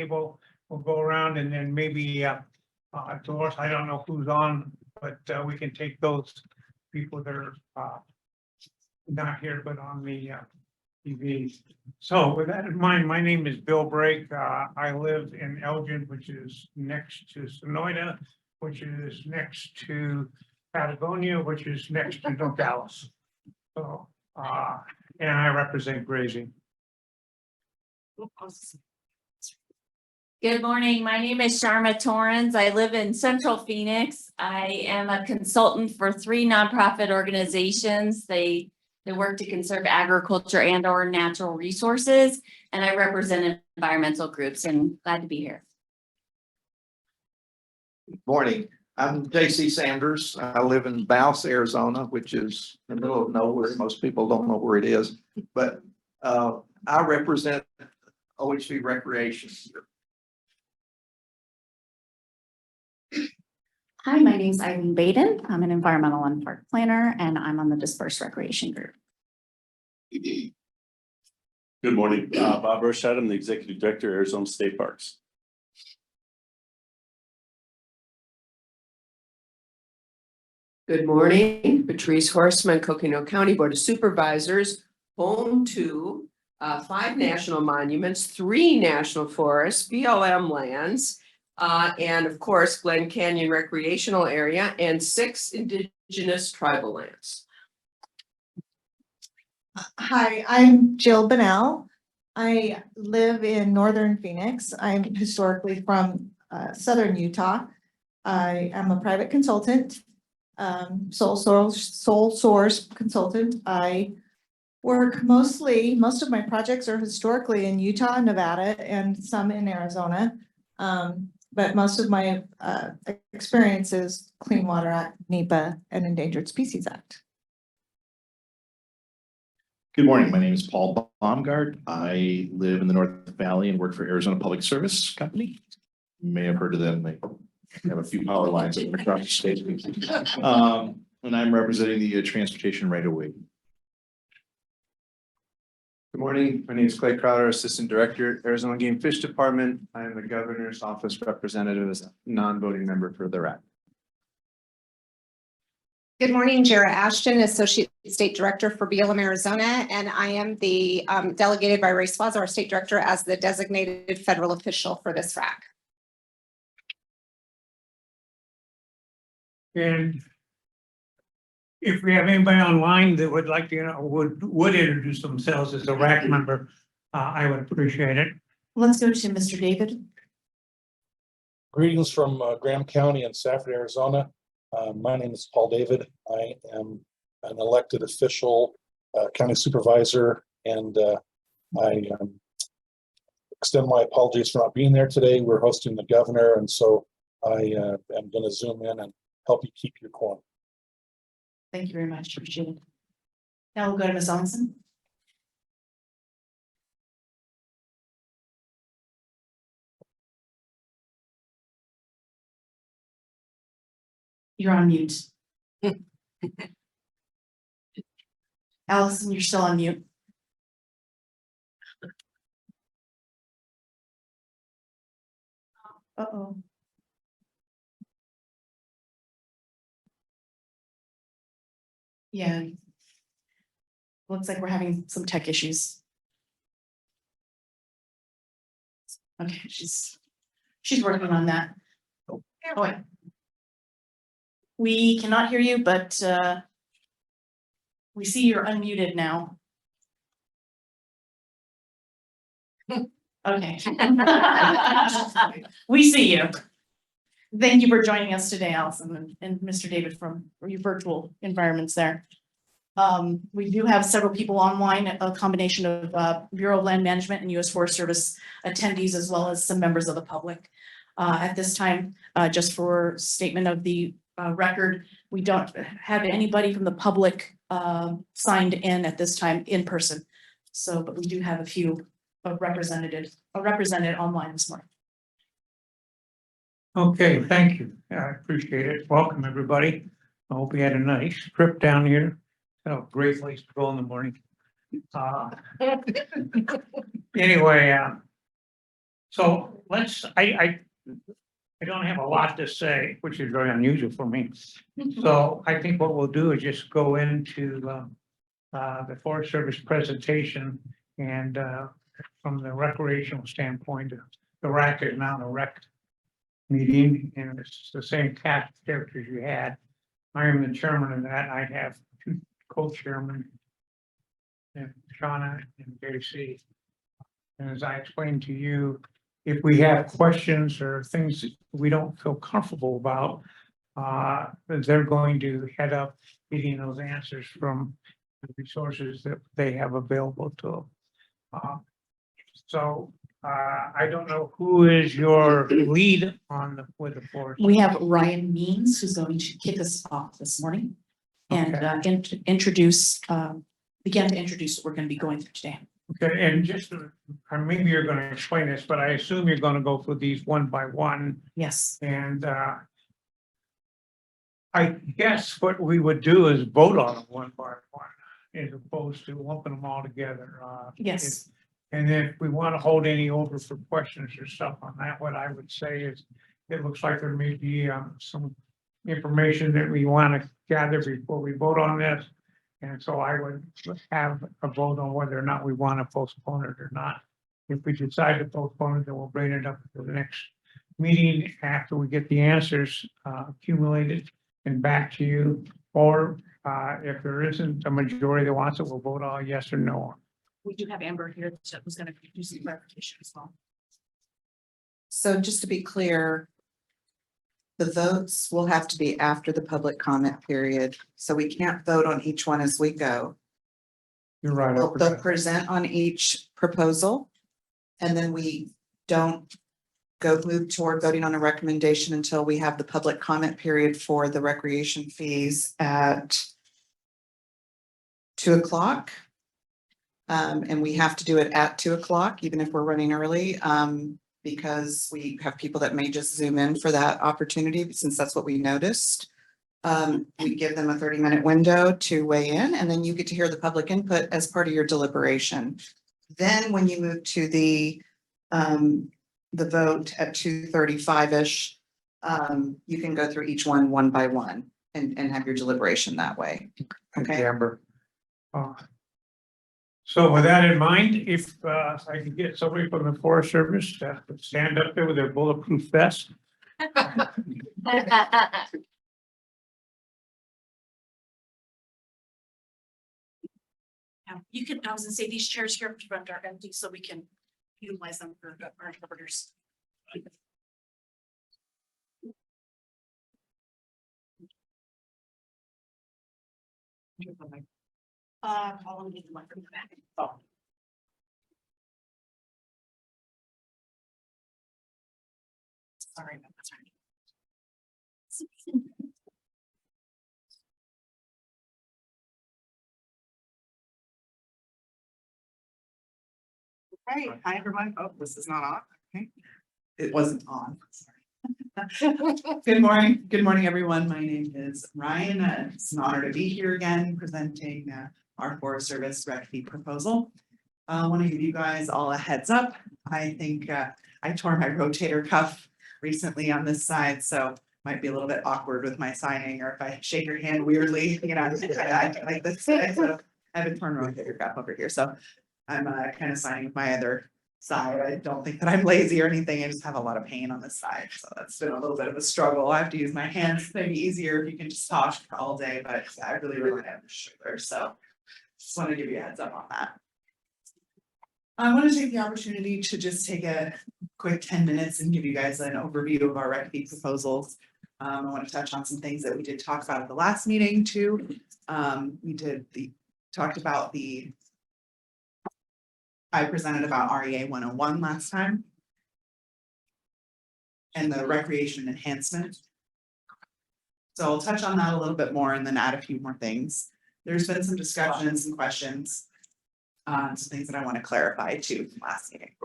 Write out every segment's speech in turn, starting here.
table. We'll go around and then maybe Doris, I don't know who's on, but we can take those people that are not here, but on the TV. So with that in mind, my name is Bill Brake. I live in Elgin, which is next to Sonoyta, which is next to Patagonia, which is next to Nogales. So, and I represent grazing. Good morning. My name is Sharma Torrens. I live in Central Phoenix. I am a consultant for 3 nonprofit organizations. They work to conserve agriculture and or natural resources, and I represent environmental groups, and glad to be here. Morning, I'm JC Sanders. I live in Bouse, Arizona, which is in the middle of nowhere. Most people don't know where it is, but I represent OHV Recreation. Hi, my name is Eileen Baden. I'm an environmental and park planner, and I'm on the dispersed recreation group. Good morning, Bob Rochette. I'm the Executive Director, Arizona State Parks. Good morning, Patrice Horstman, Coconino County Board of Supervisors, home to 5 national monuments, 3 national forests, BLM lands, and of course, Glen Canyon Recreational Area and 6 indigenous tribal lands. Hi, I'm Jill Bonnell. I live in northern Phoenix. I'm historically from southern Utah. I am a private consultant, sole source consultant. I work most of my projects are historically in Utah, Nevada, and some in Arizona. But most of my experience is Clean Water Act, NEPA, and Endangered Species Act. Good morning. My name is Paul Baumgart. I live in the North Valley and work for Arizona Public Service Company. You may have heard of them. They have a few power lines that run across the state. And I'm representing the transportation right away. Good morning. My name is Clay Crowder, Assistant Director, Arizona Game Fish Department. I am the Governor's Office representative as a non-voting member for the RAC. Good morning, Jara Ashton, Associate State Director for BLM Arizona, and I am the delegated by Ray Swaza, our State Director, as the designated federal official for this RAC. And if we have anybody online that would like to, would introduce themselves as a RAC member, I would appreciate it. Let's go to Mr. David. Greetings from Graham County in Safford, Arizona. My name is Paul David. I am an elected official, county supervisor, and I extend my apologies for not being there today. We're hosting the governor, and so I am going to zoom in and help you keep your quorum. Thank you very much. Appreciate it. Now we'll go to Ms. Ellison. You're on mute. Allison, you're still on mute. Uh-oh. Yeah. Looks like we're having some tech issues. Okay, she's working on that. Oh, wait. We cannot hear you, but we see you're unmuted now. Okay. We see you. Thank you for joining us today, Allison, and Mr. David from your virtual environments there. We do have several people online, a combination of Bureau of Land Management and U.S. Forest Service attendees, as well as some members of the public. At this time, just for statement of the record, we don't have anybody from the public signed in at this time in person. So, but we do have a few represented online this morning. Okay, thank you. I appreciate it. Welcome, everybody. I hope you had a nice trip down here. Oh, great place to go in the morning. Anyway, So I don't have a lot to say, which is very unusual for me. So I think what we'll do is just go into the Forest Service presentation and from the recreational standpoint, the RAC is now the REC meeting, and it's the same cast of characters you had. I am the chairman of that. I have two co-chairmen, and Shauna and JC. And as I explained to you, if we have questions or things that we don't feel comfortable about, they're going to head up getting those answers from the resources that they have available to them. So I don't know who is your lead on with the forest. We have Ryan Means, who's going to kick us off this morning and introduce, begin to introduce what we're going to be going through today. Okay, and just, maybe you're gonna explain this, but I assume you're gonna go through these one by one, Yes. and I guess what we would do is vote on them one by one, as opposed to lumping them all together. Yes. And then if we want to hold any over for questions or stuff on that, what I would say is, it looks like there may be some information that we want to gather before we vote on this. And so I would have a vote on whether or not we want to postpone it or not. If we decide to postpone it, then we'll bring it up to the next meeting after we get the answers accumulated and back to you. Or if there isn't a majority that wants it, we'll vote all yes or no. We do have Amber here that was going to do some clarification as well. So just to be clear, the votes will have to be after the public comment period, so we can't vote on each one as we go. You're right. I They'll forgot. present on each proposal, and then we don't move toward voting on a recommendation until we have the public comment period for the recreation fees at 2:00. And we have to do it at 2:00, even if we're running early, because we have people that may just zoom in for that opportunity, since that's what we noticed. We give them a 30-minute window to weigh in, and then you get to hear the public input as part of your deliberation. Then when you move to the vote at 2:35-ish, you can go through each one by one and have your deliberation that way. Okay. Amber. So with that in mind, if I could get somebody from the Forest Service to stand up there with their bulletproof vest. You can, I was gonna say these chairs here up front are empty, so we can utilize them for our interpreters. I'll get the one from the back. Oh. Sorry, that's right. Hey, hi everyone. Oh, this is not on. Okay. It wasn't on. Sorry. Good morning. Good morning, everyone. My name is Ryan. It's an honor to be here again presenting our Forest Service RAC fee proposal. I want to give you guys all a heads up. I think I tore my rotator cuff recently on this side, so might be a little bit awkward with my signing, or if I shake your hand weirdly, you know, I like this. So I have a torn rotator cuff over here, so I'm kind of signing with my other side. I don't think that I'm lazy or anything. I just have a lot of pain on this side. So that's been a little bit of a struggle. I have to use my hands. Maybe easier if you can just talk all day, but I really rely on the shoulder. So just want to give you a heads up on that. I want to take the opportunity to just take a quick 10 minutes and give you guys an overview of our RAC fee proposals. I want to touch on some things that we did talk about at the last meeting too. Talked about I presented about REA 101 last time. And the recreation enhancement. So I'll touch on that a little bit more and then add a few more things. There's been some discussions and questions. Some things that I want to clarify too from last meeting.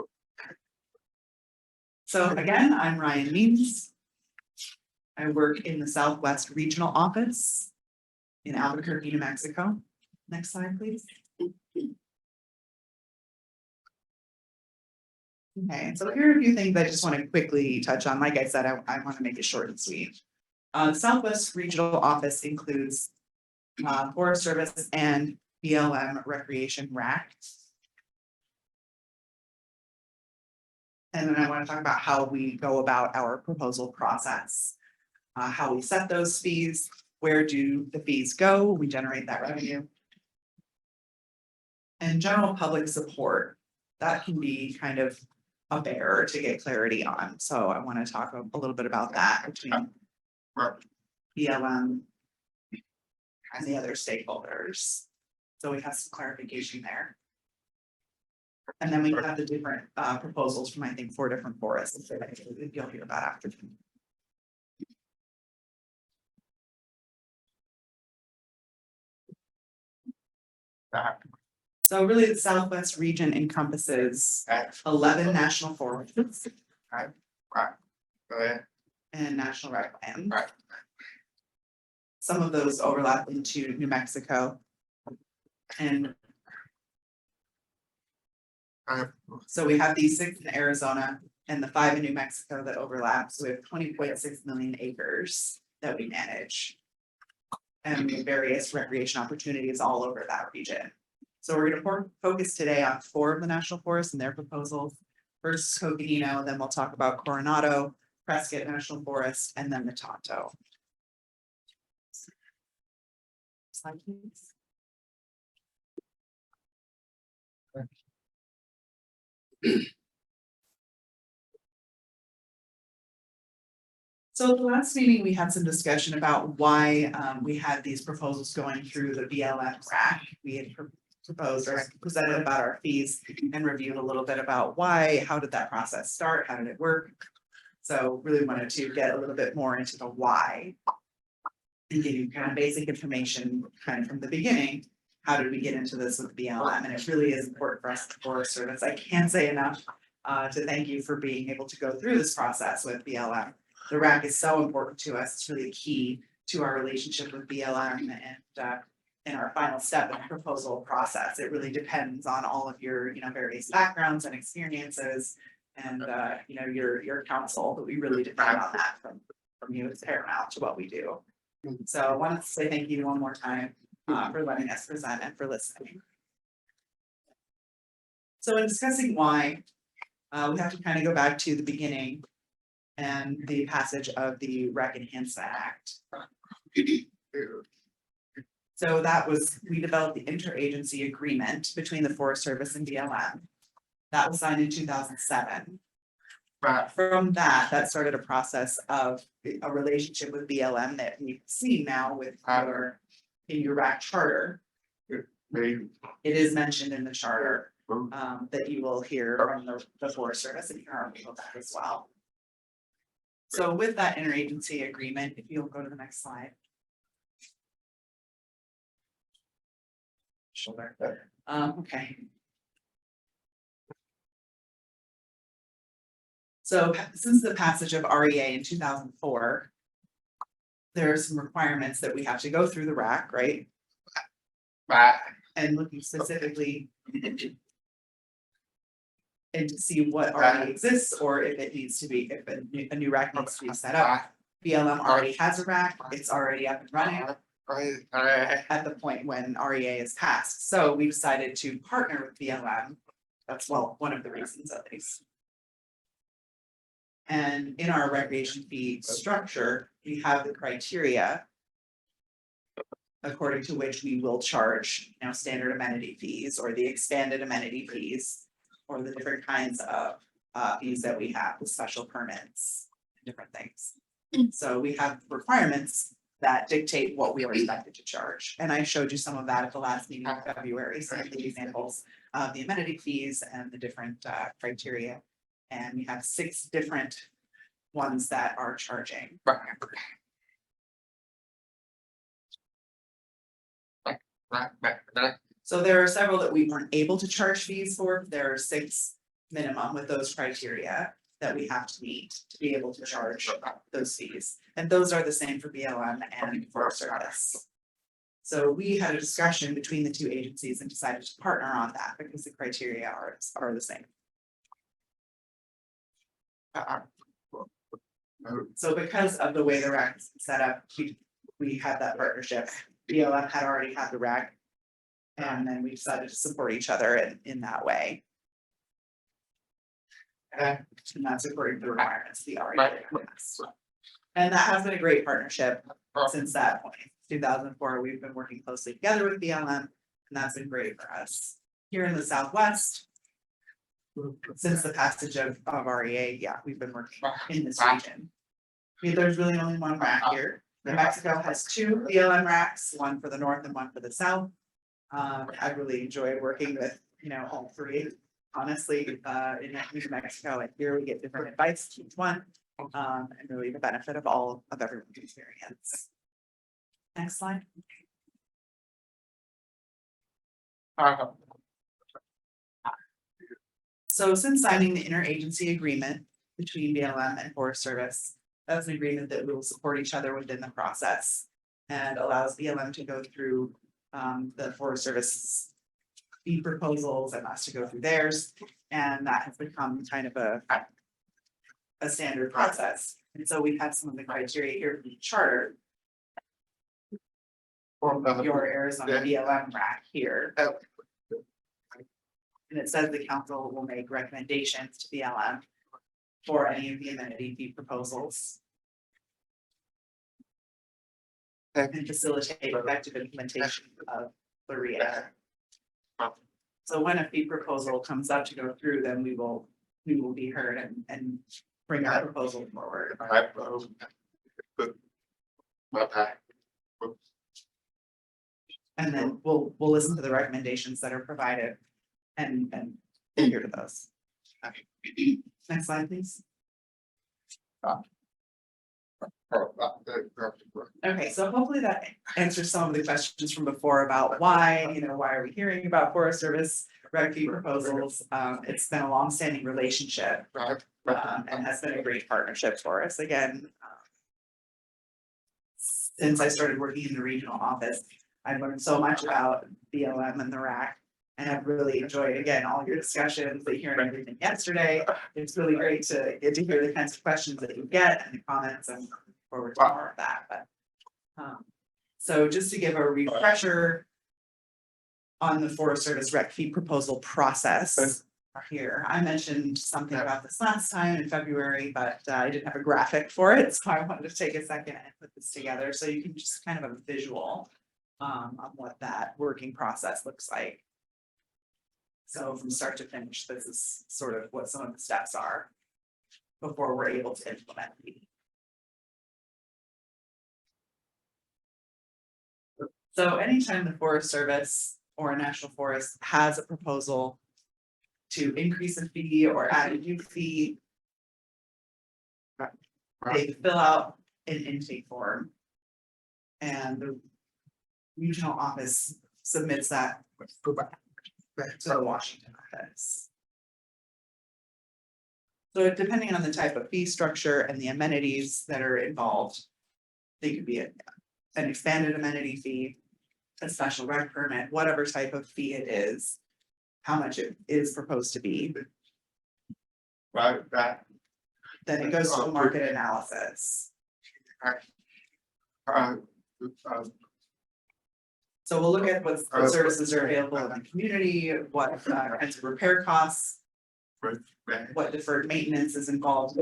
So again, I'm Ryan Means. I work in the Southwest Regional Office in Albuquerque, New Mexico. Next slide, please. Okay, so here are a few things I just want to quickly touch on. Like I said, I want to make it short and sweet. Southwest Regional Office includes Forest Service and BLM Recreation RAC. And then I want to talk about how we go about our proposal process. How we set those fees, where do the fees go? We generate that revenue. And general public support, that can be kind of a bear to get clarity on. So I want to talk a little bit about that between BLM and the other stakeholders. So we have some clarification there. And then we have the different proposals from, I think, 4 different forests that you'll hear about after. So really, the Southwest region encompasses 11 national forests. And national RAC land. Some of those overlap into New Mexico. And so we have these 6 in Arizona and the 5 in New Mexico that overlaps with 20.6 million acres that we manage. And we have various recreation opportunities all over that region. So we're going to focus today on 4 of the national forests and their proposals. First, Coconino, then we'll talk about Coronado, Prescott National Forest, and then the Tonto. Slide, please. So at the last meeting, we had some discussion about why we had these proposals going through the BLM RAC. We had proposed or presented about our fees and reviewed a little bit about why, how did that process start, how did it work? So really wanted to get a little bit more into the why. And give you kind of basic information kind of from the beginning. How did we get into this with BLM? And it really is important for us, the Forest Service. I can't say enough to thank you for being able to go through this process with BLM. The RAC is so important to us. It's really key to our relationship with BLM and in our final step in the proposal process. It really depends on all of your, various backgrounds and experiences and, your counsel, but we really depend on that from you. It's paramount to what we do. So I wanted to say thank you one more time for letting us present and for listening. So in discussing why, we have to kind of go back to the beginning and the passage of the RAC Enhancement Act. So that was, we developed the interagency agreement between the Forest Service and BLM. That was signed in 2007. From that started a process of a relationship with BLM that we've seen now with in your RAC charter. It is mentioned in the charter that you will hear from the Forest Service and hear about that as well. So with that interagency agreement, if you'll go to the next slide. Okay. So since the passage of REA in 2004, there are some requirements that we have to go through the RAC, right? And looking specifically and to see what already exists or if it needs to be, if a new RAC needs to be set up. BLM already has a RAC, it's already up and running at the point when REA is passed. So we decided to partner with BLM. That's one of the reasons at least. And in our recreation fee structure, we have the criteria according to which we will charge, standard amenity fees or the expanded amenity fees or the different kinds of fees that we have with special permits, different things. So we have requirements that dictate what we are expected to charge. And I showed you some of that at the last meeting in February, some of the examples of the amenity fees and the different criteria. And we have 6 different ones that are charging. So there are several that we weren't able to charge fees for. There are 6 minimum with those criteria that we have to meet to be able to charge those fees. And those are the same for BLM and Forest Service. So we had a discussion between the 2 agencies and decided to partner on that because the criteria are the same. So because of the way the RAC is set up, we had that partnership. BLM had already had the RAC. And then we decided to support each other in that way. And that's according to the requirements of the RAC. And that has been a great partnership since that point, 2004. We've been working closely together with BLM, and that's been great for us. Here in the Southwest, since the passage of REA, yeah, we've been working in this region. There's really only one RAC here. New Mexico has two BLM RACs, one for the north and one for the south. I really enjoy working with, all three, honestly, in New Mexico, and here we get different advice to each one. And really the benefit of all of everyone's experience. Next slide. So since signing the interagency agreement between BLM and Forest Service, that's an agreement that we will support each other within the process and allows BLM to go through the Forest Service fee proposals and us to go through theirs. And that has become kind of a standard process. And so we have some of the criteria here from the charter. Your Arizona BLM RAC here. And it says the council will make recommendations to BLM for any of the amenity fee proposals. And facilitate effective implementation of the REA. So when a fee proposal comes up to go through, then we will be heard and bring our proposal forward. And then we'll listen to the recommendations that are provided and adhere to those. Next slide, please. Okay, so hopefully that answers some of the questions from before about why, why are we hearing about Forest Service RAC fee proposals? It's been a longstanding relationship. And has been a great partnership for us. Again, since I started working in the regional office, I've learned so much about BLM and the RAC. And I've really enjoyed, again, all your discussions, hearing everything yesterday. It's really great to get to hear the kinds of questions that you get and the comments, and looking forward to more of that. But so just to give a refresher on the Forest Service REC fee proposal process here, I mentioned something about this last time in February, but I didn't have a graphic for it, so I wanted to take a second and put this together so you can just kind of a visual on what that working process looks like. So from start to finish, this is sort of what some of the steps are before we're able to implement the. So anytime the Forest Service or a national forest has a proposal to increase a fee or add a new fee, they fill out an intake form. And the regional office submits that to the Washington office. So depending on the type of fee structure and the amenities that are involved, they could be an expanded amenity fee, a special rec permit, whatever type of fee it is, how much it is proposed to be. Then it goes to a market analysis. So we'll look at what services are available in the community, what kinds of repair costs, what deferred maintenance is involved.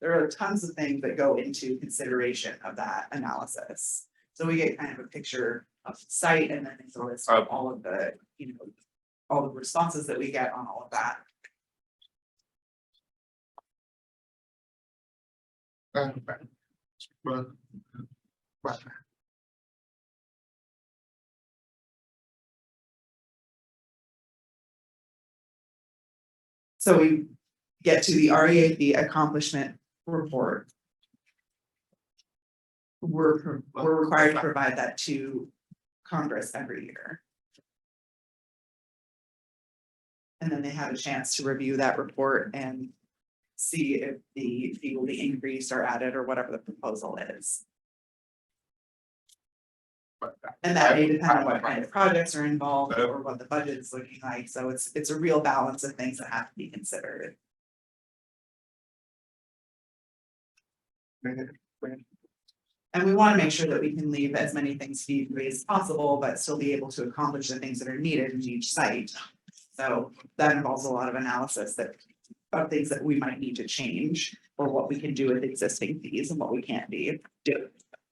There are tons of things that go into consideration of that analysis. So we get kind of a picture of the site, and then there's a list of all of the, all the responses that we get on all of that. So we get to the REAP accomplishment report. We're required to provide that to Congress every year. And then they have a chance to review that report and see if the fee will be increased or added or whatever the proposal is. And that may depend on what kind of projects are involved or what the budget is looking like. So it's a real balance of things that have to be considered. And we want to make sure that we can leave as many things fee-free as possible, but still be able to accomplish the things that are needed in each site. So that involves a lot of analysis of things that we might need to change, or what we can do with existing fees and what we can't do.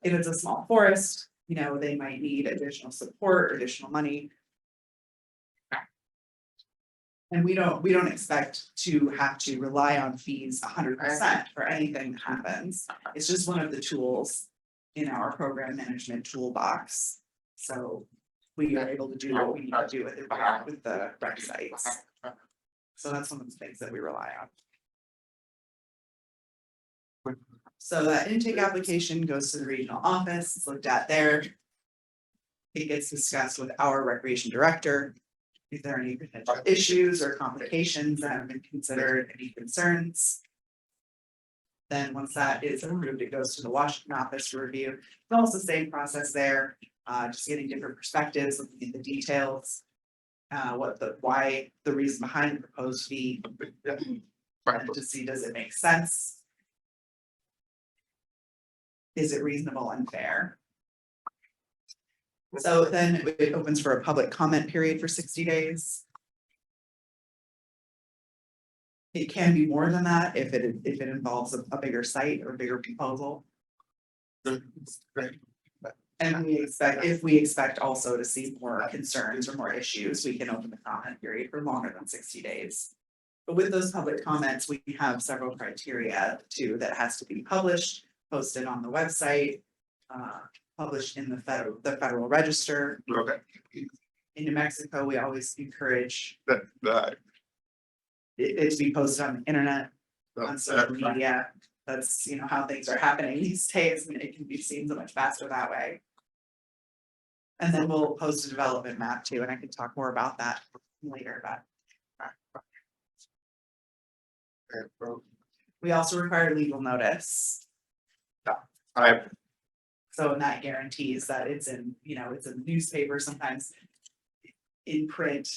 If it's a small forest, they might need additional support, additional money. And we don't expect to have to rely on fees 100% for anything that happens. It's just one of the tools in our program management toolbox. So we are able to do what we need to do with the rec sites. So that's one of the things that we rely on. So that intake application goes to the regional office, it's looked at there. It gets discussed with our recreation director. If there are any potential issues or complications that have been considered, any concerns. Then once that is approved, it goes to the Washington office for review. It's also the same process there, just getting different perspectives, looking at the details. Why the reason behind the proposed fee. And to see, does it make sense? Is it reasonable and fair? So then it opens for a public comment period for 60 days. It can be more than that if it involves a bigger site or bigger proposal. And if we expect also to see more concerns or more issues, we can open the comment period for longer than 60 days. But with those public comments, we have several criteria too that has to be published, posted on the website, published in the Federal Register. Okay. In New Mexico, we always encourage it to be posted on the internet, on social media. That's, how things are happening these days, and it can be seen so much faster that way. And then we'll post a development map too, and I can talk more about that later, but. We also require legal notice. So and that guarantees that it's in, it's in the newspaper, sometimes in print.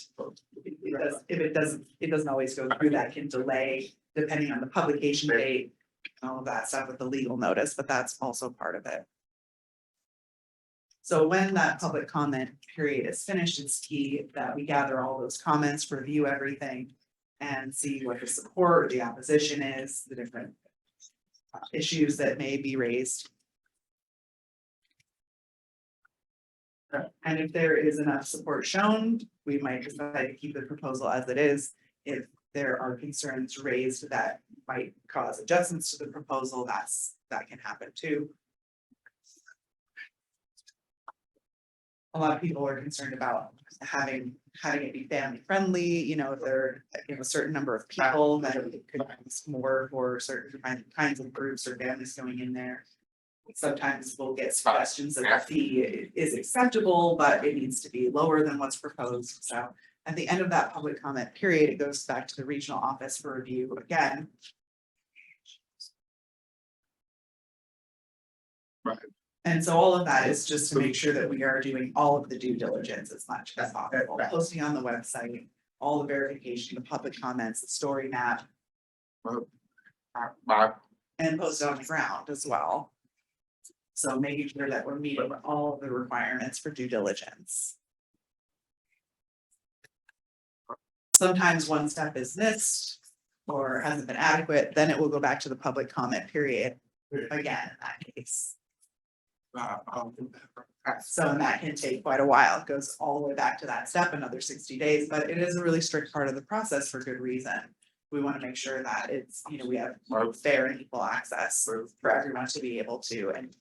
It doesn't always go through, that can delay depending on the publication date, and all of that stuff with the legal notice, but that's also part of it. So when that public comment period is finished, it's key that we gather all those comments, review everything, and see what the support or the opposition is, the different issues that may be raised. And if there is enough support shown, we might decide to keep the proposal as it is. If there are concerns raised that might cause adjustments to the proposal, that can happen too. A lot of people are concerned about having it be family friendly, if there are a certain number of people, that it could cost more for certain kinds of groups or families going in there. Sometimes we'll get suggestions that the fee is acceptable, but it needs to be lower than what's proposed. So at the end of that public comment period, it goes back to the regional office for review again. Right. And so all of that is just to make sure that we are doing all of the due diligence as much as possible, posting on the website, all the verification, the public comments, the story map. And posted on the ground as well. So making sure that we're meeting all of the requirements for due diligence. Sometimes one step is missed or hasn't been adequate, then it will go back to the public comment period again in that case. So that can take quite a while. It goes all the way back to that step, another 60 days, but it is a really strict part of the process for good reason. We want to make sure that it's, we have fair and equal access for everyone to be able to and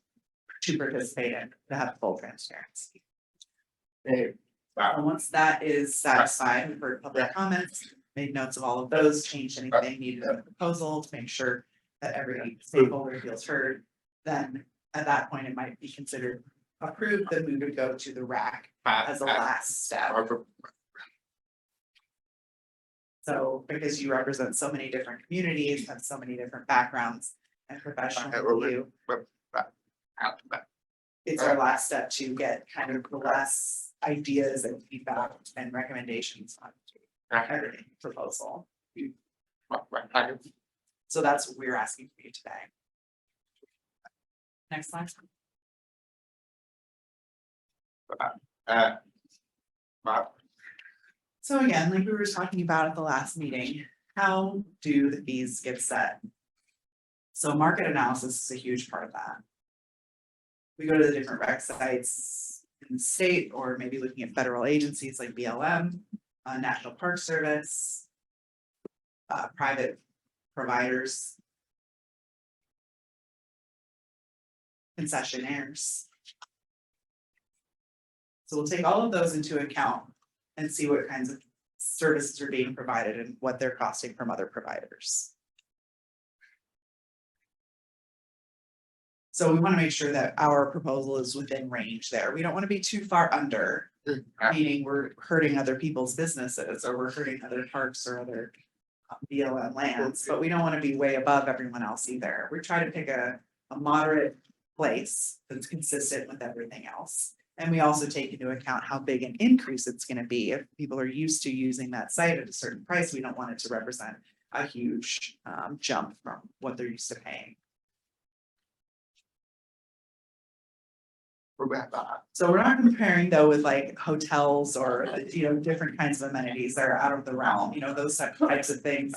to participate in, to have full transparency. Once that is satisfied, we've heard public comments, made notes of all of those, changed anything needed in the proposal to make sure that every stakeholder feels heard, then at that point, it might be considered approved, then we would go to the RAC as a last step. So because you represent so many different communities, have so many different backgrounds and professional review. It's our last step to get kind of the last ideas and feedback and recommendations on every proposal. So that's what we're asking for you today. Next slide. So again, like we were talking about at the last meeting, how do the fees get set? So market analysis is a huge part of that. We go to the different rec sites in the state, or maybe looking at federal agencies like BLM, National Park Service, private providers, concessionaires. So we'll take all of those into account and see what kinds of services are being provided and what they're costing from other providers. So we want to make sure that our proposal is within range there. We don't want to be too far under, meaning we're hurting other people's businesses or we're hurting other parks or other BLM lands, but we don't want to be way above everyone else either. We're trying to pick a moderate place that's consistent with everything else. And we also take into account how big an increase it's going to be. If people are used to using that site at a certain price, we don't want it to represent a huge jump from what they're used to paying. So we're not comparing though with like hotels or, different kinds of amenities that are out of the realm, those types of things,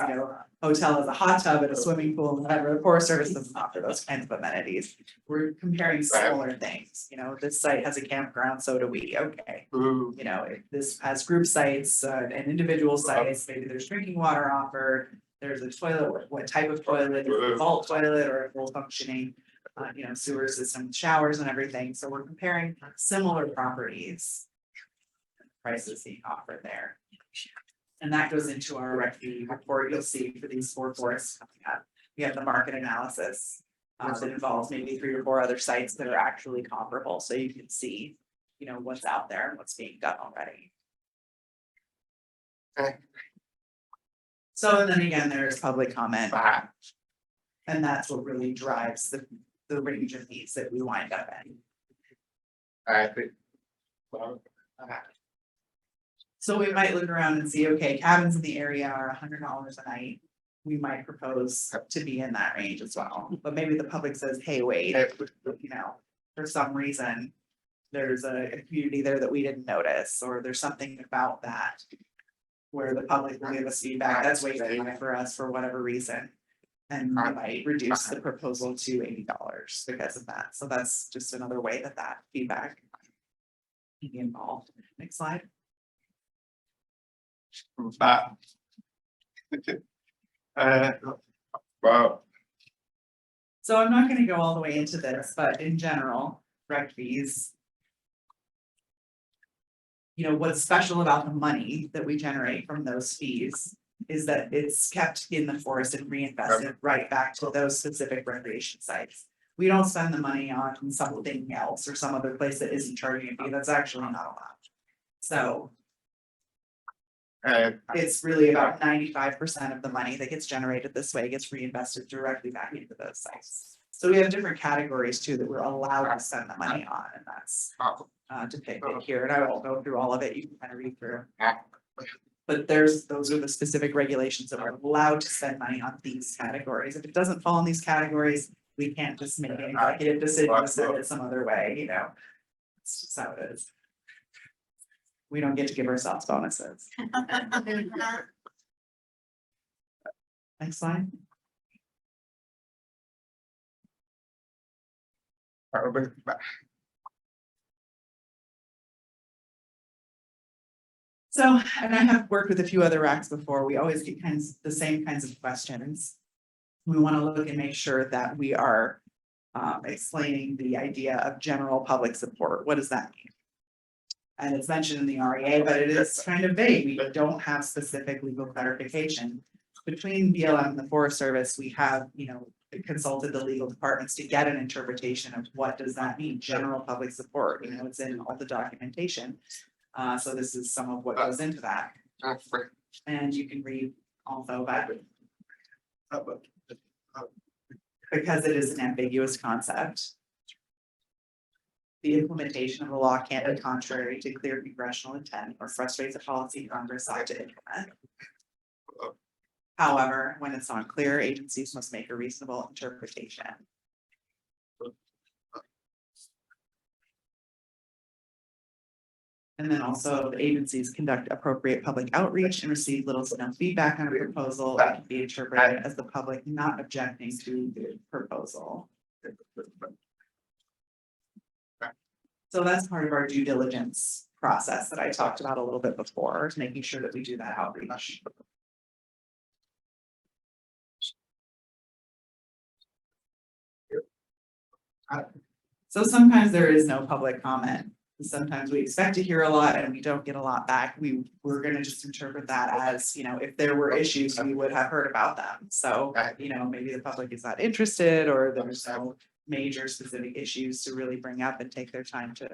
hotel has a hot tub and a swimming pool, and whatever, the Forest Service doesn't offer those kinds of amenities. We're comparing similar things, this site has a campground, so do we, okay. If this has group sites and individual sites, maybe there's drinking water offered, there's a toilet, what type of toilet, a vault toilet or a full functioning sewer system, showers and everything. So we're comparing similar properties. Prices being offered there. And that goes into our REC fee report. You'll see for these 4 forests coming up. We have the market analysis that involves maybe 3 or 4 other sites that are actually comparable. So you can see, what's out there and what's being done already. Okay. So then again, there's public comment. And that's what really drives the range of fees that we wind up in. So we might look around and see, okay, cabins in the area are $100 a night. We might propose to be in that range as well, but maybe the public says, hey, wait, for some reason. There's a community there that we didn't notice, or there's something about that. Where the public will give us feedback, that's way too high for us for whatever reason. And we might reduce the proposal to $80 because of that. So that's just another way that feedback can be involved. Next slide. So I'm not going to go all the way into this, but in general, rec fees. What's special about the money that we generate from those fees is that it's kept in the forest and reinvested right back to those specific recreation sites. We don't spend the money on something else or some other place that isn't charging a fee. That's actually not allowed. So it's really about 95% of the money that gets generated this way gets reinvested directly back into those sites. So we have different categories too that we're allowed to spend the money on, and that's depicted here. And I won't go through all of it. You can kind of read through. But those are the specific regulations that we're allowed to spend money on these categories. If it doesn't fall in these categories, we can't just make an executive decision to send it some other way, It's just how it is. We don't get to give ourselves bonuses. Next slide. So, and I have worked with a few other RACs before, we always get the same kinds of questions. We want to look and make sure that we are explaining the idea of general public support. What does that mean? And it's mentioned in the REA, but it is kind of vague. We don't have specific legal clarification. Between BLM and the Forest Service, we have, consulted the legal departments to get an interpretation of what does that mean, general public support, it's in all the documentation. So this is some of what goes into that. And you can read also about it. Because it is an ambiguous concept. The implementation of the law can't be contrary to clear congressional intent or frustrate the policy Congress sought to implement. However, when it's unclear, agencies must make a reasonable interpretation. And then also the agencies conduct appropriate public outreach and receive little to no feedback on a proposal that can be interpreted as the public not objecting to the proposal. So that's part of our due diligence process that I talked about a little bit before, is making sure that we do that outreach. So sometimes there is no public comment. Sometimes we expect to hear a lot and we don't get a lot back. We're gonna just interpret that as, you know, if there were issues, we would have heard about them. So, you know, maybe the public is not interested, or there's no major specific issues to really bring up and take their time to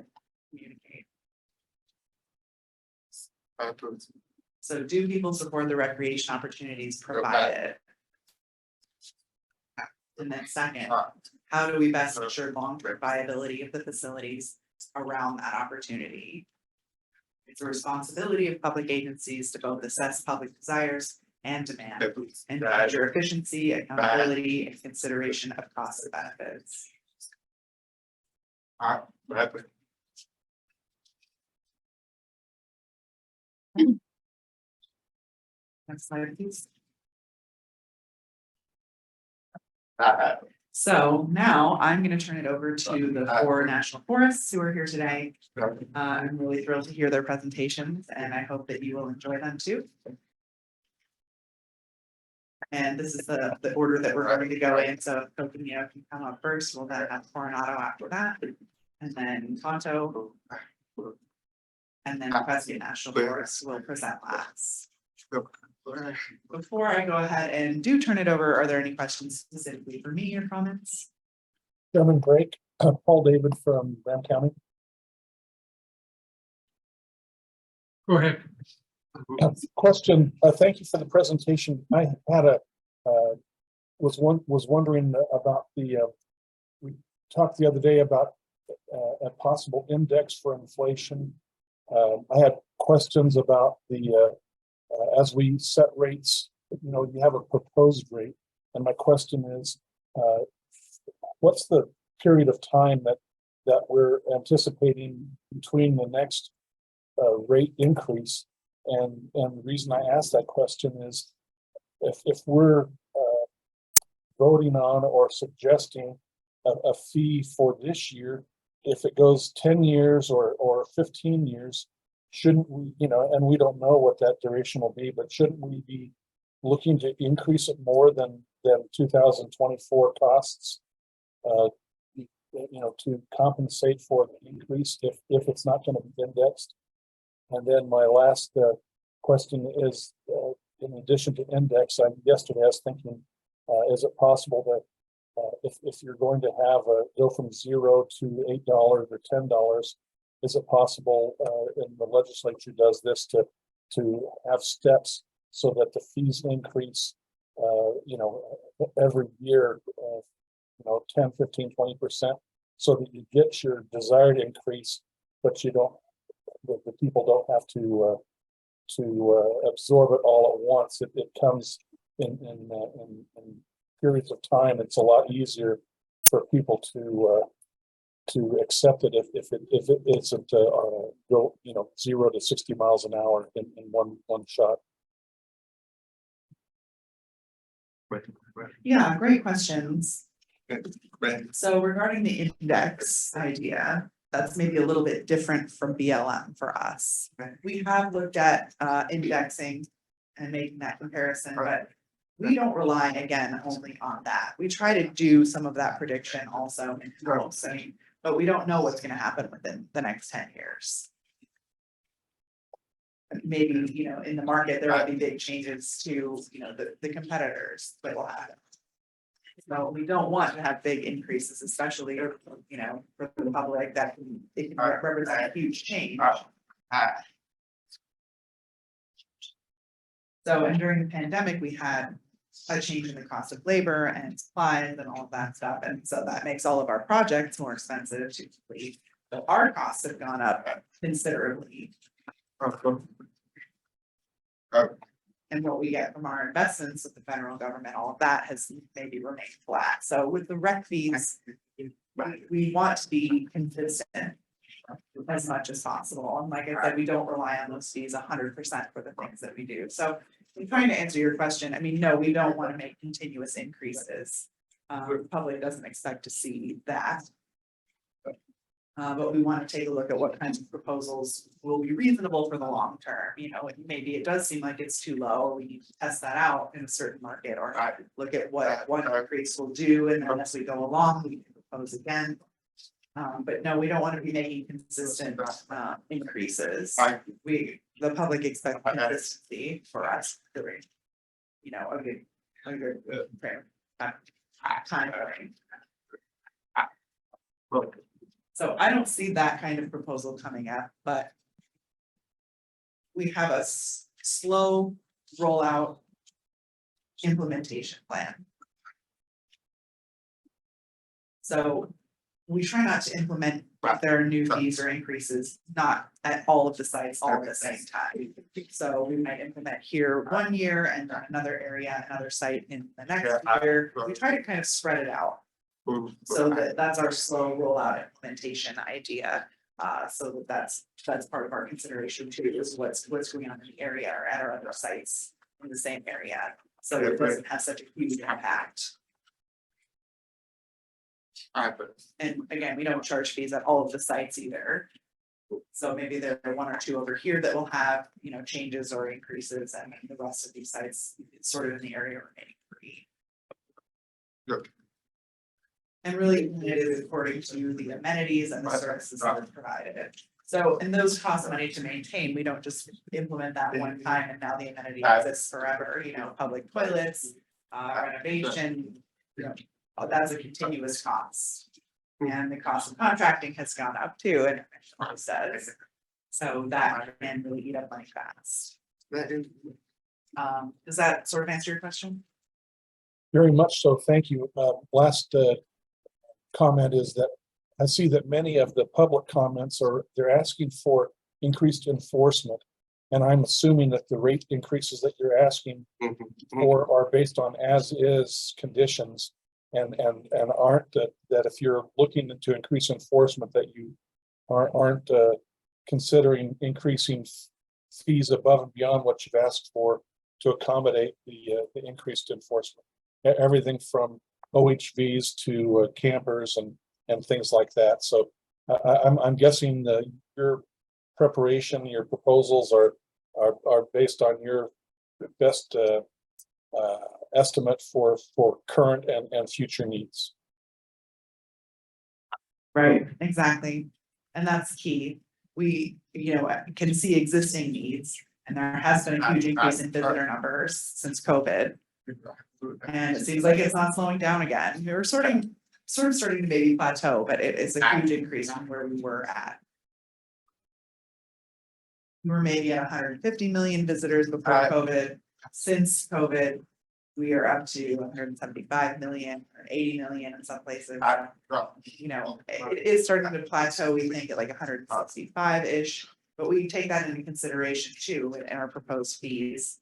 communicate. So do people support the recreation opportunities provided? And then second, how do we best ensure long-term viability of the facilities around that opportunity? It's a responsibility of public agencies to both assess public desires and demand and measure efficiency, accountability, and consideration of costs and benefits. Next slide, please. So now I'm gonna turn it over to the 4 national forests who are here today. I'm really thrilled to hear their presentations, and I hope that you will enjoy them too. And this is the order that we're going to go in, so Coconino can come up first, we'll then have Coronado after that, and then Tonto. And then Prescott National Forest will present last. Before I go ahead and do turn it over, are there any questions specifically for me or comments? Chairman Drake, Paul David from Graham County. Go ahead. Question, thank you for the presentation. I had was wondering about we talked the other day about a possible index for inflation. I had questions about as we set rates, you know, you have a proposed rate, and my question is, what's the period of time that we're anticipating between the next rate increase? And the reason I ask that question is, if we're voting on or suggesting a fee for this year, if it goes 10 years or 15 years, shouldn't we, you know, and we don't know what that duration will be, but shouldn't we be looking to increase it more than 2024 costs? You know, to compensate for the increase if it's not going to be indexed. And then my last question is, in addition to index, yesterday I was thinking, is it possible that if you're going to have go from $0 to $8 or $10, is it possible, and the legislature does this, to have steps so that the fees increase, you know, every year, you know, 10, 15, 20%, so that you get your desired increase, but you don't, the people don't have to absorb it all at once. It comes in periods of time. It's a lot easier for people to accept it if it isn't go, you know, 0 to 60 miles an hour in one shot. Yeah, great questions. So regarding the index idea, that's maybe a little bit different from BLM for us. We have looked at indexing and making that comparison, but we don't rely again only on that. We try to do some of that prediction also in goal setting, but we don't know what's going to happen within the next 10 years. Maybe, you know, in the market, there will be big changes to, you know, the competitors that will happen. So we don't want to have big increases, especially, you know, for the public, that it can represent a huge change. So, and during the pandemic, we had a change in the cost of labor and supplies and all of that stuff. And so that makes all of our projects more expensive to complete. So our costs have gone up considerably. And what we get from our investments with the federal government, all of that has maybe remained flat. So with the rec fees, we want to be consistent. as much as possible. And like I said, we don't rely on those fees 100% for the things that we do. So I'm trying to answer your question. I mean, no, we don't want to make continuous increases. The public doesn't expect to see that. But we want to take a look at what kinds of proposals will be reasonable for the long term, you know, and maybe it does seem like it's too low, we need to test that out in a certain market, or look at what one increase will do, and then as we go along, we can propose again. But no, we don't want to be making consistent increases. The public expects consistency for us during, you know, a good time frame. So I don't see that kind of proposal coming up, but we have a slow rollout implementation plan. So we try not to implement if there are new fees or increases, not at all of the sites all at the same time. So we might implement here 1 year and then another area, another site in the next year. We try to kind of spread it out. So that's our slow rollout implementation idea. So that's part of our consideration too, is what's going on in the area or at our other sites in the same area. So it doesn't have such a huge impact. And again, we don't charge fees at all of the sites either. So maybe there are 1 or 2 over here that will have, you know, changes or increases, and the rest of these sites sort of in the area remaining free. And really, it is according to the amenities and the services that are provided. So, and those cost money to maintain, we don't just implement that one time and now the amenity exists forever, you know, public toilets, renovation, you know, that's a continuous cost. And the cost of contracting has gone up too, and it says, so that can really eat up money fast. Does that sort of answer your question? Very much so, thank you. Last comment is that I see that many of the public comments they're asking for increased enforcement. And I'm assuming that the rate increases that you're asking for are based on as is conditions. And aren't that if you're looking to increase enforcement, that you aren't considering increasing fees above and beyond what you've asked for to accommodate the increased enforcement. Everything from OHVs to campers and things like that. So I'm guessing that your preparation, your proposals are based on your best estimate for current and future needs. Right, exactly. And that's key. We, you know, can see existing needs, and there has been a huge increase in visitor numbers since COVID. And it seems like it's not slowing down again. We're sort of starting to maybe plateau, but it is a huge increase from where we were at. We were maybe at 150 million visitors before COVID. Since COVID, we are up to 175 million or 80 million in some places. You know, it is starting to plateau, we think, at like 165-ish, but we take that into consideration too in our proposed fees.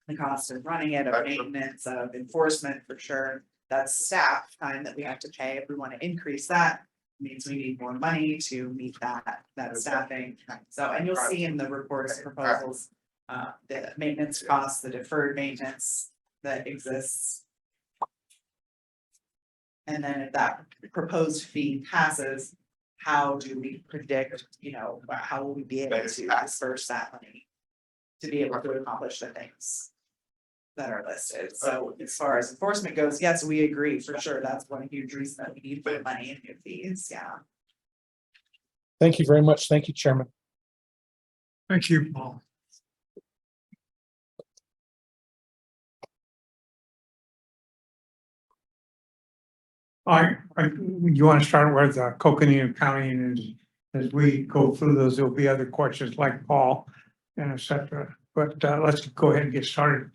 The cost of running it, of maintenance, of enforcement, for sure. That's staff time that we have to pay. If we want to increase that, means we need more money to meet that staffing. So, and you'll see in the reports proposals, the maintenance costs, the deferred maintenance that exists. And then if that proposed fee passes, how do we predict, you know, how will we be able to disperse that money to be able to accomplish the things that are listed? So as far as enforcement goes, yes, we agree for sure. That's one huge reason that we need more money in new fees. Yeah. Thank you very much. Thank you, Chairman. Thank you, Paul. You want to start with Coconino County, and as we go through those, there'll be other questions like Paul and et cetera. But let's go ahead and get started.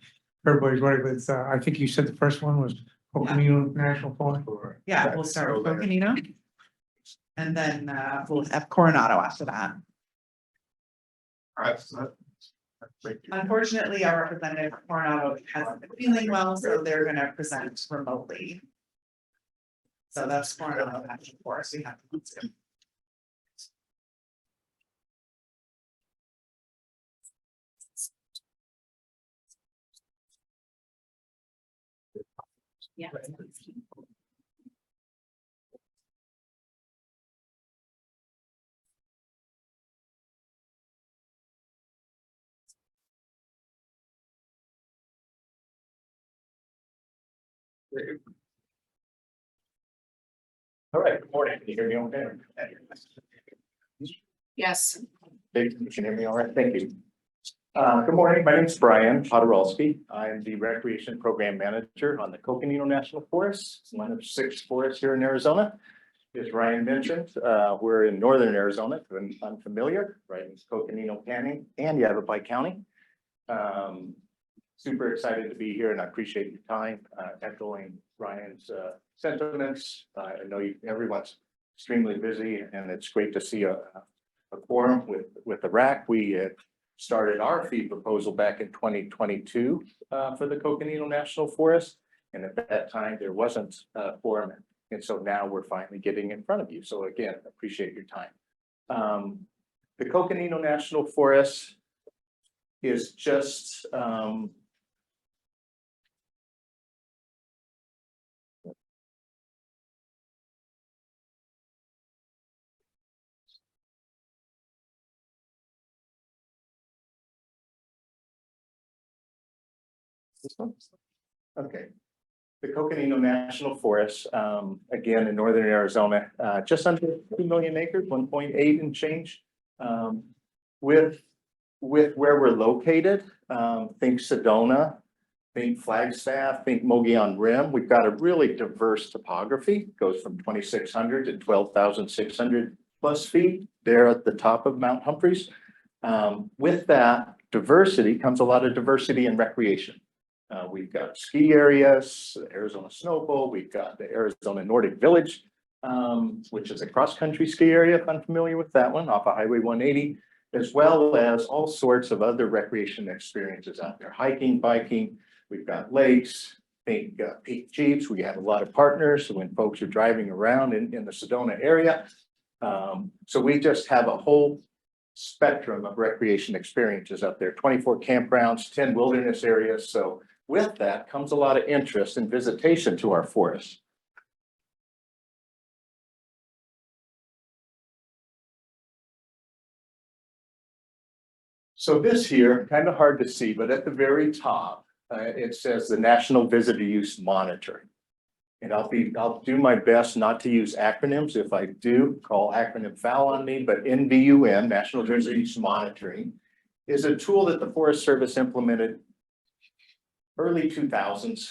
Everybody's ready with, I think you said the first one was Coconino National Forest. Yeah, we'll start with Coconino. And then we'll have Coronado after that. Unfortunately, our representative from Coronado hasn't been feeling well, so they're gonna present remotely. So that's Coronado National Forest. We have to. Yeah. All right, good morning. Can you hear me okay? Yes. You can hear me all right? Thank you. Good morning. My name is Brian Podorowski. I'm the Recreation Program Manager on the Coconino National Forest. It's one of 6 forests here in Arizona. As Ryan mentioned, we're in northern Arizona, if I'm unfamiliar, right in Coconino Canyon and Yavapai County. Super excited to be here and I appreciate your time, echoing Ryan's sentiments. I know everyone's extremely busy and it's great to see a quorum with the RAC. We started our fee proposal back in 2022 for the Coconino National Forest. And at that time, there wasn't a quorum. And so now we're finally getting in front of you. So again, appreciate your time. The Coconino National Forest is just this one? Okay. The Coconino National Forest, again, in northern Arizona, just under 2 million acres, 1.8 and change. With where we're located, think Sedona, think Flagstaff, think Mogollon Rim. We've got a really diverse topography. It goes from 2,600 to 12,600 plus feet there at the top of Mount Humphreys. With that diversity comes a lot of diversity in recreation. We've got ski areas, Arizona Snow Bowl. We've got the Arizona Nordic Village, which is a cross-country ski area, if I'm familiar with that one, off of Highway 180, as well as all sorts of other recreation experiences out there, hiking, biking. We've got lakes, think peak Jeeps. We have a lot of partners. So when folks are driving around in the Sedona area. So we just have a whole spectrum of recreation experiences out there, 24 campgrounds, 10 wilderness areas. So with that comes a lot of interest and visitation to our forests. So this here, kind of hard to see, but at the very top, it says the National Visitor Use Monitoring. And I'll do my best not to use acronyms. If I do, call acronym foul on me, but NVUM, National Visitor Use Monitoring, is a tool that the Forest Service implemented early 2000s.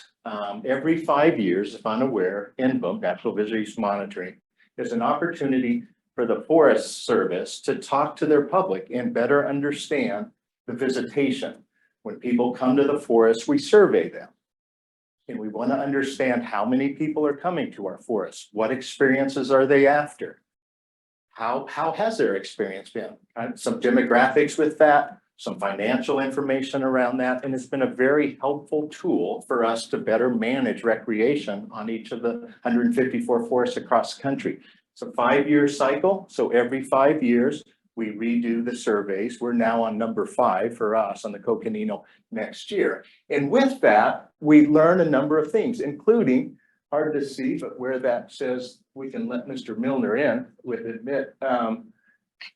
Every 5 years, if unaware, NVUM, National Visitor Use Monitoring, is an opportunity for the Forest Service to talk to their public and better understand the visitation. When people come to the forest, we survey them. And we want to understand how many people are coming to our forests. What experiences are they after? How has their experience been? Some demographics with that, some financial information around that. And it's been a very helpful tool for us to better manage recreation on each of the 154 forests across the country. It's a 5-year cycle. So every 5 years, we redo the surveys. We're now on number 5 for us on the Coconino next year. And with that, we learn a number of things, including, hard to see, but where that says we can let Mr. Milner in with admit,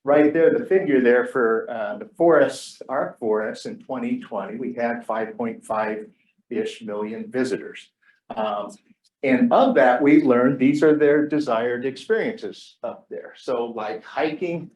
right there, the figure there for the forests, our forests in 2020, we had 5.5-ish million visitors. And of that, we learned these are their desired experiences up there. So like hiking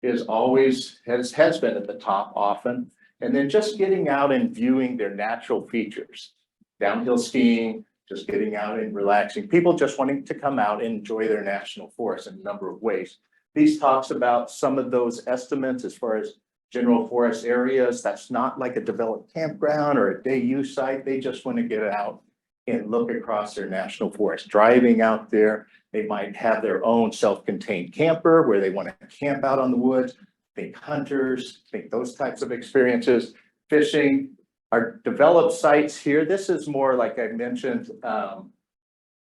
is always, has been at the top often. And then just getting out and viewing their natural features, downhill skiing, just getting out and relaxing. People just wanting to come out and enjoy their national forest in a number of ways. These talks about some of those estimates as far as general forest areas. That's not like a developed campground or a day use site. They just want to get out and look across their national forest. Driving out there, they might have their own self-contained camper where they want to camp out on the woods. Think hunters, think those types of experiences. Fishing, our developed sites here. This is more like I mentioned,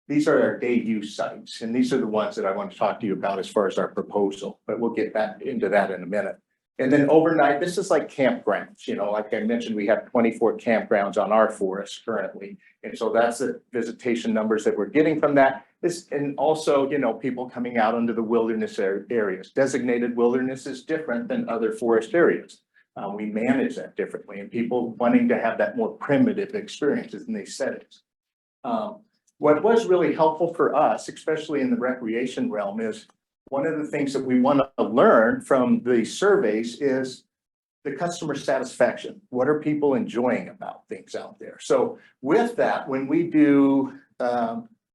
these are our day use sites. And these are the ones that I want to talk to you about as far as our proposal, but we'll get back into that in a minute. And then overnight, this is like campgrounds, you know, like I mentioned, we have 24 campgrounds on our forest currently. And so that's the visitation numbers that we're getting from that. This, and also, you know, people coming out into the wilderness areas. Designated wilderness is different than other forest areas. We manage that differently, and people wanting to have that more primitive experiences in these settings. What was really helpful for us, especially in the recreation realm, is one of the things that we want to learn from the surveys is the customer satisfaction. What are people enjoying about things out there? So with that, when we do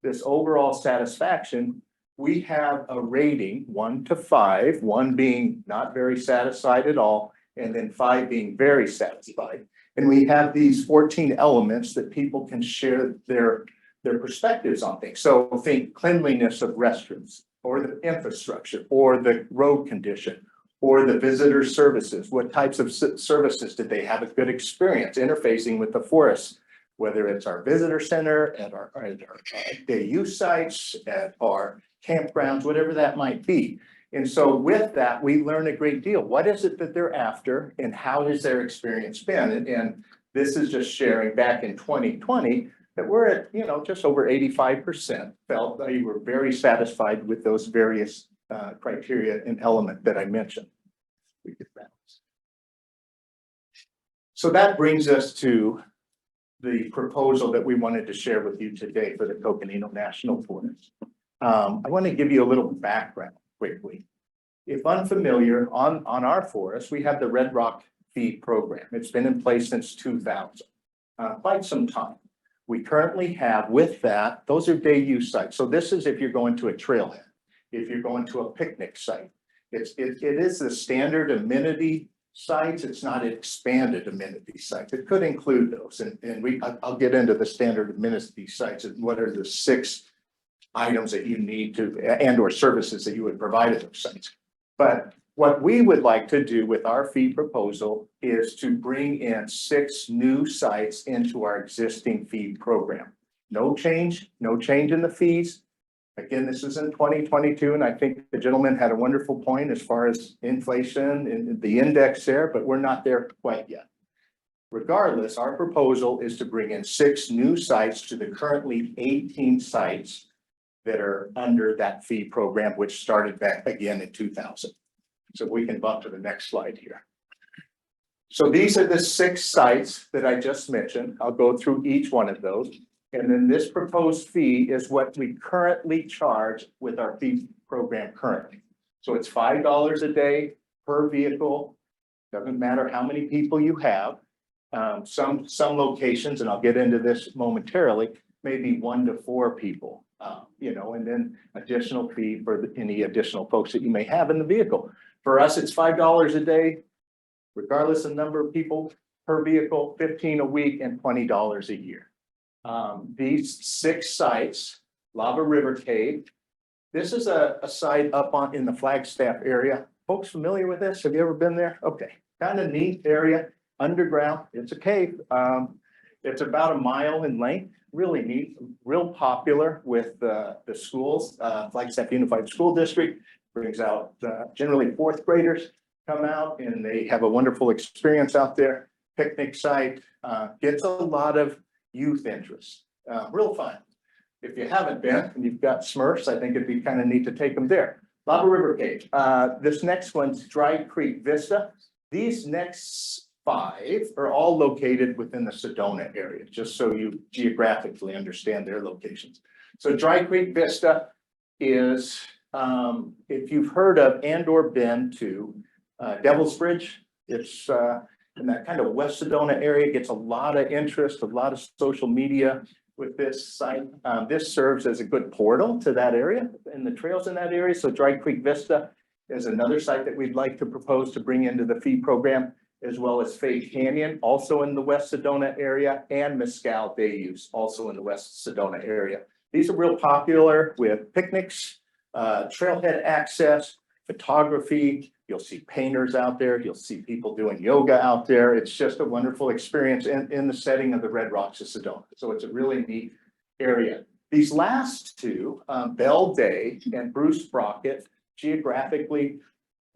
this overall satisfaction, we have a rating 1 to 5, 1 being not very satisfied at all, and then 5 being very satisfied. And we have these 14 elements that people can share their perspectives on things. So think cleanliness of restrooms, or the infrastructure, or the road condition, or the visitor services. What types of services did they have a good experience interfacing with the forest? Whether it's our visitor center, at our day use sites, at our campgrounds, whatever that might be. And so with that, we learn a great deal. What is it that they're after, and how has their experience been? And this is just sharing back in 2020 that we're at, you know, just over 85% felt they were very satisfied with those various criteria and element that I mentioned. We get that. So that brings us to the proposal that we wanted to share with you today for the Coconino National Forest. I want to give you a little background quickly. If unfamiliar, on our forest, we have the Red Rock Feed Program. It's been in place since 2000, quite some time. We currently have with that, those are day use sites. So this is if you're going to a trailhead, if you're going to a picnic site. It is the standard amenity sites. It's not an expanded amenity sites. It could include those. And I'll get into the standard amenity sites and what are the 6 items that you need to, and or services that you would provide at those sites. But what we would like to do with our fee proposal is to bring in 6 new sites into our existing fee program. No change in the fees. Again, this is in 2022, and I think the gentleman had a wonderful point as far as inflation and the index there, but we're not there quite yet. Regardless, our proposal is to bring in 6 new sites to the currently 18 sites that are under that fee program, which started back again in 2000. So we can bump to the next slide here. So these are the 6 sites that I just mentioned. I'll go through each one of those. And then this proposed fee is what we currently charge with our fee program currently. So it's $5 a day per vehicle. Doesn't matter how many people you have. Some locations, and I'll get into this momentarily, maybe 1 to 4 people, you know, and then additional fee for any additional folks that you may have in the vehicle. For us, it's $5 a day, regardless of number of people per vehicle, $15 a week, and $20 a year. These 6 sites, Lava River Cave. This is a site up in the Flagstaff area. Folks familiar with this? Have you ever been there? Okay, kind of neat area, underground. It's a cave. It's about a mile in length. Really neat, real popular with the schools. Flagstaff Unified School District brings out generally 4th graders come out, and they have a wonderful experience out there. Picnic site, gets a lot of youth interest. Real fun. If you haven't been and you've got Smurfs, I think it'd be kind of neat to take them there. Lava River Cave. This next one's Dry Creek Vista. These next 5 are all located within the Sedona area, just so you geographically understand their locations. So Dry Creek Vista is, if you've heard of and or been to Devil's Bridge, it's in that kind of West Sedona area, gets a lot of interest, a lot of social media with this site. This serves as a good portal to that area and the trails in that area. So Dry Creek Vista is another site that we'd like to propose to bring into the fee program, as well as Fade Canyon, also in the West Sedona area, and Mescal Day Use, also in the West Sedona area. These are real popular with picnics, trailhead access, photography. You'll see painters out there. You'll see people doing yoga out there. It's just a wonderful experience in the setting of the Red Rocks of Sedona. So it's a really neat area. These last 2, Bell Day and Bruce Brockett, geographically,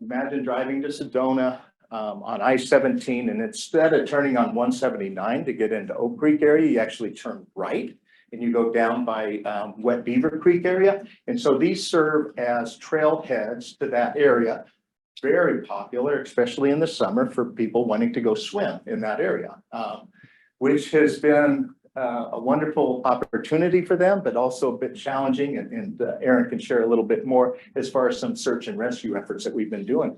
imagine driving to Sedona, on I-17, and instead of turning on 179 to get into Oak Creek area, you actually turn right and you go down by Wet Beaver Creek area. And so these serve as trailheads to that area. Very popular, especially in the summer, for people wanting to go swim in that area, which has been a wonderful opportunity for them, but also a bit challenging. And Aaron can share a little bit more as far as some search and rescue efforts that we've been doing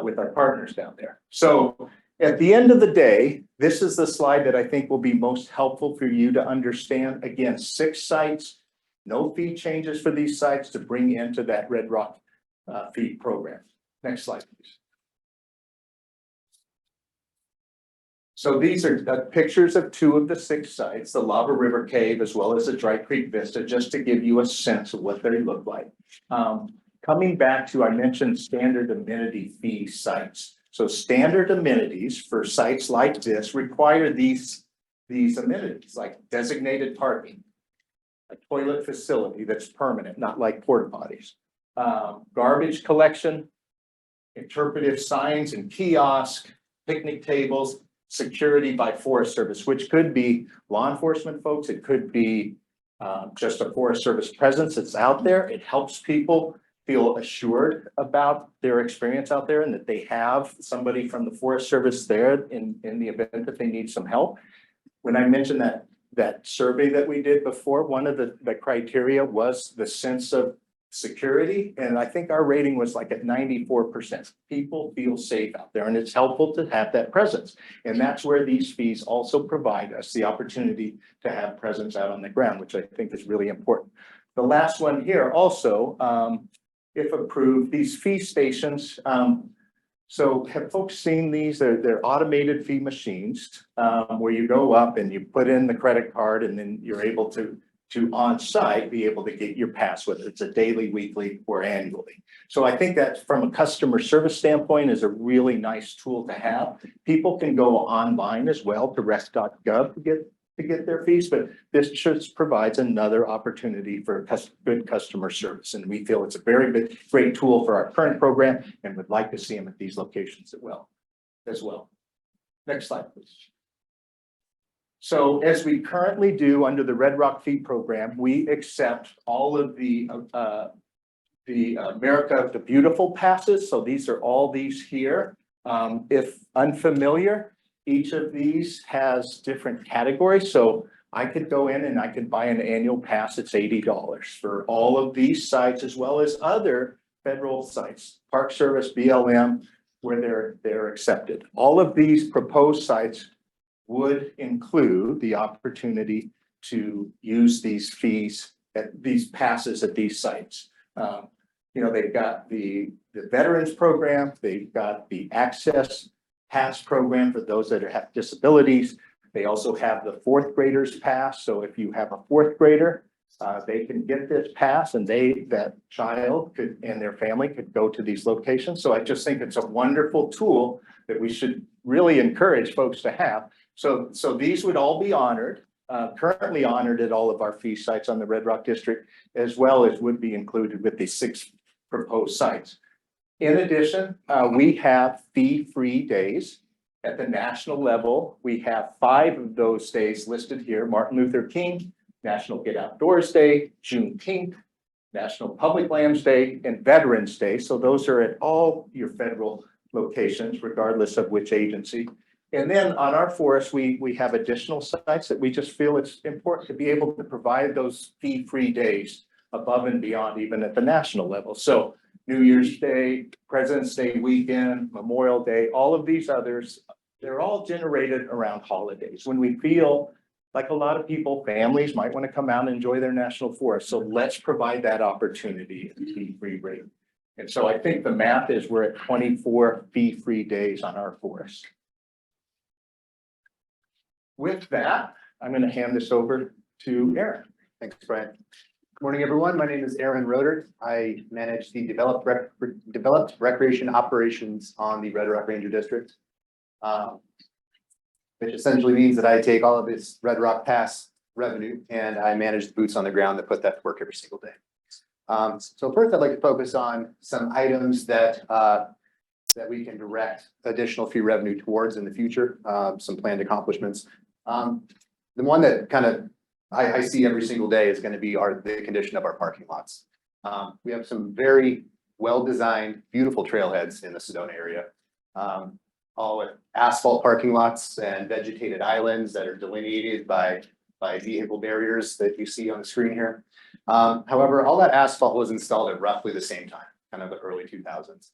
with our partners down there. So at the end of the day, this is the slide that I think will be most helpful for you to understand. Again, 6 sites, no fee changes for these sites to bring into that Red Rock fee program. Next slide, please. So these are pictures of 2 of the 6 sites, the Lava River Cave, as well as the Dry Creek Vista, just to give you a sense of what they look like. Coming back to, I mentioned standard amenity fee sites. So standard amenities for sites like this require these amenities, like designated parking, a toilet facility that's permanent, not like porta potties, garbage collection, interpretive signs and kiosk, picnic tables, security by Forest Service, which could be law enforcement folks. It could be just a Forest Service presence that's out there. It helps people feel assured about their experience out there and that they have somebody from the Forest Service there in the event that they need some help. When I mentioned that survey that we did before, one of the criteria was the sense of security. And I think our rating was like at 94%. People feel safe out there, and it's helpful to have that presence. And that's where these fees also provide us the opportunity to have presence out on the ground, which I think is really important. The last one here also, if approved, these fee stations. So have folks seen these? They're automated fee machines where you go up and you put in the credit card, and then you're able to on site be able to get your pass, whether it's a daily, weekly, or annually. So I think that from a customer service standpoint is a really nice tool to have. People can go online as well to rec.gov to get their fees, but this just provides another opportunity for good customer service. And we feel it's a very great tool for our current program and would like to see them at these locations as well. Next slide, please. So as we currently do under the Red Rock Fee Program, we accept all of the America the Beautiful passes. So these are all these here. If unfamiliar, each of these has different categories. So I could go in and I could buy an annual pass. It's $80 for all of these sites, as well as other federal sites, Park Service, BLM, where they're accepted. All of these proposed sites would include the opportunity to use these fees at these passes at these sites. You know, they've got the Veterans Program, they've got the Access Pass Program for those that have disabilities. They also have the 4th graders pass. So if you have a 4th grader, they can get this pass, and that child could and their family could go to these locations. So I just think it's a wonderful tool that we should really encourage folks to have. So these would all be honored, currently honored at all of our fee sites on the Red Rock District, as well as would be included with the 6 proposed sites. In addition, we have fee-free days at the national level. We have 5 of those days listed here: Martin Luther King, National Get Outdoors Day, Juneteenth, National Public Lands Day, and Veterans Day. So those are at all your federal locations, regardless of which agency. And then on our forest, we have additional sites that we just feel it's important to be able to provide those fee-free days above and beyond, even at the national level. So New Year's Day, President's Day weekend, Memorial Day, all of these others, they're all generated around holidays when we feel like a lot of people, families might want to come out and enjoy their national forest. So let's provide that opportunity at fee-free rate. And so I think the math is we're at 24 fee-free days on our forest. With that, I'm going to hand this over to Aaron. Thanks, Brian. Good morning, everyone. My name is Aaron Roeder. I manage the developed recreation operations on the Red Rock Ranger District, which essentially means that I take all of this Red Rock Pass revenue and I manage the boots on the ground that put that to work every single day. So first, I'd like to focus on some items that that we can direct additional fee revenue towards in the future, some planned accomplishments. The one that kind of I see every single day is going to be the condition of our parking lots. We have some very well-designed, beautiful trailheads in the Sedona area. All with asphalt parking lots and vegetated islands that are delineated by vehicle barriers that you see on the screen here. However, all that asphalt was installed at roughly the same time, kind of the early 2000s.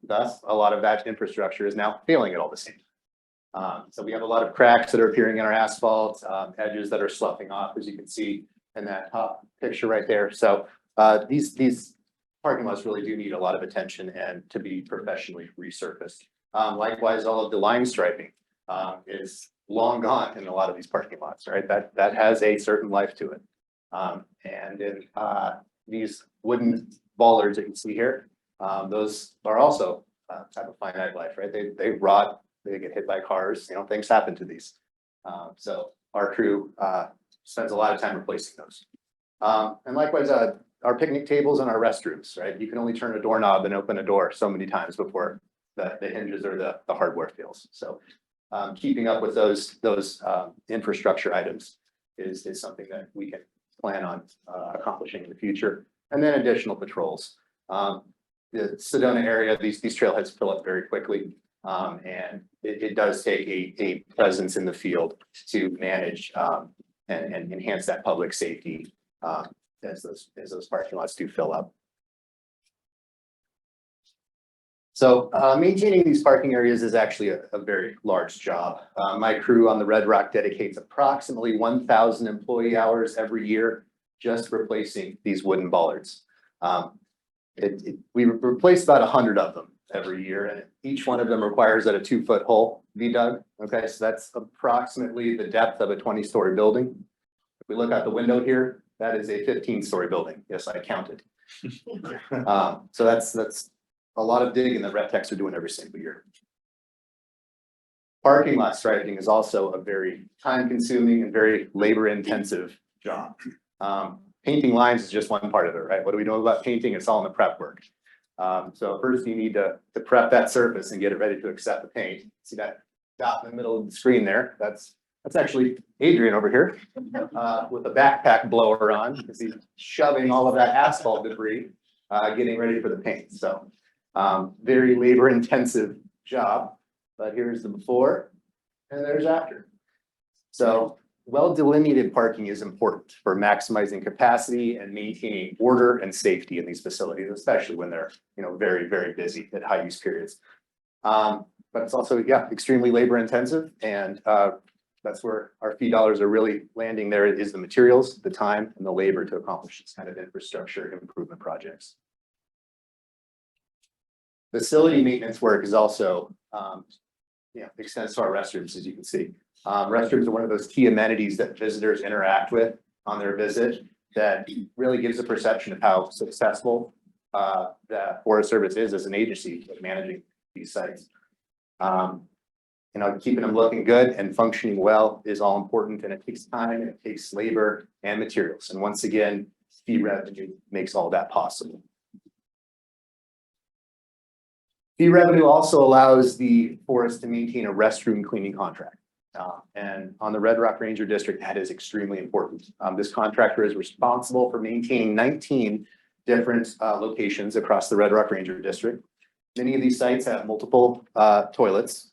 Thus, a lot of that infrastructure is now failing at all the same time. So we have a lot of cracks that are appearing in our asphalt, edges that are sloughing off, as you can see in that top picture right there. So these parking lots really do need a lot of attention and to be professionally resurfaced. Likewise, all of the line striping is long gone in a lot of these parking lots, right? That has a certain life to it. And in these wooden bollards that you see here, those are also type of finite life, right? They rot, they get hit by cars, things happen to these. So our crew spends a lot of time replacing those. And likewise, our picnic tables and our restrooms, right? You can only turn a doorknob and open a door so many times before the hinges or the hardware fails. So keeping up with those infrastructure items is something that we can plan on accomplishing in the future. And then additional patrols. The Sedona area, these trailheads fill up very quickly. And it does take a presence in the field to manage and enhance that public safety as those parking lots do fill up. So maintaining these parking areas is actually a very large job. My crew on the Red Rock dedicates approximately 1,000 employee hours every year just replacing these wooden bollards. We replace about 100 of them every year, and each one of them requires that a 2-foot hole be dug. Okay, so that's approximately the depth of a 20-story building. If we look out the window here, that is a 15-story building. Yes, I counted. So that's a lot of digging that rep techs are doing every single year. Parking lot striping is also a very time-consuming and very labor-intensive job. Painting lines is just one part of it, right? What do we know about painting? It's all in the prep work. So first you need to prep that surface and get it ready to accept the paint. See that dot in the middle of the screen there? That's actually Adrian over here with a backpack blower on because he's shoving all of that asphalt debris, getting ready for the paint. So very labor intensive job, but here's the before and there's after. So well delineated parking is important for maximizing capacity and maintaining order and safety in these facilities, especially when they're very, very busy at high use periods. But it's also, extremely labor intensive, and that's where our fee dollars are really landing. There is the materials, the time, and the labor to accomplish this kind of infrastructure improvement projects. Facility maintenance work is also extends to our restrooms, as you can see. Restrooms are one of those key amenities that visitors interact with on their visit that really gives a perception of how successful the Forest Service is as an agency at managing these sites. Keeping them looking good and functioning well is all important, and it takes time, and it takes labor and materials. And once again, fee revenue makes all that possible. Fee revenue also allows the forest to maintain a restroom cleaning contract. And on the Red Rock Ranger District, that is extremely important. This contractor is responsible for maintaining 19 different locations across the Red Rock Ranger District. Many of these sites have multiple toilets,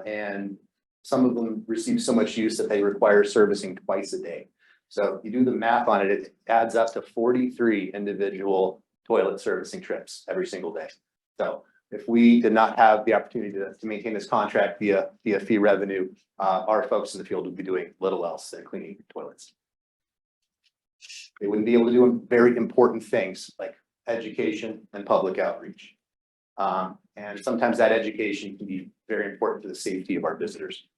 and some of them receive so much use that they require servicing twice a day. So you do the math on it, it adds up to 43 individual toilet servicing trips every single day. So if we did not have the opportunity to maintain this contract via fee revenue, our folks in the field would be doing little else than cleaning toilets. They wouldn't be able to do very important things like education and public outreach. And sometimes that education can be very important to the safety of our visitors.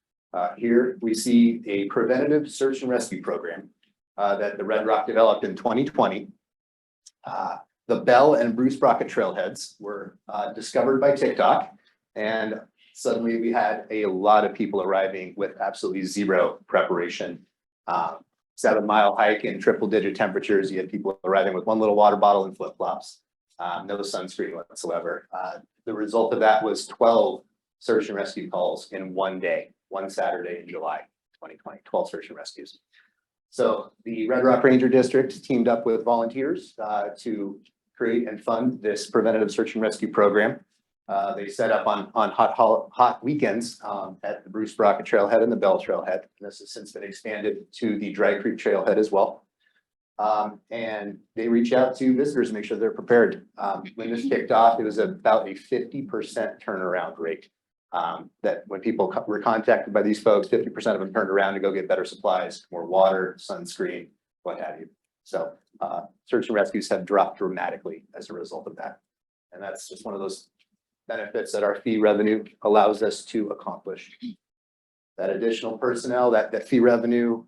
Here we see a preventative search and rescue program that the Red Rock developed in 2020. The Bell and Bruce Brockett trailheads were discovered by TikTok, and suddenly we had a lot of people arriving with absolutely zero preparation. 7-mile hike in triple-digit temperatures. You had people arriving with one little water bottle and flip-flops. no sunscreen whatsoever. The result of that was 12 search and rescue calls in one day, one Saturday in July 2020, 12 search and rescues. So the Red Rock Ranger District teamed up with volunteers to create and fund this preventative search and rescue program. They set up on hot weekends at the Bruce Brockett Trailhead and the Bell Trailhead. And this has since been expanded to the Dry Creek Trailhead as well. And they reach out to visitors to make sure they're prepared. When this kicked off, it was about a 50% turnaround rate. That when people were contacted by these folks, 50% of them turned around to go get better supplies, more water, sunscreen, what have you. So search and rescues have dropped dramatically as a result of that. And that's just one of those benefits that our fee revenue allows us to accomplish. That additional personnel, that fee revenue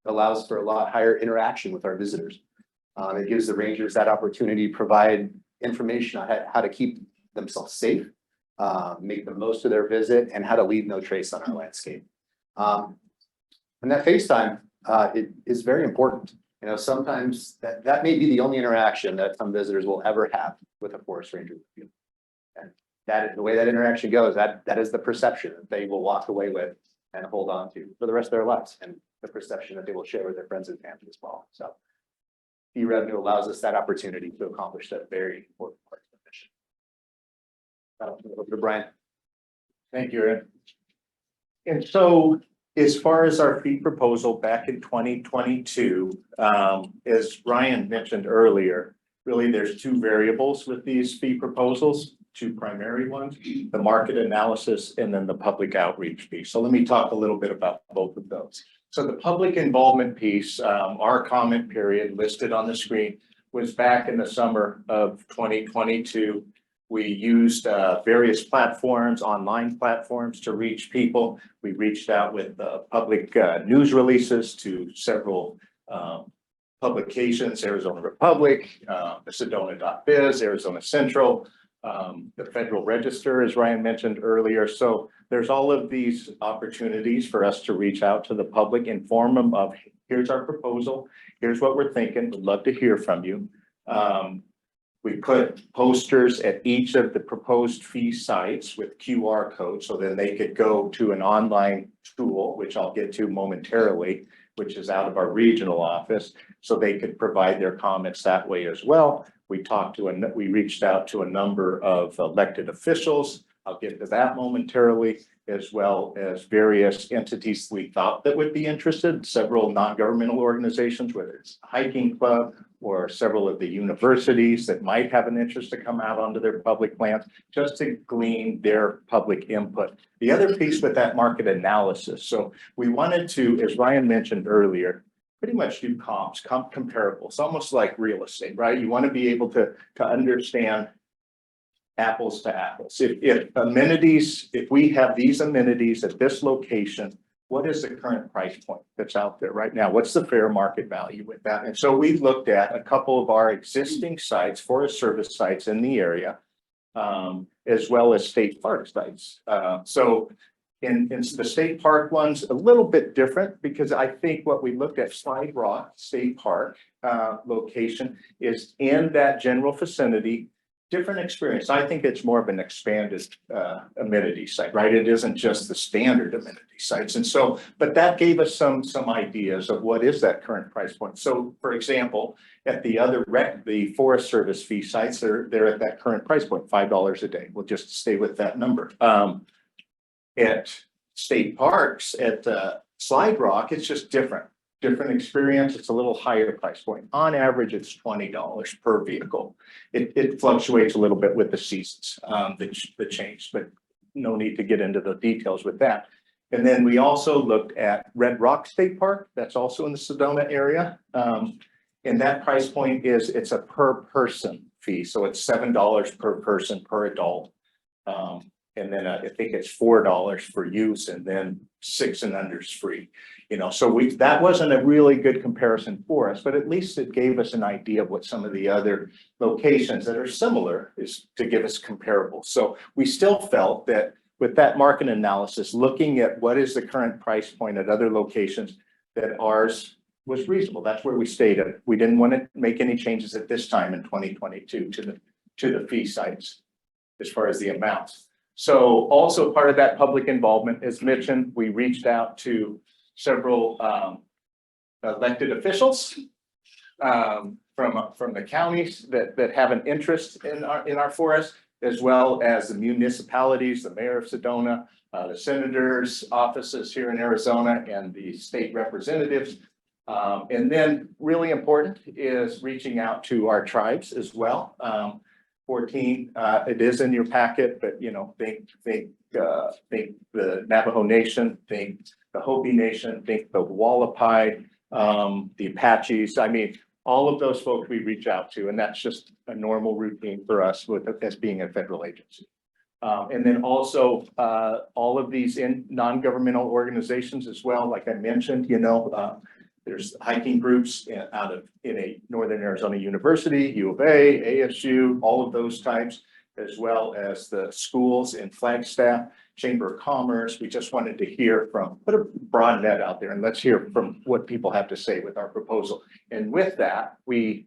allows for a lot higher interaction with our visitors. It gives the rangers that opportunity to provide information on how to keep themselves safe, make the most of their visit, and how to leave no trace on our landscape. And that FaceTime it is very important. You know, sometimes that may be the only interaction that some visitors will ever have with a forest ranger. And that the way that interaction goes, that is the perception that they will walk away with and hold on to for the rest of their lives, and the perception that they will share with their friends and family as well. So fee revenue allows us that opportunity to accomplish that very important part of the mission. That'll turn it over to Brian. Thank you, Aaron. And so as far as our fee proposal back in 2022, as Ryan mentioned earlier, really there's two variables with these fee proposals, two primary ones, the market analysis and then the public outreach piece. So let me talk a little bit about both of those. So the public involvement piece, our comment period listed on the screen was back in the summer of 2022. We used various platforms, online platforms to reach people. We reached out with public news releases to several publications, Arizona Republic, the Sedona.biz, Arizona Central, the Federal Register, as Ryan mentioned earlier. So there's all of these opportunities for us to reach out to the public, inform them of, here's our proposal, here's what we're thinking, we'd love to hear from you. We put posters at each of the proposed fee sites with QR codes, so then they could go to an online tool, which I'll get to momentarily, which is out of our regional office, so they could provide their comments that way as well. We reached out to a number of elected officials. I'll get to that momentarily, as well as various entities we thought that would be interested, several non-governmental organizations, whether it's a hiking club or several of the universities that might have an interest to come out onto their public lands, just to glean their public input. The other piece with that market analysis. So we wanted to, as Ryan mentioned earlier, pretty much do comparables, almost like real estate, right? You want to be able to understand apples to apples. If we have these amenities at this location, what is the current price point that's out there right now? What's the fair market value with that? And so we looked at a couple of our existing sites, Forest Service sites in the area, as well as state park sites. So in the state park ones, a little bit different, because I think what we looked at, Slide Rock State Park location, is in that general vicinity. Different experience. I think it's more of an expanded amenity site, right? It isn't just the standard amenity sites. And so, but that gave us some ideas of what is that current price point. So for example, at the other the Forest Service fee sites, they're at that current price point, $5 a day. We'll just stay with that number. At state parks, at Slide Rock, it's just different experience. It's a little higher price point. On average, it's $20 per vehicle. It fluctuates a little bit with the seasons, the change, but no need to get into the details with that. And then we also looked at Red Rock State Park. That's also in the Sedona area. And that price point it's a per person fee. So it's $7 per person per adult. And then I think it's $4 for use, and then 6 and under is free. You know, so that wasn't a really good comparison for us, but at least it gave us an idea of what some of the other locations that are similar is to give us comparables. So we still felt that with that market analysis, looking at what is the current price point at other locations, that ours was reasonable. That's where we stayed at. We didn't want to make any changes at this time in 2022 to to the fee sites as far as the amounts. So also part of that public involvement, as mentioned, we reached out to several elected officials from the counties that have an interest in our forest, as well as the municipalities, the mayor of Sedona, the senators' offices here in Arizona, and the state representatives. And then really important is reaching out to our tribes as well. 14, it is in your packet, but think the Navajo Nation, think the Hopi Nation, think the Wallapai, the Apaches. I mean, all of those folks we reach out to, and that's just a normal routine for us as being a federal agency. And then also all of these non-governmental organizations as well, like I mentioned, there's hiking groups in a Northern Arizona University, U of A, ASU, all of those types, as well as the schools in Flagstaff, Chamber of Commerce. We just wanted to hear put a broad net out there, and let's hear from what people have to say with our proposal. And with that, we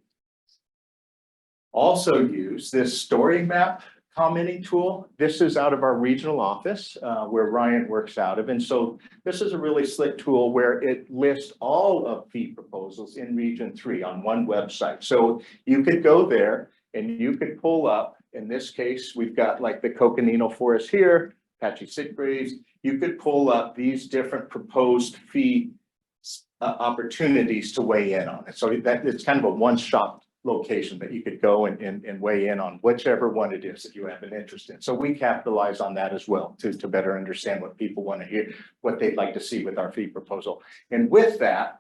also use this story map commenting tool. This is out of our regional office where Ryan works out of. And so this is a really slick tool where it lists all of fee proposals in Region 3 on one website. So you could go there and you could pull up, in this case, we've got like the Coconino Forest here, Apache Sitgraves. You could pull up these different proposed fee opportunities to weigh in on it. So that it's kind of a one-stop location that you could go and weigh in on whichever one it is that you have an interest in. So we capitalize on that as well to better understand what people want to hear, what they'd like to see with our fee proposal. And with that,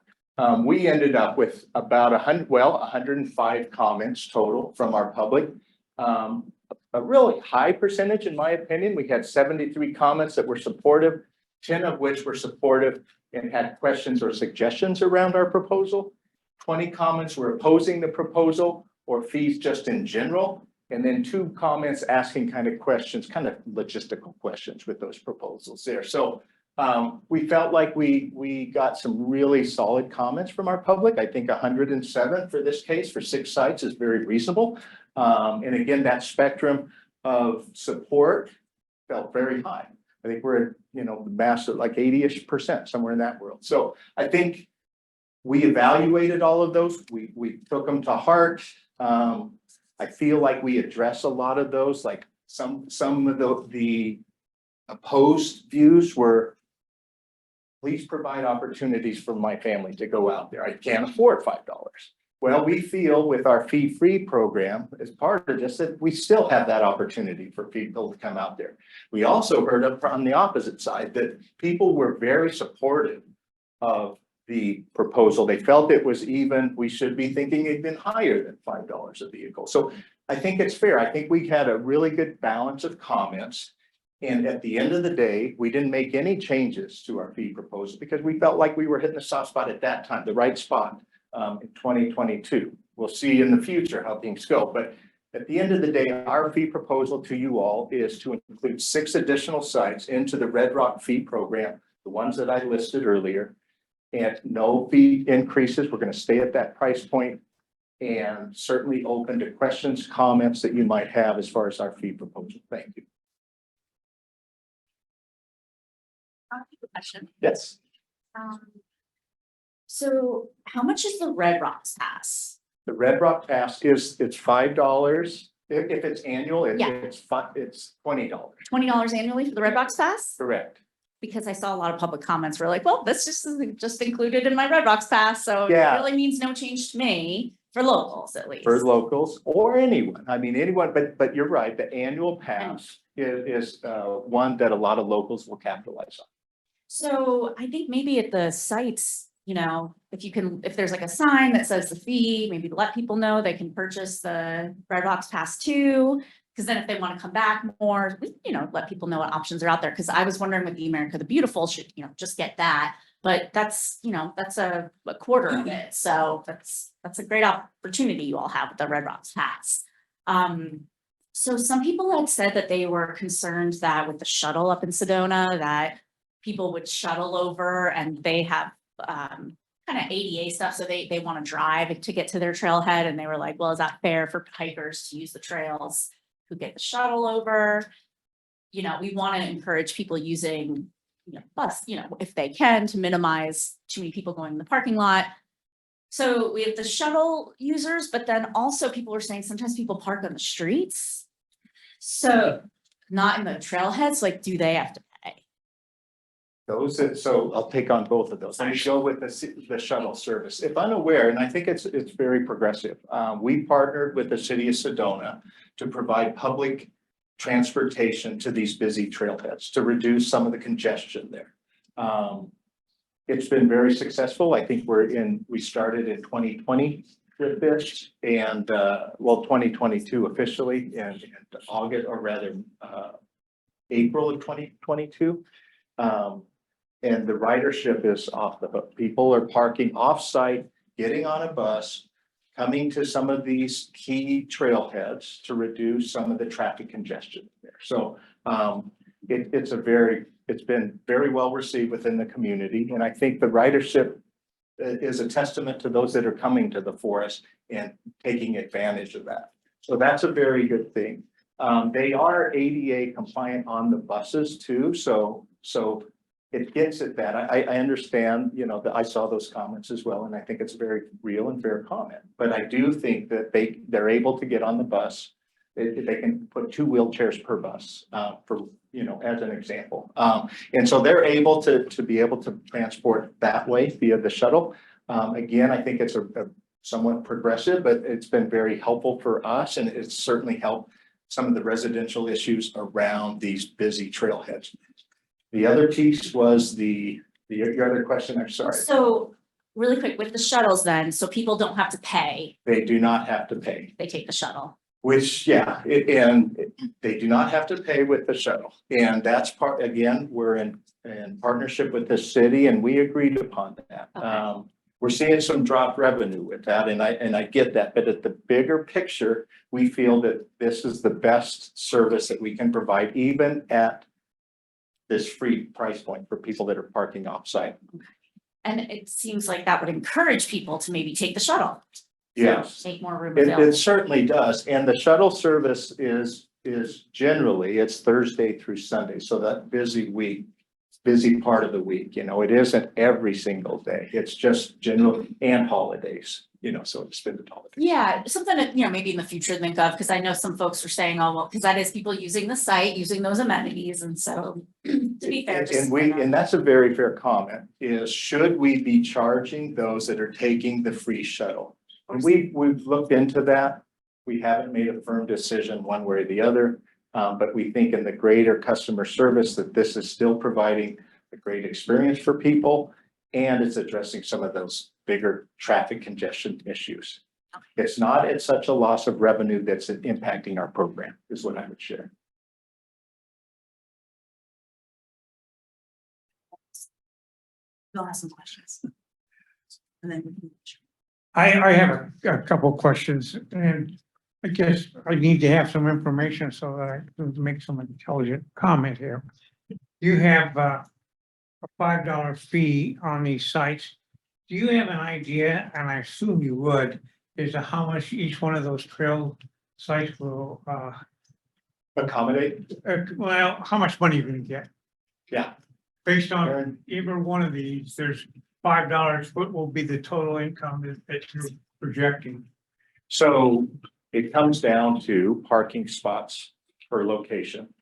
we ended up with about 105 comments total from our public. A really high percentage, in my opinion. We had 73 comments that were supportive, 10 of which were supportive and had questions or suggestions around our proposal. 20 comments were opposing the proposal or fees just in general. And then 2 comments asking kind of questions, kind of logistical questions with those proposals there. So we felt like we got some really solid comments from our public. I think 107 for this case for 6 sites is very reasonable. And again, that spectrum of support felt very high. I think we're at, the mass of like 80-ish%, somewhere in that world. So I think we evaluated all of those. We took them to heart. I feel like we address a lot of those, like some of the opposed views were, please provide opportunities for my family to go out there. I can't afford $5. Well, we feel with our fee-free program as part of this that we still have that opportunity for people to come out there. We also heard up on the opposite side that people were very supportive of the proposal. They felt it was we should be thinking even higher than $5 a vehicle. So I think it's fair. I think we had a really good balance of comments. And at the end of the day, we didn't make any changes to our fee proposal because we felt like we were hitting the soft spot at that time, the right spot in 2022. We'll see in the future how things go. But at the end of the day, our fee proposal to you all is to include 6 additional sites into the Red Rock fee program, the ones that I listed earlier. And no fee increases. We're going to stay at that price point and certainly open to questions, comments that you might have as far as our fee proposal. Thank you. Question. Yes. So how much is the Red Rocks pass? The Red Rock Pass it's $5. If it's annual, Yeah. it's $20. $20 annually for the Red Rocks pass? Correct. Because I saw a lot of public comments were like, well, this just included in my Red Rocks pass, so it Yeah. really means no change to me, for locals at least. For locals or anyone. I mean, anyone, but you're right. The annual pass is one that a lot of locals will capitalize on. So I think maybe at the sites, if there's like a sign that says the fee, maybe to let people know they can purchase the Red Rocks Pass too. Because then if they want to come back more, let people know what options are out there. Because I was wondering with the America the Beautiful, should, just get that. But that's a quarter of it. So that's a great opportunity you all have with the Red Rocks Pass. So some people had said that they were concerned that with the shuttle up in Sedona, that people would shuttle over and they have kind of ADA stuff, so they want to drive to get to their trailhead, and they were like, well, is that fair for hikers to use the trails who get the shuttle over? You know, we want to encourage people using, you know, bus, you know, if they can, to minimize too many people going in the parking lot. So we have the shuttle users, but then also people are saying sometimes people park on the streets. So not in the trailheads, like, do they have to pay? So I'll take on both of those. Let me go with the shuttle service. If unaware, and I think it's very progressive, we partnered with the city of Sedona to provide public transportation to these busy trailheads to reduce some of the congestion there. It's been very successful. I think we started in 2020 with this, and 2022 officially, and August, or rather April of 2022. And the ridership is off the hook. People are parking off-site, getting on a bus, coming to some of these key trailheads to reduce some of the traffic congestion there. So it's been very well received within the community. And I think the ridership is a testament to those that are coming to the forest and taking advantage of that. So that's a very good thing. They are ADA compliant on the buses too. So it gets at that. I understand, you know, that I saw those comments as well, and I think it's a very real and fair comment. But I do think that they're able to get on the bus. They can put 2 wheelchairs per bus, for, you know, as an example. And so they're able to be able to transport that way via the shuttle. Again, I think it's a somewhat progressive, but it's been very helpful for us, and it's certainly helped some of the residential issues around these busy trailheads. The other piece was your other question, I'm sorry. So really quick with the shuttles then, so people don't have to pay, They do not have to pay, they take the shuttle. which, yeah, and they do not have to pay with the shuttle. And that's part, again, we're in partnership with the city, and we agreed upon that. Okay. We're seeing some drop revenue with that, and I get that, but at the bigger picture, we feel that this is the best service that we can provide, even at this free price point for people that are parking off-site. And it seems like that would encourage people to maybe take the shuttle. Yes. Make more room It available. certainly does, and the shuttle service is generally, it's Thursday through Sunday, so that busy part of the week, you know, it isn't every single day, it's just general and holidays, you know, so it's been the holidays. Yeah, something that, you know, maybe in the future think of, because I know some folks are saying, oh, well, because that is people using the site, using those amenities, and so to be fair. And that's a very fair comment, is should we be charging those that are taking the free shuttle? And we've looked into that. We haven't made a firm decision one way or the other. But we think in the greater customer service that this is still providing a great experience for people, and it's addressing some of those bigger traffic congestion issues. It's not at such a loss of revenue that's impacting our program, is what I would share. You'll have some questions. And then. I have a couple of questions, and I guess I need to have some information so that I can make some intelligent comment here. You have a $5 fee on these sites. Do you have an idea, and I assume you would, as to how much each one of those trail sites will Accommodate? well, how much money you're gonna get? Yeah. Based on either one of these, there's $5, what will be the total income that you're projecting? So it comes down to parking spots per location.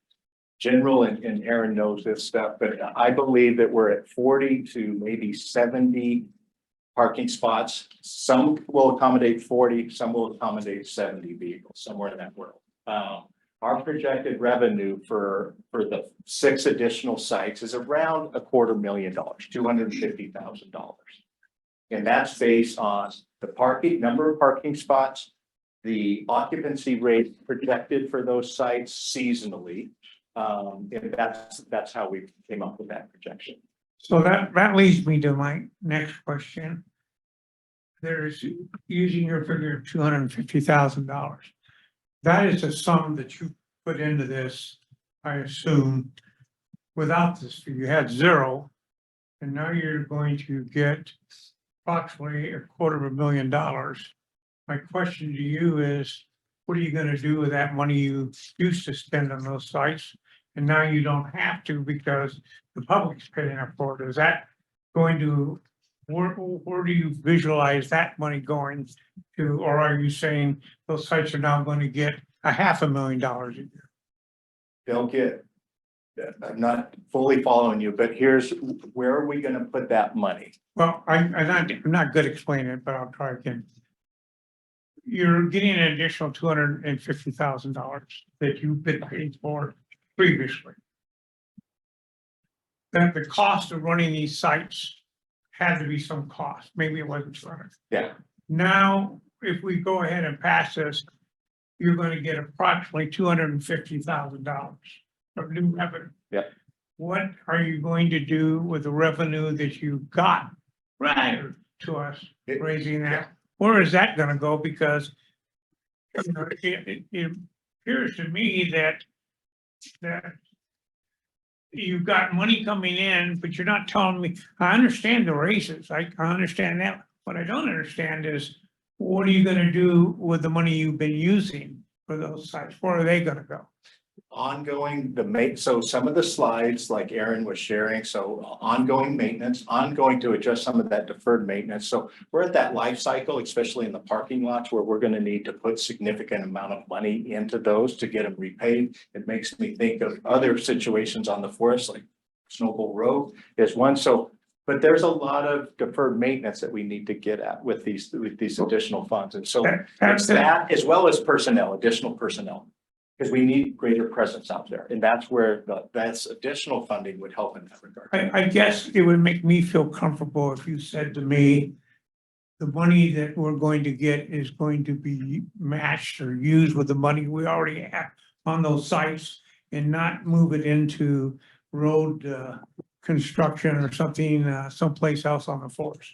General, and Aaron knows this stuff, but I believe that we're at 40 to maybe 70 parking spots. Some will accommodate 40, some will accommodate 70 vehicles, somewhere in that world. Our projected revenue for the 6 additional sites is around $250,000, $250,000. And that's based on the number of parking spots, the occupancy rate projected for those sites seasonally. And that's how we came up with that projection. So that leads me to my next question. There's, using your figure of $250,000. That is a sum that you put into this, I assume. Without this, you had 0, and now you're going to get approximately $250,000. My question to you is, what are you gonna do with that money you used to spend on those sites? And now you don't have to because the public's paying up for it. Is that going to, where do you visualize that money going to? Or are you saying those sites are now going to get $500,000 a year? They'll get, I'm not fully following you, but here's, where are we gonna put that money? Well, I'm not good at explaining it, but I'll try again. You're getting an additional $250,000 that you've been paid for previously. Then the cost of running these sites had to be some cost. Maybe it wasn't 200. Yeah. Now, if we go ahead and pass this, you're going to get approximately $250,000 of new revenue. Yeah. What are you going to do with the revenue that you got prior to us raising that? Where is that gonna go? Because you know, it appears to me that you've got money coming in, but you're not telling me, I understand the raises, I understand that. What I don't understand is, what are you gonna do with the money you've been using for those sites? Where are they gonna go? Ongoing, so some of the slides like Aaron was sharing, so ongoing maintenance, ongoing to adjust some of that deferred maintenance. So we're at that life cycle, especially in the parking lots, where we're going to need to put significant amount of money into those to get them repaid. It makes me think of other situations on the forest, like Snowball Road is one. So, but there's a lot of deferred maintenance that we need to get at with these additional funds. And so it's that as well as personnel, additional personnel. Because we need greater presence out there, and that's where that's additional funding would help in that regard. I guess it would make me feel comfortable if you said to me, the money that we're going to get is going to be matched or used with the money we already have on those sites and not move it into road construction or something someplace else on the forest.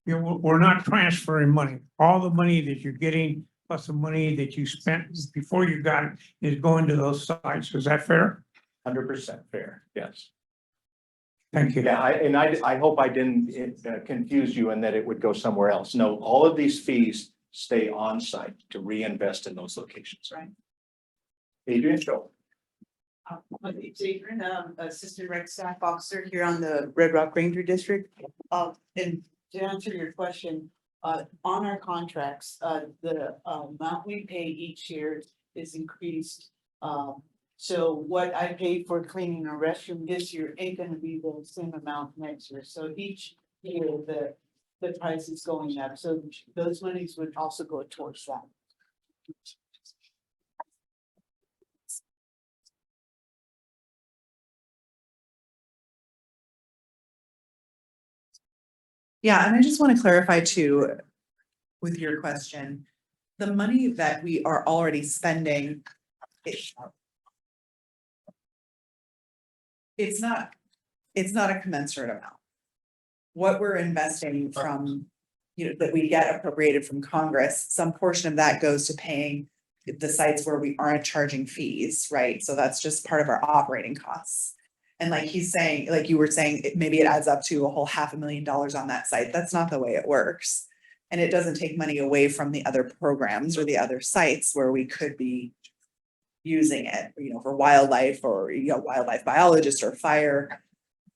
You know, we're not transferring money. All the money that you're getting plus the money that you spent before you got it is going to those sites. Is that fair? 100% fair, yes. Thank you. Yeah, I hope I didn't confuse you in that it would go somewhere else. No, all of these fees stay on site to reinvest in those locations. Right. Adrian, go. It's Adrian, Assistant Rec Staff Officer here on the Red Rock Ranger District. And to answer your question, on our contracts, the amount we pay each year is increased. So what I paid for cleaning a restroom this year ain't gonna be the same amount next year. So each year, the price is going up. So those monies would also go towards that. Yeah, and I just want to clarify too, with your question, the money that we are already spending. It's not a commensurate amount. What we're investing from, that we get appropriated from Congress, some portion of that goes to paying the sites where we aren't charging fees, right? So that's just part of our operating costs. And like he's saying, like you were saying, maybe it adds up to a whole $500,000 on that site. That's not the way it works. And it doesn't take money away from the other programs or the other sites where we could be using it, for wildlife or, wildlife biologists or fire,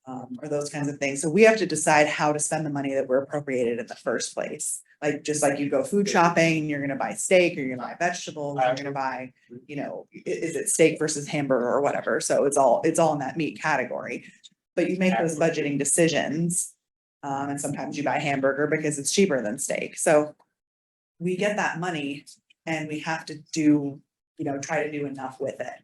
or those kinds of things. So we have to decide how to spend the money that we're appropriated in the first place. Like, just like you go food shopping, you're gonna buy steak, or you're gonna buy vegetables, you're gonna buy, is it steak versus hamburger or whatever? So it's all in that meat category. But you make those budgeting decisions. And sometimes you buy hamburger because it's cheaper than steak. So we get that money and we have to do, try to do enough with it.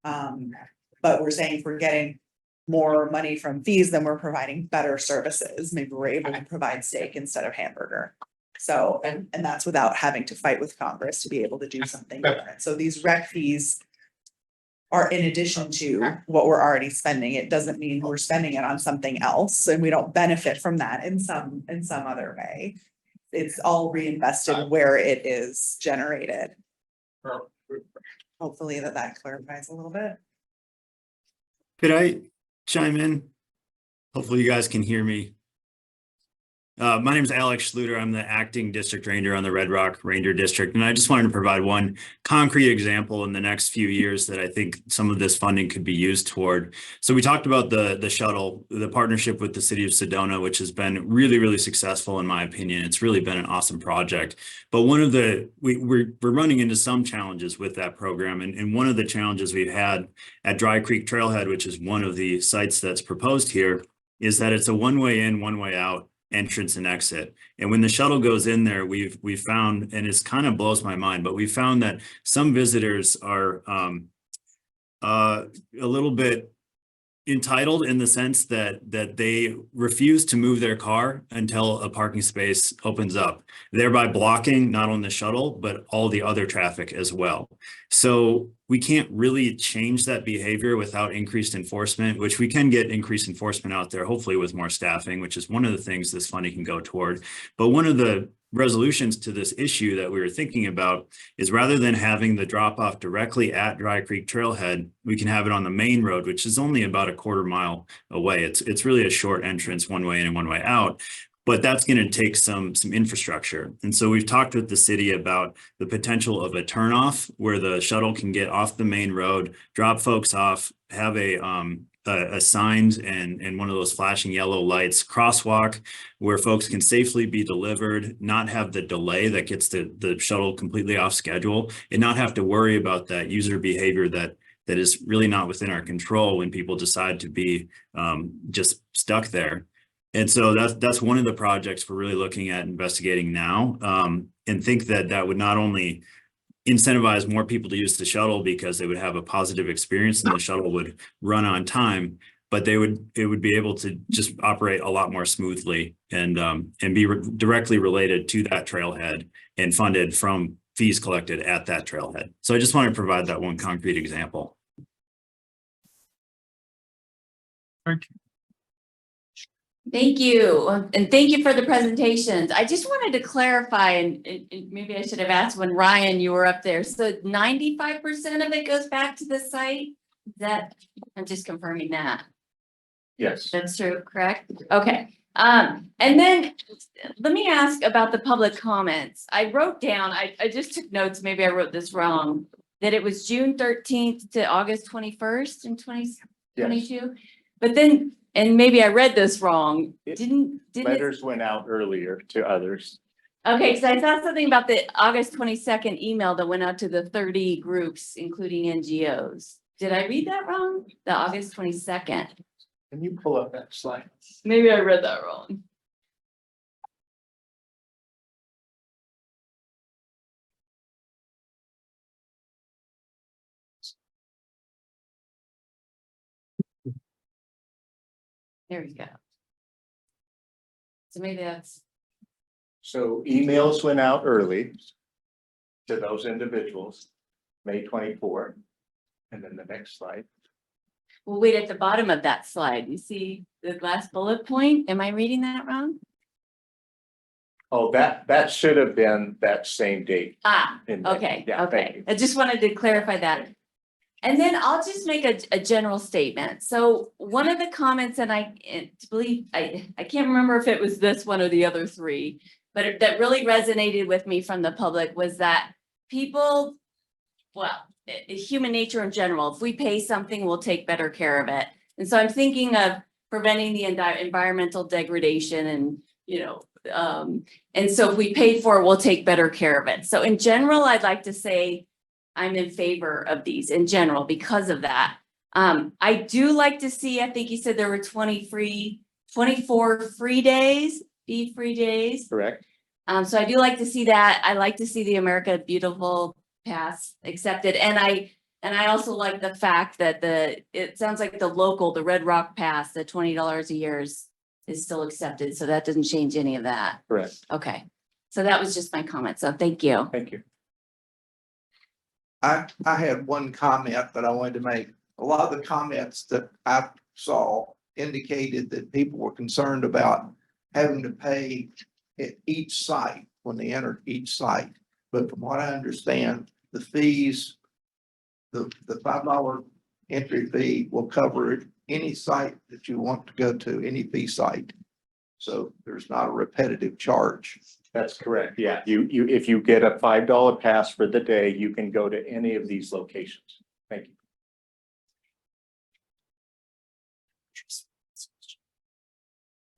But we're saying if we're getting more money from fees, then we're providing better services. Maybe we're able to provide steak instead of hamburger. So, and that's without having to fight with Congress to be able to do something different. So these rec fees are in addition to what we're already spending. It doesn't mean we're spending it on something else and we don't benefit from that in some other way. It's all reinvested where it is generated. Hopefully that clarifies a little bit. Could I chime in? Hopefully you guys can hear me. My name is Alex Schluter. I'm the acting district ranger on the Red Rock Ranger District. And I just wanted to provide one concrete example in the next few years that I think some of this funding could be used toward. So we talked about the shuttle, the partnership with the city of Sedona, which has been really, really successful in my opinion. It's really been an awesome project. But one of we're running into some challenges with that program. And one of the challenges we've had at Dry Creek Trailhead, which is one of the sites that's proposed here, is that it's a one-way in, one-way out entrance and exit. And when the shuttle goes in there, we've found, and it's kind of blows my mind, but we found that some visitors are a little bit entitled in the sense that they refuse to move their car until a parking space opens up, thereby blocking not only the shuttle, but all the other traffic as well. So we can't really change that behavior without increased enforcement, which we can get increased enforcement out there, hopefully with more staffing, which is one of the things this funding can go toward. But one of the resolutions to this issue that we were thinking about is rather than having the drop off directly at Dry Creek Trailhead, we can have it on the main road, which is only about a quarter mile away. It's really a short entrance, one way in and one way out. But that's going to take some infrastructure. And so we've talked with the city about the potential of a turnoff where the shuttle can get off the main road, drop folks off, have a signs and one of those flashing yellow lights crosswalk where folks can safely be delivered, not have the delay that gets the shuttle completely off schedule, and not have to worry about that user behavior that is really not within our control when people decide to be just stuck there. And so that's one of the projects we're really looking at investigating now, and think that would not only incentivize more people to use the shuttle because they would have a positive experience and the shuttle would run on time, but it would be able to just operate a lot more smoothly and be directly related to that trailhead and funded from fees collected at that trailhead. So I just want to provide that one concrete example. Thank you. Thank you. And thank you for the presentations. I just wanted to clarify, and maybe I should have asked when Ryan, you were up there. So 95% of it goes back to the site? I'm just confirming that. Yes. That's true, correct? Okay. And then let me ask about the public comments. I wrote down, I just took notes, maybe I wrote this wrong, that it was June 13th to August 21st in 2022. But then, and maybe I read this wrong, didn't it? Letters went out earlier to others. Okay, because I saw something about the August 22nd email that went out to the 30 groups, including NGOs. Did I read that wrong? The August 22nd. Can you pull up that slide? Maybe I read that wrong. There we go. So maybe that's. So emails went out early to those individuals, May 24. And then the next slide. Well, wait, at the bottom of that slide, you see the last bullet point? Am I reading that wrong? Oh, that should have been that same date. Ah, in there. okay, Yeah, thank okay. you. I just wanted to clarify that. And then I'll just make a general statement. So one of the comments, and I can't remember if it was this one or the other three, but that really resonated with me from the public was that people, well, human nature in general, if we pay something, we'll take better care of it. And so I'm thinking of preventing the environmental degradation and, and so if we pay for it, we'll take better care of it. So in general, I'd like to say I'm in favor of these in general because of that. I do like to see, I think you said there were 24 free days, fee free days. Correct. So I do like to see that. I like to see the America Beautiful Pass accepted. And I also like the fact that it sounds like the Red Rock Pass, the $20 a year is still accepted. So that doesn't change any of that. Correct. Okay. So that was just my comment. So thank you. Thank you. I had one comment that I wanted to make. A lot of the comments that I saw indicated that people were concerned about having to pay at each site when they entered each site. But from what I understand, the fees, the $5 entry fee will cover any site that you want to go to, any fee site. So there's not a repetitive charge. That's correct. Yeah, if you get a $5 pass for the day, you can go to any of these locations. Thank you.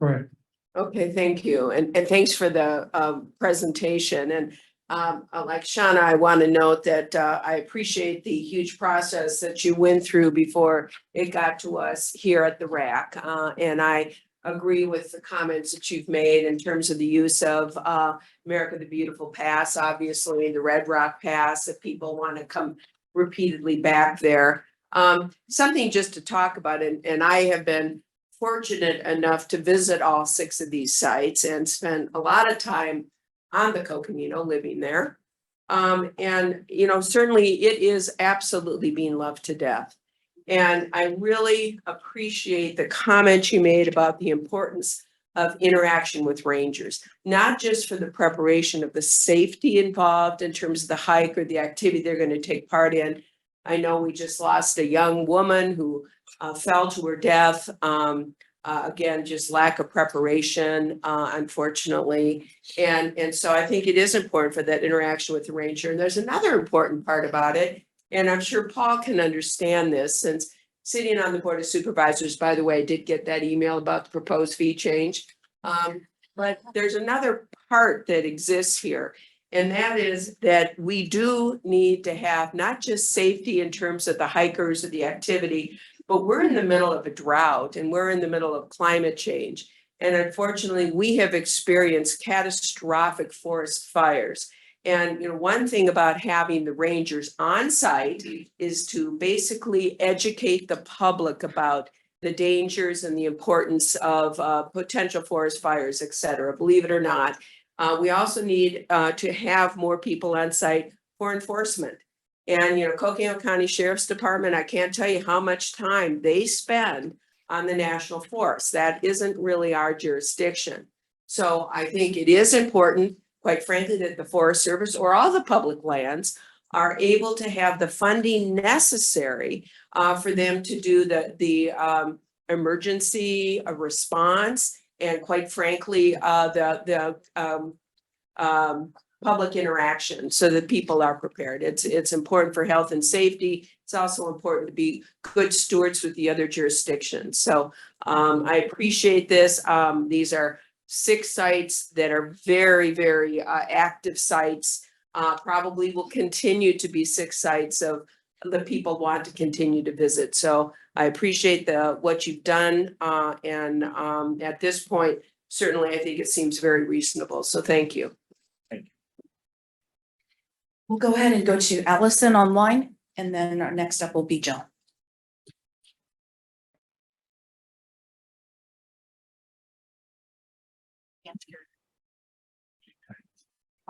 Right. Okay, thank you. And thanks for the presentation. And like Shauna, I want to note that I appreciate the huge process that you went through before it got to us here at the RAC. And I agree with the comments that you've made in terms of the use of America the Beautiful Pass, obviously the Red Rock Pass, if people want to come repeatedly back there. Something just to talk about, and I have been fortunate enough to visit all 6 of these sites and spend a lot of time on the Coconino living there. And, you know, certainly it is absolutely being loved to death. And I really appreciate the comment you made about the importance of interaction with rangers, not just for the preparation of the safety involved in terms of the hike or the activity they're going to take part in. I know we just lost a young woman who fell to her death. Again, just lack of preparation, unfortunately. And so I think it is important for that interaction with the ranger. And there's another important part about it. And I'm sure Paul can understand this, since sitting on the Board of Supervisors, by the way, I did get that email about the proposed fee change. But there's another part that exists here. And that is that we do need to have not just safety in terms of the hikers or the activity, but we're in the middle of a drought and we're in the middle of climate change. And unfortunately, we have experienced catastrophic forest fires. And, you know, one thing about having the rangers on site is to basically educate the public about the dangers and the importance of potential forest fires, et cetera. Believe it or not, we also need to have more people on site for enforcement. And, you know, Coconino County Sheriff's Department, I can't tell you how much time they spend on the national forest. That isn't really our jurisdiction. So I think it is important, quite frankly, that the Forest Service or all the public lands are able to have the funding necessary for them to do the emergency response, and quite frankly, the public interaction, so that people are prepared. It's important for health and safety. It's also important to be good stewards with the other jurisdictions. So I appreciate this. These are 6 sites that are very, very active sites. Probably will continue to be 6 sites of the people want to continue to visit. So I appreciate what you've done. And at this point, certainly I think it seems very reasonable. So thank you. We'll go ahead and go to Allison online, and then our next up will be Joan.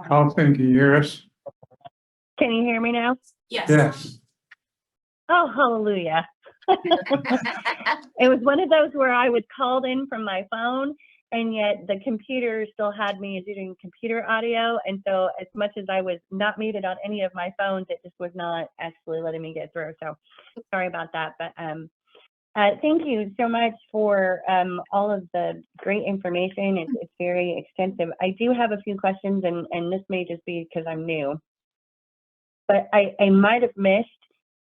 Allison, can you hear us? Can you hear me now? Yes. Oh, hallelujah. It was one of those where I was called in from my phone, and yet the computer still had me doing computer audio. And so as much as I was not muted on any of my phones, it just was not actually letting me get through. So sorry about that. But thank you so much for all of the great information. It's very extensive. I do have a few questions, and this may just be because I'm new. But I might have missed,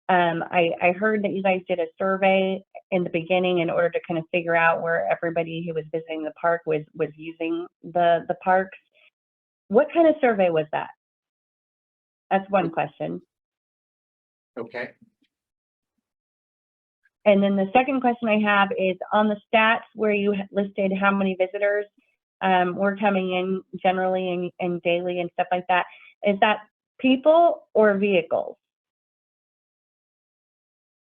I heard that you guys did a survey in the beginning in order to kind of figure out where everybody who was visiting the park was using the parks. What kind of survey was that? That's one question. Okay. And then the second question I have is on the stats where you listed how many visitors were coming in generally and daily and stuff like that. Is that people or vehicles?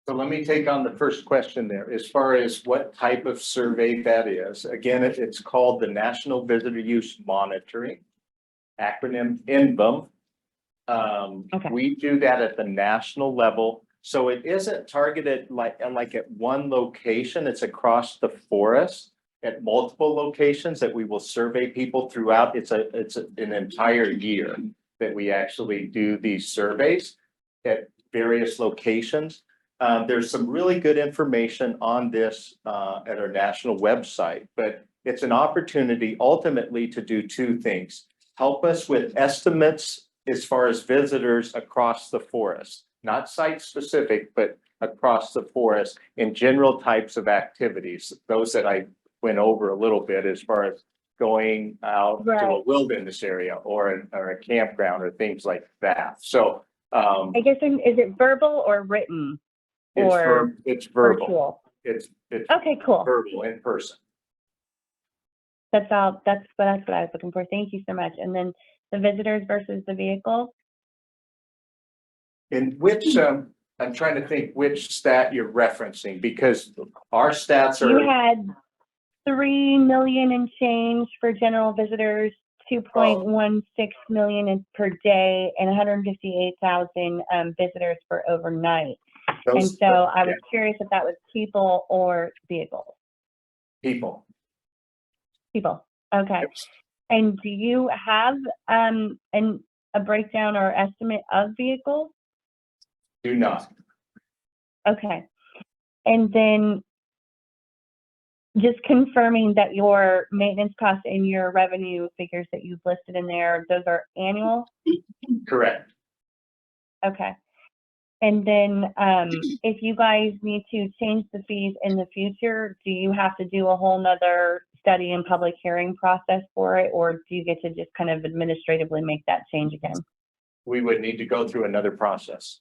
So let me take on the first question there. As far as what type of survey that is, again, it's called the National Visitor Use Monitoring, acronym NVIM. Okay. We do that at the national level. So it isn't targeted like at one location, it's across the forest at multiple locations that we will survey people throughout. It's an entire year that we actually do these surveys at various locations. There's some really good information on this at our national website, but It's an opportunity ultimately to do two things. Help us with estimates as far as visitors across the forest, not site specific, but across the forest in general types of activities. Those that I went over a little bit as far as going out to a Right. wilderness area or a campground or things like that. So I guess, is it verbal or written? Or it's verbal. virtual? It's Okay, cool. verbal in person. That's all, that's what I was looking for. Thank you so much. And then the visitors versus the vehicle? In which, I'm trying to think which stat you're referencing, because our stats You are, had 3 million and change for general visitors, 2.16 million per day, and 158,000 visitors for overnight. And those so I was curious if that was people or vehicles. people. People. Okay. And do you have a breakdown or estimate of vehicles? Do not. Okay. And then just confirming that your maintenance costs and your revenue figures that you've listed in there, those are annual? Correct. Okay. And then if you guys need to change the fees in the future, do you have to do a whole nother study and public hearing process for it? Or do you get to just kind of administratively make that change again? We would need to go through another process.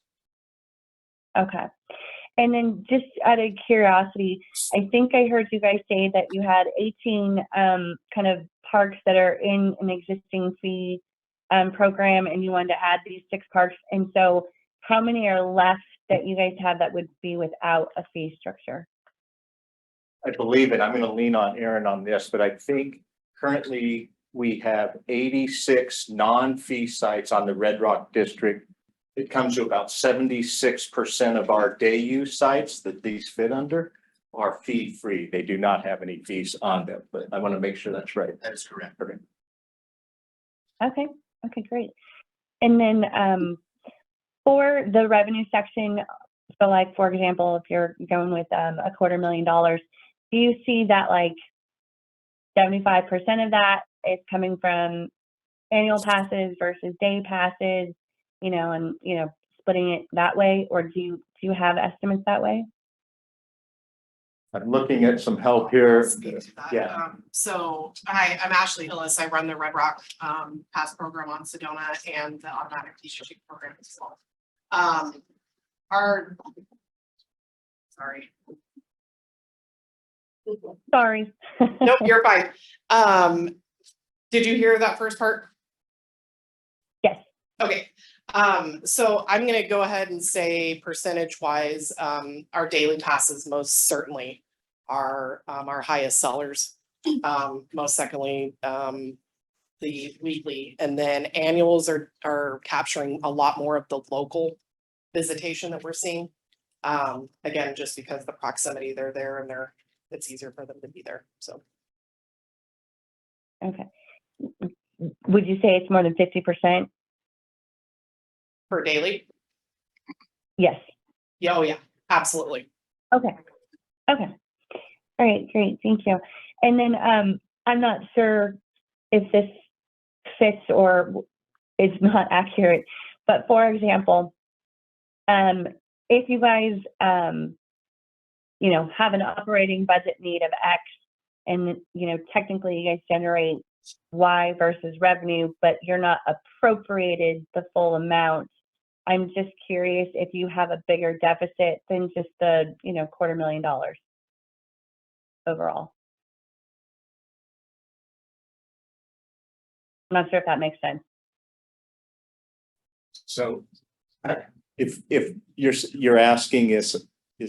Okay. And then just out of curiosity, I think I heard you guys say that you had 18 kind of parks that are in an existing fee program and you wanted to add these 6 parks. And so how many are left that you guys have that would be without a fee structure? I believe it. I'm going to lean on Aaron on this, but I think currently we have 86 non-fee sites on the Red Rock District. It comes to about 76% of our day use sites that these fit under are fee free. They do not have any fees on them, but I want to make sure that's right. That is correct. Okay. Okay, great. And then for the revenue section, so like, for example, if you're going with $250,000, do you see that like 75% of that is coming from annual passes versus day passes, and, splitting it that way? Or do you have estimates that way? I'm looking at some help here. Speak to that. Yeah. So hi, I'm Ashley Hillis. I run the Red Rock Pass program on Sedona and the automatic teacher program as well. Sorry. Sorry. Nope, you're fine. Did you hear that first part? Yes. Okay. So I'm gonna go ahead and say percentage wise, our daily passes most certainly are our highest sellers. Most secondly, the weekly, and then annuals are capturing a lot more of the local visitation that we're seeing. Again, just because the proximity, they're there and it's easier for them to be there, so. Okay. Would you say it's more than 50%? Per daily? Yes. Yeah, oh yeah, absolutely. Okay. Okay. All right, great. Thank you. And then I'm not sure if this fits or is not accurate, but for example, if you guys, have an operating budget need of X and, technically you guys generate Y versus revenue, but you're not appropriated the full amount. I'm just curious if you have a bigger deficit than just the, $250,000 overall. I'm not sure if that makes sense. So if you're asking is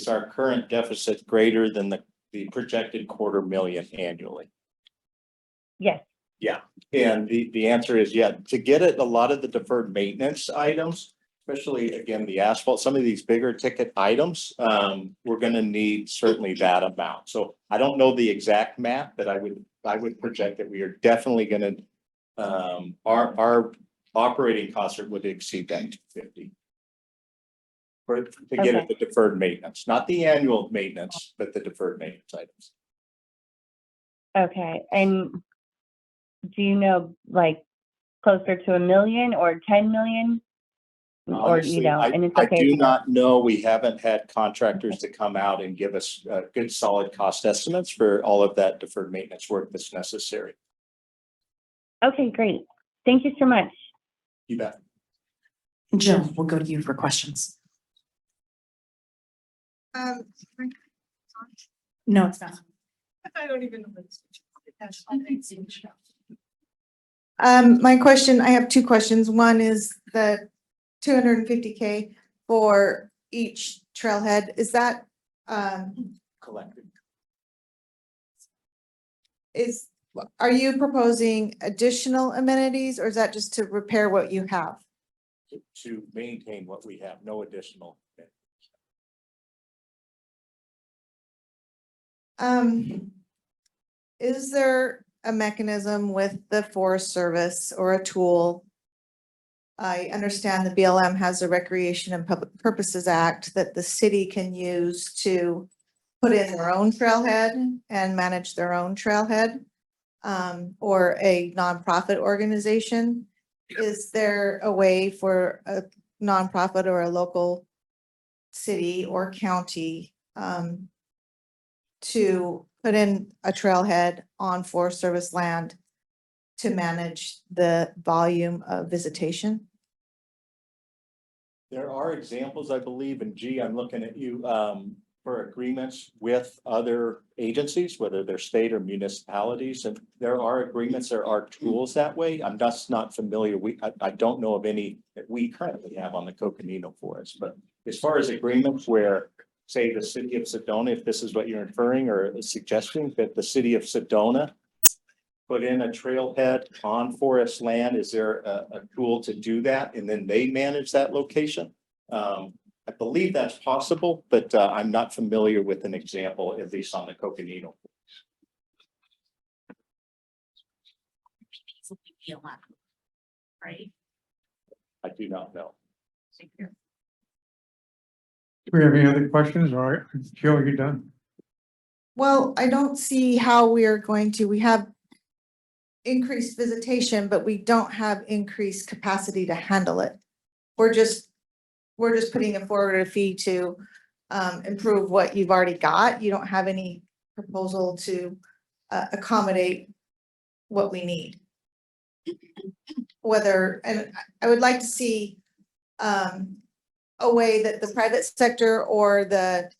our current deficit greater than the projected $250,000 annually? Yes. Yeah, and the answer is yeah. To get at a lot of the deferred maintenance items, especially again, the asphalt, some of these bigger ticket items, we're gonna need certainly that amount. So I don't know the exact math, but I would project that we are definitely gonna, our operating costs would exceed that 250. To get at the deferred maintenance, not the annual maintenance, but the deferred maintenance items. Okay, and do you know, like, closer to 1 million or 10 million? Or, Honestly, and it's I okay. do if you don't- not know. We haven't had contractors to come out and give us good solid cost estimates for all of that deferred maintenance work that's necessary. Okay, great. Thank you so much. You bet. Jill, we'll go to you for questions. Um, No, it's not. I don't even know. My question, I have two questions. One is the 250K for each trailhead. Is that, Collected. are you proposing additional amenities or is that just to repair what you have? To maintain what we have, no additional. Is there a mechanism with the Forest Service or a tool? I understand the BLM has a Recreation and Public Purposes Act that the city can use to put in their own trailhead and manage their own trailhead, or a nonprofit organization. Is there a way for a nonprofit or a local city or county to put in a trailhead on Forest Service land to manage the volume of visitation? There are examples, I believe, and G, I'm looking at you, for agreements with other agencies, whether they're state or municipalities, and there are agreements, there are tools that way. I'm just not familiar. I don't know of any that we currently have on the Coconino Forest, but as far as agreements where, say, the city of Sedona, if this is what you're inferring or suggesting, that the city of Sedona put in a trailhead on forest land, is there a tool to do that? And then they manage that location? I believe that's possible, but I'm not familiar with an example, at least on the Coconino. Right. I do not know. Do we have any other questions? All right, Jill, you're done. Well, I don't see how we are going to, we have increased visitation, but we don't have increased capacity to handle it. We're just putting forward a fee to improve what you've already got. You don't have any proposal to accommodate what we need. And I would like to see a way that the private sector or the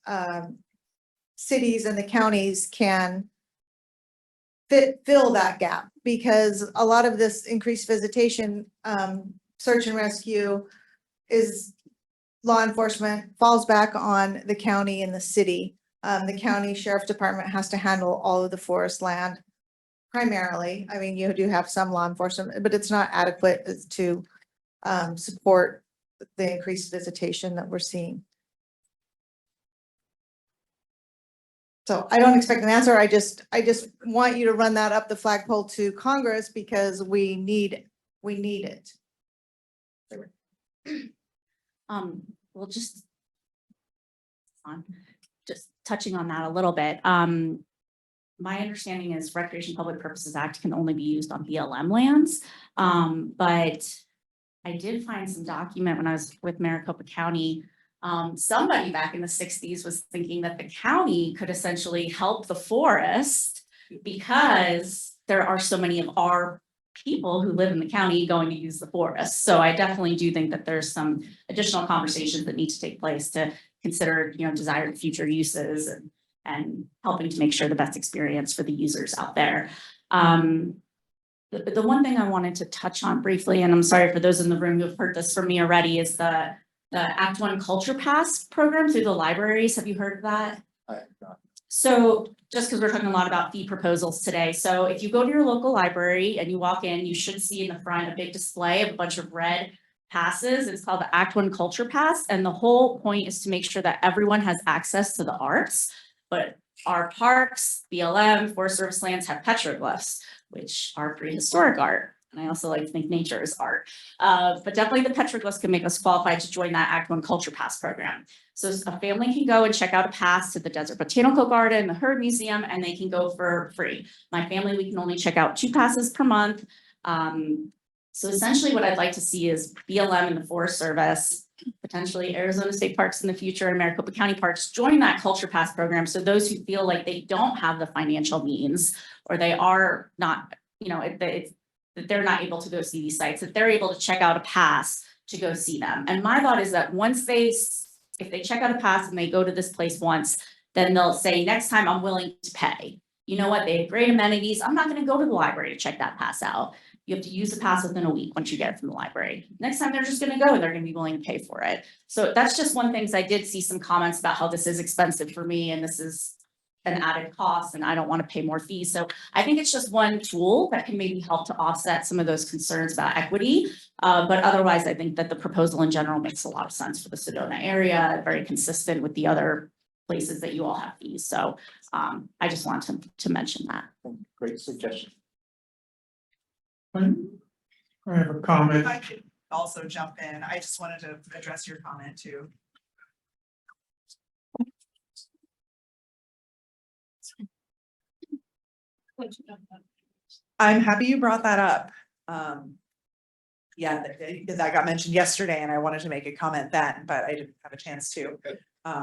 cities and the counties can fill that gap, because a lot of this increased visitation, search and rescue is law enforcement falls back on the county and the city. The county sheriff's department has to handle all of the forest land primarily. I mean, you do have some law enforcement, but it's not adequate to support the increased visitation that we're seeing. So I don't expect an answer. I just want you to run that up the flagpole to Congress because we need it. Well, just touching on that a little bit. My understanding is Recreation Public Purposes Act can only be used on BLM lands. But I did find some document when I was with Maricopa County. Somebody back in the 60s was thinking that the county could essentially help the forest because there are so many of our people who live in the county going to use the forest. So I definitely do think that there's some additional conversations that need to take place to consider, desired future uses and helping to make sure the best experience for the users out there. The one thing I wanted to touch on briefly, and I'm sorry for those in the room who have heard this from me already, is the Act One Culture Pass program through the libraries. Have you heard of that? I have not. So just because we're talking a lot about fee proposals today. So if you go to your local library and you walk in, you should see in the front a big display of a bunch of red passes. It's called the Act One Culture Pass. And the whole point is to make sure that everyone has access to the arts. But our parks, BLM, Forest Service lands have petroglyphs, which are prehistoric art. And I also like to think nature is art. But definitely the petroglyphs can make us qualified to join that Act 1 Culture Pass program. So a family can go and check out a pass to the Desert Botanical Garden, the Herd Museum, and they can go for free. My family, we can only check out 2 passes per month. So essentially what I'd like to see is BLM and the Forest Service, potentially Arizona State Parks in the future and Maricopa County Parks join that Culture Pass program. So those who feel like they don't have the financial means or they are not, you know, that they're not able to go see these sites, that they're able to check out a pass to go see them. And my thought is that once if they check out a pass and they go to this place once, then they'll say, next time I'm willing to pay. You know what? They have great amenities. I'm not going to go to the library to check that pass out. You have to use the pass within a week once you get it from the library. Next time they're just going to go and they're going to be willing to pay for it. So that's just one thing. I did see some comments about how this is expensive for me and this is an added cost and I don't want to pay more fees. So I think it's just one tool that can maybe help to offset some of those concerns about equity. But otherwise, I think that the proposal in general makes a lot of sense for the Sedona area, very consistent with the other places that you all have fees. So I just wanted to mention that. Great suggestion. I have a comment. If I could also jump in, I just wanted to address your comment too. I'm happy you brought that up. Yeah, because that got mentioned yesterday and I wanted to make a comment then, but I didn't have a chance to.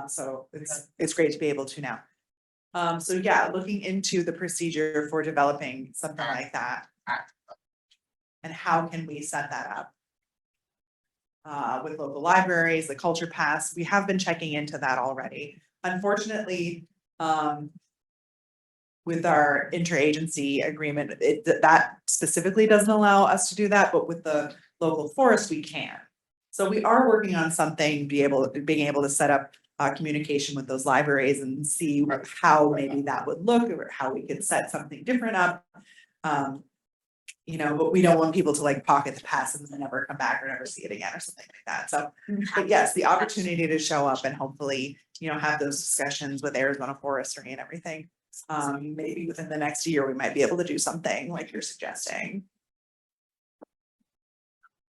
So it's great to be able to now. So yeah, looking into the procedure for developing something like that. And how can we set that up? With local libraries, the Culture Pass, we have been checking into that already. Unfortunately, with our interagency agreement, that specifically doesn't allow us to do that, but with the local forest, we can. So we are working on something, being able to set up communication with those libraries and see how maybe that would look or how we could set something different up. You know, but we don't want people to like pocket the pass and then never come back or never see it again or something like that. So, but yes, the opportunity to show up and hopefully, you know, have those discussions with Arizona Forestry and everything. Maybe within the next year, we might be able to do something like you're suggesting.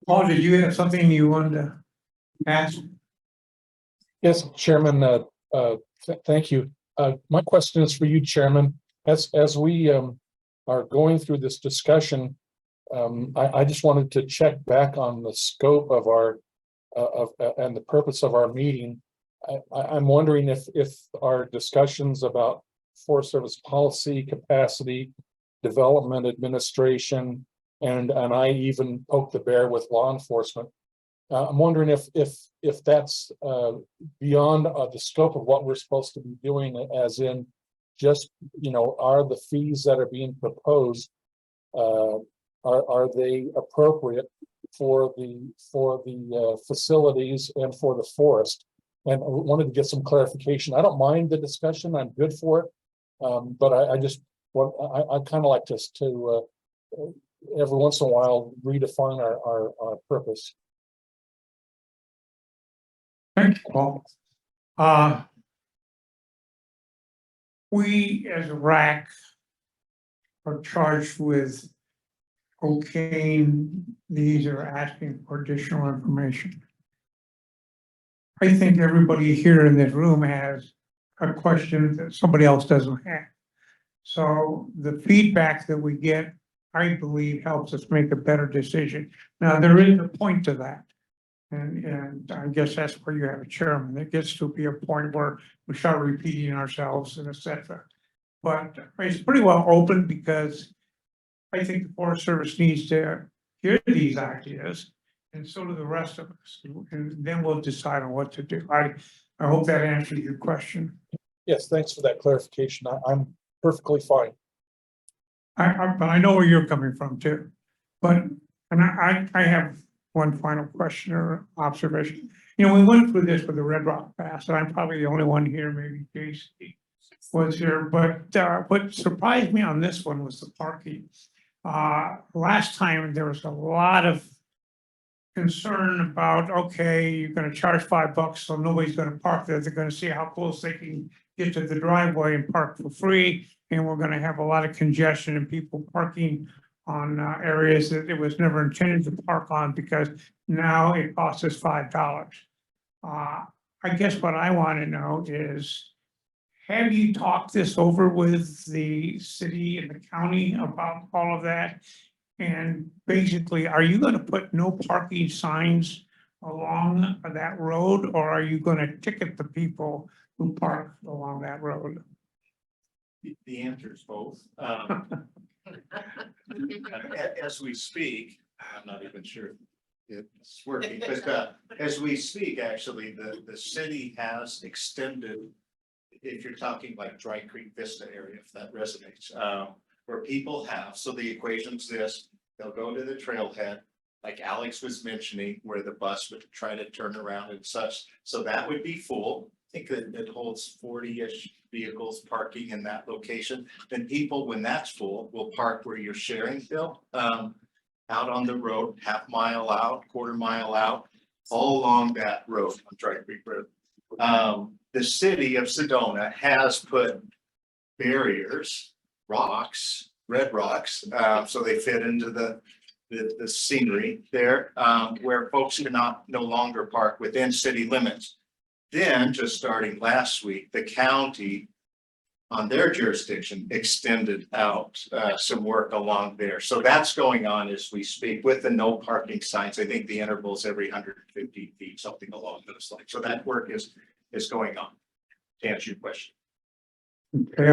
Paul, did you have something you wanted to ask? Yes, Chairman, thank you. My question is for you, Chairman. As we are going through this discussion, I just wanted to check back on the scope of our and the purpose of our meeting. I'm wondering if our discussions about Forest Service policy, capacity, development, administration, and I even poke the bear with law enforcement. I'm wondering if that's beyond the scope of what we're supposed to be doing, as in just, you know, are the fees that are being proposed, are they appropriate for the facilities and for the forest? And I wanted to get some clarification. I don't mind the discussion. I'm good for it. But I just want, I kind of like to every once in a while redefine our purpose. Thank you, Paul. We as a RAC are charged with okaying these or asking for additional information. I think everybody here in this room has a question that somebody else doesn't have. So the feedback that we get, I believe, helps us make a better decision. Now, there is a point to that. And I guess that's where you have a chairman. It gets to be a point where we start repeating ourselves and et cetera. But it's pretty well open because I think the Forest Service needs to hear these ideas, and so do the rest of us. And then we'll decide on what to do. I hope that answers your question. Yes, thanks for that clarification. I'm perfectly fine. But I know where you're coming from too. But, and I have one final question or observation. You know, we went through this with the Red Rock Pass, and I'm probably the only one here, maybe JC was here, but what surprised me on this one was the parking. Last time there was a lot of concern about, okay, you're gonna charge $5, so nobody's gonna park there. They're gonna see how close they can get to the driveway and park for free. And we're gonna have a lot of congestion and people parking on areas that it was never intended to park on because now it costs us $5. I guess what I want to know is, have you talked this over with the city and the county about all of that? And basically, are you gonna put no parking signs along that road, or are you gonna ticket the people who park along that road? The answer is both. As we speak, I'm not even sure it's working, but as we speak, actually, the city has extended, if you're talking like Dry Creek Vista area, if that resonates, where people have, so the equation's this, they'll go to the trailhead, like Alex was mentioning, where the bus would try to turn around and such, so that would be full. I think that it holds 40-ish vehicles parking in that location. Then people, when that's full, will park where you're sharing, Bill, out on the road, half mile out, quarter mile out, all along that road on Dry Creek Road. The city of Sedona has put barriers, rocks, red rocks, so they fit into the scenery there, where folks cannot no longer park within city limits. Then, just starting last week, the county on their jurisdiction extended out some work along there. So that's going on as we speak with the no parking signs. I think the interval is every 150 feet, something along those lines. So that work is going on, to answer your question. Okay,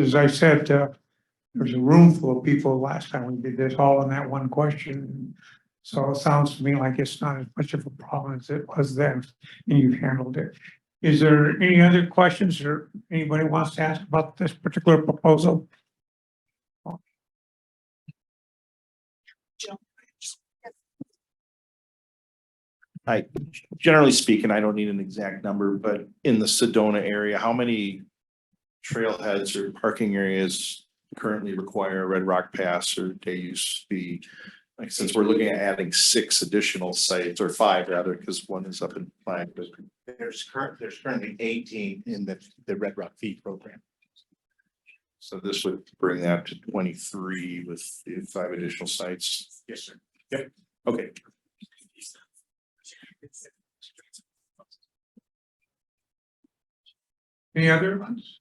as I said, there's a room full of people last time we did this, all in that one question. So it sounds to me like it's not as much of a problem as it was then, and you've handled it. Is there any other questions or anybody wants to ask about this particular proposal? Hi, generally speaking, I don't need an exact number, but in the Sedona area, how many trailheads or parking areas currently require a Red Rock Pass or day use fee? Like, since we're looking at adding 6 additional sites, or 5 rather, because one is up in Flag, but There's currently 18 in the Red Rock Fee program. so this would bring that to 23 with the 5 additional sites. Yes, sir. Yep. Okay. Any other ones?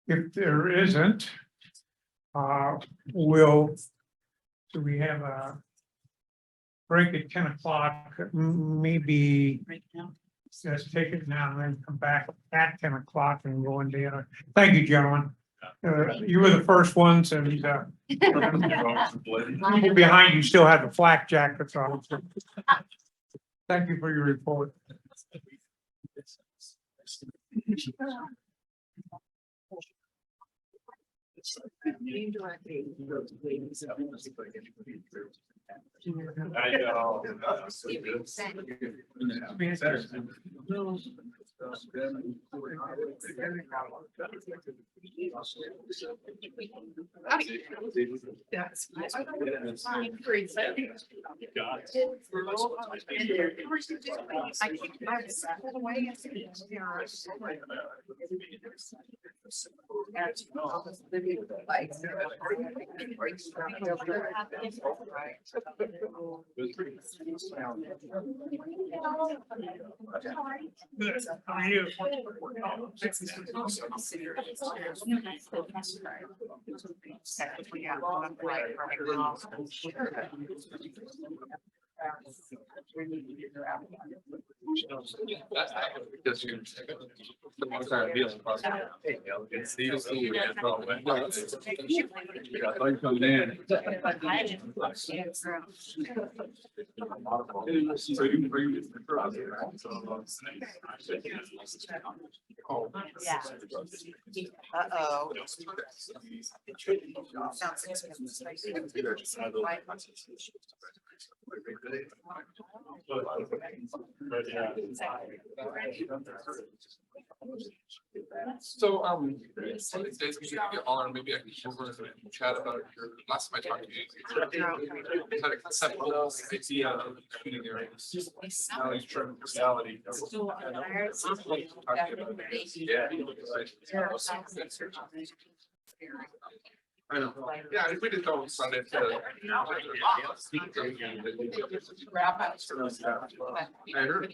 If there isn't, do we have a break at 10 o'clock? Maybe let's take it now and then come back at 10 o'clock and go into the other. Thank you, gentlemen. You were the first ones, and people behind you still have the flak jackets on. Thank you for your report. I know. Good. How are you? Uh-oh. Sounds expensive. So, some of these days, we should get on, maybe I can come over and chat about your, last time I talked to you. Had a conceptual idea of shooting areas. Now it's turned to reality. I know, yeah, if we did go on Sunday. I heard.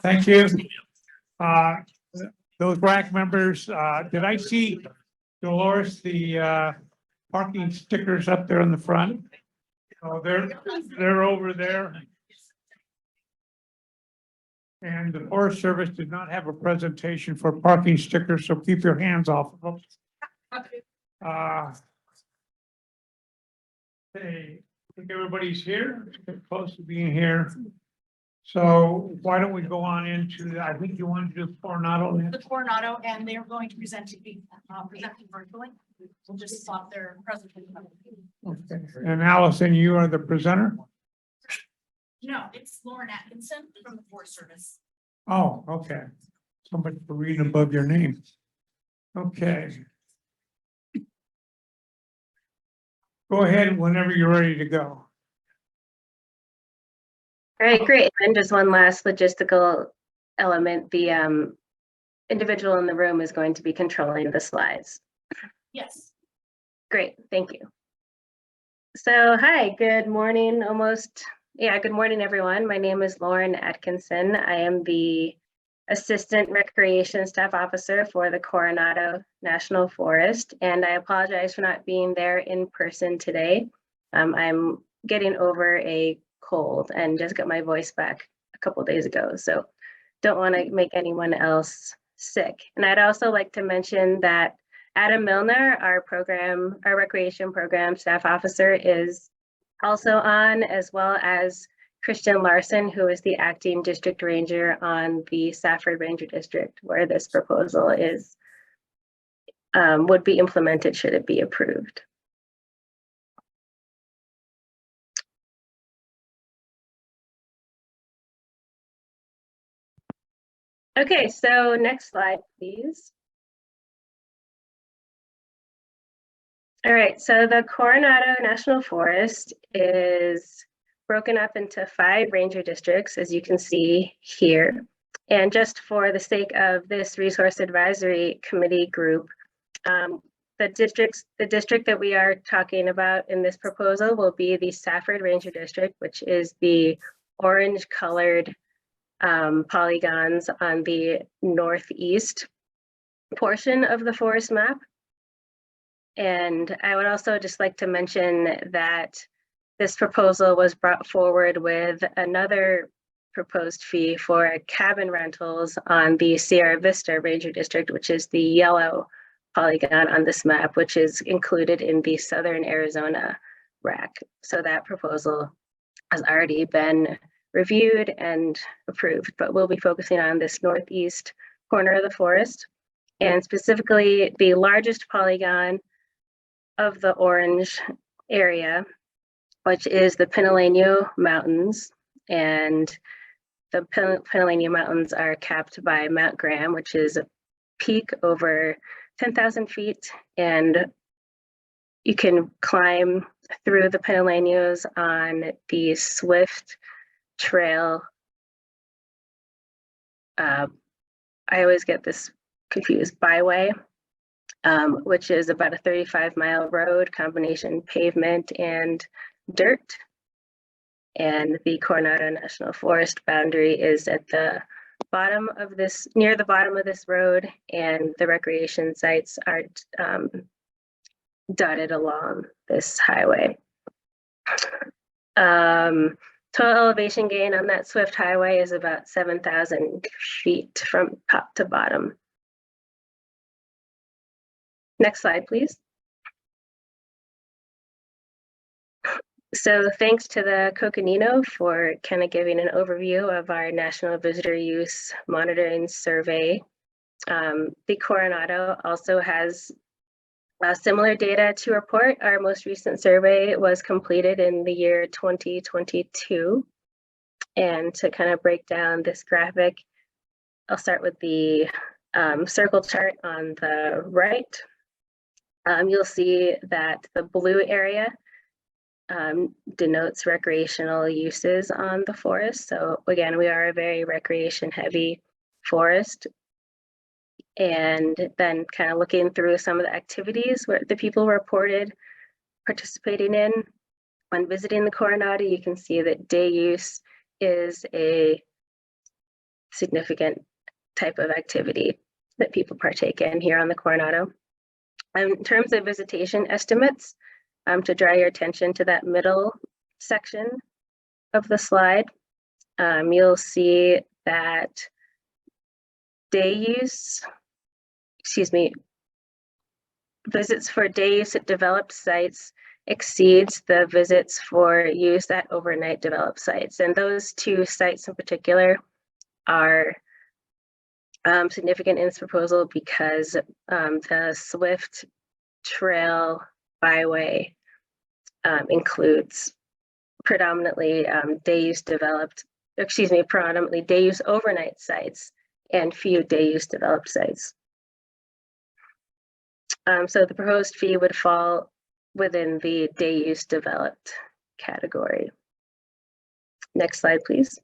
Thank you. Those RAC members, did I see Dolores, the parking stickers up there in the front? Oh, they're over there. And the Forest Service did not have a presentation for parking stickers, so keep your hands off of them. Hey, I think everybody's here, they're close to being here. So why don't we go on into, I think you wanted to do Coronado The next? Coronado, and they are going to presenting virtually. We'll just stop their presentation. Okay. And Allison, you are the presenter? No, it's Lauren Atkinson from the Forest Service. Oh, okay. Somebody for reading above your name. Okay. Go ahead whenever you're ready to go. All right, great. And just one last logistical element. The individual in the room is going to be controlling the slides. Yes. Great, thank you. So, hi, good morning, good morning, everyone. My name is Lauren Atkinson. I am the Assistant Recreation Staff Officer for the Coronado National Forest, and I apologize for not being there in person today. I'm getting over a cold and just got my voice back a couple days ago, so don't want to make anyone else sick. And I'd also like to mention that Adam Milner, our recreation program staff officer, is also on, as well as Christian Larson, who is the acting district ranger on the Safford Ranger District, where this proposal is would be implemented should it be approved. Okay, so next slide, please. All right, so the Coronado National Forest is broken up into 5 ranger districts, as you can see here. And just for the sake of this Resource Advisory Committee group, the district that we are talking about in this proposal will be the Safford Ranger District, which is the orange colored polygons on the northeast portion of the forest map. And I would also just like to mention that this proposal was brought forward with another proposed fee for cabin rentals on the Sierra Vista Ranger District, which is the yellow polygon on this map, which is included in the Southern Arizona RAC. So that proposal has already been reviewed and approved, but we'll be focusing on this northeast corner of the forest, and specifically the largest polygon of the orange area, which is the Pinaleño Mountains. And the Pinaleño Mountains are capped by Mount Graham, which is a peak over 10,000 feet. And you can climb through the Pinaleños on the Swift Trail. I always get this confused, byway, which is about a 35-mile road, combination pavement and dirt. And the Coronado National Forest boundary is at the bottom of this, near the bottom of this road, and the recreation sites are dotted along this highway. Total elevation gain on that Swift Highway is about 7,000 feet from top to bottom. Next slide, please. So thanks to the Coconino for kind of giving an overview of our National Visitor Use Monitoring Survey. The Coronado also has similar data to report. Our most recent survey was completed in the year 2022. And to kind of break down this graphic, I'll start with the circle chart on the right. You'll see that the blue area denotes recreational uses on the forest. So again, we are a very recreation heavy forest. And then kind of looking through some of the activities where the people reported participating in when visiting the Coronado, you can see that day use is a significant type of activity that people partake in here on the Coronado. In terms of visitation estimates, to draw your attention to that middle section of the slide, you'll see that visits for day use at developed sites exceeds the visits for use at overnight developed sites. And those two sites in particular are significant in this proposal because the Swift Trail Byway includes predominantly predominantly day use overnight sites and few day use developed sites. So the proposed fee would fall within the day use developed category. Next slide, please.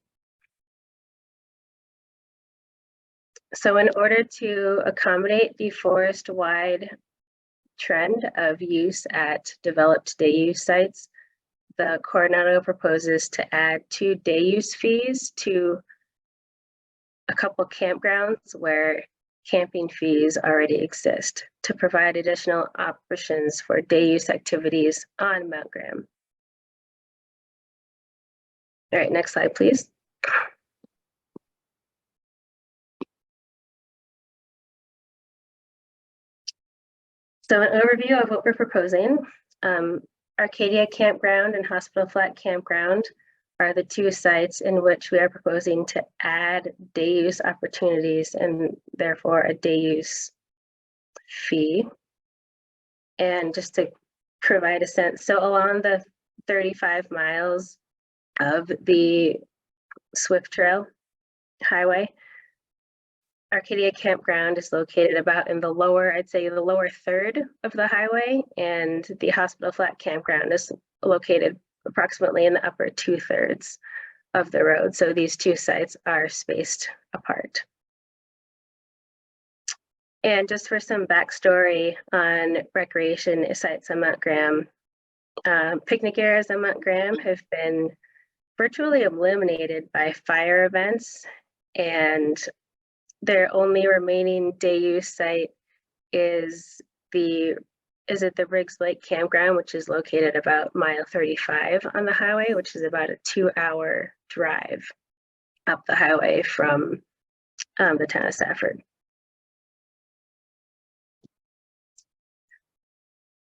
So in order to accommodate the forest-wide trend of use at developed day use sites, the Coronado proposes to add 2 day use fees to a couple campgrounds where camping fees already exist to provide additional options for day use activities on Mount Graham. All right, next slide, please. So an overview of what we're proposing. Arcadia Campground and Hospital Flat Campground are the 2 sites in which we are proposing to add day use opportunities and therefore a day use fee. And just to provide a sense, so along the 35 miles of the Swift Trail Highway, Arcadia Campground is located about in the lower, I'd say the lower third of the highway, and the Hospital Flat Campground is located approximately in the upper 2/3 of the road. So these 2 sites are spaced apart. And just for some backstory on recreation sites on Mount Graham, picnic areas on Mount Graham have been virtually eliminated by fire events, and their only remaining day use site is at the Riggs Lake Campground, which is located about mile 35 on the highway, which is about a 2-hour drive up the highway from the town of Stafford.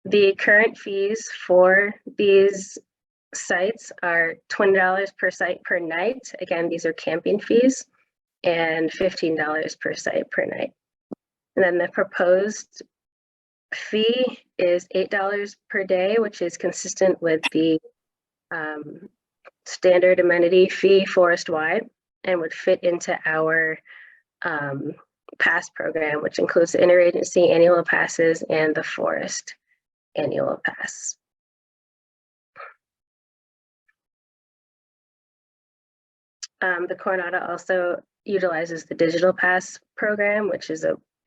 The current fees for these sites are $20 per site per night. Again, these are camping fees, and $15 per site per night. And then the proposed fee is $8 per day, which is consistent with the standard amenity fee forest-wide and would fit into our pass program, which includes the interagency annual passes and the forest annual pass. The Coronado also utilizes the digital pass program, which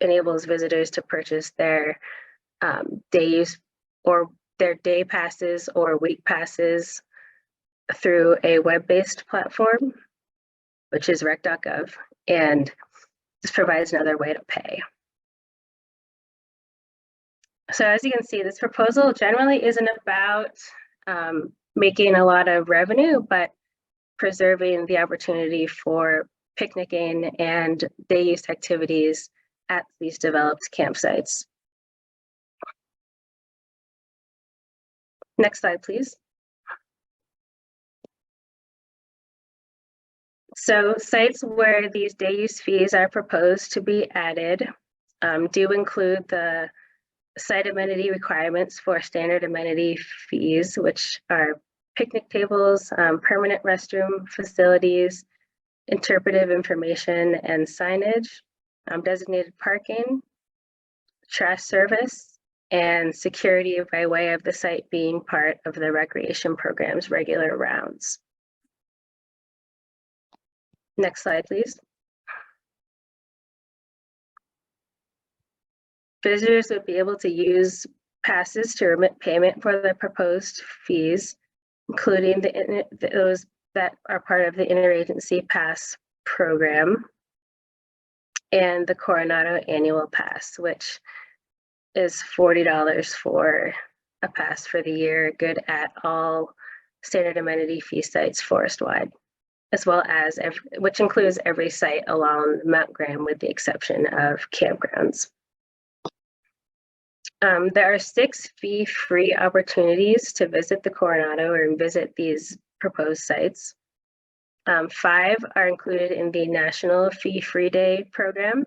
enables visitors to purchase their day use or their day passes or week passes through a web-based platform, which is rec.gov, and this provides another way to pay. So as you can see, this proposal generally isn't about making a lot of revenue, but preserving the opportunity for picnicking and day use activities at these developed campsites. Next slide, please. So sites where these day use fees are proposed to be added do include the site amenity requirements for standard amenity fees, which are picnic tables, permanent restroom facilities, interpretive information and signage, designated parking, trash service, and security by way of the site being part of the recreation program's regular rounds. Next slide, please. Visitors would be able to use passes to remit payment for the proposed fees, including those that are part of the interagency pass program, and the Coronado Annual Pass, which is $40 for a pass for the year, good at all standard amenity fee sites forest-wide, as well as, which includes every site along Mount Graham with the exception of campgrounds. There are 6 fee-free opportunities to visit the Coronado or visit these proposed sites. 5 are included in the National Fee-Free Day program.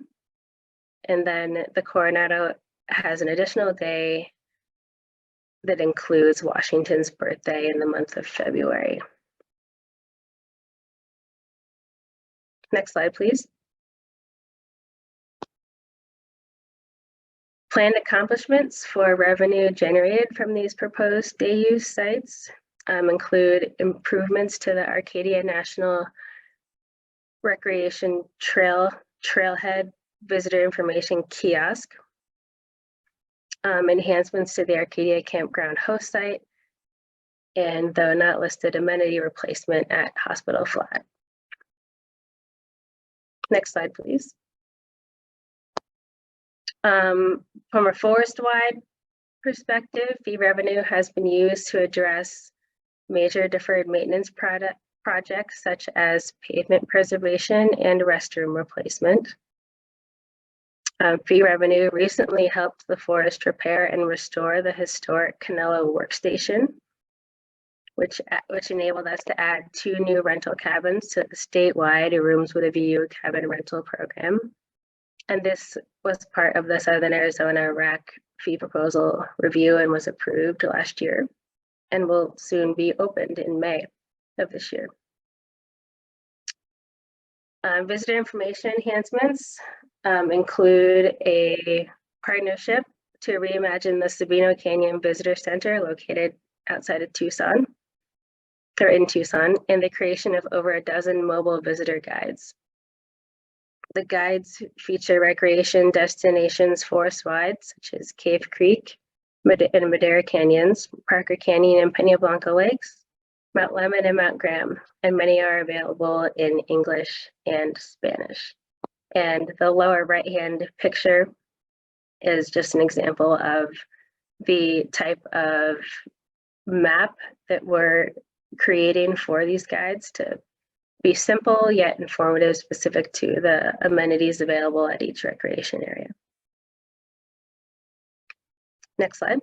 And then the Coronado has an additional day that includes Washington's birthday in the month of February. Next slide, please. Planned accomplishments for revenue generated from these proposed day use sites include improvements to the Arcadia National Recreation Trailhead Visitor Information Kiosk, enhancements to the Arcadia Campground host site, and though not listed, amenity replacement at Hospital Flat. Next slide, please. From a forest-wide perspective, fee revenue has been used to address major deferred maintenance projects such as pavement preservation and restroom replacement. Fee revenue recently helped the forest repair and restore the historic Canelo workstation, which enabled us to add 2 new rental cabins to the statewide Rooms with a View cabin rental program. And this was part of the Southern Arizona RAC fee proposal review and was approved last year and will soon be opened in May of this year. Visitor information enhancements include a partnership to reimagine the Sabino Canyon Visitor Center located outside of Tucson, or in Tucson, and the creation of over a dozen mobile visitor guides. The guides feature recreation destinations forest-wide, such as Cave Creek and Madera Canyons, Parker Canyon and Peña Blanca Lakes, Mount Lemmon and Mount Graham, and many are available in English and Spanish. And the lower right-hand picture is just an example of the type of map that we're creating for these guides to be simple yet informative, specific to the amenities available at each recreation area. Next slide.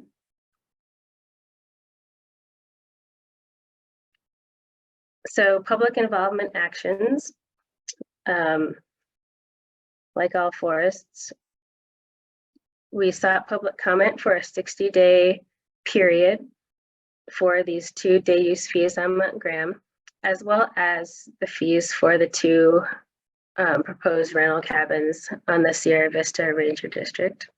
So public involvement actions, like all forests, we sought public comment for a 60-day period for these 2 day use fees on Mount Graham, as well as the fees for the 2 proposed rental cabins on the Sierra Vista Ranger District.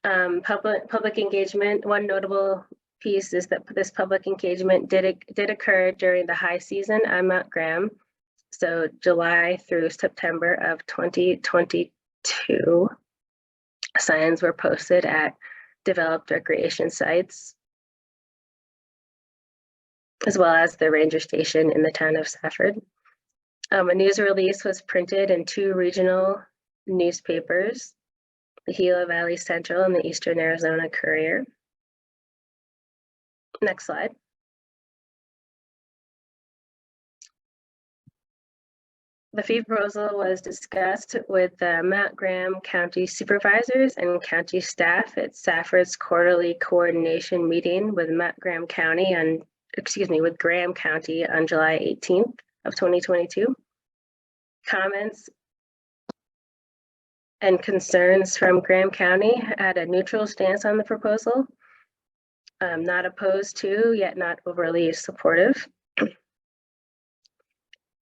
Public engagement, one notable piece is that this public engagement did occur during the high season on Mount Graham, so July through September of 2022. Signs were posted at developed recreation sites, as well as the ranger station in the town of Safford. A news release was printed in 2 regional newspapers, the Gila Valley Central and the Eastern Arizona Courier. Next slide. The fee proposal was discussed with the Mount Graham County supervisors and county staff at Safford's quarterly coordination meeting with Graham County on July 18th of 2022. Comments and concerns from Graham County had a neutral stance on the proposal, not opposed to, yet not overly supportive.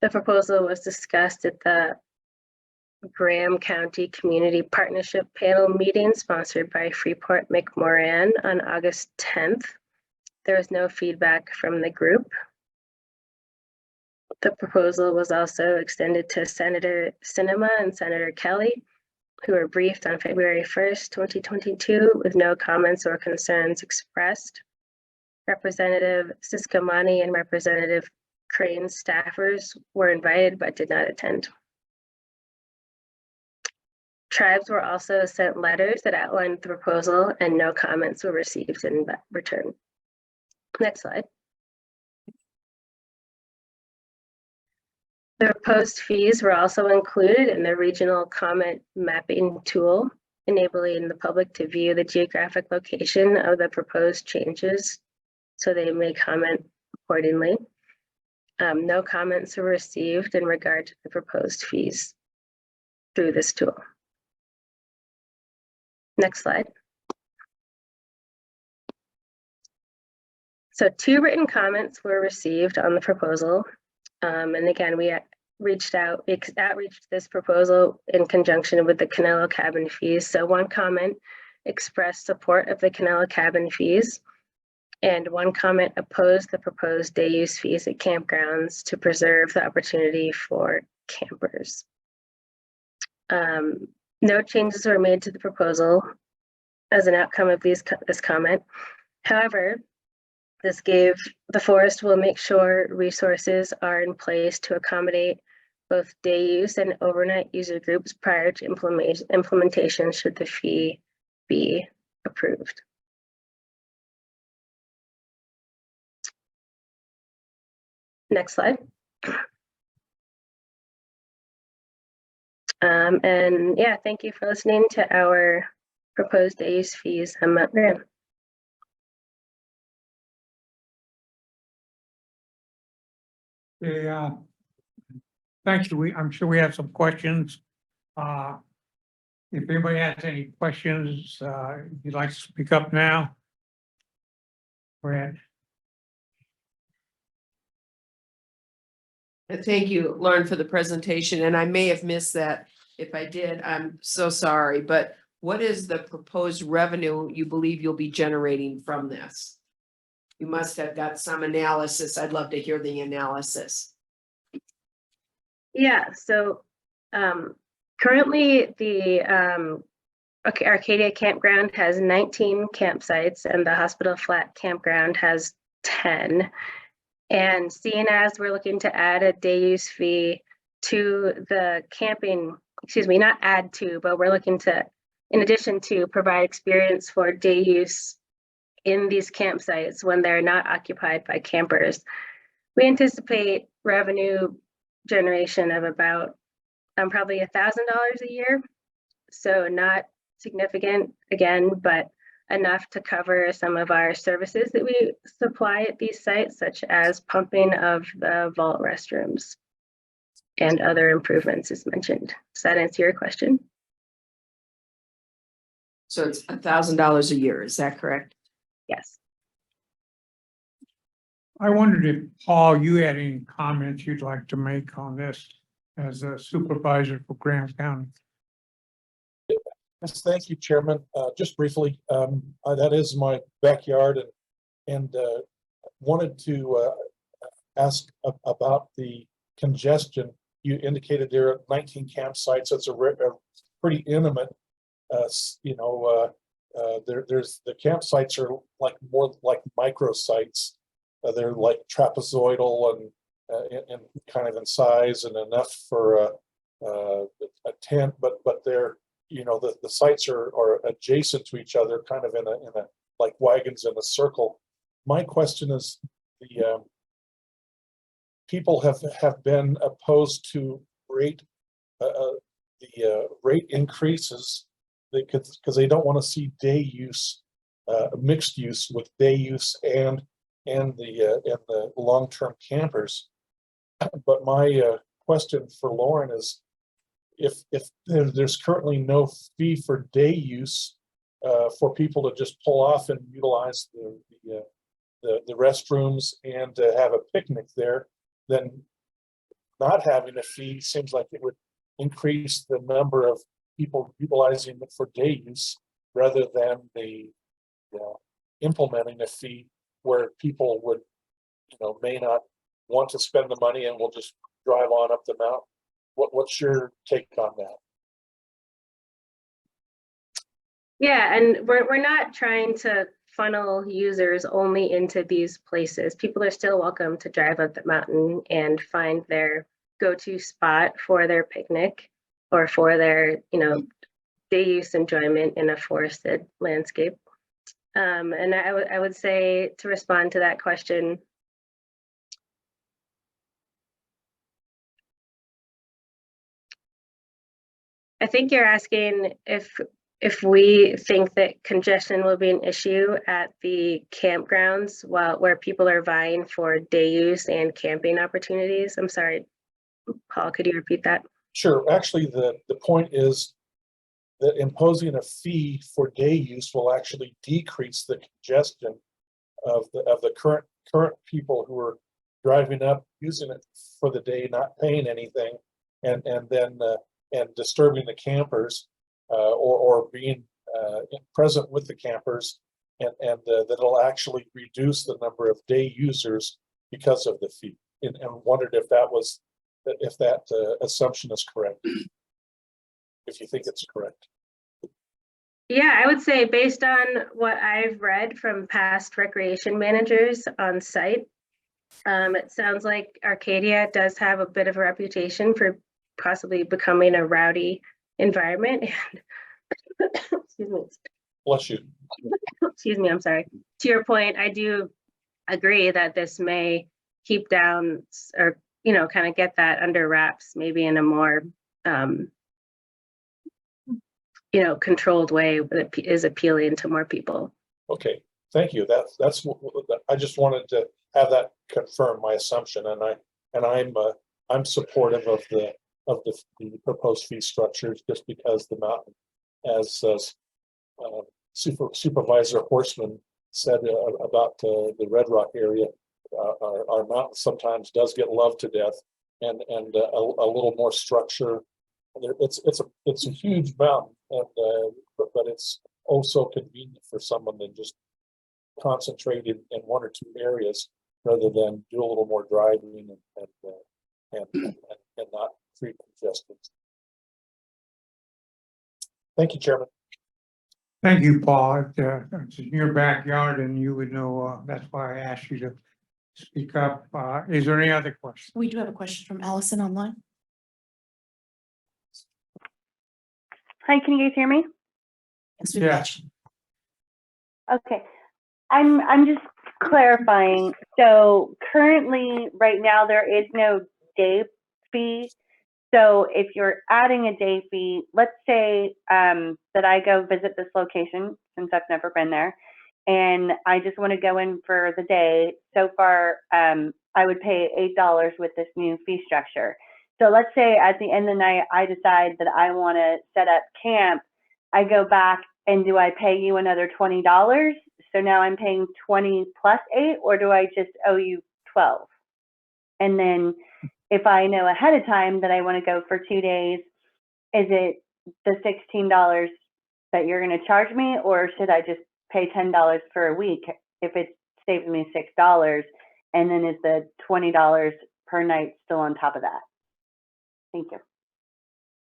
The proposal was discussed at the Graham County Community Partnership Panel meeting sponsored by Freeport McMoran on August 10th. There was no feedback from the group. The proposal was also extended to Senator Sinema and Senator Kelly, who were briefed on February 1st, 2022, with no comments or concerns expressed. Representative Siscomani and Representative Crane's staffers were invited but did not attend. Tribes were also sent letters that outlined the proposal and no comments were received in return. Next slide. The proposed fees were also included in the regional comment mapping tool, enabling the public to view the geographic location of the proposed changes so they may comment accordingly. No comments were received in regard to the proposed fees through this tool. Next slide. So 2 written comments were received on the proposal. And again, we outreached this proposal in conjunction with the Canelo cabin fees. So 1 comment expressed support of the Canelo cabin fees, and 1 comment opposed the proposed day use fees at campgrounds to preserve the opportunity for campers. No changes were made to the proposal as an outcome of this comment. However, this gave the forest will make sure resources are in place to accommodate both day use and overnight user groups prior to implementation should the fee be approved. Next slide. And yeah, thank you for listening to our proposed day use fees on Mount Graham. Yeah. Thank you. I'm sure we have some questions. If anybody has any questions, you'd like to speak up now. Brad. Thank you, Lauren, for the presentation, and I may have missed that. If I did, I'm so sorry, but what is the proposed revenue you believe you'll be generating from this? You must have got some analysis. I'd love to hear the analysis. Yeah, so currently the Arcadia Campground has 19 campsites and the Hospital Flat Campground has 10. And seeing as we're looking to add a day use fee to the camping, excuse me, not add to, but we're looking to, in addition to provide experience for day use in these campsites when they're not occupied by campers. We anticipate revenue generation of about probably $1,000 a year. So not significant again, but enough to cover some of our services that we supply at these sites, such as pumping of the vault restrooms and other improvements as mentioned. Does that answer your question? So it's $1,000 a year, is that correct? Yes. I wondered if, Paul, you had any comments you'd like to make on this as a supervisor for Graham County? Yes, thank you, Chairman. Just briefly, that is my backyard, and wanted to ask about the congestion. You indicated there are 19 campsites. It's a pretty intimate, there's the campsites are like more like microsites. They're like trapezoidal and kind of in size and enough for a tent, but they're, the sites are adjacent to each other, kind of in a like wagons in a circle. My question is, the people have been opposed to rate increases because they don't want to see day use, mixed use with day use and the long-term campers. But my question for Lauren is, if there's currently no fee for day use for people to just pull off and utilize the restrooms and to have a picnic there, then not having a fee seems like it would increase the number of people utilizing it for day use rather than the implementing a fee where people would may not want to spend the money and will just drive on up the mountain. What's your take on that? Yeah, and we're not trying to funnel users only into these places. People are still welcome to drive up the mountain and find their go-to spot for their picnic or for their, day use enjoyment in a forested landscape. And I would say, to respond to that question, I think you're asking if we think that congestion will be an issue at the campgrounds where people are vying for day use and camping opportunities. I'm sorry, Paul, could you repeat that? Sure. Actually, the point is that imposing a fee for day use will actually decrease the congestion of the current people who are driving up, using it for the day, not paying anything, and then disturbing the campers, or being present with the campers, and that it'll actually reduce the number of day users because of the fee. And wondered if that assumption is correct. If you think it's correct. Yeah, I would say based on what I've read from past recreation managers on site, it sounds like Arcadia does have a bit of a reputation for possibly becoming a rowdy environment. Excuse me. Bless you. Excuse me, I'm sorry. To your point, I do agree that this may keep down, or, you know, kind of get that under wraps, maybe in a more, you know, controlled way that is appealing to more people. Okay, thank you. That's I just wanted to have that confirm my assumption, and I'm supportive of the proposed fee structures, just because the mountain, as Supervisor Horseman said about the Red Rock area, our mountain sometimes does get loved to death, and a little more structure. It's a huge mountain, and but it's also convenient for someone to just concentrate in one or two areas rather than do a little more driving and not create congestion. Thank you, Chairman. Thank you, Paul. It's in your backyard and you would know, that's why I asked you to speak up. Is there any other questions? We do have a question from Allison online. Hi, can you guys hear me? Yes, we Yes. Okay, I'm just clarifying. So currently, right now, there is no day fee. So if you're adding a day fee, let's say that I go visit this location, since I've never been there, and I just want to go in for the day. So far, I would pay $8 with this new fee structure. So let's say at the end of the night, I decide that I want to set up camp. I go back, and do I pay you another $20? So now I'm paying 20 plus 8, or do I just owe you 12? And then if I know ahead of time that I want to go for 2 days, is it the $16 that you're going to charge me, or should I just pay $10 for a week if it saves me $6? And then is the $20 per night still on top of that? Thank you.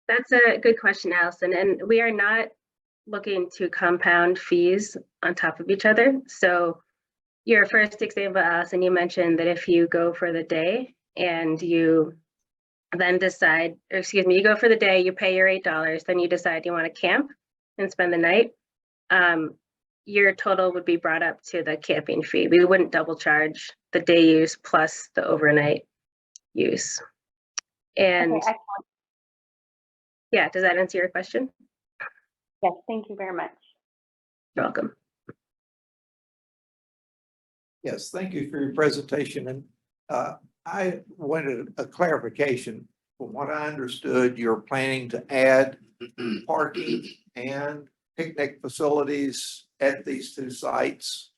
That's a good question, Allison. And we are not looking to compound fees on top of each other. So your first example, Allison, you mentioned that if you go for the day and you then decide, or excuse me, you go for the day, you pay your $8, then you decide you want to camp and spend the night, your total would be brought up to the camping fee. We wouldn't double charge the day use plus the overnight use. And Okay, excellent. yeah, does that answer your question? Yes, thank you very much. You're welcome. Yes, thank you for your presentation. And I wanted a clarification. From what I understood, you're planning to add parking and picnic facilities at these two sites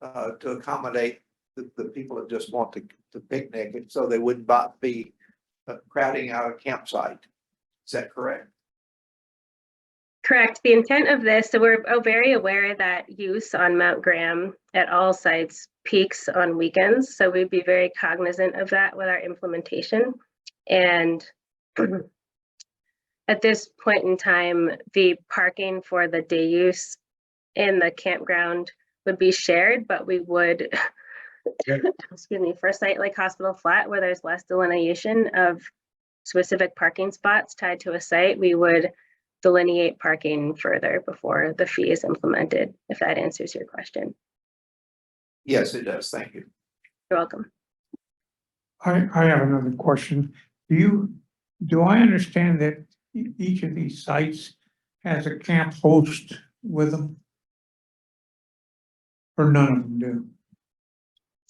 to accommodate the people that just want to picnic, and so they would not be crowding out a campsite. Is that correct? Correct. The intent of this, so we're very aware that use on Mount Graham at all sites peaks on weekends. So we'd be very cognizant of that with our implementation. And at this point in time, the parking for the day use in the campground would be shared, but we would, excuse me, for a site like Hospital Flat, where there's less delineation of specific parking spots tied to a site, we would delineate parking further before the fee is implemented, if that answers your question. Yes, it does. Thank you. You're welcome. I have another question. Do I understand that each of these sites has a camp host with them? Or none of them do?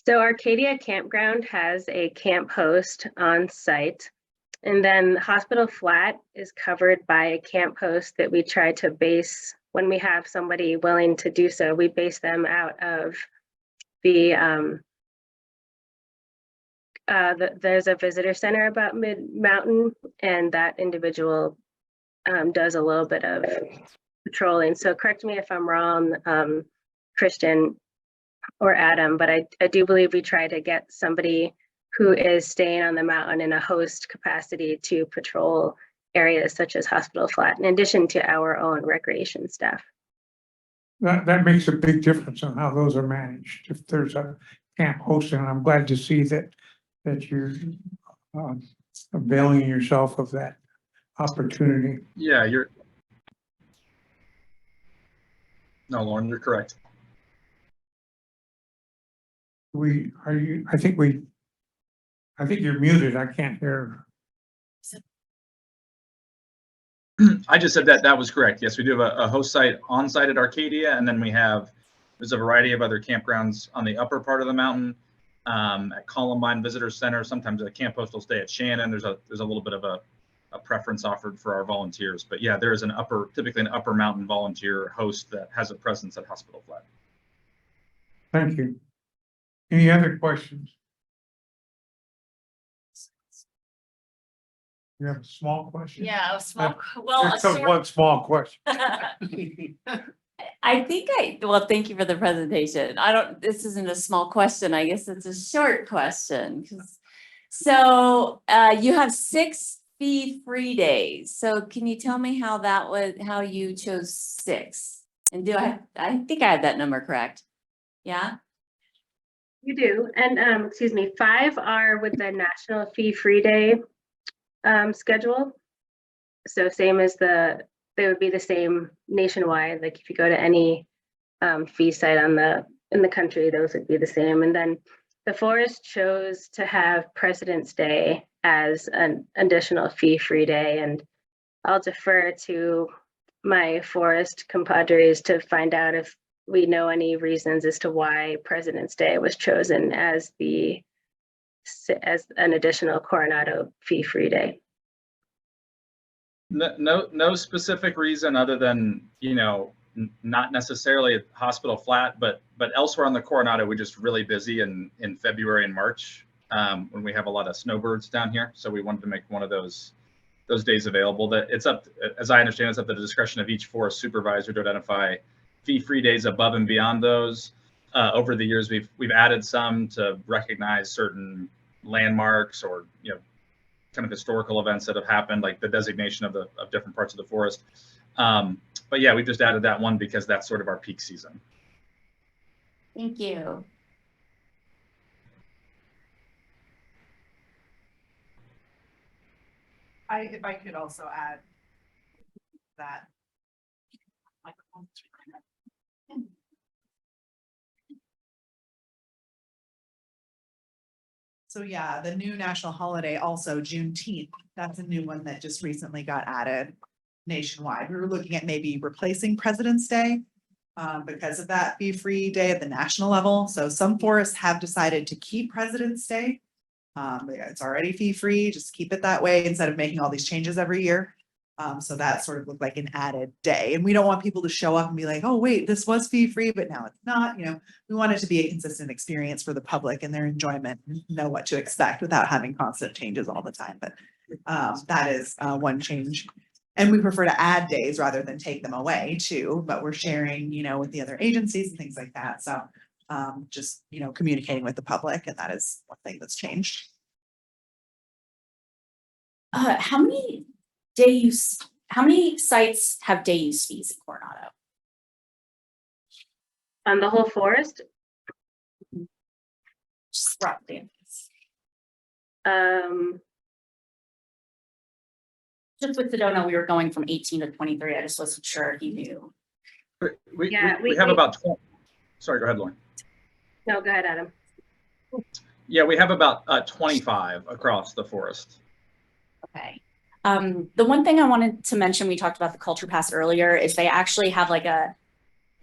So Arcadia Campground has a camp host on site. And then Hospital Flat is covered by a camp host that we try to base, when we have somebody willing to do so, we base them out of there's a visitor center about mid-mountain, and that individual does a little bit of patrolling. So correct me if I'm wrong, Christian or Adam, but I do believe we try to get somebody who is staying on the mountain in a host capacity to patrol areas such as Hospital Flat, in addition to our own recreation staff. That makes a big difference on how those are managed. If there's a camp hosting, I'm glad to see that you're availing yourself of that opportunity. Yeah, no, Lauren, you're correct. I think you're muted. I can't hear. I just said that was correct. Yes, we do have a host site on site at Arcadia, and then there's a variety of other campgrounds on the upper part of the mountain, at Columbine Visitor Center. Sometimes a camp host will stay at Shannon. There's a little bit of a preference offered for our volunteers, but yeah, there is typically an upper mountain volunteer host that has a presence at Hospital Flat. Thank you. Any other questions? You have a small question? Yeah, Well, well, one small question. well, thank you for the presentation. This isn't a small question. I guess it's a short question. So you have 6 fee-free days. So can you tell me how you chose 6? And I think I had that number correct. Yeah? You do, and 5 are with the National Fee-Free Day schedule. So same as they would be the same nationwide. Like if you go to any fee site in the country, those would be the same. And then the forest chose to have President's Day as an additional fee-free day, and I'll defer to my forest compadres to find out if we know any reasons as to why President's Day was chosen as an additional Coronado fee-free day. No specific reason other than, not necessarily at Hospital Flat, but elsewhere on the Coronado, we're just really busy in February and March when we have a lot of snowbirds down here. So we wanted to make one of those days available. That it's up, as I understand, it's at the discretion of each forest supervisor to identify fee-free days above and beyond those. Over the years, we've added some to recognize certain landmarks or kind of historical events that have happened, like the designation of different parts of the forest. But yeah, we just added that one because that's sort of our peak season. Thank you. If I could also add that. So yeah, the new national holiday also Juneteenth, that's a new one that just recently got added nationwide. We were looking at maybe replacing President's Day because of that fee-free day at the national level. So some forests have decided to keep President's Day. It's already fee-free, just keep it that way instead of making all these changes every year. So that sort of looked like an added day. And we don't want people to show up and be like, oh, wait, this was fee-free, but now it's not. We want it to be a consistent experience for the public and their enjoyment, and know what to expect without having constant changes all the time. But that is one change. And we prefer to add days rather than take them away too, but we're sharing, with the other agencies and things like that. So just, communicating with the public, and that is one thing that's changed. How many sites have day use fees in Coronado? On the whole forest? Just roughly. just with Sedona, we were going from 18 to 23. I just wasn't sure he knew. We we- have we- about, sorry, go ahead, Lauren. No, go ahead, Adam. Yeah, we have about 25 across the forest. Okay. The one thing I wanted to mention, we talked about the Culture Pass earlier, is they actually have like a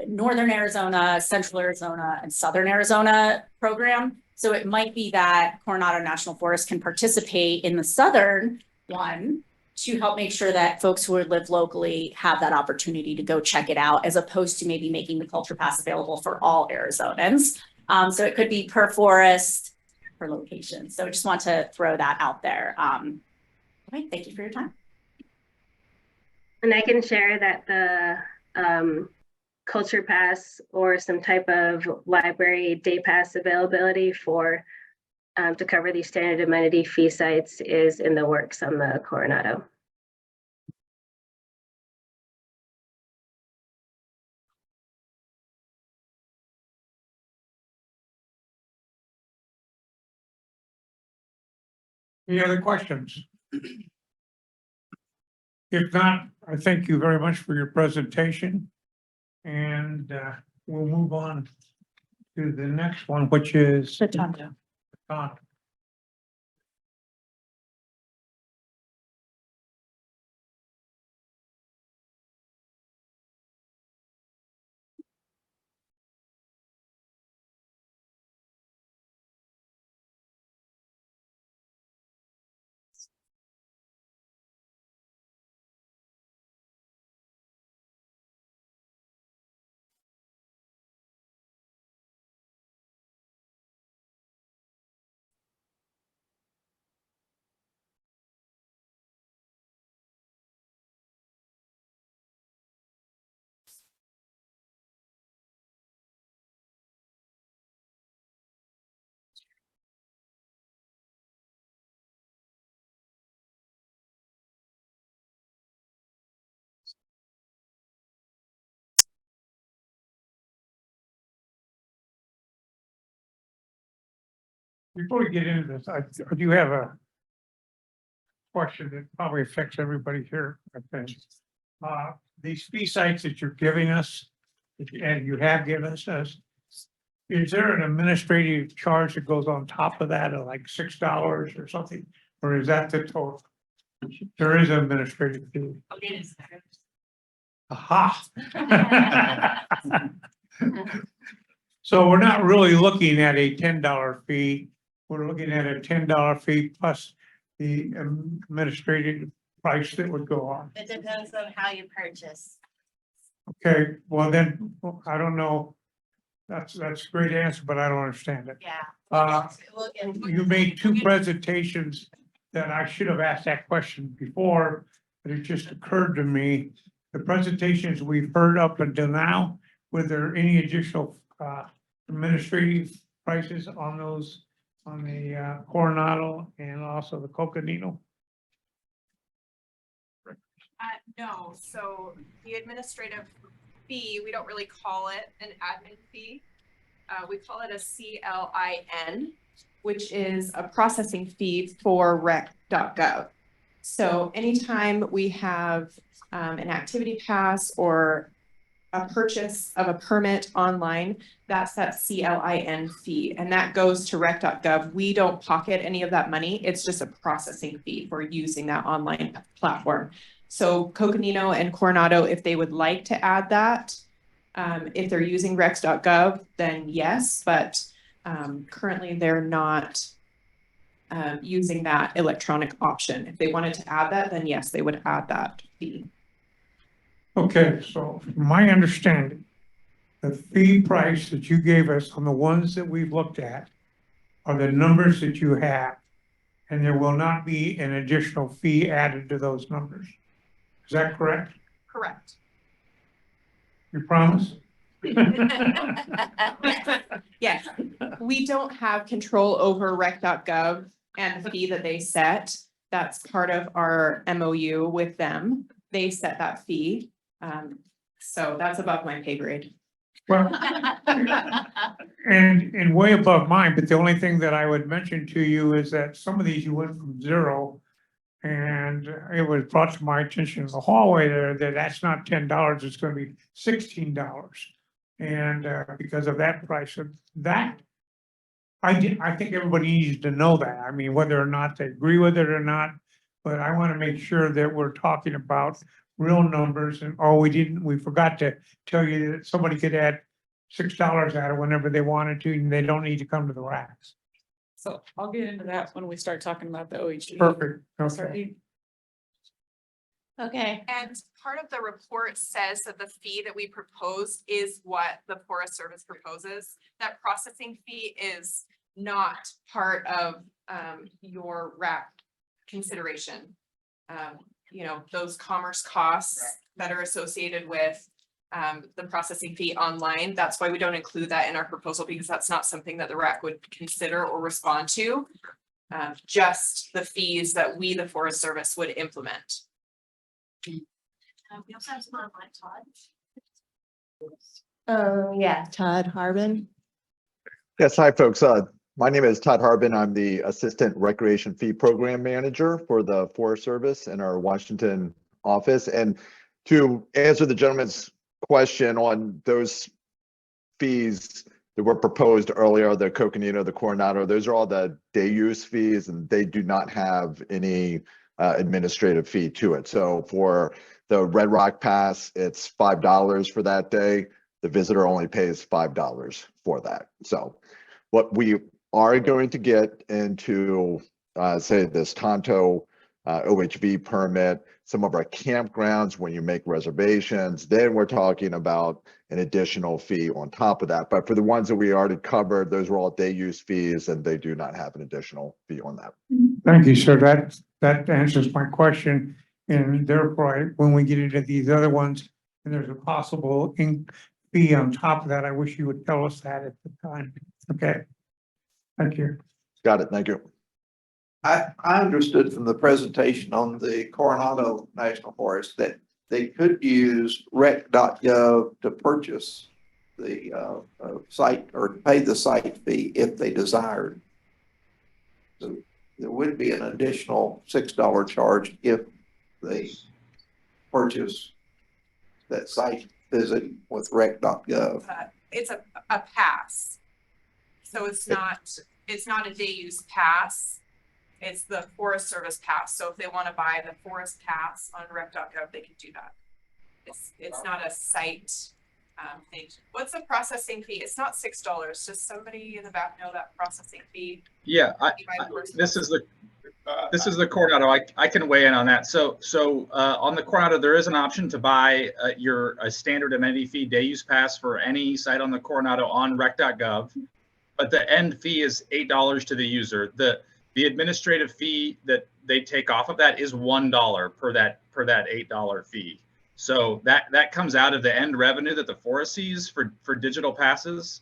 Northern Arizona, Central Arizona, and Southern Arizona program. So it might be that Coronado National Forest can participate in the Southern one to help make sure that folks who live locally have that opportunity to go check it out, as opposed to maybe making the Culture Pass available for all Arizonans. So it could be per forest, per location. So I just want to throw that out there. Okay, thank you for your time. And I can share that the Culture Pass or some type of library day pass availability for to cover these standard amenity fee sites is in the works on the Coronado. Any other questions? If not, I thank you very much for your presentation. And we'll move on to the next one, which is. Chatonda. Before we get into this, I do have a question that probably affects everybody here, I think. These fee sites that you're giving us, and you have given us, is there an administrative charge that goes on top of that, of like $6 or something? Or is that the total? There is an administrative fee. Aha. So we're not really looking at a $10 fee. We're looking at a $10 fee plus the administrative price that would go on. It depends on how you purchase. Okay, well then, I don't know. That's a great answer, but I don't understand it. Yeah. You made two presentations that I should have asked that question before, but it just occurred to me. The presentations we've heard up until now, were there any additional administrative prices on those, on the Coronado and also the Coconino? No, so the administrative fee, we don't really call it an admin fee. We call it a CLIN, which is a processing fee for rec.gov. So anytime we have an activity pass or a purchase of a permit online, that's that CLIN fee, and that goes to rec.gov. We don't pocket any of that money. It's just a processing fee for using that online platform. So Coconino and Coronado, if they would like to add that, if they're using recs.gov, then yes, but currently they're not using that electronic option. If they wanted to add that, then yes, they would add that fee. Okay, so from my understanding, the fee price that you gave us on the ones that we've looked at are the numbers that you have, and there will not be an additional fee added to those numbers. Is that correct? Correct. You promise? Yes, we don't have control over rec.gov and the fee that they set. That's part of our MOU with them. They set that fee. So that's above my pay grade. Well, and way above mine, but the only thing that I would mention to you is that some of these you went from 0 And it was brought to my attention in the hallway there that that's not $10, it's gonna be $16. And because of that price of that. I think everybody needs to know that. I mean, whether or not they agree with it or not. But I want to make sure that we're talking about real numbers and, oh, we forgot to tell you that somebody could add $6 at it whenever they wanted to, and they don't need to come to the racks. So I'll get into that when we start talking about the OHV. Perfect. Okay. Okay. And part of the report says that the fee that we proposed is what the Forest Service proposes. That processing fee is not part of your RAC consideration. You know, those commerce costs that are associated with the processing fee online. That's why we don't include that in our proposal, because that's not something that the RAC would consider or respond to. Just the fees that we, the Forest Service, would implement. We also have some online, Todd. Yeah, Todd Harbin. Yes, hi, folks. My name is Todd Harbin. I'm the Assistant Recreation Fee Program Manager for the Forest Service in our Washington office. And to answer the gentleman's question on those fees that were proposed earlier, the Coconino, the Coronado, those are all the day use fees, and they do not have any administrative fee to it. So for the Red Rock Pass, it's $5 for that day. The visitor only pays $5 for that. So what we are going to get into, say, this Tonto OHV permit, some of our campgrounds, when you make reservations, then we're talking about an additional fee on top of that. But for the ones that we already covered, those were all day use fees, and they do not have an additional fee on that. Thank you, sir. That answers my question. And therefore, when we get into these other ones, and there's a possible fee on top of that, I wish you would tell us that at the time. Okay. Thank you. Got it. Thank you. I understood from the presentation on the Coronado National Forest that they could use rec.gov to purchase the site or pay the site fee if they desired. So there would be an additional $6 charge if they purchase that site visit with rec.gov. It's a pass. So it's not a day use pass. It's the Forest Service pass. So if they want to buy the forest pass on rec.gov, they can do that. It's not a site thing. What's the processing fee? It's not $6. Does somebody in the back know that processing fee? Yeah, this is the Coronado. I can weigh in on that. So on the Coronado, there is an option to buy a standard amenity fee day use pass for any site on the Coronado on rec.gov, but the end fee is $8 to the user. The administrative fee that they take off of that is $1 per that $8 fee. So that comes out of the end revenue that the forest sees for digital passes.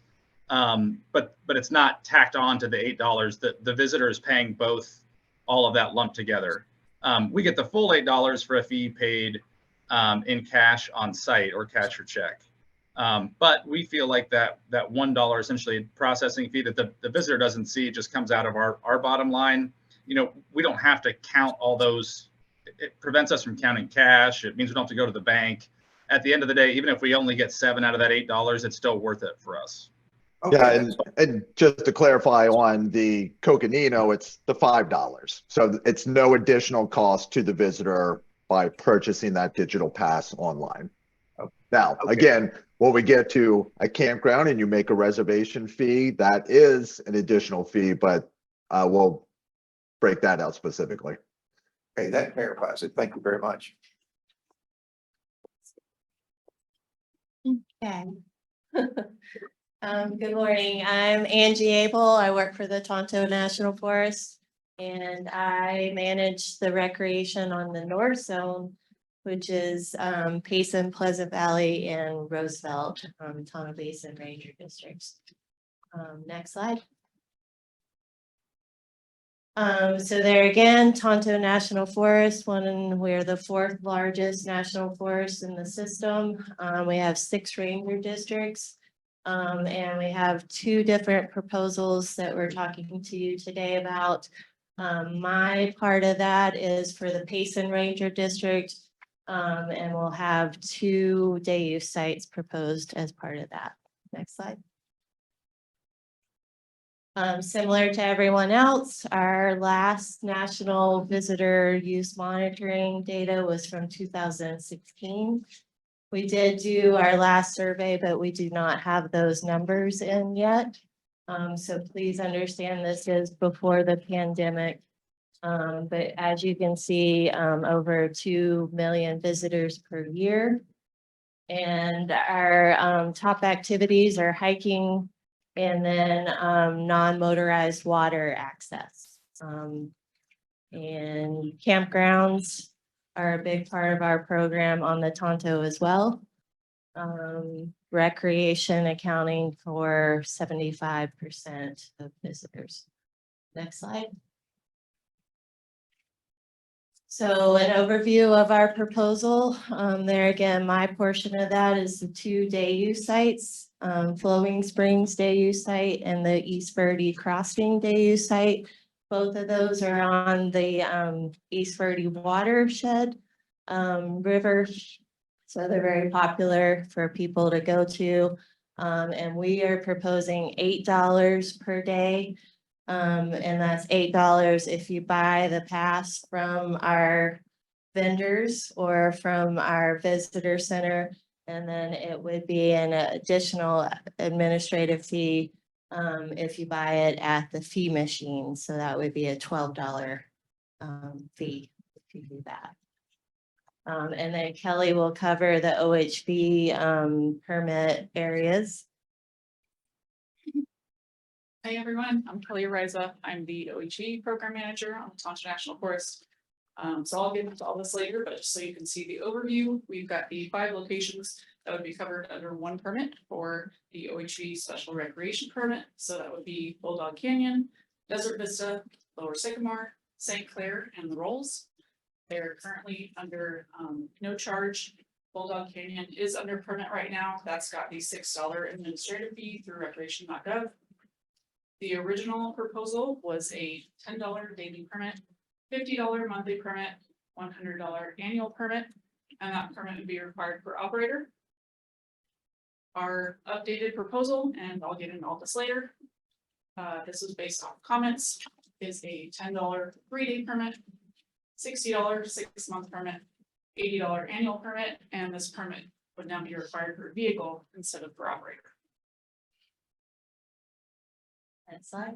But it's not tacked on to the $8 that the visitor is paying all of that lumped together. We get the full $8 for a fee paid in cash on site or cash or check. But we feel like that $1 essentially processing fee that the visitor doesn't see just comes out of our bottom line. You know, we don't have to count all those. It prevents us from counting cash. It means we don't have to go to the bank. At the end of the day, even if we only get $7 out of that $8, it's still worth it for us. Okay, Yeah, and just to clarify on the Coconino, it's the $5. So it's no additional cost to the visitor by purchasing that digital pass online. Now, again, when we get to a campground and you make a reservation fee, that is an additional fee, but we'll break that out specifically. Okay, that clarifies it. Thank you very much. Okay. Good morning. I'm Angie Abel. I work for the Tonto National Forest, and I manage the recreation on the North Zone, which is Payson, Pleasant Valley, and Roosevelt, Tonto Basin Ranger districts. Next slide. So there again, Tonto National Forest, we're the 4th largest national forest in the system. We have 6 ranger districts. And we have 2 different proposals that we're talking to you today about. My part of that is for the Payson Ranger District. And we'll have 2 day use sites proposed as part of that. Next slide. Similar to everyone else, our last national visitor use monitoring data was from 2016. We did do our last survey, but we do not have those numbers in yet. So please understand this is before the pandemic. But as you can see, over 2 million visitors per year. And our top activities are hiking and then non-motorized water access. And campgrounds are a big part of our program on the Tonto as well. Recreation accounting for 75% of visitors. Next slide. So an overview of our proposal, there again, my portion of that is the 2 day use sites, Flowing Springs day use site and the East Verde Crossing day use site. Both of those are on the East Verde watershed river. So they're very popular for people to go to. And we are proposing $8 per day. And that's $8 if you buy the pass from our vendors or from our visitor center. And then it would be an additional administrative fee if you buy it at the fee machine. So that would be a $12 fee if you do that. And then Kelly will cover the OHV permit areas. Hey everyone, I'm Kelly Ariza. I'm the OHV program manager on the Tonto National Forest. So I'll get into all this later, but just so you can see the overview, we've got the 5 locations that would be covered under 1 permit for the OHV special recreation permit. So that would be Bulldog Canyon, Desert Vista, Lower Sycamore, St. Clair, and the Rolls. They're currently under no charge. Bulldog Canyon is under permit right now. That's got the $6 administrative fee through recreation.gov. The original proposal was a $10 daily permit, $50 monthly permit, $100 annual permit, and that permit would be required per operator. Our updated proposal, and I'll get into all this later, this was based off comments, is a $10 3-day permit, $60 6-month permit, $80 annual permit, and this permit would now be required per vehicle instead of per operator. Next slide.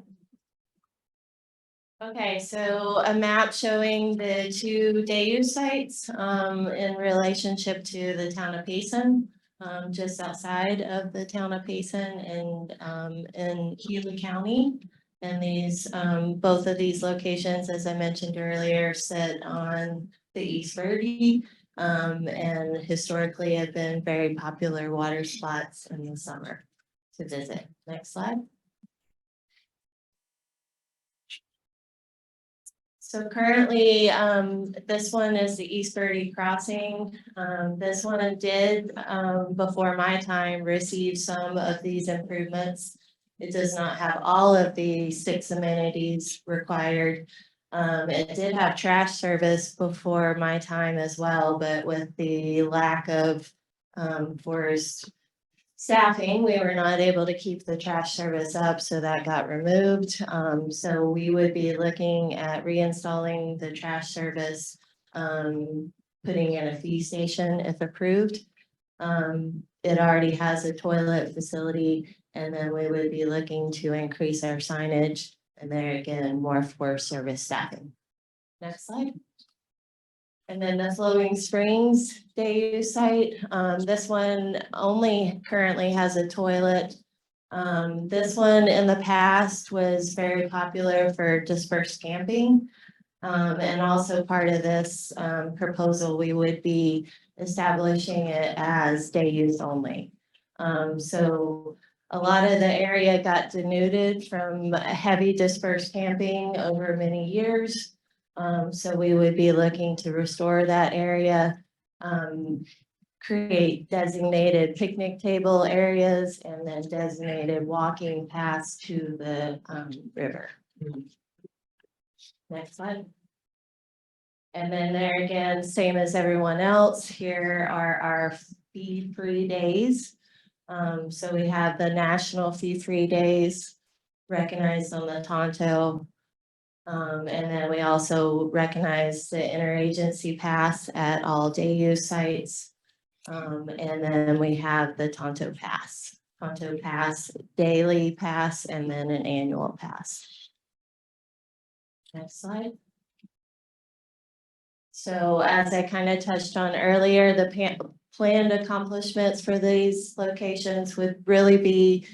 Okay, so a map showing the 2 day use sites in relationship to the town of Payson, just outside of the town of Payson and in Healy County. And these both of these locations, as I mentioned earlier, sit on the East Verde and historically have been very popular water spots in the summer to visit. Next slide. So currently, this one is the East Verde Crossing. This one did, before my time, receive some of these improvements. It does not have all of the 6 amenities required. It did have trash service before my time as well, but with the lack of forest staffing, we were not able to keep the trash service up, so that got removed. So we would be looking at reinstalling the trash service, putting in a fee station if approved. It already has a toilet facility, and then we would be looking to increase our signage, and there again, more for service staffing. Next slide. And then the Flowing Springs day use site, this one only currently has a toilet. This one in the past was very popular for dispersed camping. And also part of this proposal, we would be establishing it as day use only. So a lot of the area got denuded from heavy dispersed camping over many years. So we would be looking to restore that area, create designated picnic table areas, and then designated walking paths to the river. Next slide. And then there again, same as everyone else, here are our fee-free days. So we have the national fee-free days recognized on the Tonto. And then we also recognize the interagency pass at all day use sites. And then we have the Tonto pass, daily pass, and then an annual pass. Next slide. So as I kind of touched on earlier, the planned accomplishments for these locations would really be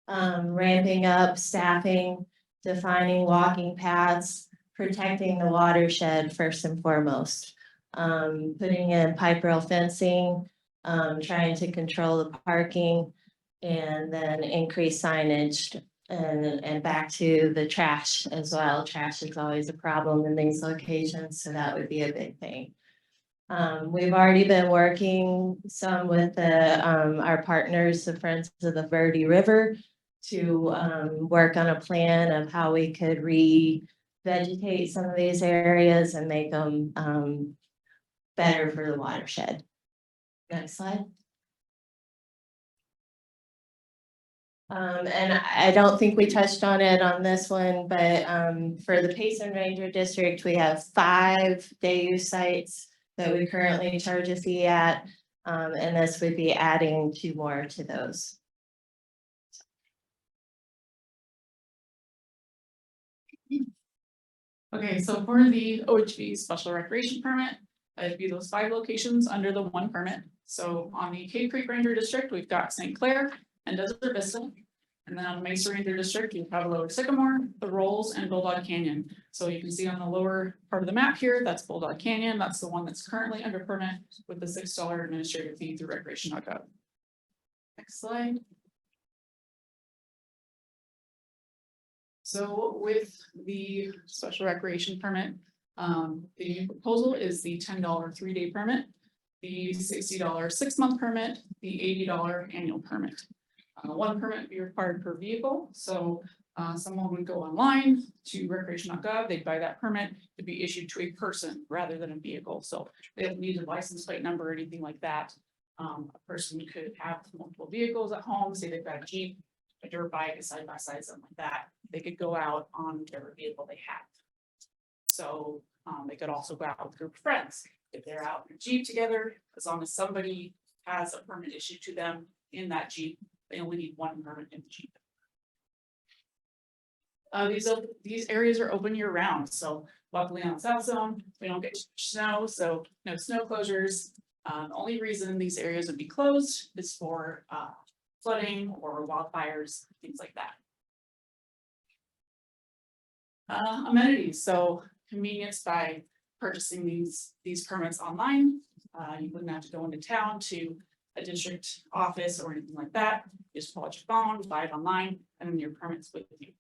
ramping up staffing, defining walking paths, protecting the watershed first and foremost. Putting in pipe rail fencing, trying to control the parking, and then increase signage. And back to the trash as well. Trash is always a problem in these locations, so that would be a big thing. We've already been working some with our partners, the Friends of the Verde River, to work on a plan of how we could revegetate some of these areas and make them better for the watershed. Next slide. And I don't think we touched on it on this one, but for the Payson Ranger District, we have 5 day use sites that we currently charge a fee at. And this would be adding 2 more to those. Okay, so for the OHV special recreation permit, it'd be those 5 locations under the 1 permit. So on the Cave Creek Ranger District, we've got St. Clair and Desert Vista. And then on the Mesa Ranger District, you have Lower Sycamore, the Rolls, and Bulldog Canyon. So you can see on the lower part of the map here, that's Bulldog Canyon. That's the one that's currently under permit with the $6 administrative fee through recreation.gov. Next slide. So with the special recreation permit, the proposal is the $10 3-day permit, the $60 6-month permit, the $80 annual permit. 1 permit would be required per vehicle. So someone would go online to recreation.gov, they'd buy that permit to be issued to a person rather than a vehicle. So they don't need a license plate number or anything like that. A person could have multiple vehicles at home, say they've got a Jeep, a dirt bike, a side-by-side, something like that. They could go out on whatever vehicle they have. So they could also go out with a group of friends. If they're out in a Jeep together, as long as somebody has a permit issued to them in that Jeep, they only need 1 permit in the Jeep. These areas are open year round. So luckily on the South Zone, we don't get snow, so no snow closures. The only reason these areas would be closed is for flooding or wildfires, things like that. Amenities, so convenience by purchasing these permits online. You wouldn't have to go into town to a district office or anything like that. You just pull out your phone, buy it online, and then your permit's with you.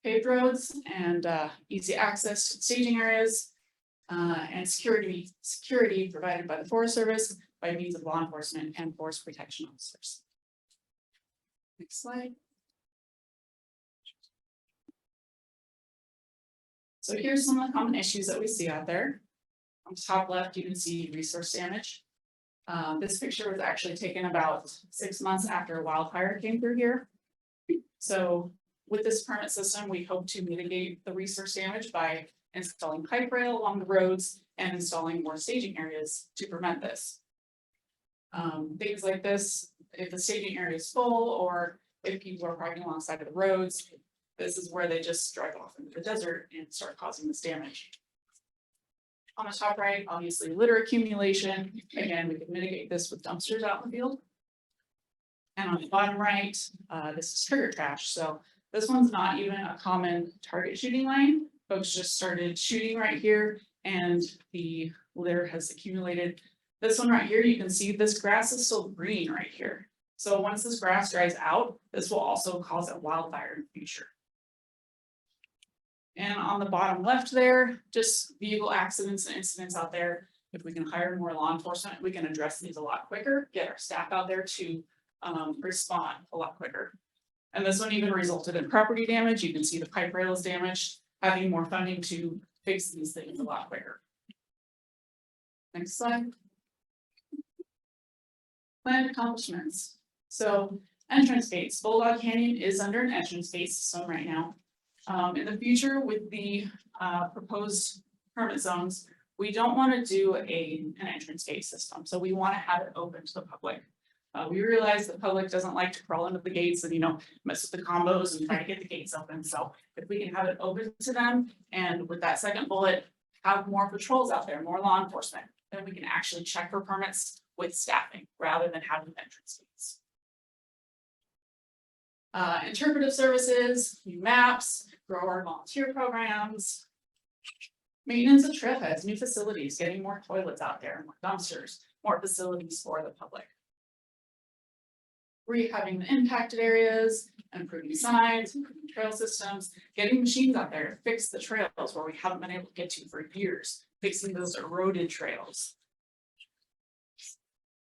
Paved roads and easy access to staging areas and security provided by the Forest Service by means of law enforcement and forest protection officers. Next slide. So here's some of the common issues that we see out there. On the top left, you can see resource damage. This picture was actually taken about 6 months after a wildfire came through here. So with this permit system, we hope to mitigate the resource damage by installing pipe rail along the roads and installing more staging areas to prevent this. Things like this, if the staging area is full or if people are parking alongside of the roads, this is where they just drive off into the desert and start causing this damage. On the top right, obviously litter accumulation. Again, we could mitigate this with dumpsters out in the field. And on the bottom right, this is trigger trash. So this one's not even a common target shooting lane. Folks just started shooting right here and the litter has accumulated. This one right here, you can see this grass is still green right here. So once this grass dries out, this will also cause a wildfire in the future. And on the bottom left there, just vehicle accidents and incidents out there. If we can hire more law enforcement, we can address these a lot quicker, get our staff out there to respond a lot quicker. And this one even resulted in property damage. You can see the pipe rail is damaged. having more funding to fix these things a lot quicker. Next slide. Planned accomplishments. So entrance gates, Bulldog Canyon is under an entrance gate system right now. In the future with the proposed permit zones, we don't want to do an entrance gate system. So we want to have it open to the public. We realize the public doesn't like to crawl into the gates and, you know, mess with the combos and try to get the gates open. So if we can have it open to them, and with that second bullet, have more patrols out there, more law enforcement, then we can actually check for permits with staffing rather than having entrance gates. Interpretive services, new maps, grower volunteer programs, maintenance of trailheads, new facilities, getting more toilets out there, more dumpsters, more facilities for the public. Rehabbing the impacted areas, improving signs, improving trail systems, getting machines out there to fix the trails where we haven't been able to get to for years, fixing those eroded trails.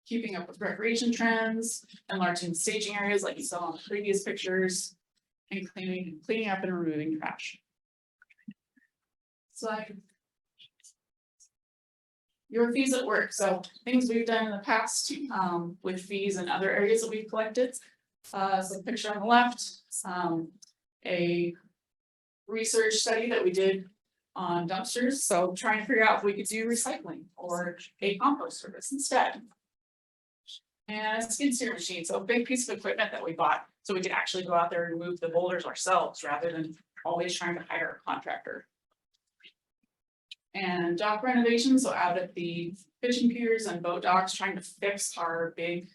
Keeping up with recreation trends, enlarging staging areas like you saw in the previous pictures, and cleaning up and removing trash. Slide. Your fees at work. So things we've done in the past with fees and other areas that we've collected. So the picture on the left, a research study that we did on dumpsters. So trying to figure out if we could do recycling or a compost service instead. And a skid steer machine, so a big piece of equipment that we bought, so we could actually go out there and move the boulders ourselves rather than always trying to hire a contractor. And dock renovations, so out at the fishing piers and boat docks, trying to fix our big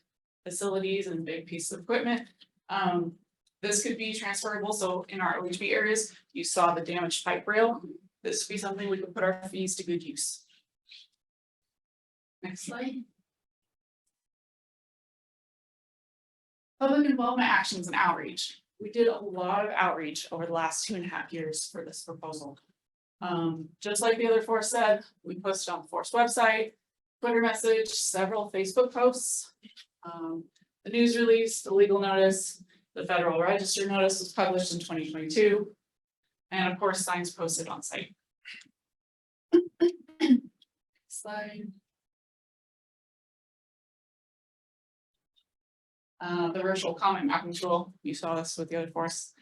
facilities and big pieces of equipment. This could be transferable, so in our OHB areas, you saw the damaged pipe rail. This would be something we could put our fees to good use. Next slide. Public involvement actions and outreach. We did a lot of outreach over the last 2.5 years for this proposal. Just like the other four said, we posted on the Force website, Twitter message, several Facebook posts, the news release, the legal notice, the Federal Register notice was published in 2022, and of course signs posted on site. Slide. The virtual comment mapping tool, you saw this with the other force.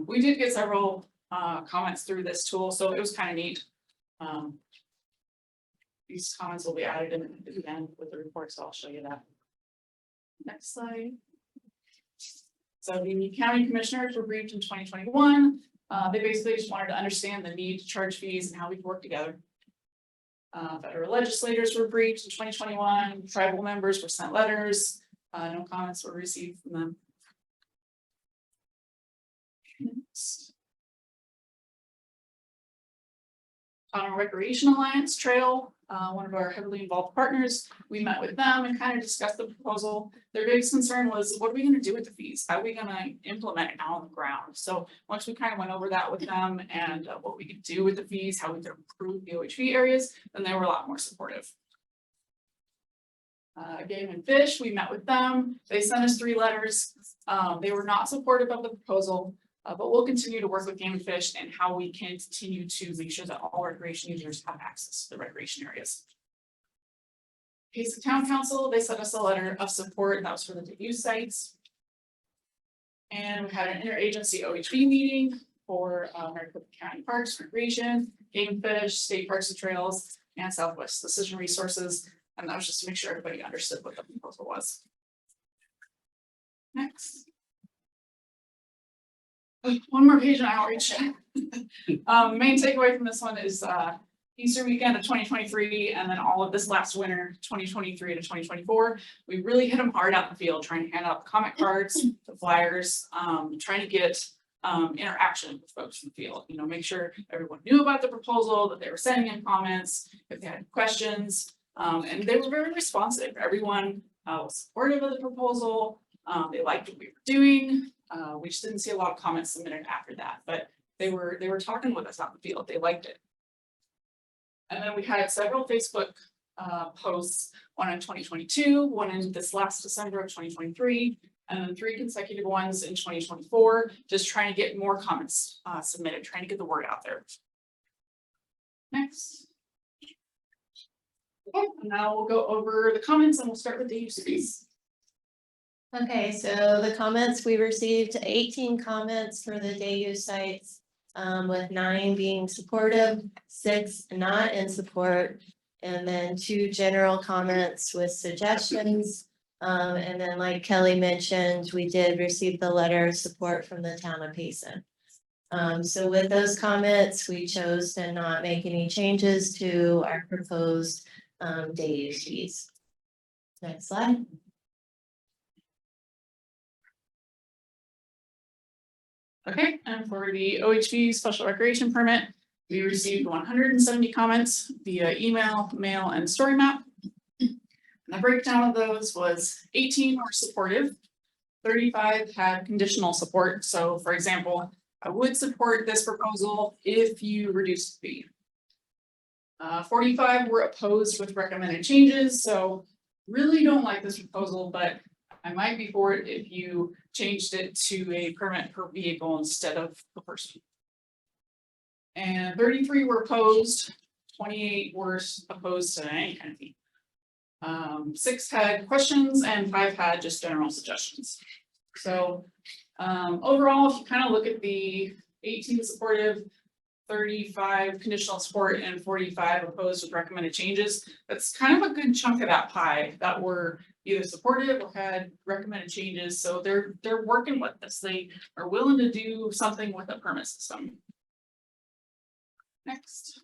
We did get several comments through this tool, so it was kind of neat. These comments will be added in at the end with the report, so I'll show you that. Next slide. So the county commissioners were briefed in 2021. They basically just wanted to understand the need to charge fees and how we can work together. Federal legislators were briefed in 2021. Tribal members were sent letters. No comments were received from them. Next. On our Recreation Alliance Trail, one of our heavily involved partners, we met with them and kind of discussed the proposal. Their biggest concern was, what are we going to do with the fees? How are we going to implement it now on the ground? So once we kind of went over that with them and what we could do with the fees, how we could improve the OHV areas, then they were a lot more supportive. Game and Fish, we met with them. They sent us 3 letters. They were not supportive of the proposal, but we'll continue to work with Game and Fish and how we can continue to make sure that all recreation users have access to the recreation areas. Case of Town Council, they sent us a letter of support, and that was for the use sites. And we had an interagency OHV meeting for Maricopa County Parks, Recreation, Game and Fish, State Parks and Trails, and Southwest Decision Resources. And that was just to make sure everybody understood what the proposal was. Next. One more page on outreach. Main takeaway from this one is Easter weekend of 2023, and then all of this last winter, 2023 to 2024. We really hit them hard out in the field, trying to hand out the comment cards, the flyers, trying to get interaction with folks in the field. You know, make sure everyone knew about the proposal, that they were sending in comments, if they had questions. And they were very responsive. Everyone was supportive of the proposal. They liked what we were doing. We just didn't see a lot of comments submitted after that, but they were talking with us out in the field. They liked it. And then we had several Facebook posts, one in 2022, one in this last December of 2023, and then 3 consecutive ones in 2024, just trying to get more comments submitted, trying to get the word out there. Next. Okay, and now we'll go over the comments and we'll start with the UCs. Okay, so the comments, we received 18 comments for the day use sites, with 9 being supportive, 6 not in support, and then 2 general comments with suggestions. And then like Kelly mentioned, we did receive the letter of support from the town of Payson. So with those comments, we chose to not make any changes to our proposed day use fees. Next slide. Okay, and for the OHV special recreation permit, we received 170 comments via email, mail, and story map. And the breakdown of those was 18 were supportive, 35 had conditional support. So for example, I would support this proposal if you reduce the fee. 45 were opposed with recommended changes, so really don't like this proposal, but I might be for it if you changed it to a permit per vehicle instead of per person. And 33 were opposed, 28 were opposed to any kind of fee. 6 had questions and 5 had just general suggestions. So overall, if you kind of look at the 18 supportive, 35 conditional support, and 45 opposed with recommended changes, that's kind of a good chunk of that pie that were either supportive or had recommended changes. So they're working with this. They are willing to do something with the permit system. Next.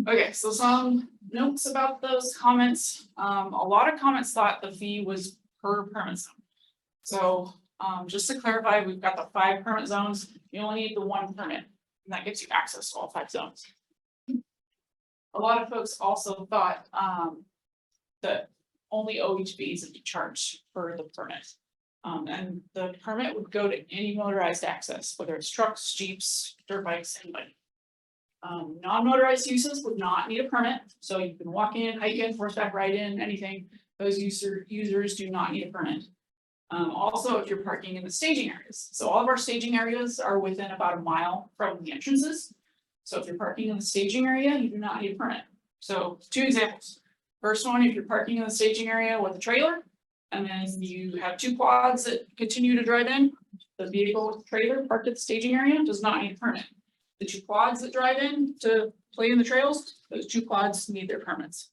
Okay, so some notes about those comments. A lot of comments thought the fee was per permit zone. So just to clarify, we've got the 5 permit zones. You only need the 1 permit, and that gives you access to all 5 zones. A lot of folks also thought that only OHVs would be charged for the permit. And the permit would go to any motorized access, whether it's trucks, jeeps, dirt bikes, anybody. Non-motorized uses would not need a permit, so you can walk in, hike in, horseback ride in, anything. Those users do not need a permit. Also, if you're parking in the staging areas, so all of our staging areas are within about a mile from the entrances. So if you're parking in the staging area, you do not need a permit. So 2 examples. First one, if you're parking in the staging area with a trailer, and then you have 2 quads that continue to drive in, the vehicle with the trailer parked at the staging area does not need a permit. The 2 quads that drive in to play in the trails, those 2 quads need their permits.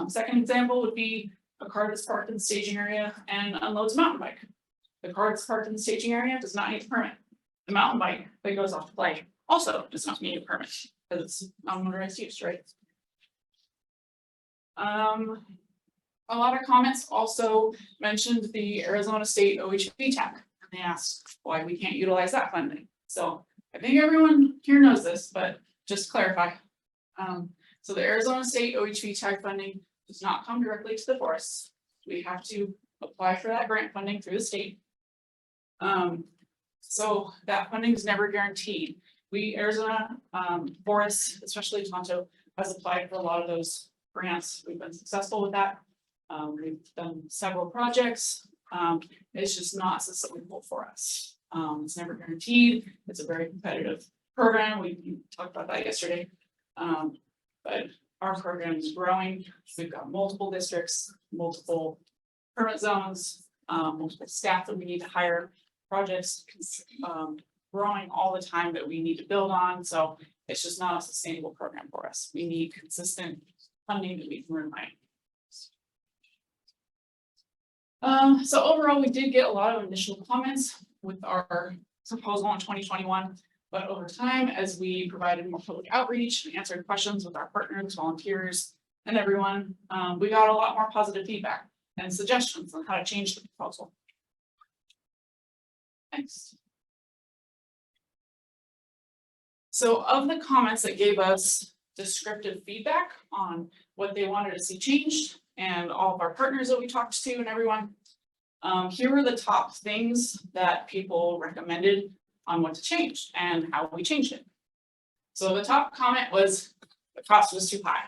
Second example would be a car that's parked in the staging area and unloads a mountain bike. The car that's parked in the staging area does not need a permit. The mountain bike that goes off to play also does not need a permit because it's non-motorized use, right? A lot of comments also mentioned the Arizona State OHV TAC. They asked why we can't utilize that funding. So I think everyone here knows this, but just to clarify. So the Arizona State OHV TAC funding does not come directly to the forests. We have to apply for that grant funding through the state. So that funding is never guaranteed. Arizona forests, especially Tonto, has applied for a lot of those grants. We've been successful with that. We've done several projects. It's just not sustainable for us. It's never guaranteed. It's a very competitive program. We talked about that yesterday. But our program is growing. We've got multiple districts, multiple permit zones, multiple staff that we need to hire, projects growing all the time that we need to build on. So it's just not a sustainable program for us. We need consistent funding that we can rely on. So overall, we did get a lot of initial comments with our proposal in 2021. But over time, as we provided more public outreach and answered questions with our partners, volunteers, and everyone, we got a lot more positive feedback and suggestions on how to change the proposal. Next. So of the comments that gave us descriptive feedback on what they wanted to see changed, and all of our partners that we talked to and everyone, here were the top things that people recommended on what to change and how we changed it. So the top comment was the cost was too high.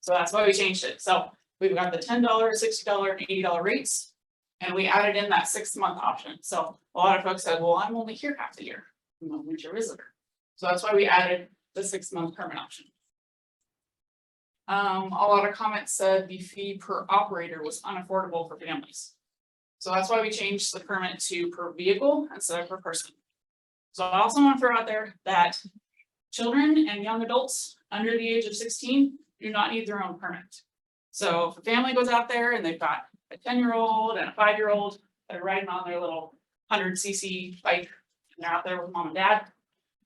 So that's why we changed it. So We've got the $10, $60, and $80 rates. And we added in that 6-month option. So a lot of folks said, well, I'm only here half the year. I'm a winter visitor. So that's why we added the 6-month permit option. A lot of comments said the fee per operator was unaffordable for families. So that's why we changed the permit to per vehicle instead of per person. So I also want to throw out there that children and young adults under the age of 16 do not need their own permit. So if a family goes out there and they've got a 10-year-old and a 5-year-old that are riding on their little 100cc bike and they're out there with mom and dad,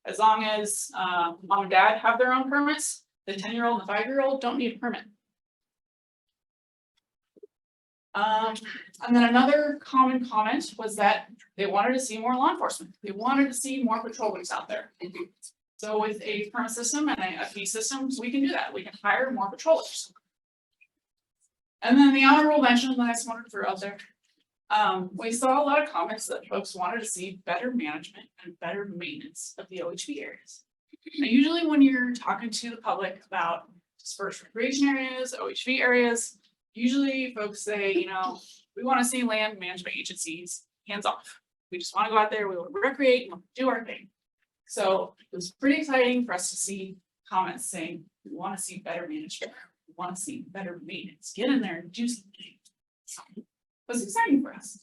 as long as mom and dad have their own permits, the 10-year-old and the 5-year-old don't need a permit. And then another common comment was that they wanted to see more law enforcement. They wanted to see more patrol boots out there. So with a permit system and a fee system, we can do that. We can hire more patrollers. And then the honorable mention that I just wanted to throw out there. We saw a lot of comments that folks wanted to see better management and better maintenance of the OHV areas. Now, usually when you're talking to the public about dispersed recreation areas, OHV areas, usually folks say, you know, we want to see land management agencies hands off. We just want to go out there, we want to recreate, and do our thing. So it was pretty exciting for us to see comments saying, we want to see better management, we want to see better maintenance, get in there and do something. So it was exciting for us.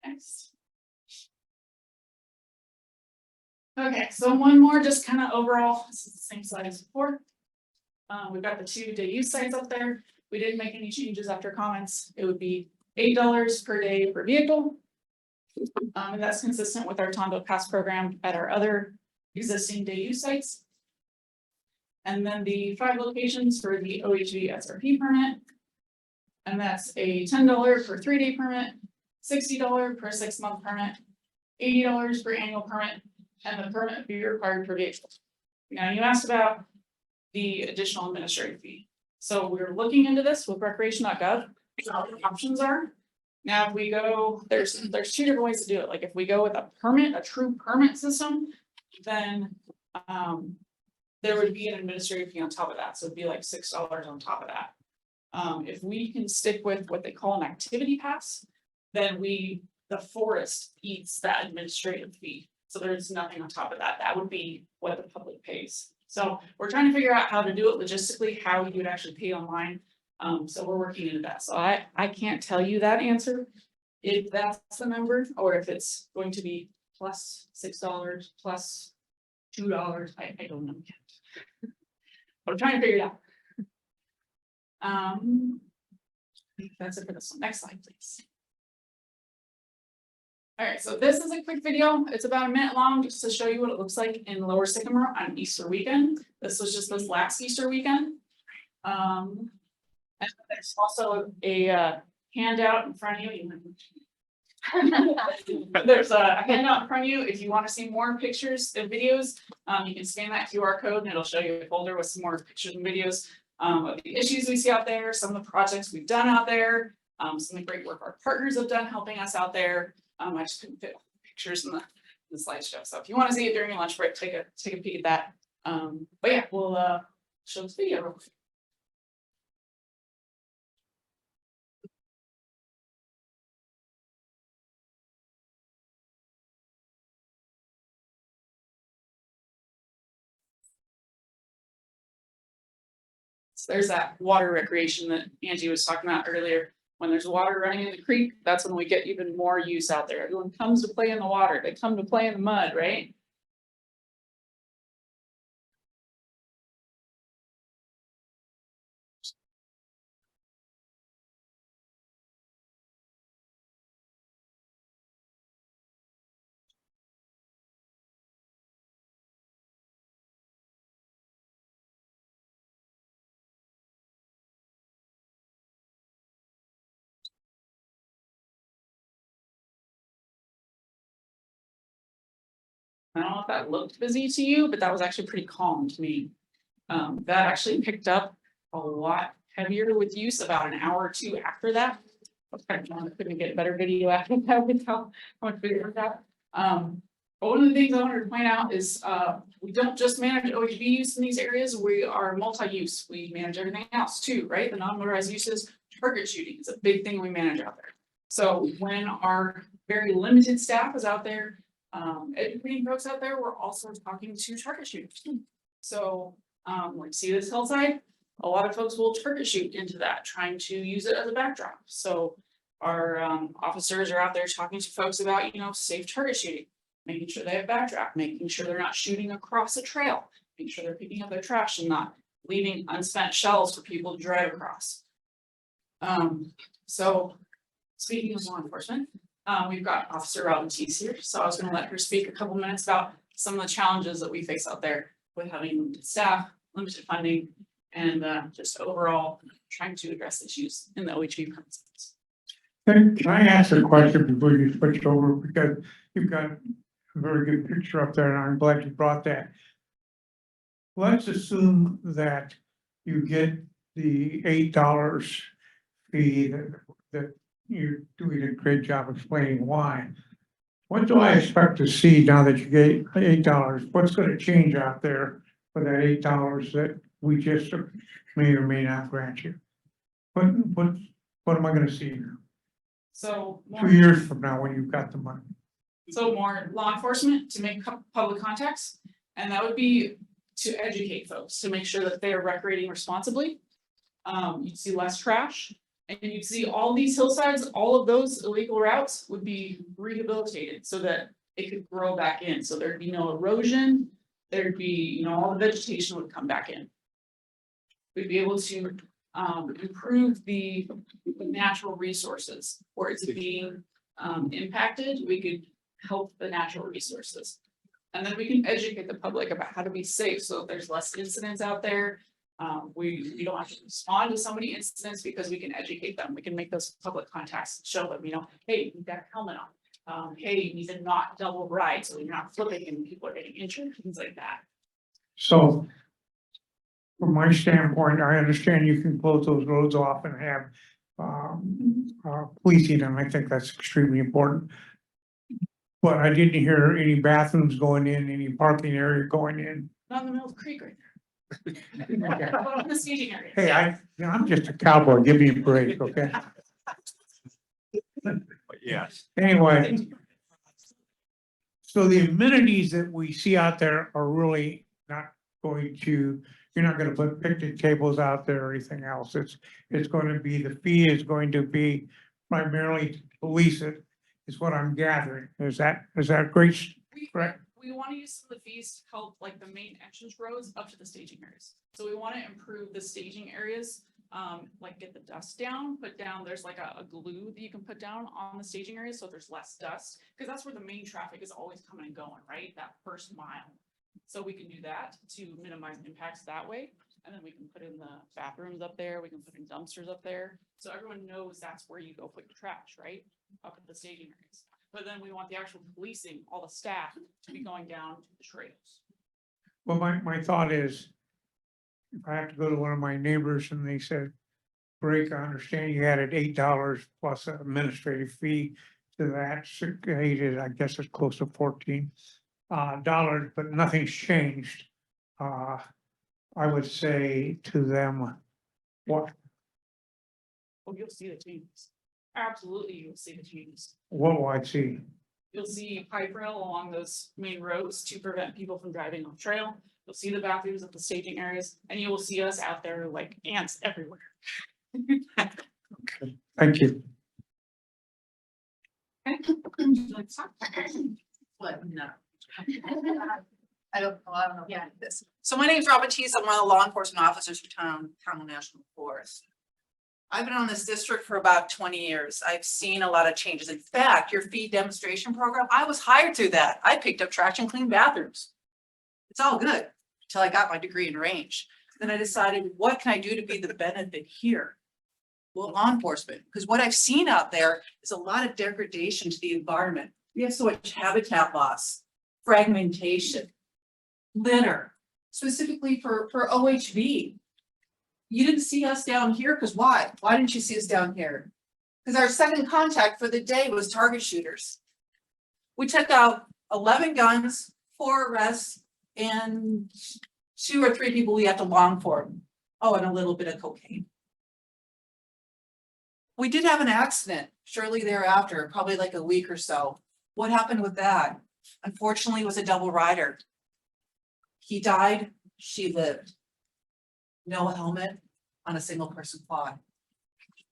Next. Okay, so one more, just kind of overall, this is the same slide as before. We've got the 2 day use sites up there. We didn't make any changes after comments. It would be $8 per day per vehicle. And that's consistent with our Tondo Pass program at our other existing day use sites. And then the 5 locations for the OHV SRP permit. And that's a $10 per 3-day permit, $60 per 6-month permit, $80 per annual permit, and the permit fee required per vehicle. Now you asked about the additional administrative fee. So we're looking into this with recreation.gov, what the options are. Now, if we go, there's 2 different ways to do it. Like if we go with a permit, a true permit system, then there would be an administrative fee on top of that. So it'd be like $6 on top of that. If we can stick with what they call an activity pass, then the forest eats that administrative fee. So there's nothing on top of that. That would be what the public pays. So we're trying to figure out how to do it logistically, how you would actually pay online. So we're working into that. So I can't tell you that answer, if that's the number, or if it's going to be plus $6, plus $2. I don't know yet. But I'm trying to figure it out. I think that's it for this one. Next slide, please. All right, so this is a quick video. It's about a minute long, just to show you what it looks like in Lower Sycamore on Easter weekend. This was just this last Easter weekend. And there's also a handout in front of you. There's a handout in front of you. If you want to see more pictures and videos, you can scan that QR code and it'll show you a folder with some more pictures and videos of the issues we see out there, some of the projects we've done out there, some of the great work our partners have done helping us out there. I just couldn't fit all the pictures in the slideshow. So if you want to see it during your lunch break, take a peek at that. But yeah, we'll show this video real quick. So there's that water recreation that Angie was talking about earlier. When there's water running in the creek, that's when we get even more use out there. Everyone comes to play in the water. They come to play in the mud, right? I don't know if that looked busy to you, but that was actually pretty calm to me. That actually picked up a lot heavier with use about an hour or 2 after that. I couldn't get a better video after that with how much bigger that. But one of the things I wanted to point out is, we don't just manage OHV use in these areas, we are multi-use. We manage everything else too, right? The non-motorized uses, target shooting is a big thing we manage out there. So when our very limited staff is out there, educating folks out there, we're also talking to target shooters. So, like see this hillside, a lot of folks will target shoot into that, trying to use it as a backdrop. So our officers are out there talking to folks about, safe target shooting, making sure they have backdrop, making sure they're not shooting across a trail, making sure they're picking up their trash and not leaving unspent shells for people to drive across. So speaking of law enforcement, we've got Officer Robin Tees here, so I was going to let her speak a couple minutes about some of the challenges that we face out there with having limited staff, limited funding, and just overall trying to address issues in the OHV principles. Can I ask a question before you switch over, because you've got a very good picture up there, and I'm glad you brought that. Let's assume that you get the $8 fee that you're doing a great job explaining why. What do I expect to see now that you get $8? What's going to change out there for that $8 that we just may or may not grant you? What am I going to see So 2 years from now when you've got the money? So more law enforcement to make public contacts, and that would be to educate folks, to make sure that they are recreating responsibly. You'd see less trash, and you'd see all these hillsides, all of those illegal routes would be rehabilitated so that it could grow back in. So there'd be no erosion, there'd be, all the vegetation would come back in. We'd be able to improve the natural resources where it's being impacted. We could help the natural resources. And then we can educate the public about how to be safe. So if there's less incidents out there, we don't have to respond to somebody's incidents because we can educate them. We can make those public contacts, show them, hey, you need that helmet on. Hey, you need to not double ride so you're not flipping and people are getting injured, things like that. So from my standpoint, I understand you can close those roads off and have policing, and I think that's extremely important. But I didn't hear any bathrooms going in, any parking area going in. Not in the middle of the creek right there. How about in the staging area? Hey, I'm just a cowboy, give me a break, okay? Yes. Anyway. So the amenities that we see out there are really not going to, you're not gonna put picnic tables out there or anything else. It's going to be, the fee is going to be primarily to police it, is what I'm gathering. Is that great? Correct? We want to use some of the fees to help like the main entrance roads up to the staging areas. So we want to improve the staging areas, like get the dust down, put down, there's like a glue that you can put down on the staging areas so there's less dust, because that's where the main traffic is always coming and going, right? That first mile. So we can do that to minimize impacts that way. And then we can put in the bathrooms up there, we can put in dumpsters up there. So everyone knows that's where you go put your trash, right? Up at the staging areas. But then we want the actual policing, all the staff to be going down to the trails. Well, my thought is, if I have to go to one of my neighbors and they said, break, I understand you added $8 plus an administrative fee to that, I guess it's close to $14 dollars, but nothing's changed. I would say to them, what Oh, you'll see the changes. Absolutely, you'll see the changes. will I see? You'll see pipe rail along those main roads to prevent people from driving off trail. You'll see the bathrooms at the staging areas, and you will see us out there like ants everywhere. Okay, thank you. What? No. I don't know. Yeah, this. So my name is Robin Tees. I'm one of the law enforcement officers for Town National Forest. I've been on this district for about 20 years. I've seen a lot of changes. In fact, your fee demonstration program, I was hired through that. I picked up trash and cleaned bathrooms. It's all good until I got my degree in range. Then I decided, what can I do to be the benefit here? Well, law enforcement, because what I've seen out there is a lot of degradation to the environment. We have so much habitat loss, fragmentation, litter, specifically for OHV. You didn't see us down here because why? Why didn't you see us down here? Because our second contact for the day was target shooters. We took out 11 guns, 4 arrests, and 2 or 3 people we have to long for. Oh, and a little bit of cocaine. We did have an accident shortly thereafter, probably like a week or so. What happened with that? Unfortunately, it was a double rider. He died, she lived. No helmet on a single person quad.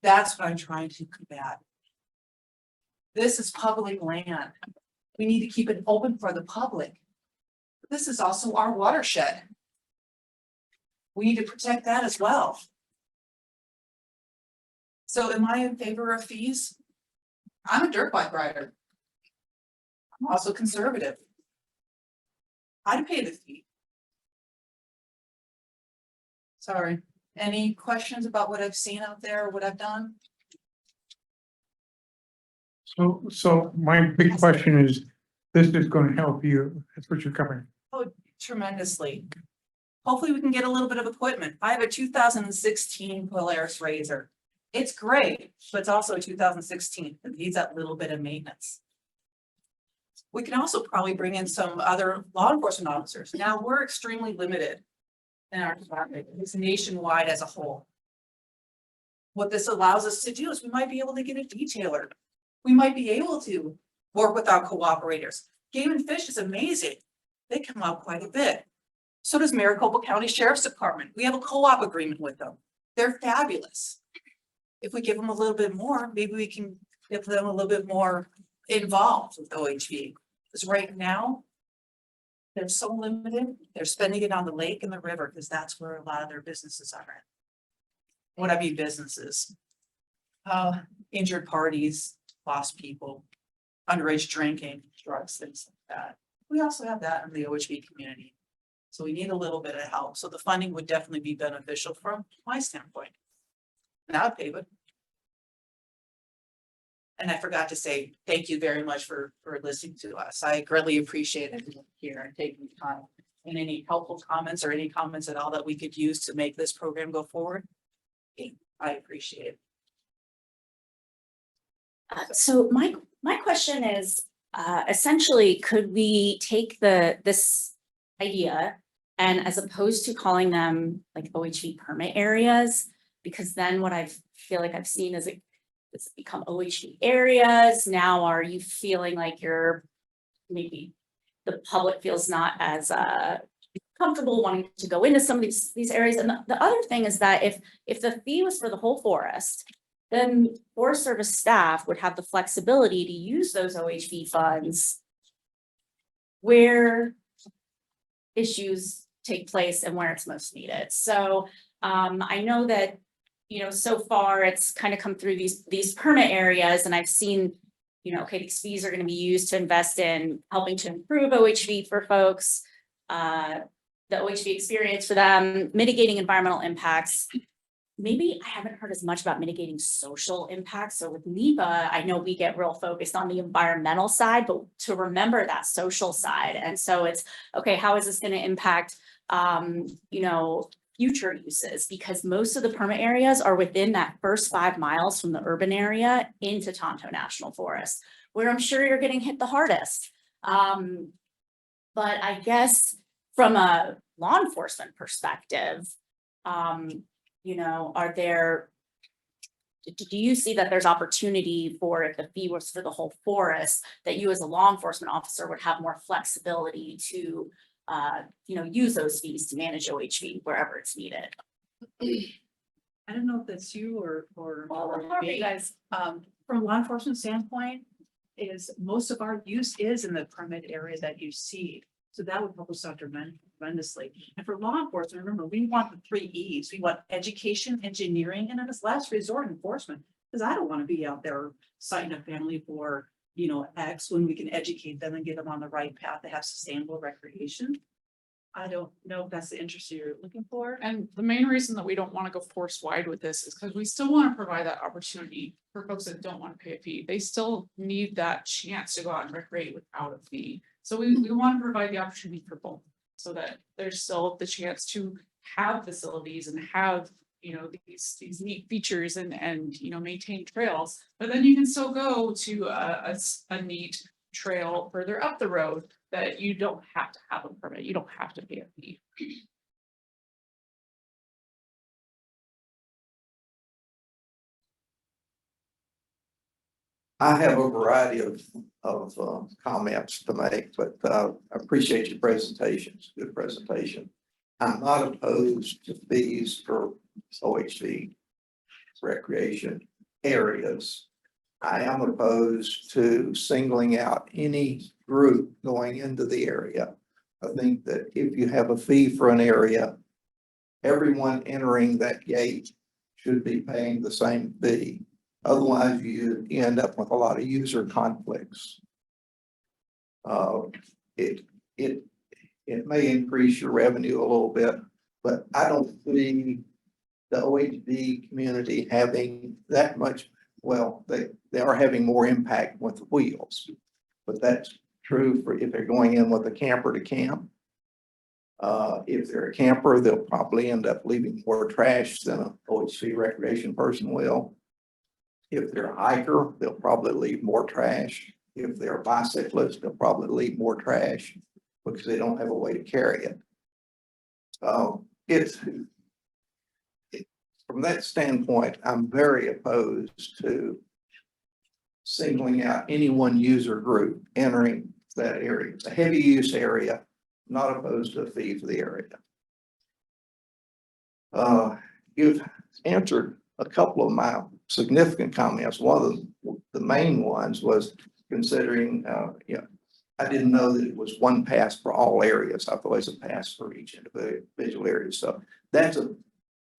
That's what I'm trying to combat. This is public land. We need to keep it open for the public. This is also our watershed. We need to protect that as well. So am I in favor of fees? I'm a dirt bike rider. I'm also conservative. I'd pay the fee. Sorry, any questions about what I've seen out there or what I've done? So my big question is, this is gonna help you, that's what you're covering. Oh, tremendously. Hopefully we can get a little bit of equipment. I have a 2016 Polaris Razor. It's great, but it's also a 2016. It needs that little bit of maintenance. We can also probably bring in some other law enforcement officers. Now, we're extremely limited in our department. It's nationwide as a whole. What this allows us to do is we might be able to get a detailer. We might be able to work with our cooperators. Game and Fish is amazing. They come out quite a bit. So does Maricopa County Sheriff's Department. We have a co-op agreement with them. They're fabulous. If we give them a little bit more, maybe we can get them a little bit more involved with OHV. Because right now, they're so limited, they're spending it on the lake and the river because that's where a lot of their businesses are at. What I mean businesses. Injured parties, lost people, underage drinking, drugs, things like that. We also have that in the OHV community. So we need a little bit of help. So the funding would definitely be beneficial from my standpoint. And I'd pay it. And I forgot to say, thank you very much for listening to us. I greatly appreciate it here and taking time. And any helpful comments or any comments at all that we could use to make this program go forward. I appreciate it. So my question is, essentially, could we take this idea and as opposed to calling them like OHV permit areas, because then what I feel like I've seen is it's become OHV areas. Now, are you feeling like you're maybe the public feels not as comfortable wanting to go into some of these areas? And the other thing is that if the fee was for the whole forest, then Forest Service staff would have the flexibility to use those OHV funds where issues take place and where it's most needed. So I know that, you know, so far it's kind of come through these permit areas, and I've seen, you know, okay, these fees are going to be used to invest in helping to improve OHV for folks, the OHV experience for them, mitigating environmental impacts. Maybe I haven't heard as much about mitigating social impacts. So with NEPA, I know we get real focused on the environmental side, but to remember that social side. And so it's, okay, how is this going to impact, you know, future uses? Because most of the permit areas are within that first 5 miles from the urban area into Tonto National Forest, where I'm sure you're getting hit the hardest. But I guess from a law enforcement perspective, you know, do you see that there's opportunity for, if the fee was for the whole forest, that you as a law enforcement officer would have more flexibility to, you know, use those fees to manage OHV wherever it's needed? I don't know if that's you or Well, you guys, from a law enforcement standpoint, is most of our use is in the permit area that you see. So that would help us out tremendously. And for law enforcement, remember, we want the 3 E's. We want education, engineering, and then as last resort enforcement. Because I don't want to be out there citing a family for, you know, X when we can educate them and get them on the right path to have sustainable recreation. I don't know if that's the interest you're looking for. And the main reason that we don't want to go force wide with this is because we still want to provide that opportunity for folks that don't want to pay a fee. They still need that chance to go out and recreate without a fee. So we want to provide the opportunity for both, so that there's still the chance to have facilities and have, you know, these neat features and you know, maintain trails, but then you can still go to a neat trail further up the road, that you don't have to have a permit, you don't have to pay a fee. I have a variety of comments to make, but I appreciate your presentations, good presentation. I'm not opposed to fees for OHV recreation areas. I am opposed to singling out any group going into the area. I think that if you have a fee for an area, everyone entering that gate should be paying the same fee. Otherwise, you end up with a lot of user conflicts. It may increase your revenue a little bit, but I don't see the OHV community having that much. Well, they are having more impact with the wheels, but that's true for if they're going in with a camper to camp. If they're a camper, they'll probably end up leaving more trash than an OHV recreation person will. If they're a hiker, they'll probably leave more trash. If they're a bicyclist, they'll probably leave more trash because they don't have a way to carry it. From that standpoint, I'm very opposed to singling out any one user group entering that area. It's a heavy use area, not opposed to a fee for the area. You've answered a couple of my significant comments. One of the main ones was considering, I didn't know that it was one pass for all areas. I thought it was a pass for each individual area. So that's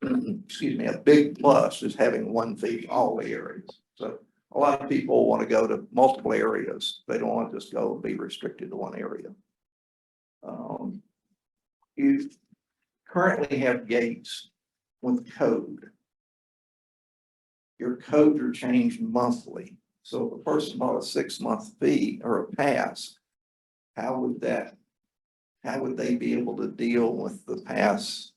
excuse me, a big plus is having one fee for all the areas. So a lot of people want to go to multiple areas. They don't want to just go and be restricted to one area. You currently have gates with code. Your codes are changed monthly. So if a person bought a 6-month fee or a pass, how would they be able to deal with the pass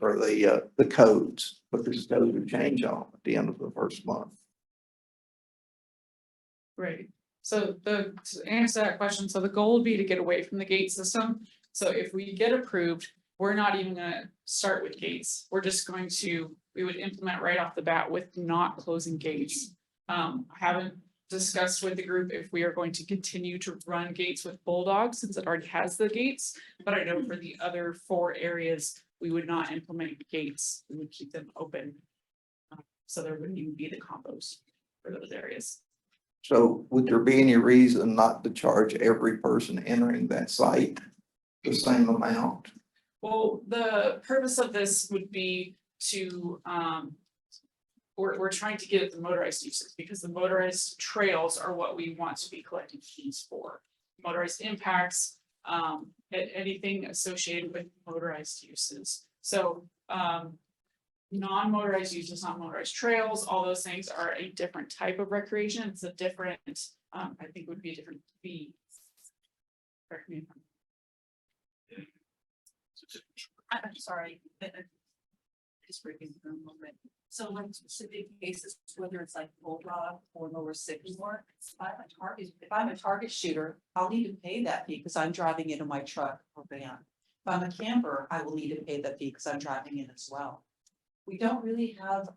or the codes? Because those would change on at the end of the first month. Right, so to answer that question, so the goal would be to get away from the gate system. So if we get approved, we're not even gonna start with gates. We're just going to, we would implement right off the bat with not closing gates. I haven't discussed with the group if we are going to continue to run gates with Bulldog since it already has the gates. But I know for the other 4 areas, we would not implement gates. We would keep them open. So there wouldn't even be the combos for those areas. So would there be any reason not to charge every person entering that site the same amount? Well, the purpose of this would be to, we're trying to get at the motorized uses because the motorized trails are what we want to be collecting fees for. Motorized impacts, anything associated with motorized uses. So, non-motorized uses, non-motorized trails, all those things are a different type of recreation. It's a different, I think would be a different fee. Correct me if I'm sorry. Just breaking for a moment. So in specific cases, whether it's like Bulldog or Lower Sycamore, if I'm a target shooter, I'll need to pay that fee because I'm driving it in my truck or van. If I'm a camper, I will need to pay that fee because I'm driving it as well. We don't really have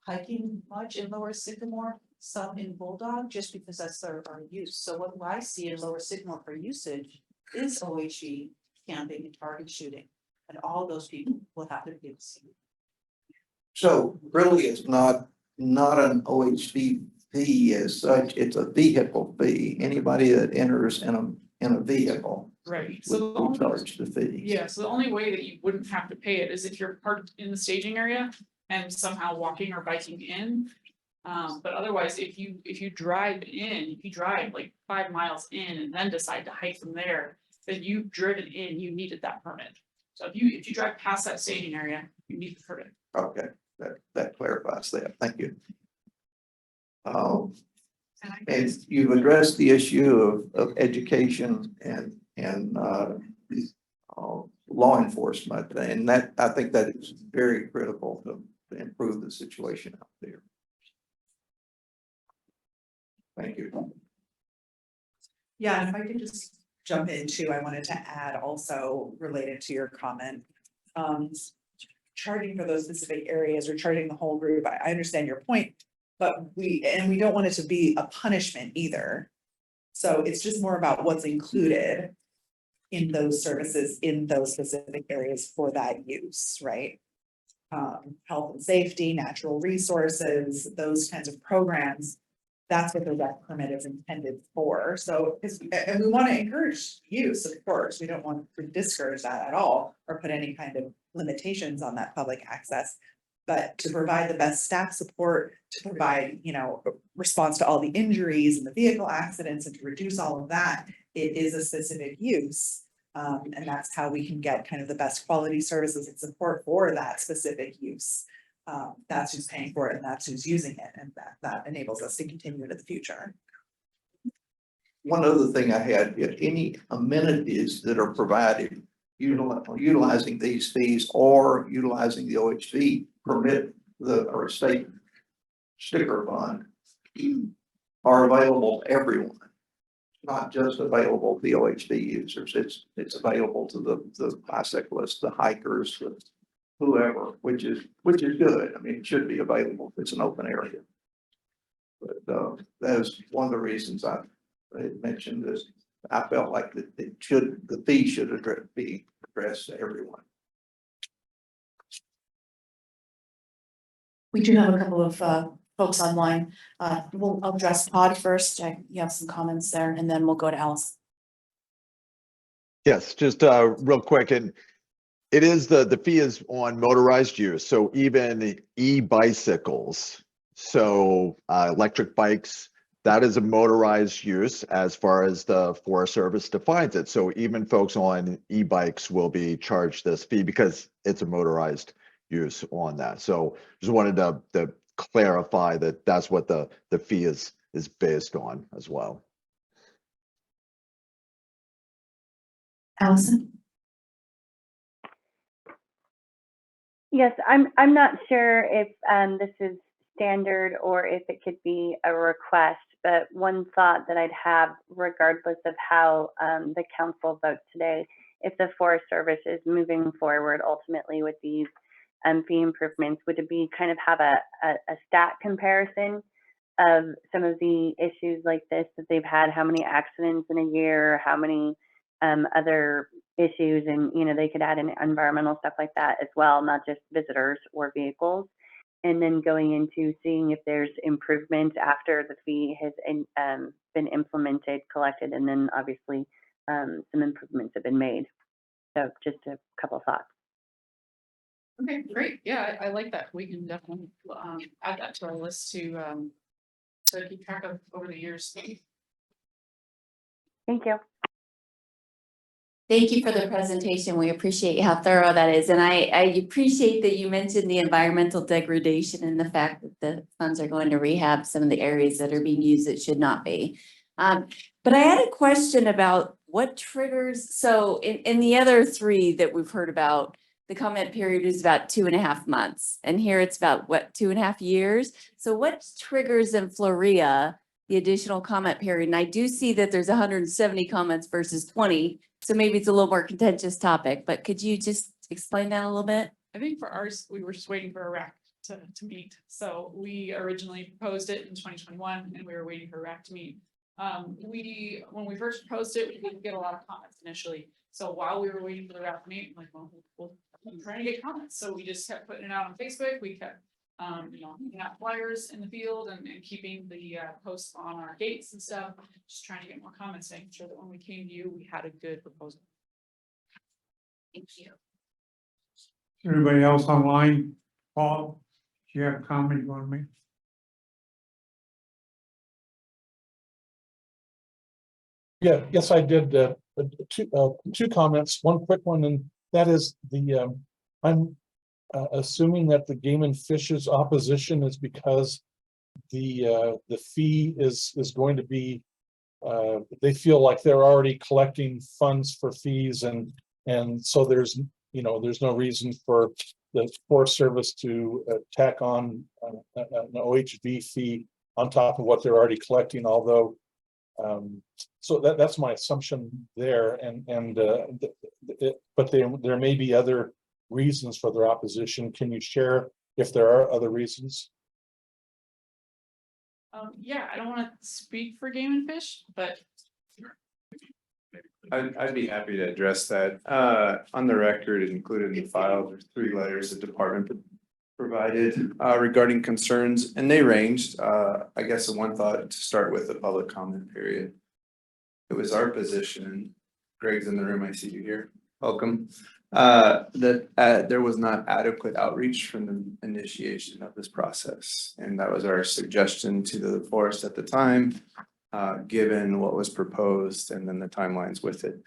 hiking much in Lower Sycamore, some in Bulldog, just because that's our use. So what I see in Lower Sycamore for usage is OHE, camping and target shooting. And all those people will have to be the same. So really, it's not an OHV fee as such. It's a vehicle fee. Anybody that enters in a vehicle right. So the would only, charge the fee. yeah, so the only way that you wouldn't have to pay it is if you're parked in the staging area and somehow walking or biking in. But otherwise, if you drive like 5 miles in and then decide to hike from there, then you've driven in, you needed that permit. So if you drive past that staging area, you need the permit. Okay, that clarifies that. Thank you. And you've addressed the issue of education and law enforcement, and that I think that is very critical to improve the situation out there. Thank you. Yeah, and if I could just jump in too, I wanted to add also related to your comment. Charging for those specific areas or charging the whole group, I understand your point, but we don't want it to be a punishment either. So it's just more about what's included in those services in those specific areas for that use, right? Health and safety, natural resources, those kinds of programs. That's what the rec permit is intended for. So, and we want to encourage use, of course. We don't want to discourage that at all or put any kind of limitations on that public access. But to provide the best staff support, to provide, response to all the injuries and the vehicle accidents and to reduce all of that, it is a specific use. And that's how we can get kind of the best quality services and support for that specific use. That's who's paying for it and that's who's using it, and that enables us to continue into the future. One other thing I had, if any amenities that are provided utilizing these fees or utilizing the OHV permit or state sticker fund are available to everyone, not just available to the OHV users. It's available to the bicyclists, the hikers, the whoever, which is good. I mean, it should be available if it's an open area. But that was one of the reasons I had mentioned this. I felt like that the fee should be addressed to everyone. We do have a couple of folks online. I'll address Todd first. You have some comments there, and then we'll go to Alice. Yes, just real quick, and it is the fee is on motorized use, so even e-bicycles, so electric bikes, that is a motorized use as far as the Forest Service defines it. So even folks on e-bikes will be charged this fee because it's a motorized use on that. So just wanted to clarify that that's what the fee is based on as well. Allison? Yes, I'm not sure if this is standard or if it could be a request, but one thought that I'd have, regardless of how the council votes today, if the Forest Service is moving forward ultimately with these fee improvements, would it be kind of have a stat comparison of some of the issues like this that they've had, how many accidents in a year, how many other issues, and they could add in environmental stuff like that as well, not just visitors or vehicles, and then going into seeing if there's improvement after the fee has been implemented, collected, and then obviously some improvements have been made. So just a couple of thoughts. Okay, great. Yeah, I like that. We can definitely add that to our list to keep track of over the years. Thank you. Thank you for the presentation. We appreciate how thorough that is. And I appreciate that you mentioned the environmental degradation and the fact that the funds are going to rehab some of the areas that are being used that should not be. But I had a question about what triggers, so in the other three that we've heard about, the comment period is about 2.5 months. And here it's about what, 2.5 years? So what triggers in Floria the additional comment period? And I do see that there's 170 comments versus 20. So maybe it's a little more contentious topic, but could you just explain that a little bit? I think for ours, we were just waiting for a RAC to meet. So we originally proposed it in 2021 and we were waiting for RAC to meet. When we first proposed it, we didn't get a lot of comments initially. So while we were waiting for the RAC to meet, I'm like, well, we'll keep trying to get comments. So we just kept putting it out on Facebook. We kept putting out flyers in the field and keeping the posts on our gates and stuff, just trying to get more comments, making sure that when we came to you, we had a good proposal. Thank you. Everybody else online? Paul, do you have a comment you want to make? Yeah, yes, I did. Two comments. One quick one, and that is I'm assuming that the Game and Fish's opposition is because the fee is going to be. They feel like they're already collecting funds for fees, and so there's no reason for the Forest Service to tack on an OHV fee on top of what they're already collecting. Although So that's my assumption there, but there may be other reasons for their opposition. Can you share if there are other reasons? Yeah, I don't want to speak for Game and Fish, but I'd be happy to address that. On the record, included in the file, there's 3 letters the department provided regarding concerns, and they ranged, I guess, the one thought to start with the public comment period. It was our position, Greg's in the room, I see you here, welcome, that there was not adequate outreach from the initiation of this process. And that was our suggestion to the forest at the time, given what was proposed and then the timelines with it.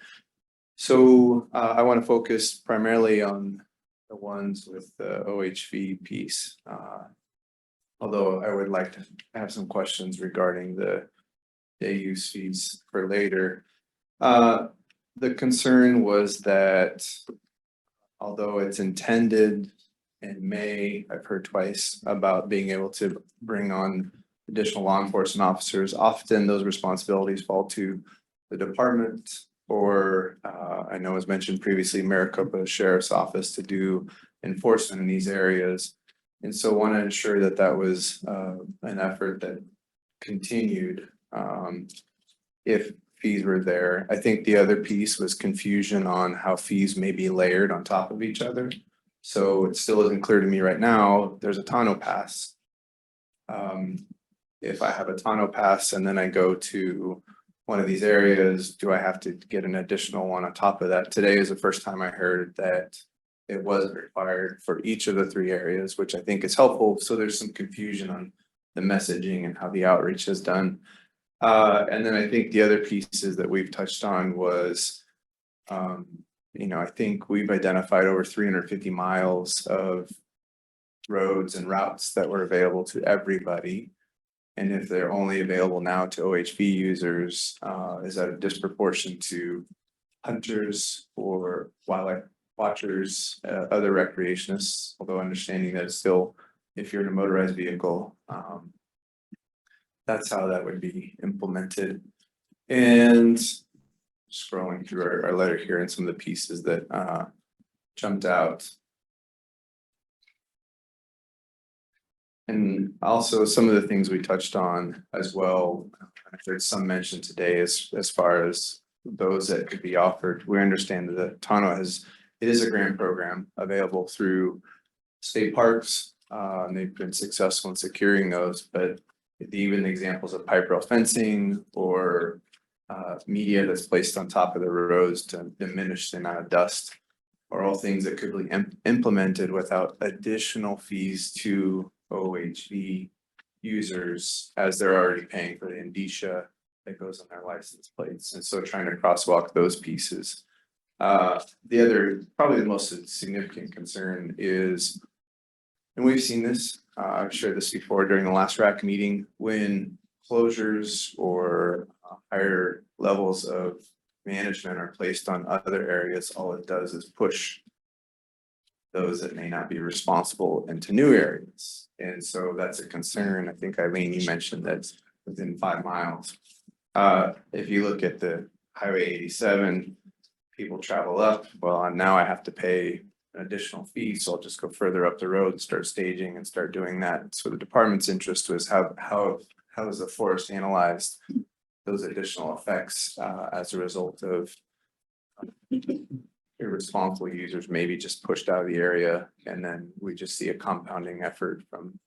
So I want to focus primarily on the ones with the OHV piece. Although I would like to have some questions regarding the day use fees for later. The concern was that although it's intended in May, I've heard twice about being able to bring on additional law enforcement officers. Often those responsibilities fall to the department or I know as mentioned previously, Maricopa Sheriff's Office to do enforcement in these areas. And so want to ensure that that was an effort that continued if fees were there. I think the other piece was confusion on how fees may be layered on top of each other. So it still isn't clear to me right now, there's a tonneau pass. If I have a tonneau pass and then I go to one of these areas, do I have to get an additional one on top of that? Today is the first time I heard that it wasn't required for each of the 3 areas, which I think is helpful. So there's some confusion on the messaging and how the outreach is done. And then I think the other pieces that we've touched on was, you know, I think we've identified over 350 miles of roads and routes that were available to everybody. And if they're only available now to OHV users, is that a disproportion to hunters or wildlife watchers, other recreationists, although understanding that it's still, if you're in a motorized vehicle, that's how that would be implemented. And scrolling through our letter here and some of the pieces that jumped out. And also some of the things we touched on as well. There's some mention today as far as those that could be offered. We understand that the tonneau it is a grant program available through state parks. And they've been successful in securing those, but even examples of pipe rail fencing or media that's placed on top of the roads to diminish the amount of dust are all things that could be implemented without additional fees to OHV users, as they're already paying for the indicia that goes on their license plates. And so trying to crosswalk those pieces. The other, probably the most significant concern is, and we've seen this, I've shared this before during the last RAC meeting, when closures or higher levels of management are placed on other areas, all it does is push those that may not be responsible into new areas. And so that's a concern. I think Eileen, you mentioned that's within 5 miles. If you look at the Highway 87, people travel up, well, now I have to pay an additional fee, so I'll just go further up the road and start staging and start doing that. So the department's interest was how is the forest analyzed those additional effects as a result of irresponsible users maybe just pushed out of the area, and then we just see a compounding effort from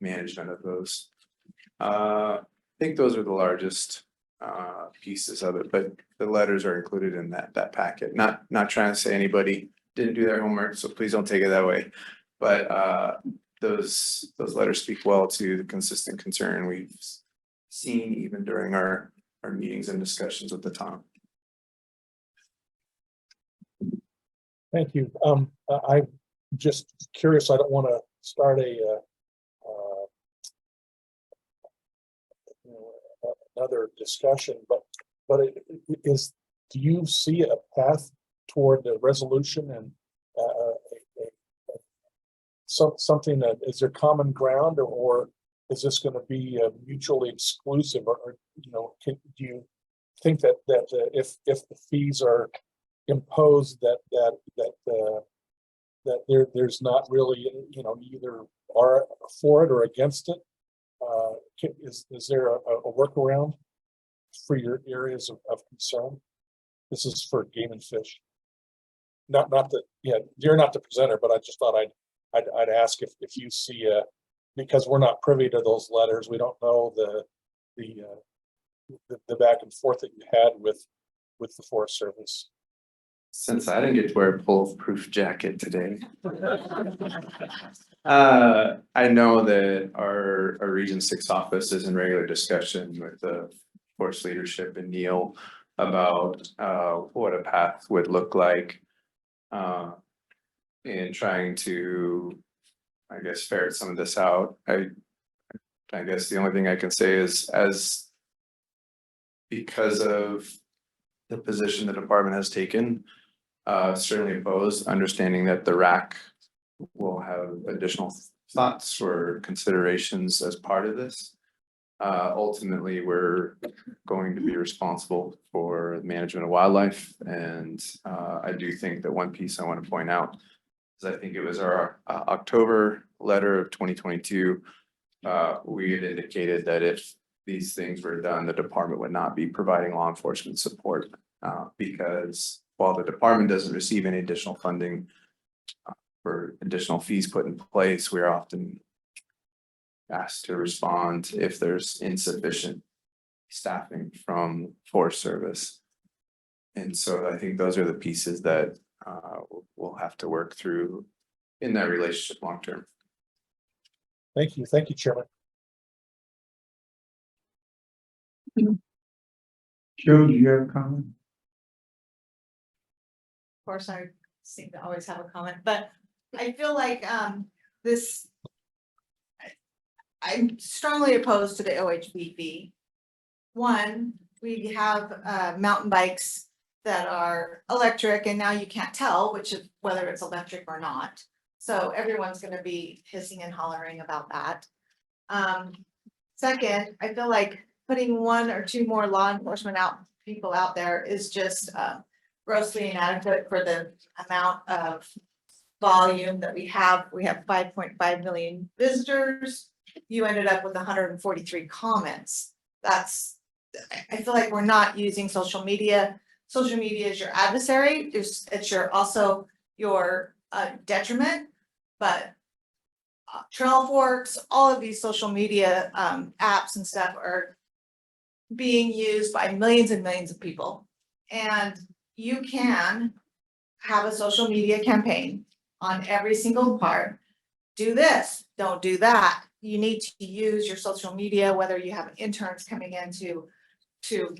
management of those. I think those are the largest pieces of it, but the letters are included in that packet. Not trying to say anybody didn't do their homework, so please don't take it that way. But those letters speak well to the consistent concern we've seen even during our meetings and discussions with the town. Thank you. I'm just curious. I don't want to start another discussion, but do you see a path toward the resolution and something that is there common ground, or is this gonna be mutually exclusive or, you know, do you think that, if the fees are imposed, that there's not really, you know, either are for it or against it? Is there a workaround for your areas of concern? This is for game and fish. Not that, yeah, you're not the presenter, but I just thought I'd ask if you see because we're not privy to those letters, we don't know the back and forth that you had with the Forest Service. Since I didn't get to wear a bulletproof jacket today. I know that our Region 6 office is in regular discussion with the force leadership and Neil about what a path would look like. In trying to, I guess, ferret some of this out. I guess the only thing I can say is because of the position the department has taken, certainly opposed, understanding that the RAC will have additional thoughts or considerations as part of this. Ultimately, we're going to be responsible for management of wildlife. And I do think that one piece I want to point out is I think it was our October letter of 2022. We had indicated that if these things were done, the department would not be providing law enforcement support because while the department doesn't receive any additional funding for additional fees put in place, we are often asked to respond if there's insufficient staffing from Forest Service. And so I think those are the pieces that we'll have to work through in that relationship long term. Thank you, Chairman. Joe, do you have a comment? Of course, I seem to always have a comment, but I feel like this. I'm strongly opposed to the OHV fee. One, we have mountain bikes that are electric and now you can't tell whether it's electric or not. So everyone's gonna be hissing and hollering about that. Second, I feel like putting one or two more law enforcement people out there is just grossly inadequate for the amount of volume that we have. We have 5.5 million visitors. You ended up with 143 comments. I feel like we're not using social media. Social media is your adversary. It's also your detriment. But Trail Forks, all of these social media apps and stuff are being used by millions and millions of people. And you can have a social media campaign on every single part. Do this, don't do that. You need to use your social media, whether you have interns coming in to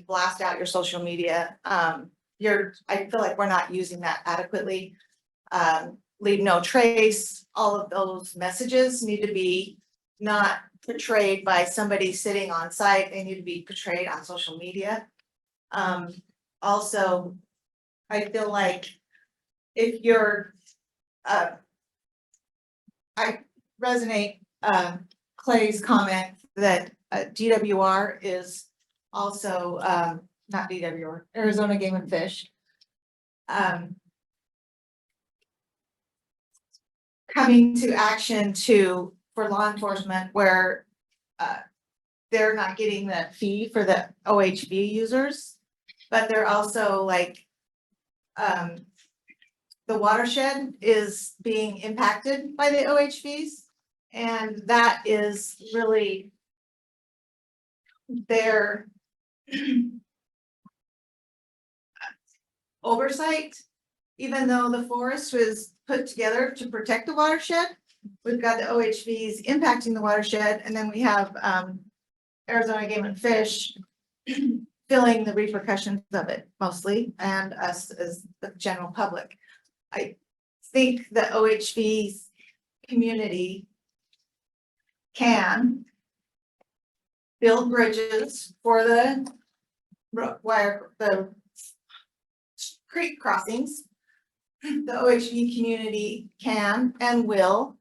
blast out your social media. I feel like we're not using that adequately. Leave no trace. All of those messages need to be not portrayed by somebody sitting on site. They need to be portrayed on social media. Also, I feel like if you're, I resonate Clay's comment that DWR is also not DWR, Arizona Game and Fish. Coming to action for law enforcement where they're not getting the fee for the OHV users, but they're also like the watershed is being impacted by the OHVs. And that is really their oversight, even though the forest was put together to protect the watershed. We've got the OHVs impacting the watershed, and then we have Arizona Game and Fish feeling the repercussions of it mostly, and us as the general public. I think the OHV's community can build bridges for the creek crossings. The OHV community can and will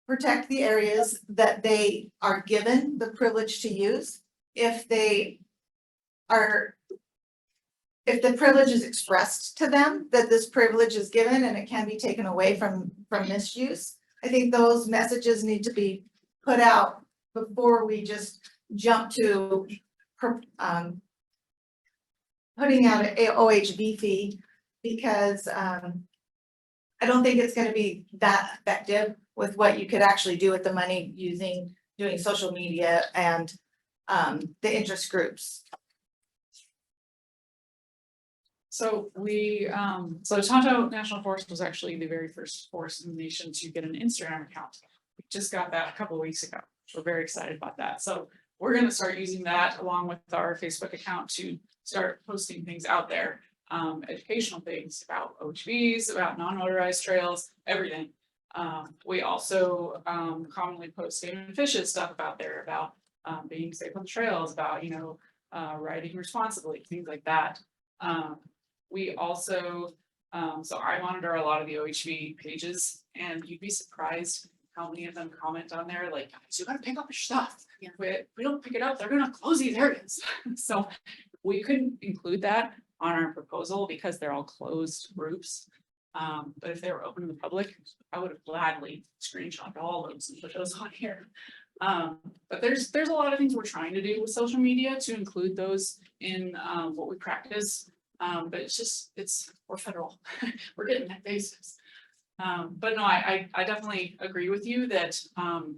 protect the areas that they are given the privilege to use. If they are, if the privilege is expressed to them, that this privilege is given and it can be taken away from misuse, I think those messages need to be put out before we just jump to putting out an OHV fee, because I don't think it's gonna be that effective with what you could actually do with the money doing social media and the interest groups. So so Tonto National Forest was actually the very first forest in the nation to get an Instagram account. We just got that a couple of weeks ago. We're very excited about that. So we're gonna start using that along with our Facebook account to start posting things out there. Educational things about OHVs, about non-motorized trails, everything. We also commonly post game and fishes stuff about there about being safe on the trails, about, you know, riding responsibly, things like that. We also, so I monitor a lot of the OHV pages, and you'd be surprised how many of them comment on there, like, guys, you gotta pick up your stuff. If we don't pick it up, they're gonna close these areas. So we couldn't include that on our proposal because they're all closed groups. But if they were open to the public, I would have gladly screenshot all those and put those on here. But there's a lot of things we're trying to do with social media to include those in what we practice. But we're federal, we're getting that basis. But no, I definitely agree with you that,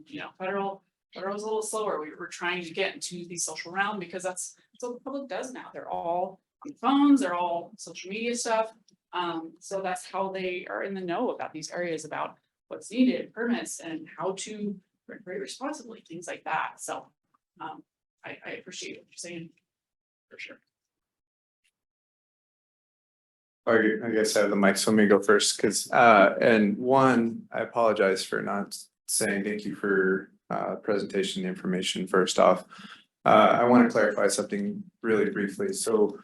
you know, federal is a little slower. We're trying to get into the social realm because that's what the public does now. They're all on phones, they're all social media stuff. So that's how they are in the know about these areas, about what's needed, permits, and how to recreate responsibly, things like that. So I appreciate what you're saying, for sure. I guess I have the mic, so let me go first, because, and one, I apologize for not saying thank you for presentation information first off. I want to clarify something really briefly. So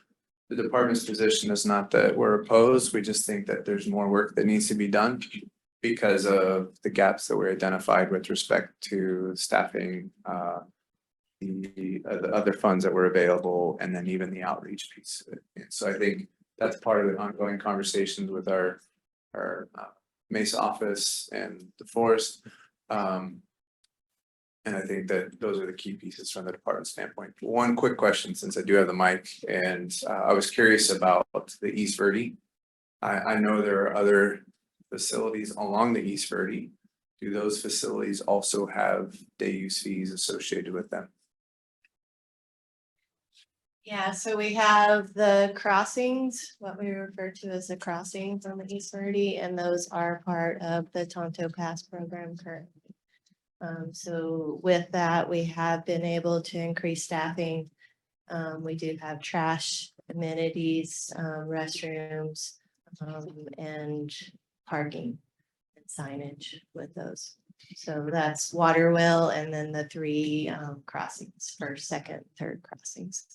the department's position is not that we're opposed, we just think that there's more work that needs to be done because of the gaps that were identified with respect to staffing, the other funds that were available, and then even the outreach piece of it. And so I think that's part of the ongoing conversations with our Mesa office and the forest. And I think that those are the key pieces from the department standpoint. One quick question, since I do have the mic, and I was curious about the East Verde. I know there are other facilities along the East Verde. Do those facilities also have day use fees associated with them? Yeah, so we have the crossings, what we refer to as the crossings on the East Verde, and those are part of the Tonto Pass program currently. So with that, we have been able to increase staffing. We do have trash, amenities, restrooms, and parking and signage with those. So that's water well, and then the 3 crossings, first, second, third crossings.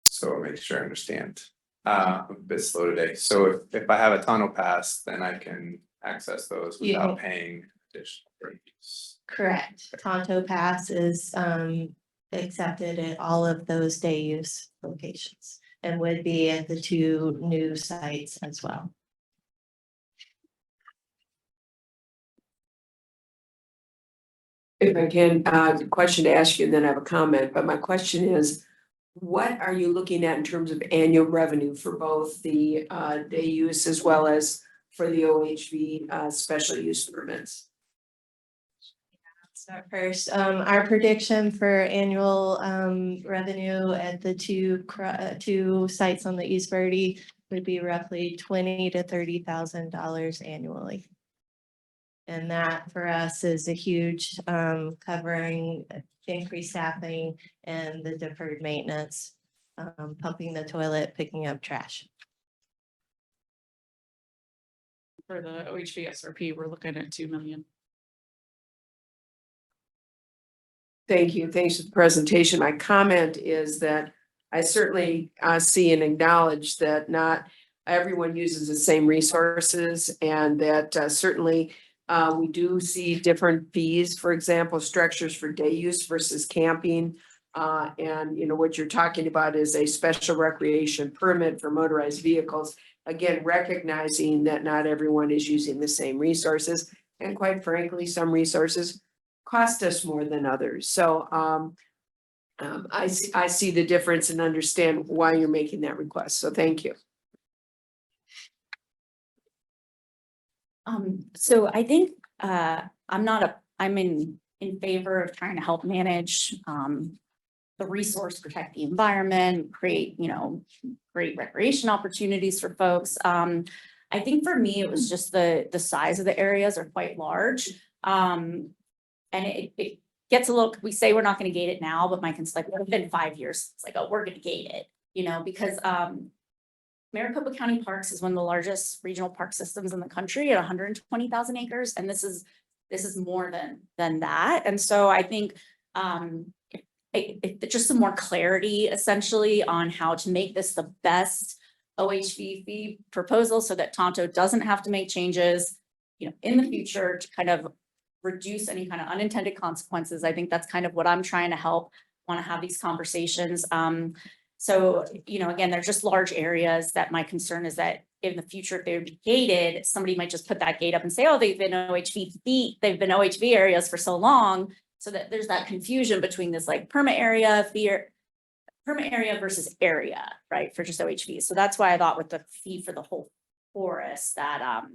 So I'll make sure I understand. I'm a bit slow today. So if I have a tunnel pass, then I can access those You without can- paying additional fees. Correct. Tonto Pass is accepted at all of those day use locations and would be at the 2 new sites as well. If I can, question to ask you, and then I have a comment, but my question is, what are you looking at in terms of annual revenue for both the day use as well as for the OHV special use permits? Start first, our prediction for annual revenue at the 2 sites on the East Verde would be roughly $20,000 to $30,000 annually. And that for us is a huge covering increased staffing and the deferred maintenance, pumping the toilet, picking up trash. For the OHV SRP, we're looking at 2 million. Thank you. Thanks for the presentation. My comment is that I certainly see and acknowledge that not everyone uses the same resources, and that certainly We do see different fees, for example, structures for day use versus camping. And you know, what you're talking about is a special recreation permit for motorized vehicles. Again, recognizing that not everyone is using the same resources, and quite frankly, some resources cost us more than others. So I see the difference and understand why you're making that request. So thank you. So I think, I'm in favor of trying to help manage, the resource, protect the environment, create, great recreation opportunities for folks. I think for me, it was just the size of the areas are quite large. And it gets a little, we say we're not gonna gate it now, but my concern, like, what if in 5 years, it's like, oh, we're gonna gate it, because, Maricopa County Parks is one of the largest regional park systems in the country at 120,000 acres, and this is more than that. And so I think just some more clarity essentially on how to make this the best OHV fee proposal so that Tonto doesn't have to make changes, in the future to kind of reduce any kind of unintended consequences. I think that's kind of what I'm trying to help, want to have these conversations. So, again, they're just large areas that my concern is that in the future, if they would be gated, somebody might just put that gate up and say, oh, they've been OHV areas for so long. So that there's that confusion between this like permit area versus area, right? For just OHV. So that's why I thought with the fee for the whole forest that,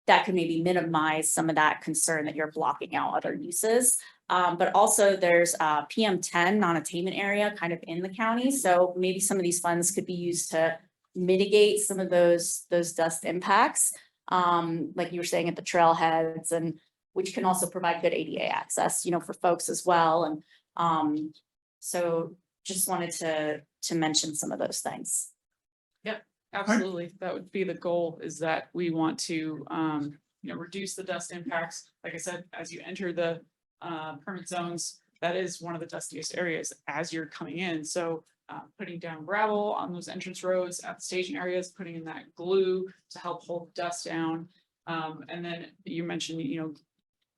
that could maybe minimize some of that concern that you're blocking out other uses. But also there's a PM10 non-attainment area kind of in the county. So maybe some of these funds could be used to mitigate some of those dust impacts. Like you were saying at the trailheads, and which can also provide good ADA access, for folks as well. And so just wanted to mention some of those things. Absolutely. That would be the goal, is that we want to, reduce the dust impacts. Like I said, as you enter the permit zones, that is one of the dustiest areas as you're coming in. So putting down gravel on those entrance roads at the staging areas, putting in that glue to help hold dust down. And then you mentioned,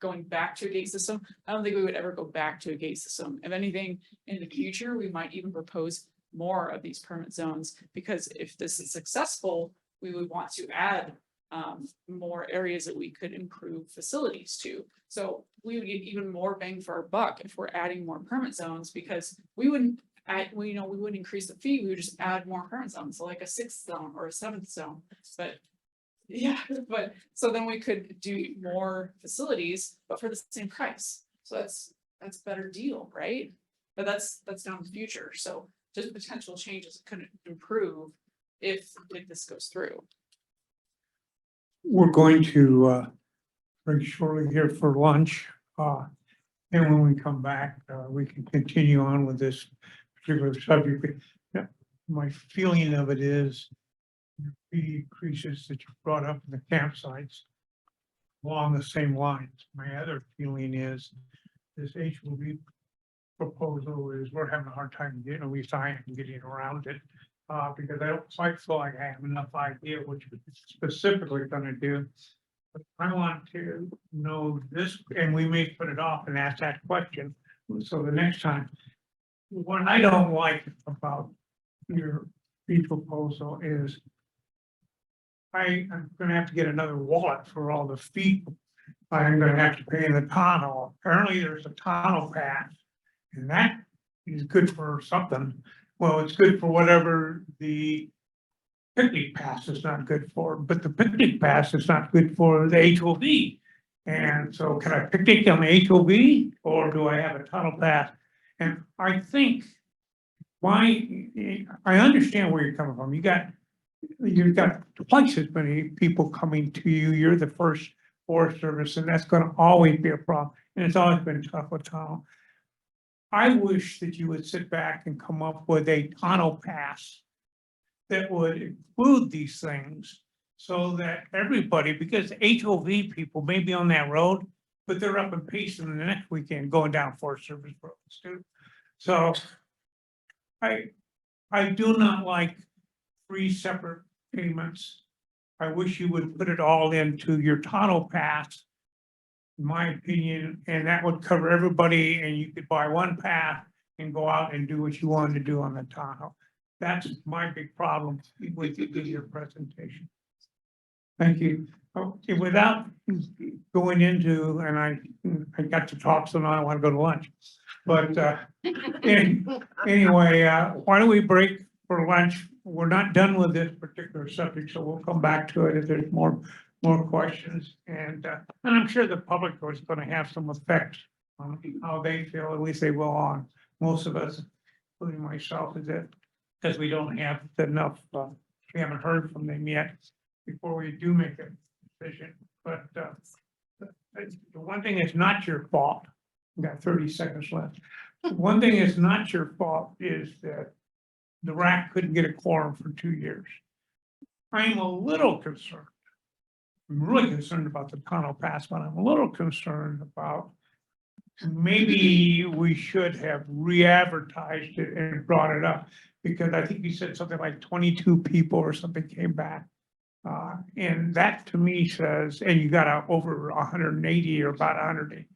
going back to a gate system. I don't think we would ever go back to a gate system. If anything, in the future, we might even propose more of these permit zones, because if this is successful, we would want to add more areas that we could improve facilities to. So we would get even more bang for our buck if we're adding more permit zones, because we wouldn't we wouldn't increase the fee, we would just add more permit zones, so like a 6th zone or a 7th zone. But so then we could do more facilities, but for the same price. So that's a better deal, right? But that's down in the future. So just potential changes could improve if this goes through. We're going to very shortly here for lunch. And when we come back, we can continue on with this particular subject. Yeah, my feeling of it is the increases that you brought up in the campsites along the same lines. My other feeling is this HOV proposal is we're having a hard time getting, at least I am getting around it. Because I don't quite feel like I have enough idea what you're specifically gonna do. But I want to know this, and we may put it off and ask that question. So the next time, what I don't like about your fee proposal is I'm gonna have to get another wallet for all the feet I'm gonna have to pay in the tunnel. Apparently there's a tunnel pass, and that is good for something. Well, it's good for whatever the picnic pass is not good for, but the picnic pass is not good for the HOV. And so can I picnic on the HOV, or do I have a tunnel pass? And I think I understand where you're coming from. You've got twice as many people coming to you. You're the first Forest Service, and that's gonna always be a problem. And it's always been tough with tunnel. I wish that you would sit back and come up with a tunnel pass that would include these things so that everybody, because HOV people may be on that road, but they're up in Payson the next weekend going down Forest Service roads too. So I do not like 3 separate payments. I wish you would put it all into your tunnel pass. In my opinion, and that would cover everybody and you could buy one pass and go out and do what you wanted to do on the Tahoe. That's my big problem with your presentation. Thank you. Okay, without going into, and I got to talk, so now I want to go to lunch. But anyway, why don't we break for lunch? We're not done with this particular subject, so we'll come back to it if there's more questions. And I'm sure the public is going to have some effect on how they feel, at least they will on most of us, including myself, is that because we don't have enough, we haven't heard from them yet before we do make a decision. But the one thing is not your fault. We've got 30 seconds left. One thing is not your fault is that the RAC couldn't get a quorum for 2 years. I'm a little concerned. I'm really concerned about the tunnel pass, but I'm a little concerned about maybe we should have re-advertised it and brought it up. Because I think you said something like 22 people or something came back. And that to me says, and you got over 180 or about 180.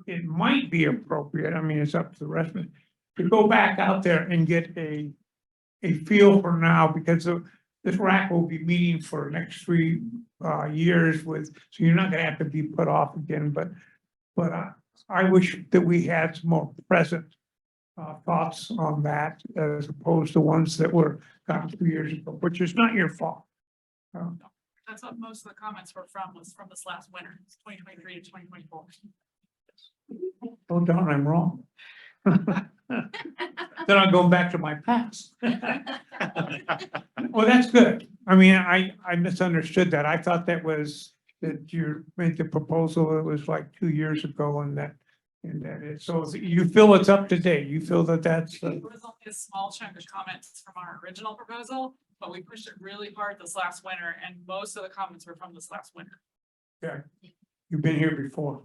It might be appropriate, I mean, it's up to the rest of it, to go back out there and get a feel for now, because this RAC will be meeting for the next 3 years with, so you're not gonna have to be put off again, but I wish that we had some more present thoughts on that as opposed to ones that were gotten 2 years ago, which is not your fault. That's what most of the comments were from, was from this last winter, 2023 to 2024. Oh, darn, I'm wrong. Then I'm going back to my past. Well, that's good. I mean, I misunderstood that. I thought that was that you made the proposal, it was like 2 years ago and that it's, so you feel it's up to date. You feel that that's. It was only a small chunk of comments from our original proposal, but we pushed it really hard this last winter and most of the comments were from this last winter. Yeah, you've been here before.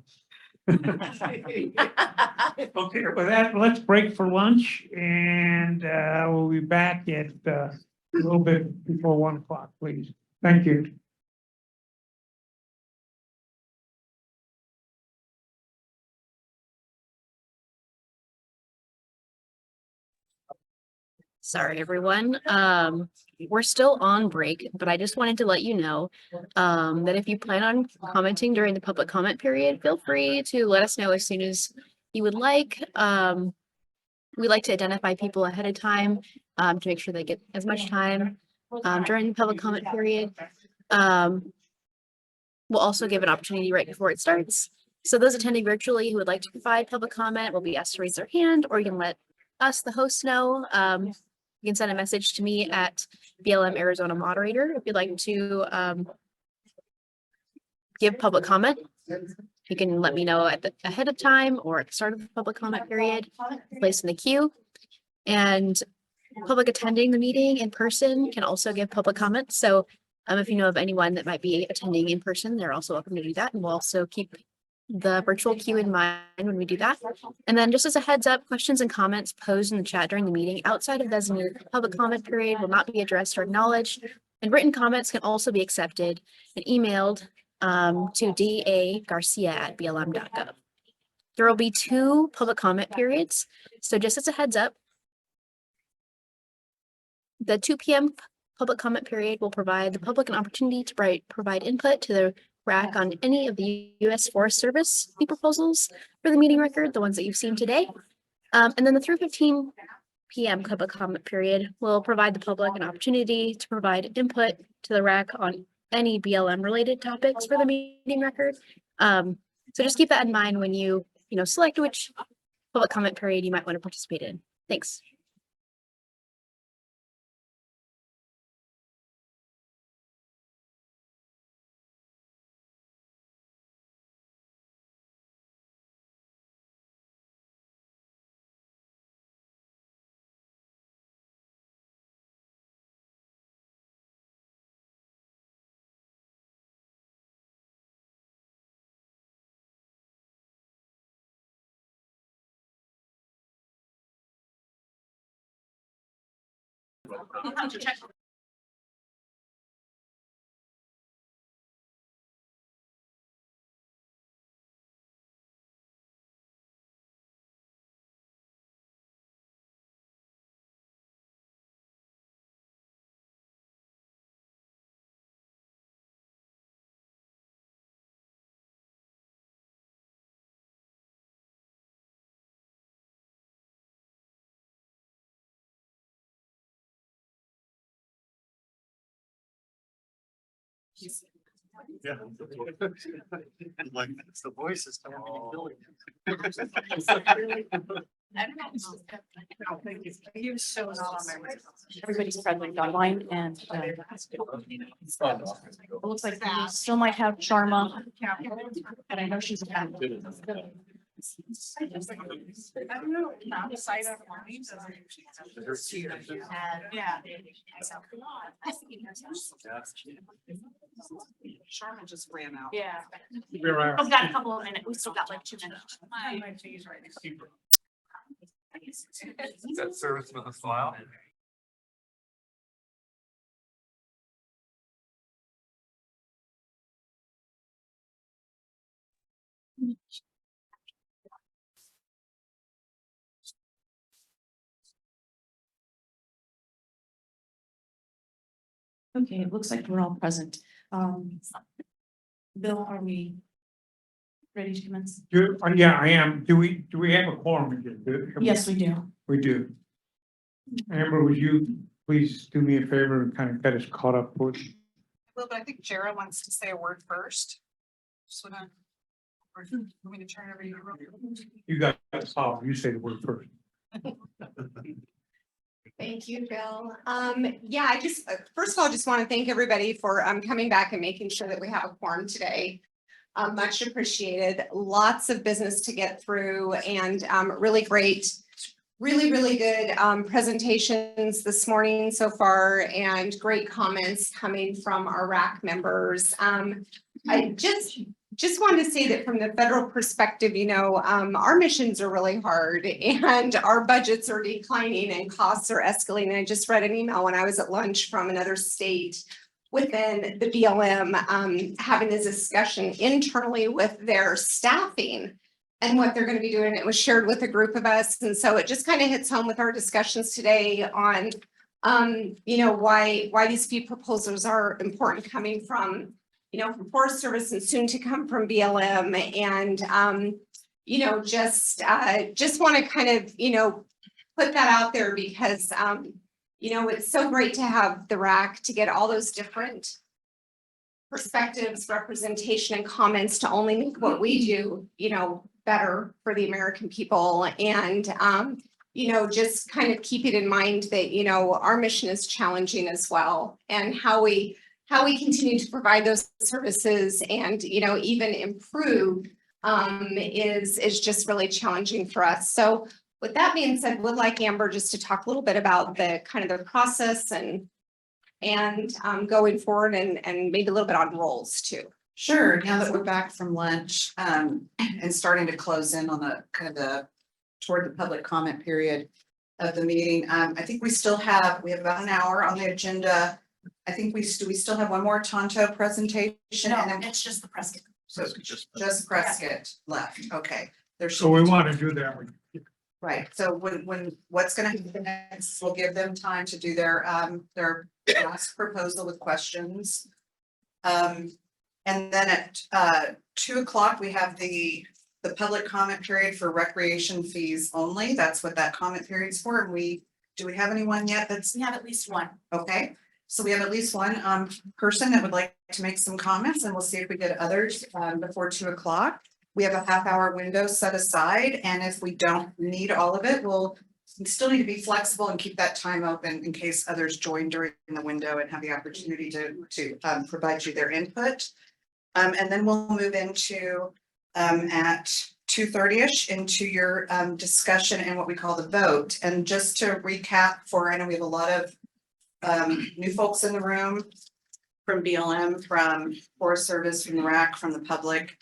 Okay, with that, let's break for lunch and we'll be back at a little bit before 1 o'clock, please. Thank you. Sorry, everyone. We're still on break, but I just wanted to let you know that if you plan on commenting during the public comment period, feel free to let us know as soon as you would like. We like to identify people ahead of time to make sure they get as much time during the public comment period. We'll also give an opportunity right before it starts. So those attending virtually who would like to provide public comment will be asked to raise their hand, or you can let us, the host, know. You can send a message to me at BLM Arizona moderator if you'd like to give public comment. You can let me know ahead of time or at the start of the public comment period, place in the queue. And public attending the meeting in person can also give public comment. So if you know of anyone that might be attending in person, they're also welcome to do that. And we'll also keep the virtual queue in mind when we do that. And then just as a heads up, questions and comments posed in the chat during the meeting outside of designated public comment period will not be addressed or acknowledged. And written comments can also be accepted and emailed to dagarcia@blm.gov. There will be 2 public comment periods. So just as a heads up, the 2 p.m. public comment period will provide the public an opportunity to provide input to the RAC on any of the U.S. Forest Service fee proposals for the meeting record, the ones that you've seen today. And then the 3:15 p.m. public comment period will provide the public an opportunity to provide input to the RAC on any BLM related topics for the meeting record. So just keep that in mind when you select which public comment period you might want to participate in. Thanks. Yeah. Like, it's the voices. Everybody's present online and it looks like we still might have Sharma. And I know she's a fan. I don't know, not the side of mine. Yeah. Sharma just ran out. Yeah. Be around. I've got a couple of minutes. We still got like 2 minutes. Is that service with a smile? Okay, it looks like we're all present. Bill, are we ready to commence? Yeah, I am. Do we have a quorum again? Yes, we do. We do. Amber, would you please do me a favor and kind of get us caught up with? Well, but I think Jara wants to say a word first. So then. Or you want me to turn over to you? You got, you say the word first. Thank you, Bill. Yeah, I just, first of all, just want to thank everybody for coming back and making sure that we have a quorum today. Much appreciated. Lots of business to get through and really great, really good presentations this morning so far and great comments coming from our RAC members. I just wanted to say that from the federal perspective, you know, our missions are really hard and our budgets are declining and costs are escalating. I just read an email when I was at lunch from another state within the BLM having this discussion internally with their staffing and what they're going to be doing. It was shared with a group of us. And so it just kind of hits home with our discussions today on, you know, why these fee proposals are important coming from, you know, from Forest Service and soon to come from BLM. And, you know, just want to kind of, you know, put that out there because, you know, it's so great to have the RAC to get all those different perspectives, representation and comments to only make what we do, you know, better for the American people. And, you know, just kind of keep it in mind that, you know, our mission is challenging as well and how we continue to provide those services and, you know, even improve is just really challenging for us. So with that being said, would like Amber just to talk a little bit about the kind of the process and going forward and maybe a little bit on roles too. Sure, now that we're back from lunch, and starting to close in on the kind of toward the public comment period of the meeting, I think we have about an hour on the agenda. I think we still have one more Tonto presentation. No, and then it's just the Prescott. So just Prescott left, okay. So we want to do that. Right, so what's gonna happen next, we'll give them time to do their last proposal with questions. And then at 2 o'clock, we have the public comment period for recreation fees only. That's what that comment period is for. And do we have anyone yet We have at least one. okay? So we have at least one person that would like to make some comments and we'll see if we get others before 2 o'clock. We have a half-hour window set aside, and if we don't need all of it, we still need to be flexible and keep that time open in case others join during the window and have the opportunity to provide you their input. And then we'll move into at 2:30ish into your discussion and what we call the vote. And just to recap I know we have a lot of new folks in the room from BLM, from Forest Service, from the RAC, from the public,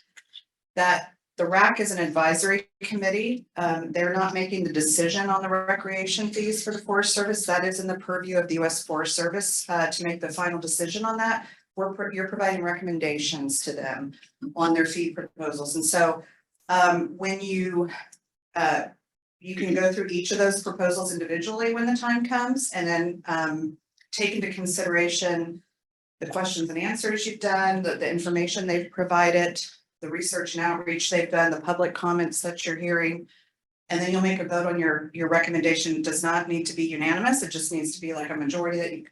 that the RAC is an advisory committee. They're not making the decision on the recreation fees for the Forest Service. That is in the purview of the US Forest Service to make the final decision on that. You're providing recommendations to them on their fee proposals. And so when you can go through each of those proposals individually when the time comes, and then take into consideration the questions and answers you've done, the information they've provided, the research and outreach they've done, the public comments that you're hearing. And then you'll make a vote on your recommendation. It does not need to be unanimous. It just needs to be like a majority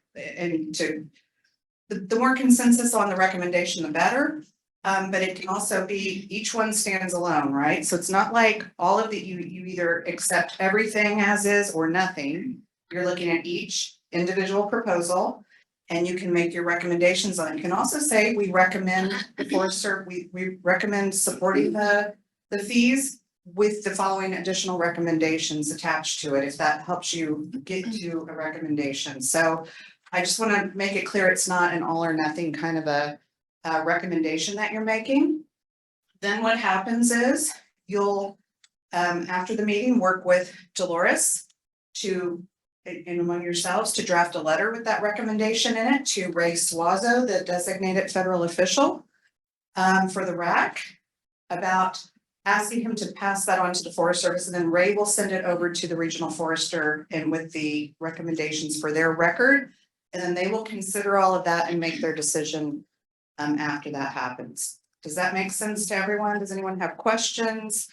the more consensus on the recommendation, the better. But it can also be, each one stands alone, right? So it's not like all of the, you either accept everything as is or nothing. You're looking at each individual proposal and you can make your recommendations on it. You can also say, we recommend we recommend supporting the fees with the following additional recommendations attached to it, if that helps you get to a recommendation. So I just want to make it clear, it's not an all or nothing kind of a recommendation that you're making. Then what happens is you'll, after the meeting, work with Dolores to, and among yourselves, to draft a letter with that recommendation in it to Ray Suazo, the designated federal official for the RAC, about asking him to pass that on to the Forest Service, and then Ray will send it over to the regional forester and with the recommendations for their record. And then they will consider all of that and make their decision after that happens. Does that make sense to everyone? Does anyone have questions?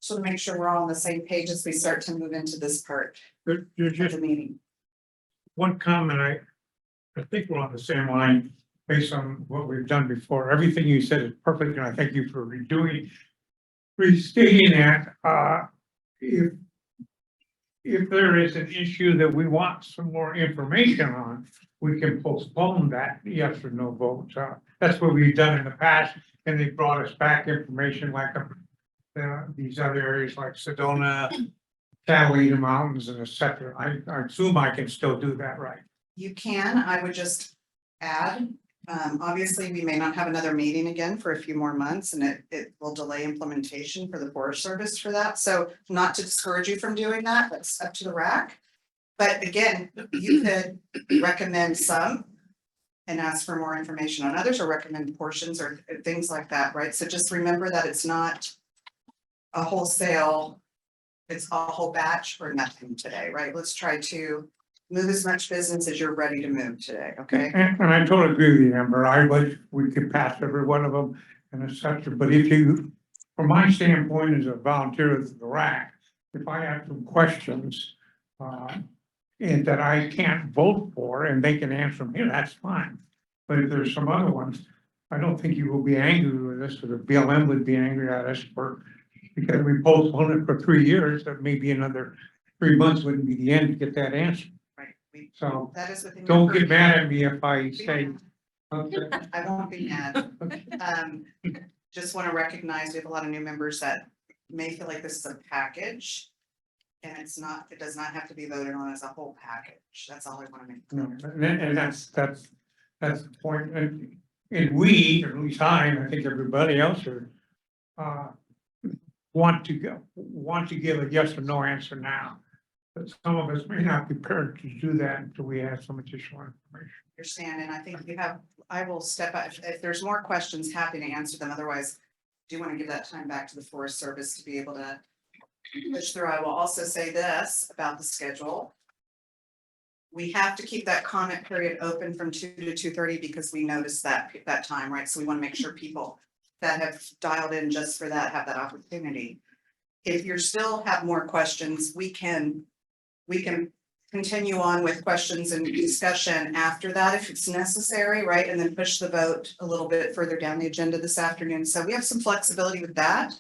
So to make sure we're all on the same page as we start to move into this part You're of just the meeting. one comment, I think we're on the same line based on what we've done before. Everything you said is perfect, and I thank you for restating that. If there is an issue that we want some more information on, we can postpone that yes or no vote. That's what we've done in the past, and they brought us back information like these other areas like Sedona, Catalina Mountains, and etc. I assume I can still do that, right? You can, I would just add, obviously, we may not have another meeting again for a few more months, and it will delay implementation for the Forest Service for that. So not to discourage you from doing that, that's up to the RAC. But again, you could recommend some and ask for more information on others, or recommend portions or things like that, right? So just remember that it's not a wholesale, it's a whole batch or nothing today, right? Let's try to move as much business as you're ready to move today, okay? And I totally agree with you, Amber. I wish we could pass every one of them and etc. But if you, from my standpoint as a volunteer with the RAC, if I have some questions and that I can't vote for and they can answer them here, that's fine. But if there's some other ones, I don't think you will be angry with us, or the BLM would be angry at us for, because we postponed it for 3 years, that maybe another 3 months wouldn't be the end to get that answer. Right. So That is within. don't get mad at me if I say. Okay. I won't be mad. Okay. Just want to recognize we have a lot of new members that may feel like this is a package. And it's not, it does not have to be voted on as a whole package. That's all I want to make No, clear. and that's the point, and we, or at least I think everybody else are, want to give a yes or no answer now. But some of us may not be prepared to do that until we have some additional information. Understand, and I think you have, I will step out, if there's more questions, happy to answer them. Otherwise, do want to give that time back to the Forest Service to be able to push through. I will also say this about the schedule. We have to keep that comment period open from 2 to 2:30 because we noticed that time, right? So we want to make sure people that have dialed in just for that have that opportunity. If you still have more questions, we can continue on with questions and discussion after that if it's necessary, right? And then push the vote a little bit further down the agenda this afternoon. So we have some flexibility with that.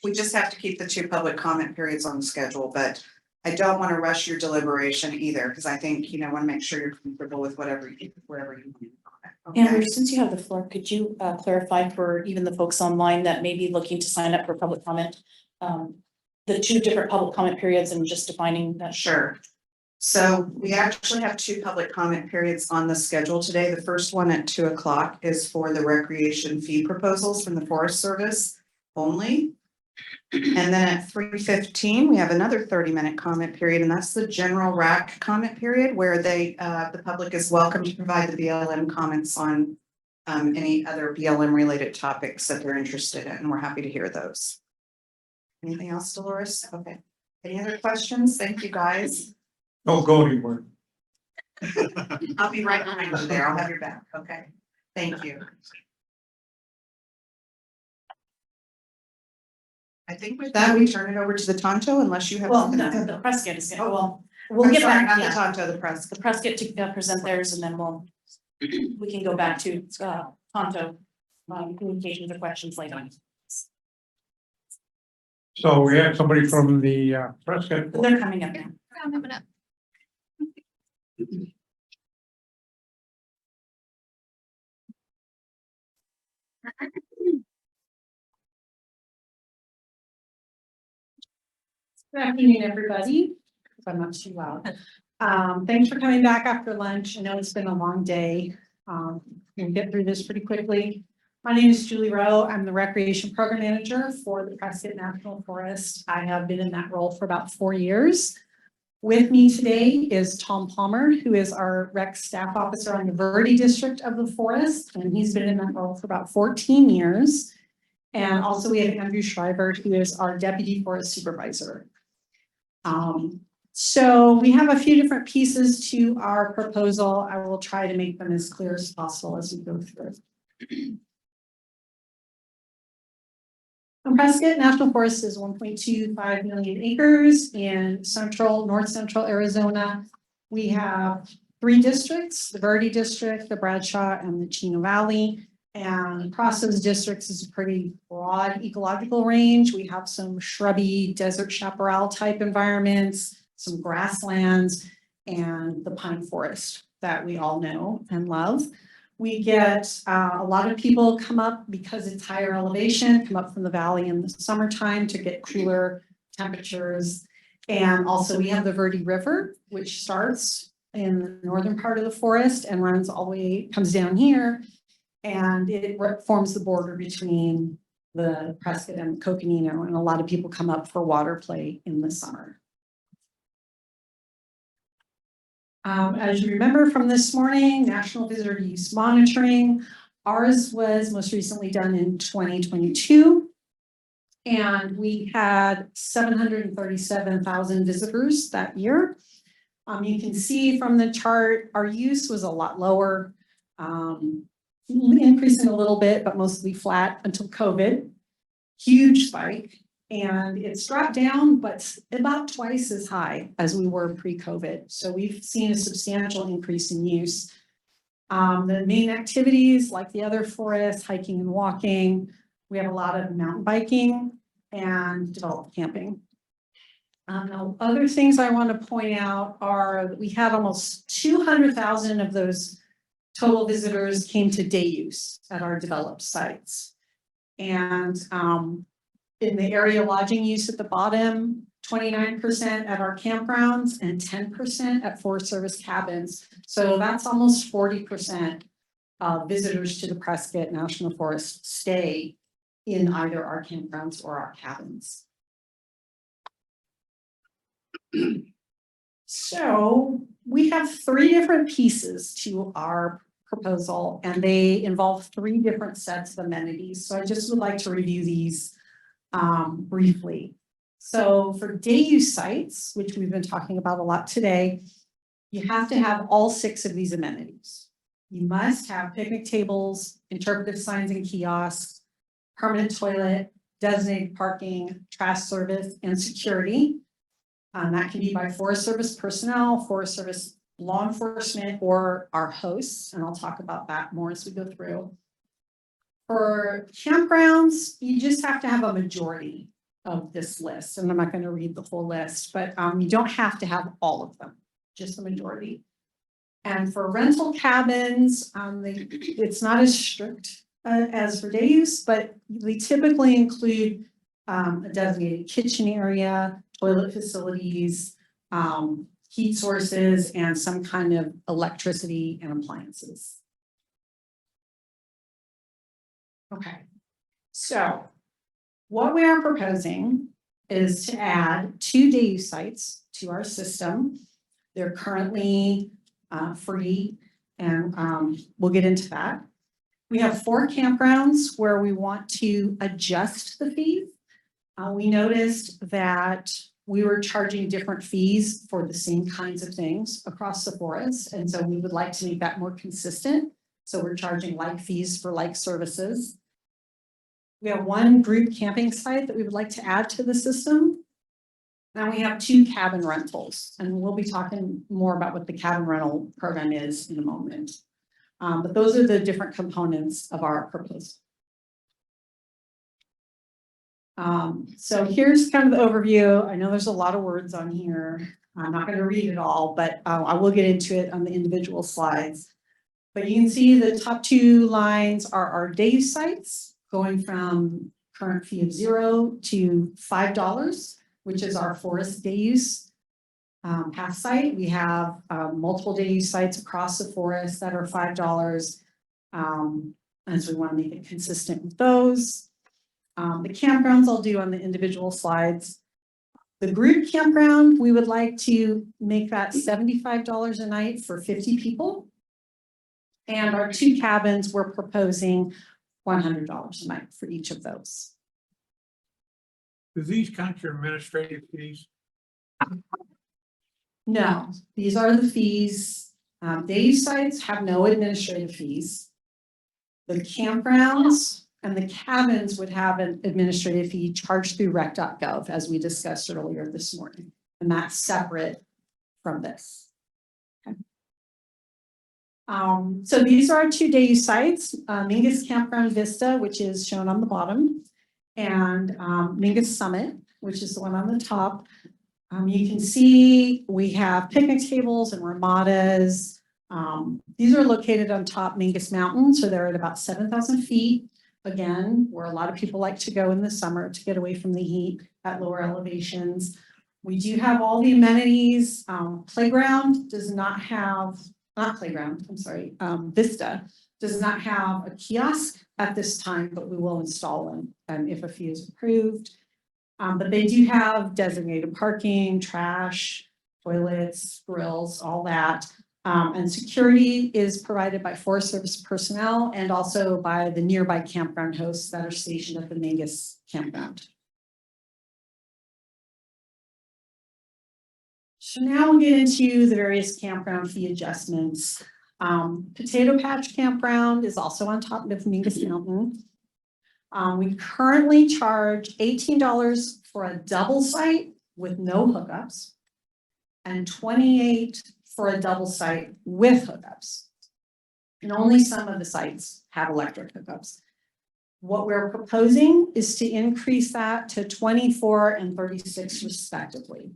We just have to keep the 2 public comment periods on the schedule, but I don't want to rush your deliberation either, because I think, want to make sure you're comfortable with wherever you want. Amber, Okay, since you have the floor, could you clarify for even the folks online that may be looking to sign up for public comment? The 2 different public comment periods and just defining that. sure. So we actually have 2 public comment periods on the schedule today. The first one at 2 o'clock is for the recreation fee proposals from the Forest Service only. And then at 3:15, we have another 30-minute comment period, and that's the general RAC comment period where the public is welcome to provide the BLM comments on any other BLM related topics that they're interested in, and we're happy to hear those. Anything else, Dolores? Okay. Any other questions? Thank you, guys. Don't go anywhere. I'll be right behind you there. I'll have your back. Okay. Thank you. I think with that, we turn it over to the Tonto unless you have. Well, something no, to say. the Prescott is, Oh, well, we'll I'm get sorry, back, not the yeah. Tonto, the press. The Prescott to present theirs and then we'll we can go back to, Tonto, communications or questions later on. So we have somebody from the Prescott. They're coming up now. Good afternoon, everybody. If I'm not too loud. Thanks for coming back after lunch. I know it's been a long day. We'll get through this pretty quickly. My name is Julie Rowe. I'm the Recreation Program Manager for the Prescott National Forest. I have been in that role for about 4 years. With me today is Tom Palmer, who is our Rec Staff Officer on the Verde District of the Forest, and he's been in that role for about 14 years. And also we have Andrew Shriver, who is our Deputy Forest Supervisor. So we have a few different pieces to our proposal. I will try to make them as clear as possible as we go through. Prescott National Forest is 1.25 million acres in north central Arizona. We have 3 districts, the Verde District, the Bradshaw, and the Chino Valley. And across those districts is a pretty broad ecological range. We have some shrubby desert chaparral type environments, some grasslands, and the pine forest that we all know and love. We get a lot of people come up because it's higher elevation, come up from the valley in the summertime to get cooler temperatures. And also we have the Verde River, which starts in the northern part of the forest and runs all the way, comes down here. And it forms the border between the Prescott and Coconino. And a lot of people come up for water play in the summer. As you remember from this morning, National Visitor Use Monitoring, ours was most recently done in 2022. And we had 737,000 visitors that year. You can see from the chart, our use was a lot lower, increasing a little bit, but mostly flat until COVID. Huge spike. And it's dropped down, but about twice as high as we were pre-COVID. So we've seen a substantial increase in use. The main activities like the other forests, hiking and walking. We have a lot of mountain biking and developed camping. Other things I want to point out are that we had almost 200,000 of those total visitors came to day use at our developed sites. And in the area lodging use at the bottom, 29% at our campgrounds and 10% at Forest Service cabins. So that's almost 40% of visitors to the Prescott National Forest stay in either our campgrounds or our cabins. So we have 3 different pieces to our proposal, and they involve 3 different sets of amenities. So I just would like to review these briefly. So for day use sites, which we've been talking about a lot today, you have to have all 6 of these amenities. You must have picnic tables, interpretive signs and kiosks, permanent toilet, designated parking, trash service, and security. That can be by Forest Service personnel, Forest Service law enforcement, or our hosts, and I'll talk about that more as we go through. For campgrounds, you just have to have a majority of this list, and I'm not going to read the whole list, but you don't have to have all of them, just a majority. And for rental cabins, it's not as strict as for day use, but they typically include a designated kitchen area, toilet facilities, heat sources, and some kind of electricity and appliances. Okay, so what we are proposing is to add 2 day use sites to our system. They're currently free, and we'll get into that. We have 4 campgrounds where we want to adjust the fees. We noticed that we were charging different fees for the same kinds of things across the forest, and so we would like to make that more consistent. So we're charging like fees for like services. We have 1 group camping site that we would like to add to the system. Now we have 2 cabin rentals, and we'll be talking more about what the cabin rental program is in a moment. But those are the different components of our proposal. So here's kind of the overview. I know there's a lot of words on here. I'm not going to read it all, but I will get into it on the individual slides. But you can see the top two lines are our day use sites, going from current fee of $0 to $5, which is our forest day use pass site. We have multiple day use sites across the forest that are $5. And so we want to make it consistent with those. The campgrounds I'll do on the individual slides. The group campground, we would like to make that $75 a night for 50 people. And our 2 cabins, we're proposing $100 a night for each of those. Do these count your administrative fees? No, these are the fees. Day use sites have no administrative fees. The campgrounds and the cabins would have an administrative fee charged through rec.gov, as we discussed earlier this morning, and that's separate from this. Okay. So these are our 2 day use sites, Mingus Campground Vista, which is shown on the bottom, and Mingus Summit, which is the one on the top. You can see we have picnic tables and ramadas. These are located on top Mingus Mountain, so they're at about 7,000 feet. Again, where a lot of people like to go in the summer to get away from the heat at lower elevations. We do have all the amenities. Playground does not have, not playground, I'm sorry, Vista does not have a kiosk at this time, but we will install one if a fee is approved. But they do have designated parking, trash, toilets, grills, all that. And security is provided by Forest Service personnel and also by the nearby campground hosts that are stationed at the Mingus campground. So now we'll get into the various campground fee adjustments. Potato Patch Campground is also on top of Mingus Mountain. We currently charge $18 for a double site with no hookups and $28 for a double site with hookups. And only some of the sites have electric hookups. What we're proposing is to increase that to $24 and $36 respectively.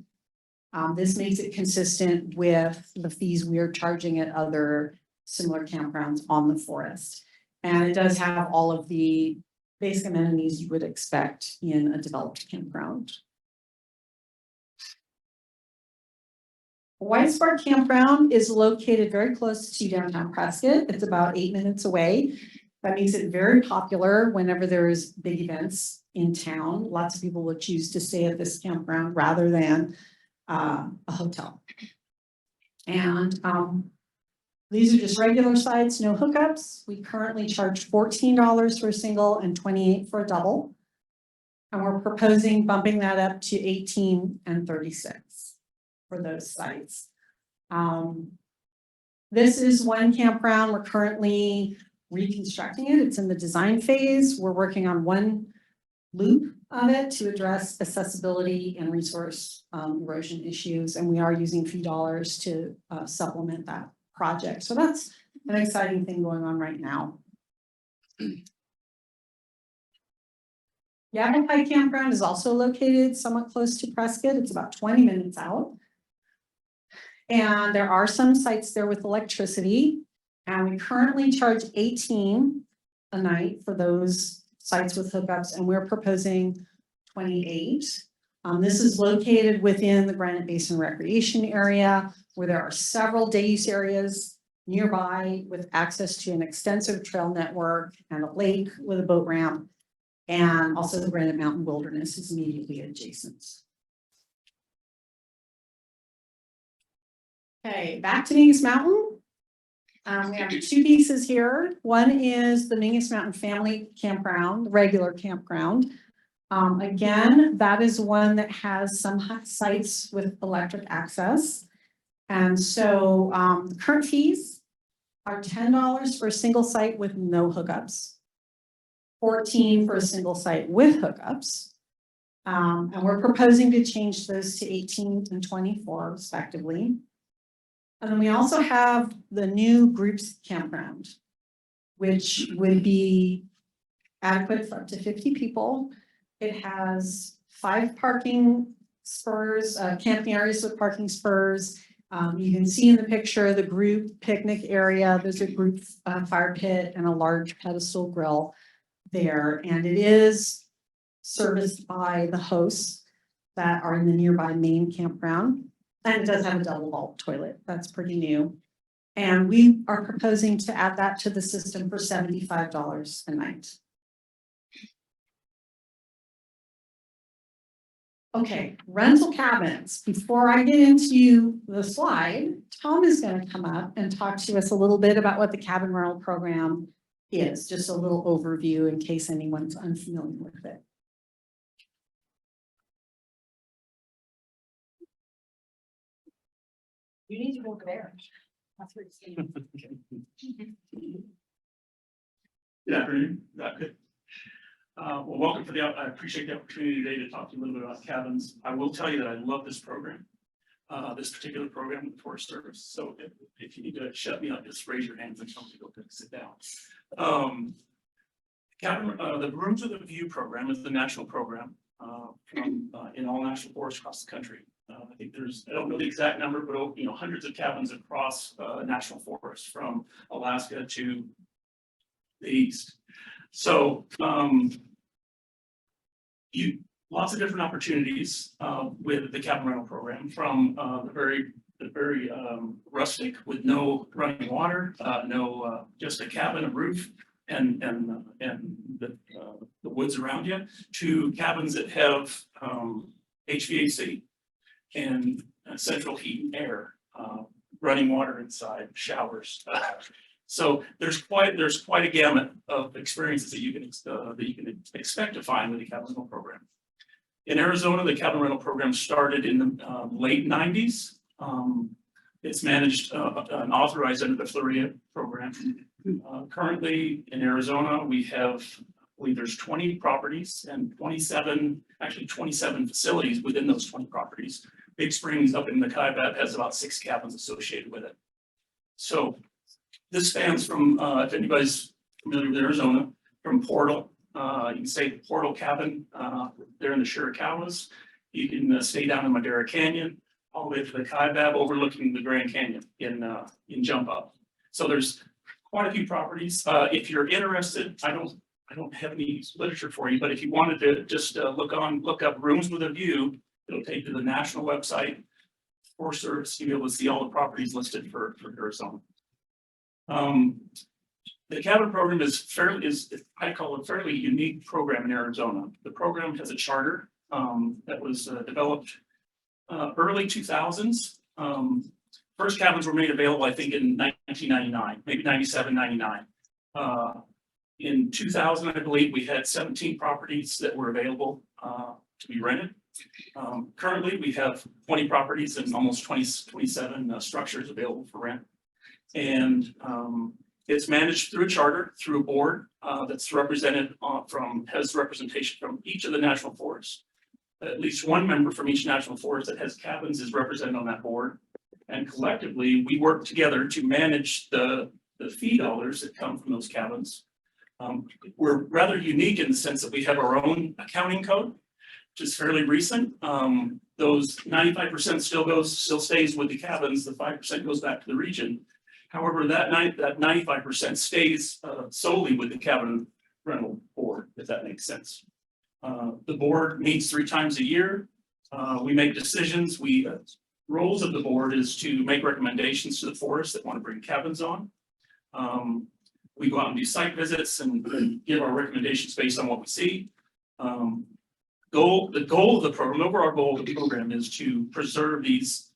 This makes it consistent with the fees we are charging at other similar campgrounds on the forest. And it does have all of the basic amenities you would expect in a developed campground. White Spark Campground is located very close to downtown Prescott. It's about 8 minutes away. That makes it very popular whenever there's big events in town. Lots of people will choose to stay at this campground rather than a hotel. And these are just regular sites, no hookups. We currently charge $14 for a single and $28 for a double. And we're proposing bumping that up to $18 and $36 for those sites. This is one campground. We're currently reconstructing it. It's in the design phase. We're working on one loop of it to address accessibility and resource erosion issues. And we are using fee dollars to supplement that project. So that's an exciting thing going on right now. Yavapai Campground is also located somewhat close to Prescott. It's about 20 minutes out. And there are some sites there with electricity. And we currently charge $18 a night for those sites with hookups, and we're proposing $28. This is located within the Granite Basin Recreation Area, where there are several day use areas nearby with access to an extensive trail network and a lake with a boat ramp. And also the Granite Mountain Wilderness is immediately adjacent. Okay, back to Mingus Mountain. We have 2 pieces here. One is the Mingus Mountain Family Campground, regular campground. Again, that is one that has some sites with electric access. And so the current fees are $10 for a single site with no hookups, $14 for a single site with hookups. And we're proposing to change those to $18 and $24 respectively. And then we also have the new groups campground, which would be adequate for up to 50 people. It has 5 parking spurs, camping areas with parking spurs. You can see in the picture, the group picnic area, there's a group fire pit and a large pedestal grill there. And it is serviced by the hosts that are in the nearby main campground. And it does have a double vault toilet. That's pretty new. And we are proposing to add that to the system for $75 a night. Okay, rental cabins. Before I get into the slide, Tom is going to come up and talk to us a little bit about what the cabin rental program is, just a little overview in case anyone's unfamiliar with it. You need to go over there. That's where it's saying. Good afternoon. Good. Well, welcome to I appreciate the opportunity today to talk to you a little bit about cabins. I will tell you that I love this program, this particular program with the Forest Service. So if you need to shut me up, just raise your hands and tell me to go sit down. The Rooms with a View program is the national program in all national forests across the country. I think I don't know the exact number, but hundreds of cabins across national forests from Alaska to the east. So lots of different opportunities with the cabin rental program, from the very rustic with no running water, just a cabin, a roof, and the woods around you, to cabins that have HVAC and central heat and air, running water inside, showers. So there's quite a gamut of experiences that you can expect to find with the cabin rental program. In Arizona, the cabin rental program started in the late 90s. It's managed and authorized under the Florida program. Currently in Arizona, there's 20 properties and 27 facilities within those 20 properties. Big Springs up in the Kaibab has about 6 cabins associated with it. So this spans from, if anybody's familiar with Arizona, from Portal, you can stay at the Portal cabin there in the Chiricahuas. You can stay down in Madera Canyon, all the way to the Kaibab overlooking the Grand Canyon in Jump Up. So there's quite a few properties. If you're interested, I don't have any literature for you, but if you wanted to just look up Rooms with a View, it'll take you to the national website, Forest Service. You'll be able to see all the properties listed for Arizona. The cabin program I call it a fairly unique program in Arizona. The program has a charter that was developed early 2000s. First cabins were made available, I think, in 1999, maybe 97, 99. In 2000, I believe, we had 17 properties that were available to be rented. Currently, we have 20 properties and almost 27 structures available for rent. And it's managed through a charter, through a board that's represented has representation from each of the national forests. At least one member from each national forest that has cabins is represented on that board. And collectively, we work together to manage the fee dollars that come from those cabins. We're rather unique in the sense that we have our own accounting code, which is fairly recent. Those 95% still stays with the cabins. The 5% goes back to the region. However, that 95% stays solely with the cabin rental board, if that makes sense. The board meets 3 times a year. We make decisions. Roles of the board is to make recommendations to the forests that want to bring cabins on. We go out and do site visits and give our recommendations based on what we see. The goal of the program, overall goal of the program, is to preserve these,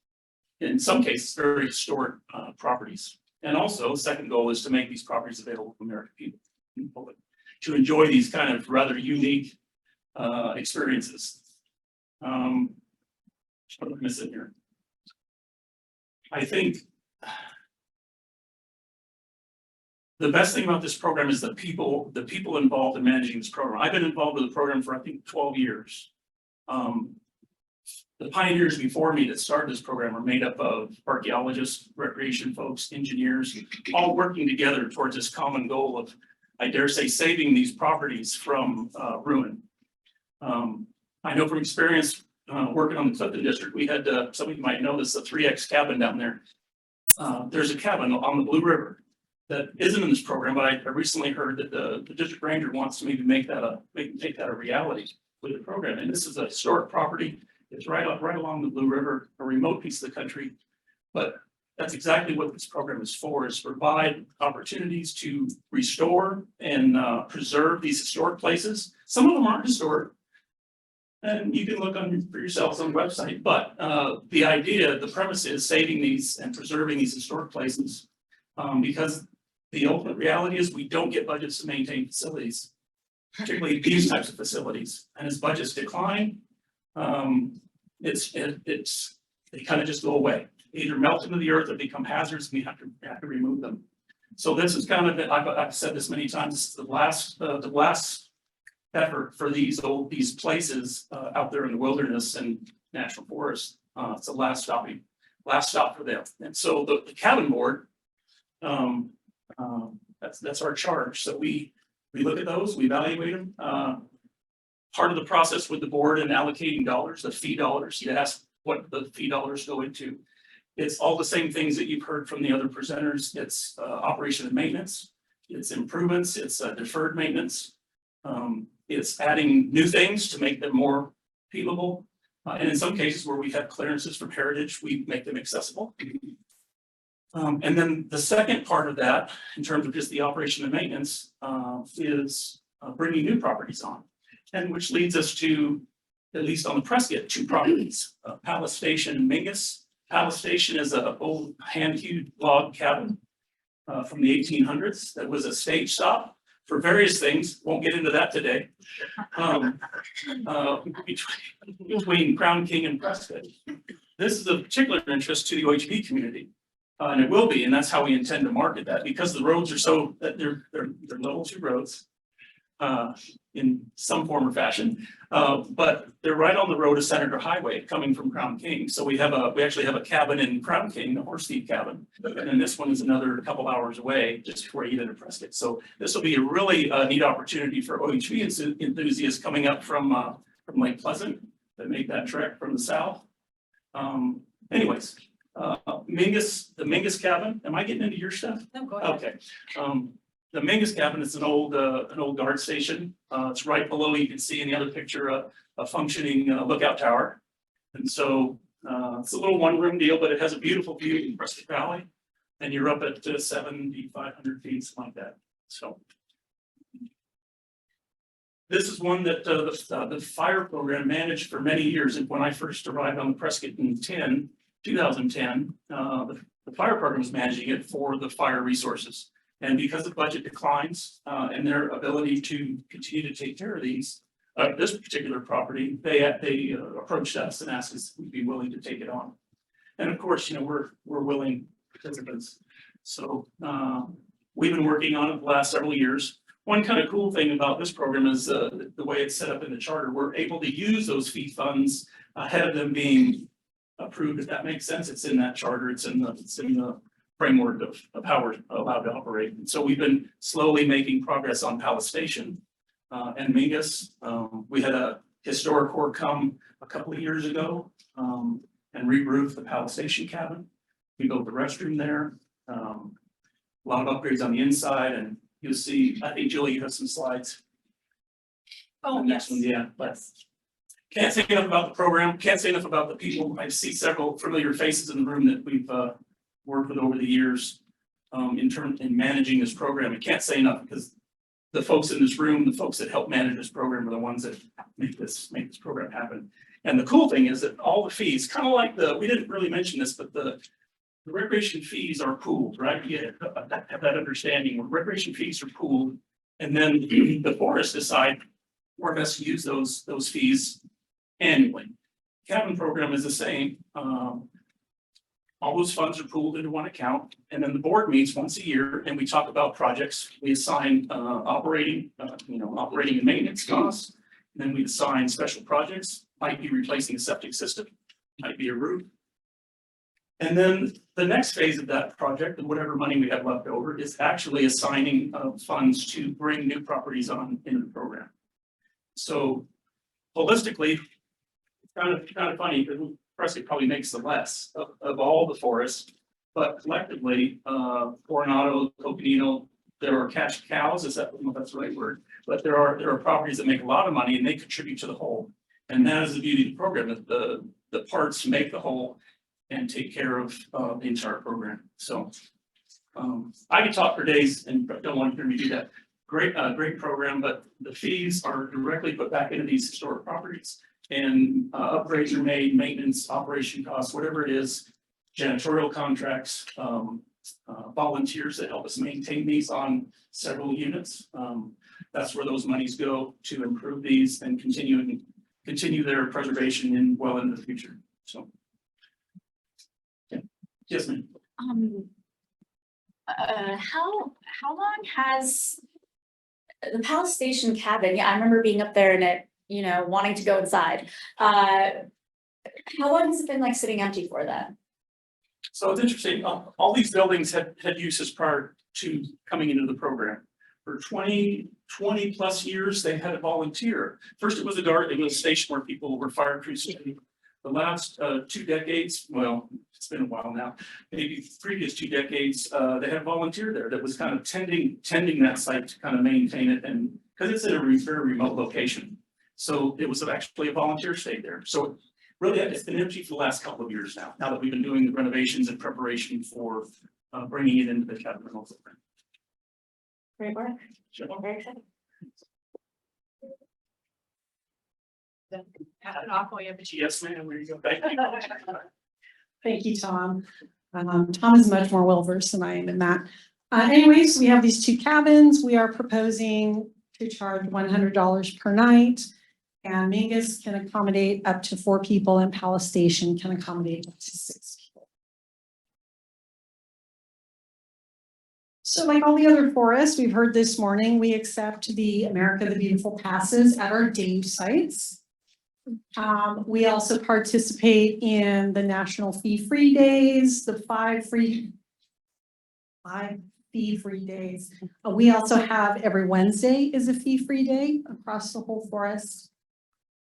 in some cases, very historic properties. And also, second goal is to make these properties available to American people to enjoy these kind of rather unique experiences. What am I missing here? I think the best thing about this program is the people involved in managing this program. I've been involved with the program for, I think, 12 years. the pioneers before me that started this program are made up of archaeologists, recreation folks, engineers, all working together towards this common goal of, I dare say, saving these properties from ruin. I know from experience working on the Clifton District, we had, some of you might know this, the 3X cabin down there. There's a cabin on the Blue River that isn't in this program, but I recently heard that the district ranger wants to maybe make that a reality with the program. And this is a historic property. It's right along the Blue River, a remote piece of the country. But that's exactly what this program is for, is provide opportunities to restore and preserve these historic places. Some of them aren't historic. And you can look for yourselves on the website, but the idea, the premise is saving these and preserving these historic places. Because the ultimate reality is we don't get budgets to maintain facilities, particularly these types of facilities. And as budgets decline, they kind of just go away. They either melt into the earth or become hazards and we have to remove them. So this is kind of, I've said this many times, this is the last effort for these places out there in the wilderness and national forest. It's the last stop for them. And so the cabin board, that's our charge. So we look at those, we evaluate them. Part of the process with the board and allocating dollars, the fee dollars, you ask what the fee dollars go into. It's all the same things that you've heard from the other presenters. It's operation and maintenance, it's improvements, it's deferred maintenance. It's adding new things to make them more appealable. And in some cases where we have clearances from heritage, we make them accessible. And then the second part of that, in terms of just the operation and maintenance, is bringing new properties on. And which leads us to, at least on the Prescott, 2 properties, Palace Station and Mingus. Palace Station is an old hand-hewed log cabin from the 1800s that was a stage stop for various things. Won't get into that today. Between Crown King and Prescott. This is of particular interest to the OHB community. And it will be, and that's how we intend to market that, because the roads are so that they're level 2 roads in some form or fashion, but they're right on the road to Senator Highway coming from Crown King. So we actually have a cabin in Crown King, the horse thief cabin, and then this one is another couple hours away just before you get into Prescott. So this will be a really neat opportunity for OHB enthusiasts coming up from Lake Pleasant that make that trek from the south. Anyways. Mingus, the Mingus cabin, am I getting into your stuff? No, go ahead. Okay. The Mingus cabin is an old guard station. It's right below, you can see in the other picture, a functioning lookout tower. And so it's a little 1-room deal, but it has a beautiful view in Prescott Valley. And you're up at 7,500 feet, something like that. So this is one that the fire program managed for many years. And when I first arrived on the Prescott in 2010, the fire program was managing it for the fire resources. And because the budget declines and their ability to continue to take care of this particular property, they approached us and asked us if we'd be willing to take it on. And of course, we're willing participants. So we've been working on it the last several years. One kind of cool thing about this program is the way it's set up in the charter. We're able to use those fee funds ahead of them being approved, if that makes sense. It's in that charter. It's in the framework of how we're allowed to operate. And so we've been slowly making progress on Palace Station and Mingus. We had a historic corps come a couple of years ago and re-roof the Palace Station cabin. We built the restroom there. A lot of upgrades on the inside, and you'll see, I think Julie, you have some slides. Oh, yes. Yeah, but can't say enough about the program. Can't say enough about the people. I see several familiar faces in the room that we've worked with over the years in managing this program. I can't say enough because the folks in this room, the folks that help manage this program are the ones that make this program happen. And the cool thing is that all the fees, kind of like we didn't really mention this, but the recreation fees are pooled, right? You have that understanding where recreation fees are pooled, and then the forests decide where best to use those fees annually. Cabin program is the same. All those funds are pooled into one account, and then the board meets once a year and we talk about projects. We assign operating and maintenance costs. And then we assign special projects, might be replacing a septic system, might be a roof. And then the next phase of that project, and whatever money we have left over, is actually assigning funds to bring new properties on into the program. So holistically, it's kind of funny, because Prescott probably makes the less of all the forests, but collectively, Coronado, Coconino, there are cash cows, is that, I don't know if that's the right word, but there are properties that make a lot of money and they contribute to the whole. And that is the beauty of the program, that the parts make the whole and take care of the entire program. So I could talk for days and don't want to hear me do that. Great program, but the fees are directly put back into these historic properties, and upgrades are made, maintenance, operation costs, whatever it is, janitorial contracts, volunteers that help us maintain these on several units. That's where those monies go to improve these and continue their preservation in well into the future. So. Yes, ma'am. How long has the Palace Station cabin? Yeah, I remember being up there and it, you know, wanting to go inside. How long has it been like sitting empty for that? So it's interesting, all these buildings had uses prior to coming into the program. For 20 plus years, they had a volunteer. First, it was a station where people were fire crews. The last 2 decades, well, it's been a while now, maybe the previous 2 decades, they had a volunteer there that was kind of tending that site to kind of maintain it, and because it's in a very remote location. So it was actually a volunteer stayed there. So really, it's been empty for the last couple of years now that we've been doing the renovations in preparation for bringing it into the cabin rental program. Great work. Sure. I'm very excited. Yes, ma'am, there you go. Thank you. Thank you, Tom. Tom is much more well versed than I am in that. Anyways, we have these 2 cabins. We are proposing to charge $100 per night. And Mingus can accommodate up to 4 people, and Palace Station can accommodate up to 6 people. So like all the other forests we've heard this morning, we accept the America the Beautiful passes at our day sites. We also participate in the National Fee-Free Days, the 5 fee-free days. We also have every Wednesday is a fee-free day across the whole forest.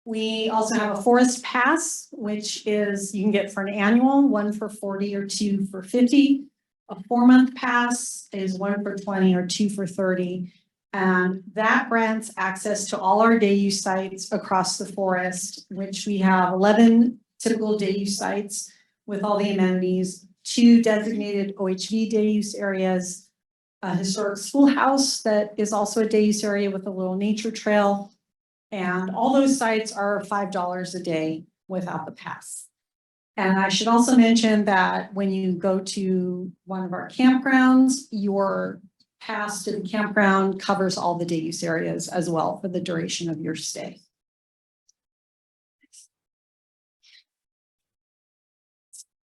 We also have a forest pass, which is you can get for an annual, 1 for 40 or 2 for 50. A 4-month pass is 1 for 20 or 2 for 30. And that grants access to all our day use sites across the forest, which we have 11 typical day use sites with all the amenities, 2 designated OHV day use areas, a historic schoolhouse that is also a day use area with a little nature trail. And all those sites are $5 a day without the pass. And I should also mention that when you go to one of our campgrounds, your pass to the campground covers all the day use areas as well for the duration of your stay.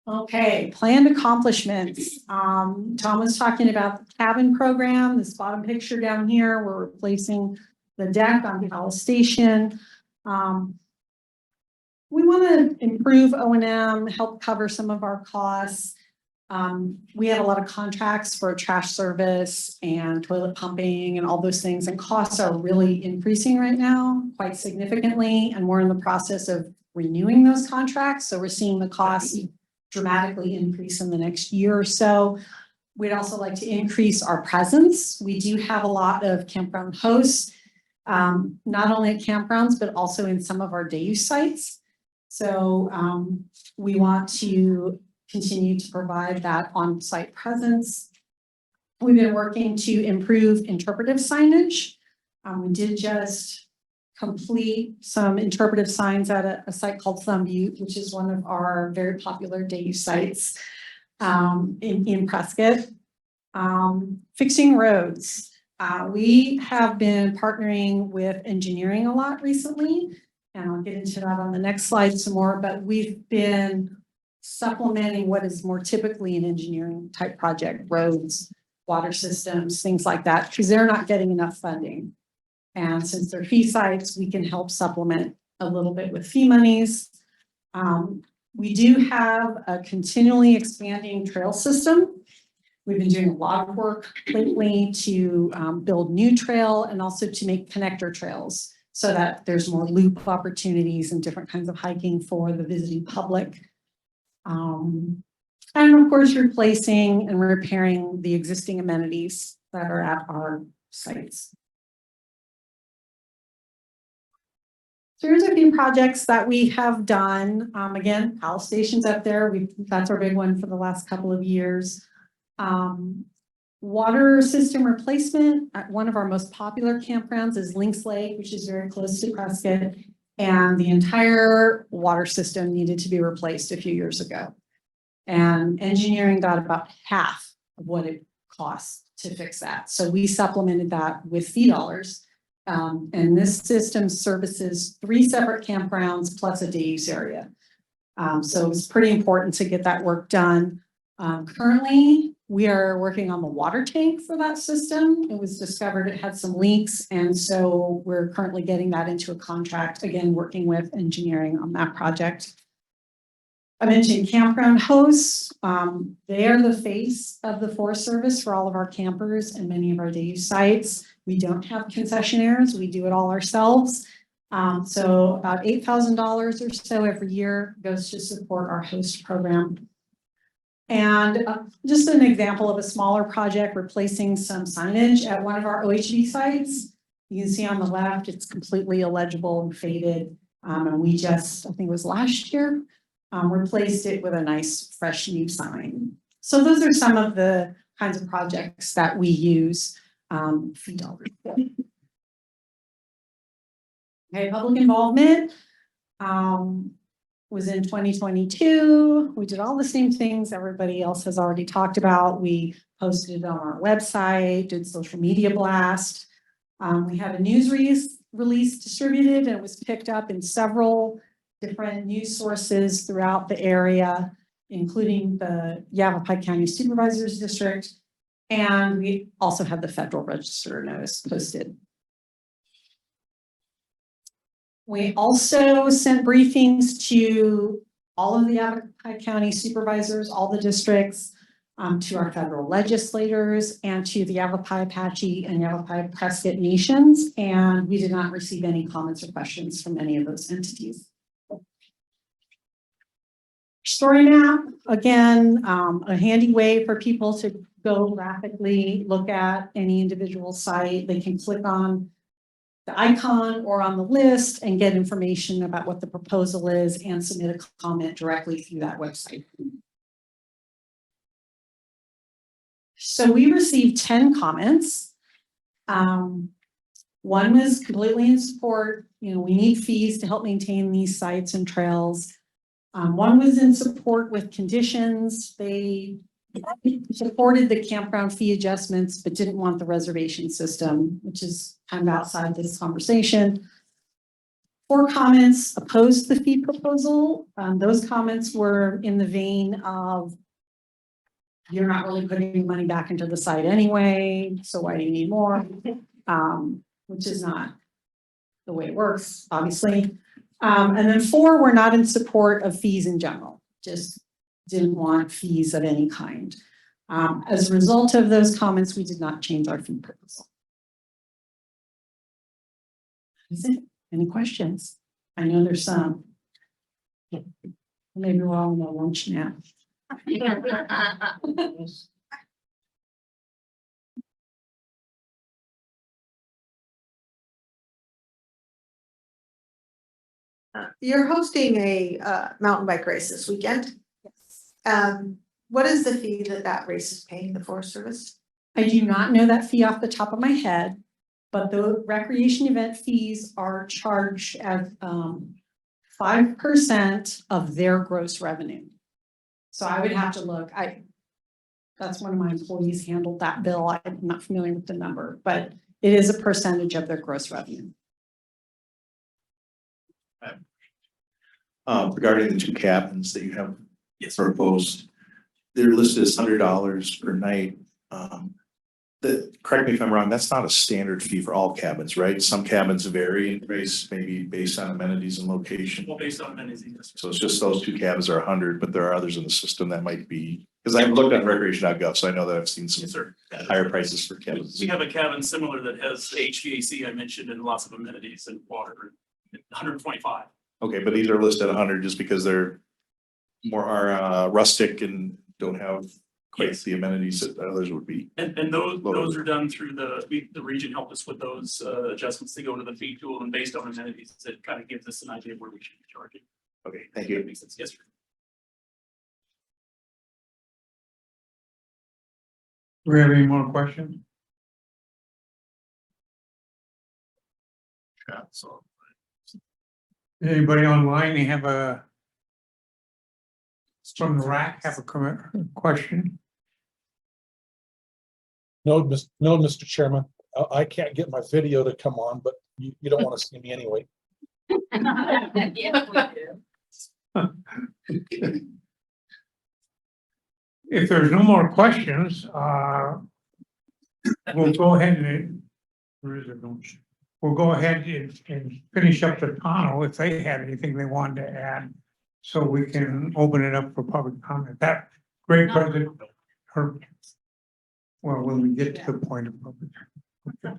Okay, planned accomplishments. Tom was talking about the cabin program, this bottom picture down here, we're replacing the deck on Palace Station. We want to improve O&M, help cover some of our costs. We have a lot of contracts for trash service and toilet pumping and all those things, and costs are really increasing right now quite significantly, and we're in the process of renewing those contracts. So we're seeing the costs dramatically increase in the next year or so. We'd also like to increase our presence. We do have a lot of campground hosts, not only at campgrounds, but also in some of our day use sites. So we want to continue to provide that on-site presence. We've been working to improve interpretive signage. We did just complete some interpretive signs at a site called Thumb Butte, which is one of our very popular day use sites in Prescott. Fixing roads. We have been partnering with engineering a lot recently, and I'll get into that on the next slide some more, but we've been supplementing what is more typically an engineering type project, roads, water systems, things like that, because they're not getting enough funding. And since they're fee sites, we can help supplement a little bit with fee monies. We do have a continually expanding trail system. We've been doing a lot of work lately to build new trail and also to make connector trails so that there's more loop opportunities and different kinds of hiking for the visiting public. And of course, replacing and repairing the existing amenities that are at our sites. So here's a few projects that we have done. Again, Powell Station's up there. That's our big one for the last couple of years. Water system replacement at one of our most popular campgrounds is Lynx Lake, which is very close to Prescott. And the entire water system needed to be replaced a few years ago. And engineering got about half of what it costs to fix that. So we supplemented that with fee dollars. And this system services 3 separate campgrounds plus a day use area. So it's pretty important to get that work done. Currently, we are working on the water tank for that system. It was discovered it had some leaks. And so we're currently getting that into a contract, again, working with engineering on that project. I mentioned campground hosts. They are the face of the Forest Service for all of our campers and many of our day use sites. We don't have concessionaires. We do it all ourselves. So about $8,000 or so every year goes to support our host program. And just an example of a smaller project replacing some signage at one of our OHV sites. You can see on the left, it's completely illegible and faded. And we just, I think it was last year, replaced it with a nice fresh new sign. So those are some of the kinds of projects that we use fee dollars. Okay, public involvement was in 2022. We did all the same things everybody else has already talked about. We posted it on our website, did social media blast. We had a news release distributed, and it was picked up in several different news sources throughout the area, including the Yavapai County Supervisors District. And we also had the Federal Register notice posted. We also sent briefings to all of the Yavapai County supervisors, all the districts, to our federal legislators, and to the Yavapai Apache and Yavapai Prescott nations. And we did not receive any comments or questions from any of those entities. Story map, again, a handy way for people to go rapidly look at any individual site. They can click on the icon or on the list and get information about what the proposal is and submit a comment directly through that website. So we received 10 comments. One was completely in support. You know, we need fees to help maintain these sites and trails. One was in support with conditions. They supported the campground fee adjustments, but didn't want the reservation system, which is kind of outside this conversation. 4 comments opposed the fee proposal. Those comments were in the vein of, you're not really putting money back into the site anyway, so why do you need more? Which is not the way it works, obviously. And then 4 were not in support of fees in general, just didn't want fees of any kind. As a result of those comments, we did not change our fee proposal. That's it. Any questions? I know there's some. Maybe we're all on the lunch now. You're hosting a mountain bike race this weekend. Yes. What is the fee that race is paying the Forest Service? I do not know that fee off the top of my head, but the recreation event fees are charged at 5% of their gross revenue. So I would have to look. That's one of my employees handled that bill. I'm not familiar with the number, but it is a percentage of their gross revenue. Regarding the 2 cabins that you have proposed, they're listed as $100 per night. correct me if I'm wrong, that's not a standard fee for all cabins, right? Some cabins vary in price, maybe based on amenities and location. Well, based on amenities. Yes. So it's just those two cabins are 100, but there are others in the system that might be, because I've looked at recreation.gov, so I know that I've seen Yes, some sir. higher prices for cabins. We have a cabin similar that has HVAC I mentioned and lots of amenities and water, 125. Okay, but these are listed 100 just because they're more rustic and don't have quite Yes. the amenities that others would be. And those are done through the region helped us with those adjustments. They go to the fee tool and based on amenities, it kind of gives us an idea of where we should be charging. Okay, thank you. Makes sense. Yes, sir. Do we have any more questions? So Anybody online, they have from the RAC, have a question? No, Mr. Chairman, I can't get my video to come on, but you don't want to see me anyway. If there's no more questions, we'll go ahead and, where is it going? We'll go ahead and finish up the panel if they had anything they wanted to add. So we can open it up for public comment. That great president, her. Well, when we get to the point of public. Okay.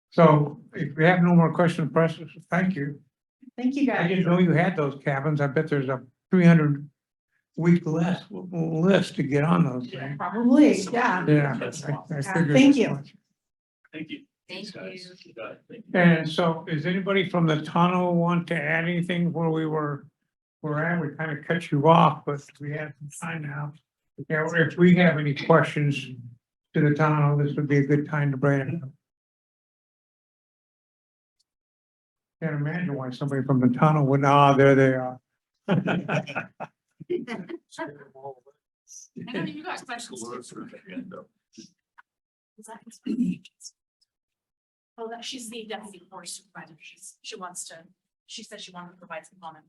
So if we have no more questions, press, thank you. Thank you, I guys. didn't know you had those cabins. I bet there's a 300 week list to get on those things. Probably, yeah. Yeah. I figured Thank as you. much. Thank you. Thank Guys. you. got it. Thank you. And so is anybody from the tunnel want to add anything where we're at? We kind of cut you off, but we have some time now. Yeah, if we have any questions to the tunnel, this would be a good time to bring it up. Can't imagine why somebody from the tunnel would, there they are. I know you got questions. Oh, that she's the deputy forest supervisor. She said she wanted to provide some comment.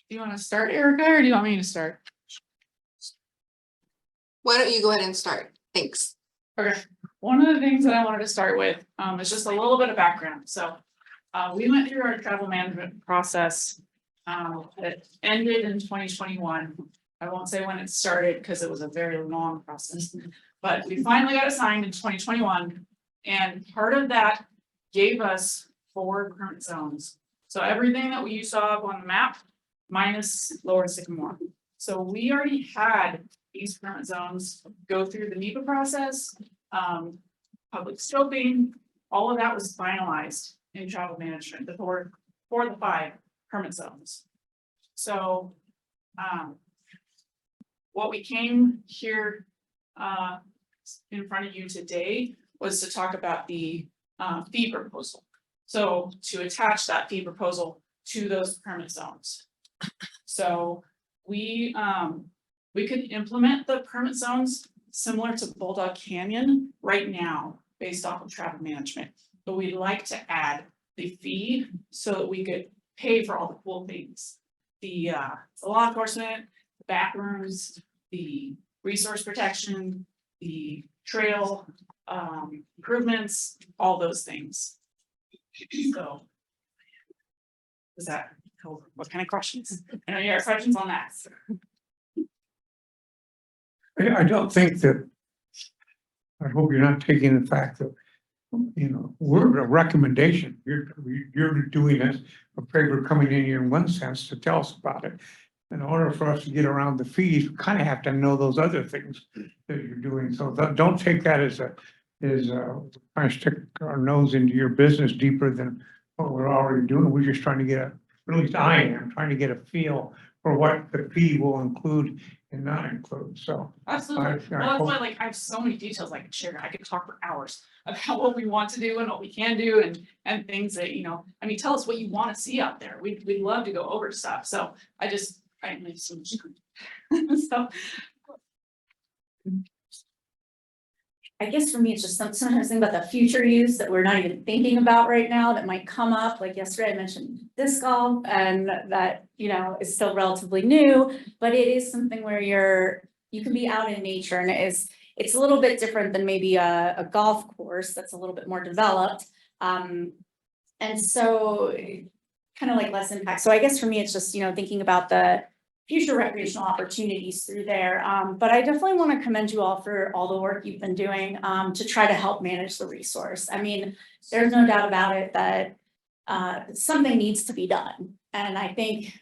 Do you want to start, Erica, or do you want me to start? Why don't you go ahead and start? Thanks. Okay, one of the things that I wanted to start with, is just a little bit of background. So, we went through our travel management process, that ended in 2021. I won't say when it started because it was a very long process, but we finally got assigned in 2021. And part of that gave us 4 current zones. So everything that you saw up on the map, minus Lower Sycamore. So we already had these current zones go through the NEPA process, public scoping, all of that was finalized in travel management for the 5 permit zones. So, what we came here, in front of you today was to talk about the, fee proposal. So to attach that fee proposal to those permit zones. So we could implement the permit zones similar to Bulldog Canyon right now, based off of travel management. But we'd like to add the fee so that we could pay for all the cool things. The law enforcement, the back rooms, the resource protection, the trail improvements, all those things. So. Does that cover? What kind of questions? I know you have questions on that. I don't think that. I hope you're not taking the fact that, we're a recommendation. You're doing us a favor coming in here in one sense to tell us about it. In order for us to get around the fees, we kind of have to know those other things that you're doing. So don't take that as trying to stick our nose into your business deeper than what we're already doing. We're just trying to get at least I am trying to get a feel for what the fee will include and not include. So. Absolutely. I Well, hope- that's why, I have so many details I could share. I could talk for hours about what we want to do and what we can do and things that, tell us what you want to see out there. We'd love to go over stuff. So I need so much time. So, I guess for me, it's just sometimes think about the future use that we're not even thinking about right now that might come up. Like yesterday, I mentioned disc golf and that, is still relatively new, but it is something where you can be out in nature and it's a little bit different than maybe a golf course that's a little bit more developed. And so kind of like less impact. So I guess for me, it's just, thinking about the future recreational opportunities through there. But I definitely want to commend you all for all the work you've been doing to try to help manage the resource. I mean, there's no doubt about it that something needs to be done. And I think,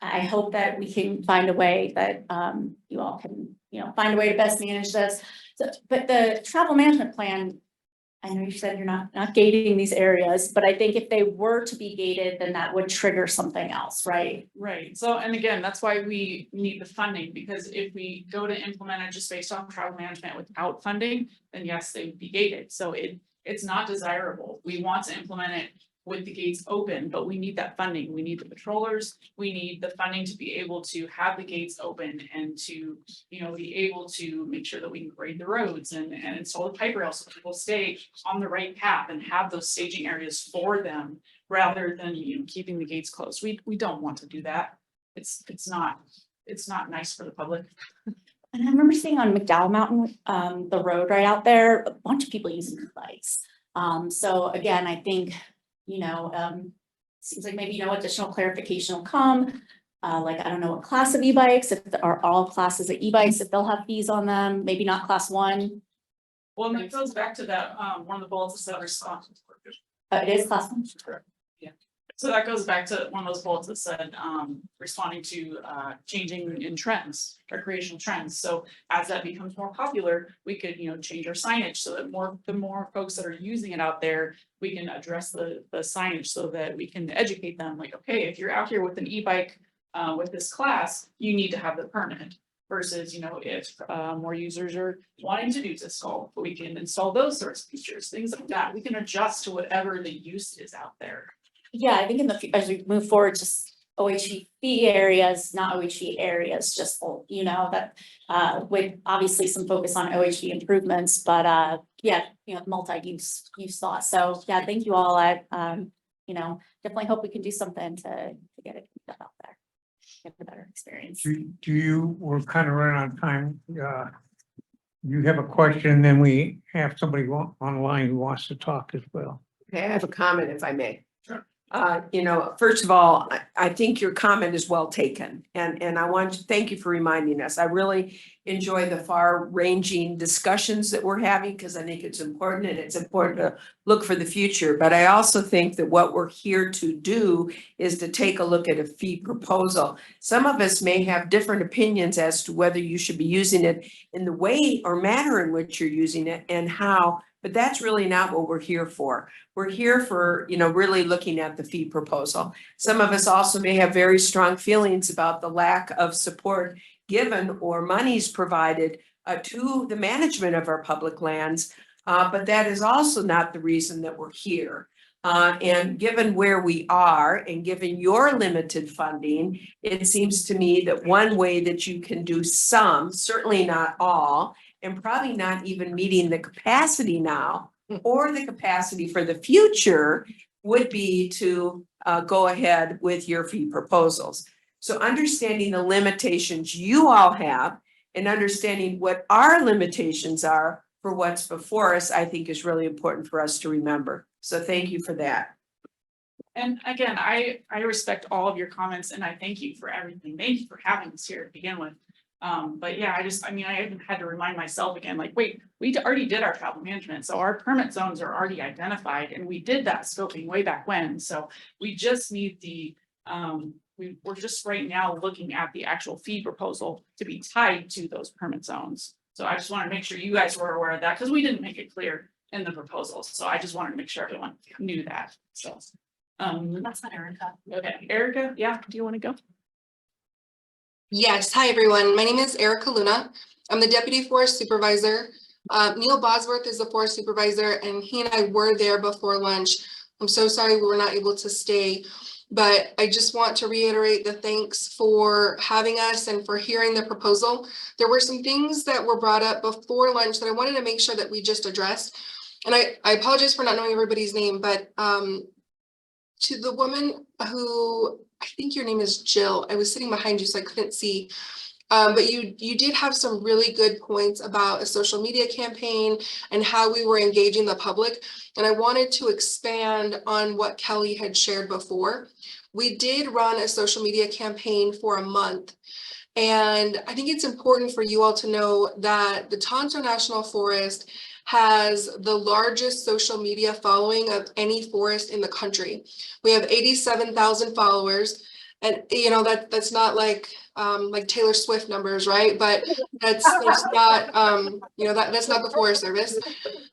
I hope that we can find a way that you all can, find a way to best manage this. So, but the travel management plan, I know you said you're not gating these areas, but I think if they were to be gated, then that would trigger something else, right? Right, so, and again, that's why we need the funding, because if we go to implement it just based on travel management without funding, then yes, they would be gated, so it's not desirable. We want to implement it with the gates open, but we need that funding. We need the patrollers. We need the funding to be able to have the gates open and to, be able to make sure that we can grade the roads and install the pipe rails so people stay on the right path and have those staging areas for them rather than, keeping the gates closed. We don't want to do that. It's not nice for the public. And I remember seeing on McDowell Mountain, the road right out there, a bunch of people using their bikes. So again, I think, seems like maybe, additional clarification will come. Like, I don't know what class of e-bikes, if are all classes of e-bikes, if they'll have fees on them, maybe not class 1. Well, and it goes back to that, one of the bullets that said response. It is class 1. Correct. Yeah. So that goes back to one of those bullets that said, responding to changing in trends, recreational trends. So as that becomes more popular, we could, change our signage so that the more folks that are using it out there, we can address the signage so that we can educate them. Like, okay, if you're out here with an e-bike with this class, you need to have the permit. Versus, if more users are wanting to do disc golf, we can install those sorts of features, things like that. We can adjust to whatever the use is out there. Yeah, I think as we move forward, just OHV areas, not OHV areas, just, that with obviously some focus on OHV improvements, but multi-use thought. So yeah, thank you all. I definitely hope we can do something to get it out there. Get a better experience. We're kind of running out of time. You have a question, then we have somebody online who wants to talk as well. Okay, I have a comment if I may. Sure. First of all, I think your comment is well taken, and I want to thank you for reminding us. I really enjoy the far-ranging discussions that we're having because I think it's important, and it's important to look for the future. But I also think that what we're here to do is to take a look at a fee proposal. Some of us may have different opinions as to whether you should be using it in the way or manner in which you're using it and how. But that's really not what we're here for. We're here for, really looking at the fee proposal. Some of us also may have very strong feelings about the lack of support given or monies provided to the management of our public lands. But that is also not the reason that we're here. And given where we are and given your limited funding, it seems to me that one way that you can do some, certainly not all, and probably not even meeting the capacity now or the capacity for the future would be to go ahead with your fee proposals. So understanding the limitations you all have and understanding what our limitations are for what's before us, I think is really important for us to remember. So thank you for that. And again, I respect all of your comments and I thank you for everything. Thank you for having us here to begin with. But yeah, I even had to remind myself again, like, wait, we already did our travel management. So our permit zones are already identified and we did that scoping way back when. So we just need we're just right now looking at the actual fee proposal to be tied to those permit zones. So I just want to make sure you guys were aware of that because we didn't make it clear in the proposal. So I just wanted to make sure everyone knew that. So, That's not Erica. okay, Erica, yeah, do you want to go? Yes, hi everyone. My name is Erica Luna. I'm the Deputy Forest Supervisor. Neil Bosworth is the Forest Supervisor and he and I were there before lunch. I'm so sorry we were not able to stay, but I just want to reiterate the thanks for having us and for hearing the proposal. There were some things that were brought up before lunch that I wanted to make sure that we just addressed. And I apologize for not knowing everybody's name, but to the woman who, I think your name is Jill. I was sitting behind you, so I couldn't see. But you did have some really good points about a social media campaign and how we were engaging the public. And I wanted to expand on what Kelly had shared before. We did run a social media campaign for a month. And I think it's important for you all to know that the Tonto National Forest has the largest social media following of any forest in the country. We have 87,000 followers. And you know, that's not like Taylor Swift numbers, right? But that's not you know, that's not the Forest Service.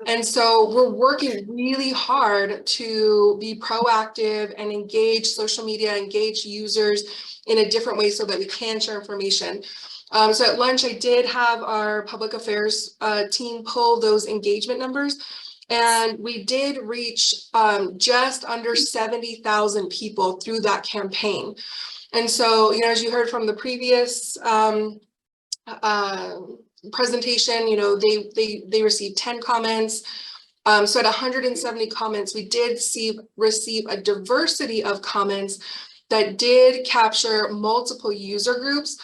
And so we're working really hard to be proactive and engage social media, engage users in a different way so that we can share information. So at lunch, I did have our public affairs team pull those engagement numbers. And we did reach just under 70,000 people through that campaign. And so, you know, as you heard from the previous presentation, you know, they received 10 comments. So at 170 comments, we did receive a diversity of comments that did capture multiple user groups.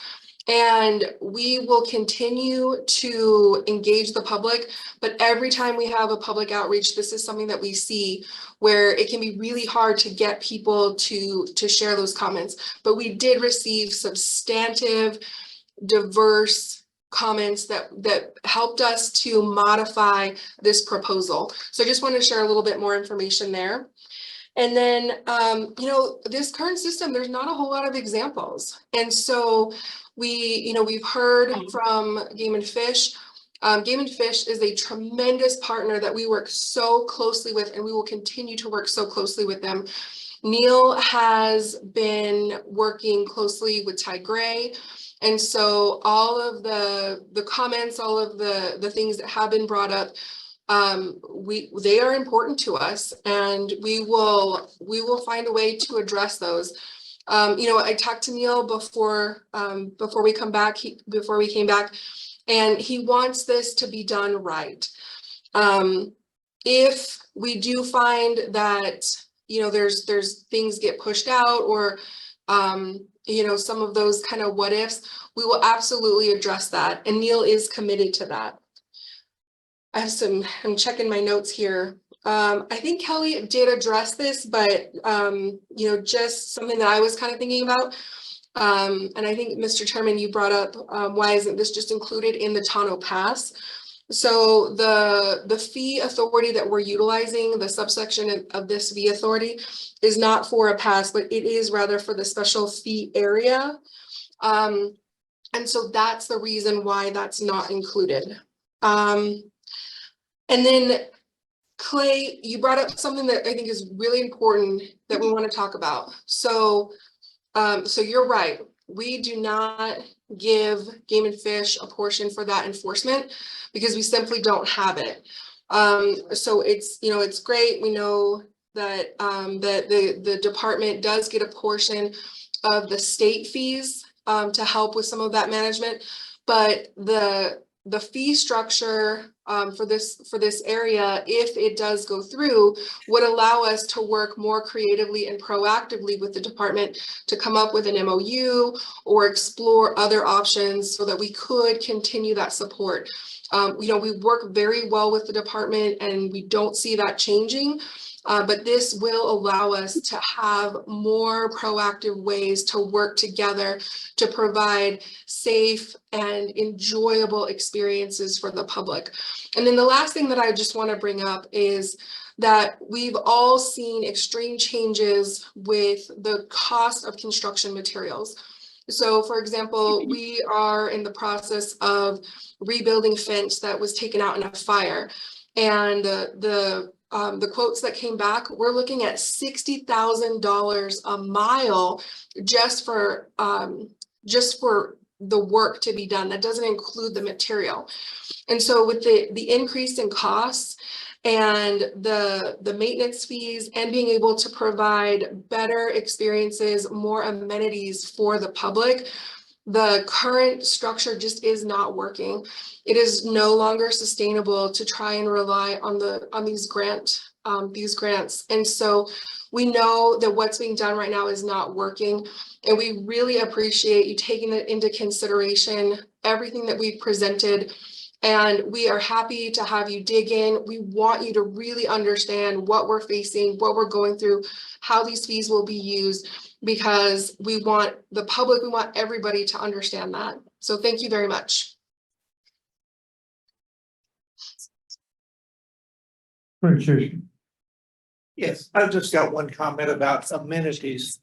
And we will continue to engage the public, but every time we have a public outreach, this is something that we see where it can be really hard to get people to share those comments. But we did receive substantive, diverse comments that helped us to modify this proposal. So I just want to share a little bit more information there. And then, you know, this current system, there's not a whole lot of examples. And so we've heard from Game and Fish. Game and Fish is a tremendous partner that we work so closely with, and we will continue to work so closely with them. Neil has been working closely with Ty Gray. And so all of the comments, all of the things that have been brought up, they are important to us, and we will find a way to address those. You know, I talked to Neil before we came back, and he wants this to be done right. If we do find that, you know, there's things get pushed out, or you know, some of those kind of what ifs, we will absolutely address that, and Neil is committed to that. I'm checking my notes here. I think Kelly did address this, but you know, just something that I was kind of thinking about. And I think, Mr. Chairman, you brought up why isn't this just included in the Tonto Pass? So the fee authority that we're utilizing, the subsection of this fee authority, is not for a pass, but it is rather for the special fee area. And so that's the reason why that's not included. And then Clay, you brought up something that I think is really important that we want to talk about. So, so you're right. We do not give Game and Fish a portion for that enforcement because we simply don't have it. So it's, you know, it's great. We know that that the department does get a portion of the state fees to help with some of that management, but the fee structure for this area, if it does go through, would allow us to work more creatively and proactively with the department to come up with an MOU or explore other options so that we could continue that support. You know, we work very well with the department, and we don't see that changing. But this will allow us to have more proactive ways to work together to provide safe and enjoyable experiences for the public. And then the last thing that I just want to bring up is that we've all seen extreme changes with the cost of construction materials. So, for example, we are in the process of rebuilding fence that was taken out in a fire, and the quotes that came back, we're looking at $60,000 a mile just for the work to be done. That doesn't include the material. And so with the increase in costs and the maintenance fees and being able to provide better experiences, more amenities for the public, the current structure just is not working. It is no longer sustainable to try and rely on these grant these grants. And so we know that what's being done right now is not working. And we really appreciate you taking that into consideration, everything that we've presented. And we are happy to have you dig in. We want you to really understand what we're facing, what we're going through, how these fees will be used, because we want the public, we want everybody to understand that. So thank you very much. Richard. Yes, I've just got one comment about amenities.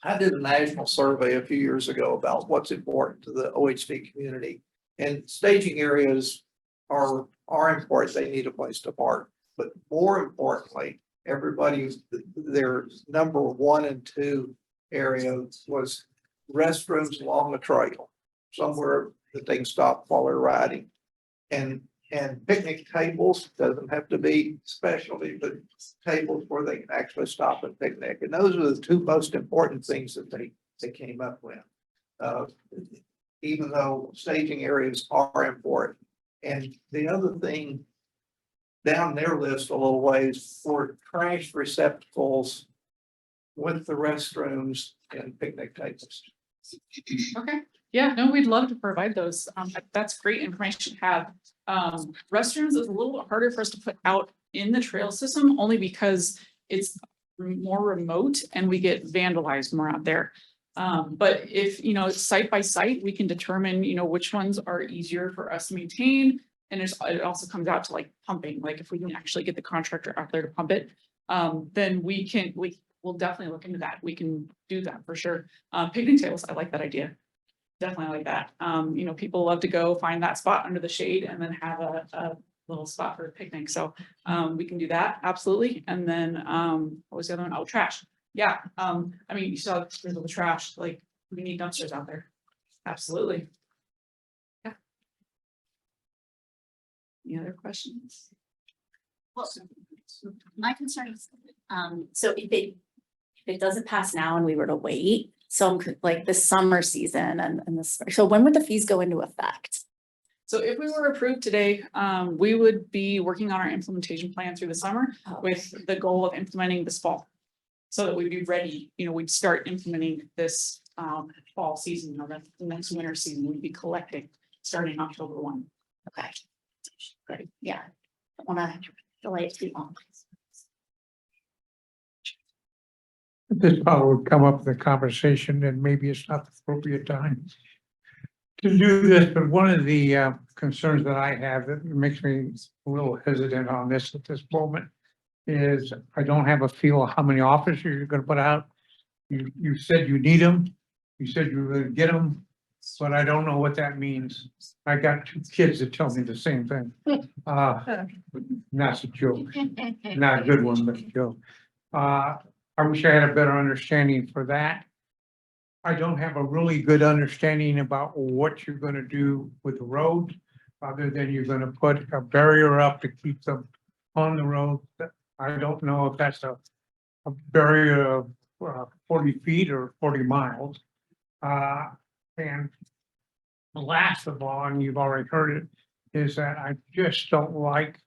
I did a national survey a few years ago about what's important to the OHV community. And staging areas are important. They need a place to park. But more importantly, everybody's, their number 1 and 2 area was restrooms along the trail, somewhere that they can stop while they're riding. And picnic tables, doesn't have to be specialty, but tables where they can actually stop and picnic. And those are the 2 most important things that they came up with. Even though staging areas are important. And the other thing down their list a little ways for trash receptacles with the restrooms and picnic tables. Okay, yeah, no, we'd love to provide those. That's great information to have. Restrooms is a little bit harder for us to put out in the trail system, only because it's more remote and we get vandalized more out there. But if, site by site, we can determine, which ones are easier for us to maintain. And it also comes out to like pumping, like if we can actually get the contractor out there to pump it, then we'll definitely look into that. We can do that for sure. Picnic tables, I like that idea. Definitely like that. People love to go find that spot under the shade and then have a little spot for a picnic. So we can do that, absolutely. And then what was the other one? Oh, trash. Yeah, you saw there's all the trash, like we need dumpsters out there. Absolutely. Yeah. Any other questions? Well, my concern is, so if it doesn't pass now and we were to wait, so like the summer season and this, so when would the fees go into effect? So if we were approved today, we would be working on our implementation plan through the summer with the goal of implementing this fall. So that we'd be ready, we'd start implementing this fall season or the next winter season, we'd be collecting starting October 1. Okay. Great, yeah. Don't wanna delay it too long. This probably would come up in the conversation and maybe it's not the appropriate time to do this, but one of the concerns that I have that makes me a little hesitant on this at this moment is I don't have a feel of how many officers you're gonna put out. You said you need them, you said you were gonna get them, but I don't know what that means. I got 2 kids that tell me the same thing. That's a joke, not a good one, but a joke. I wish I had a better understanding for that. I don't have a really good understanding about what you're gonna do with the road, other than you're gonna put a barrier up to keep them on the road. I don't know if that's a barrier of 40 feet or 40 miles. And last of all, and you've already heard it, is that I just don't like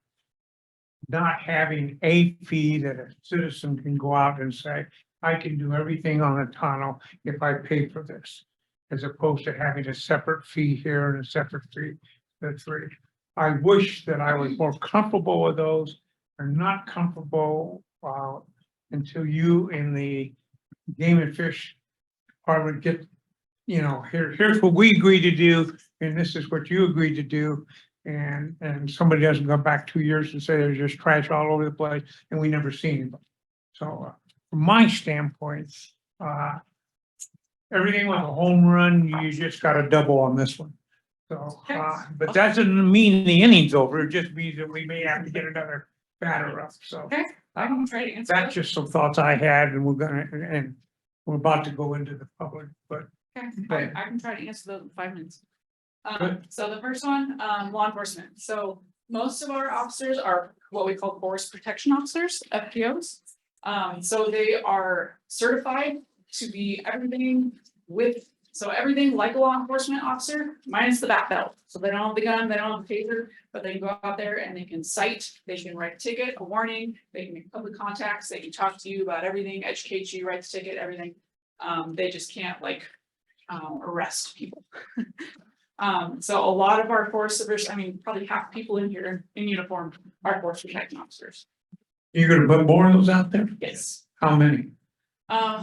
not having a fee that a citizen can go out and say, I can do everything on a tunnel if I pay for this, as opposed to having a separate fee here and a separate fee. That's right. I wish that I was more comfortable with those. I'm not comfortable until you in the Game and Fish Department get, here's what we agreed to do, and this is what you agreed to do. And somebody doesn't come back 2 years and say there's just trash all over the place and we never seen it. So from my standpoint, everything was a home run. You just got a double on this one. So, but that doesn't mean the inning's over. It just means that we may have to get another batter up. So Okay, I can try to answer. that's just some thoughts I had, and we're about to go into the public, but Okay, I can try to answer those in 5 minutes. So the first one, law enforcement. So most of our officers are what we call forest protection officers, FPOs. So they are certified to be everything with So everything like a law enforcement officer, minus the back belt. So they don't have the gun, they don't have the taser, but they can go out there and they can cite, they can write a ticket, a warning, they can make public contacts, they can talk to you about everything, educate you, write the ticket, everything. They just can't like arrest people. So a lot of our forest service, I mean, probably half the people in here in uniform are forest protection officers. You're gonna put more of those out there? Yes. How many?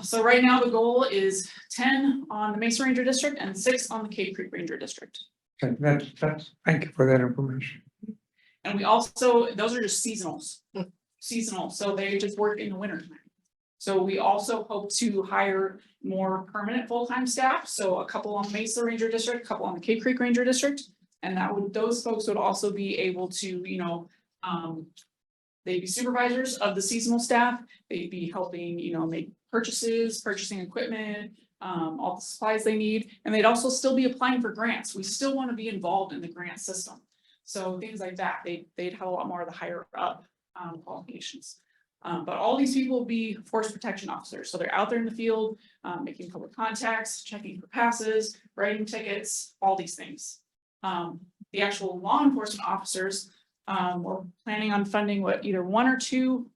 So right now the goal is 10 on the Mesa Ranger District and 6 on the Cave Creek Ranger District. Okay, that's, thank you for that information. And we also, those are just seasonals, seasonal, so they just work in the winter time. So we also hope to hire more permanent full-time staff, so a couple on Mesa Ranger District, a couple on the Cave Creek Ranger District. And that would, those folks would also be able to, you know, they'd be supervisors of the seasonal staff, they'd be helping, you know, make purchases, purchasing equipment, all the supplies they need, and they'd also still be applying for grants. We still want to be involved in the grant system. So things like that, they'd have a lot more of the higher up qualifications. But all these people will be forest protection officers. So they're out there in the field, making public contacts, checking for passes, writing tickets, all these things. The actual law enforcement officers, we're planning on funding what, either 1 or 2.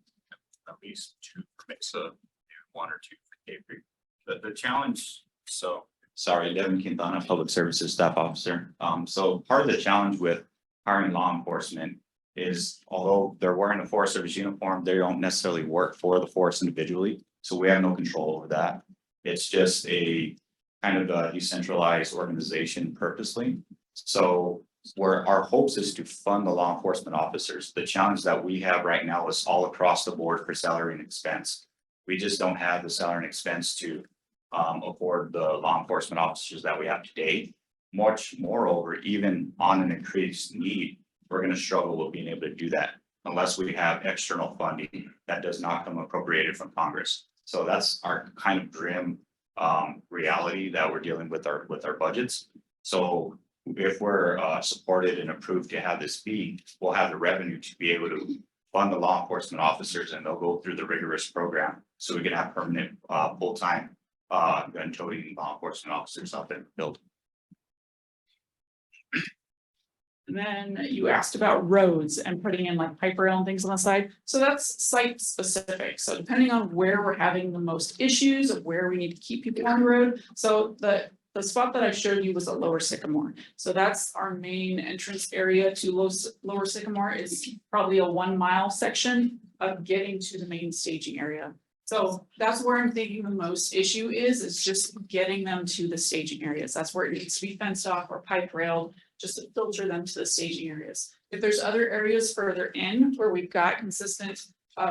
At least 2 mix of 1 or 2 for Cave Creek. The challenge, sorry, Devin Quintana, Public Services Staff Officer. So part of the challenge with hiring law enforcement is, although they're wearing a Forest Service uniform, they don't necessarily work for the forest individually. So we have no control over that. It's just a kind of a decentralized organization purposely. So where our hopes is to fund the law enforcement officers. The challenge that we have right now is all across the board for salary and expense. We just don't have the salary and expense to afford the law enforcement officers that we have today. Much moreover, even on an increased need, we're going to struggle with being able to do that unless we have external funding that does not come appropriated from Congress. So that's our kind of grim reality that we're dealing with our budgets. So if we're supported and approved to have this fee, we'll have the revenue to be able to fund the law enforcement officers, and they'll go through the rigorous program. So we can have permanent full-time gun toting law enforcement officers out there in the field. And then you asked about roads and putting in like pipe rail and things on the side. So that's site specific. So depending on where we're having the most issues of where we need to keep people on the road. So the spot that I showed you was at Lower Sycamore. So that's our main entrance area to Lower Sycamore. Is probably a 1 mile section of getting to the main staging area. So that's where I'm thinking the most issue is just getting them to the staging areas. That's where it needs to be fenced off or pipe railed, just to filter them to the staging areas. If there's other areas further in where we've got consistent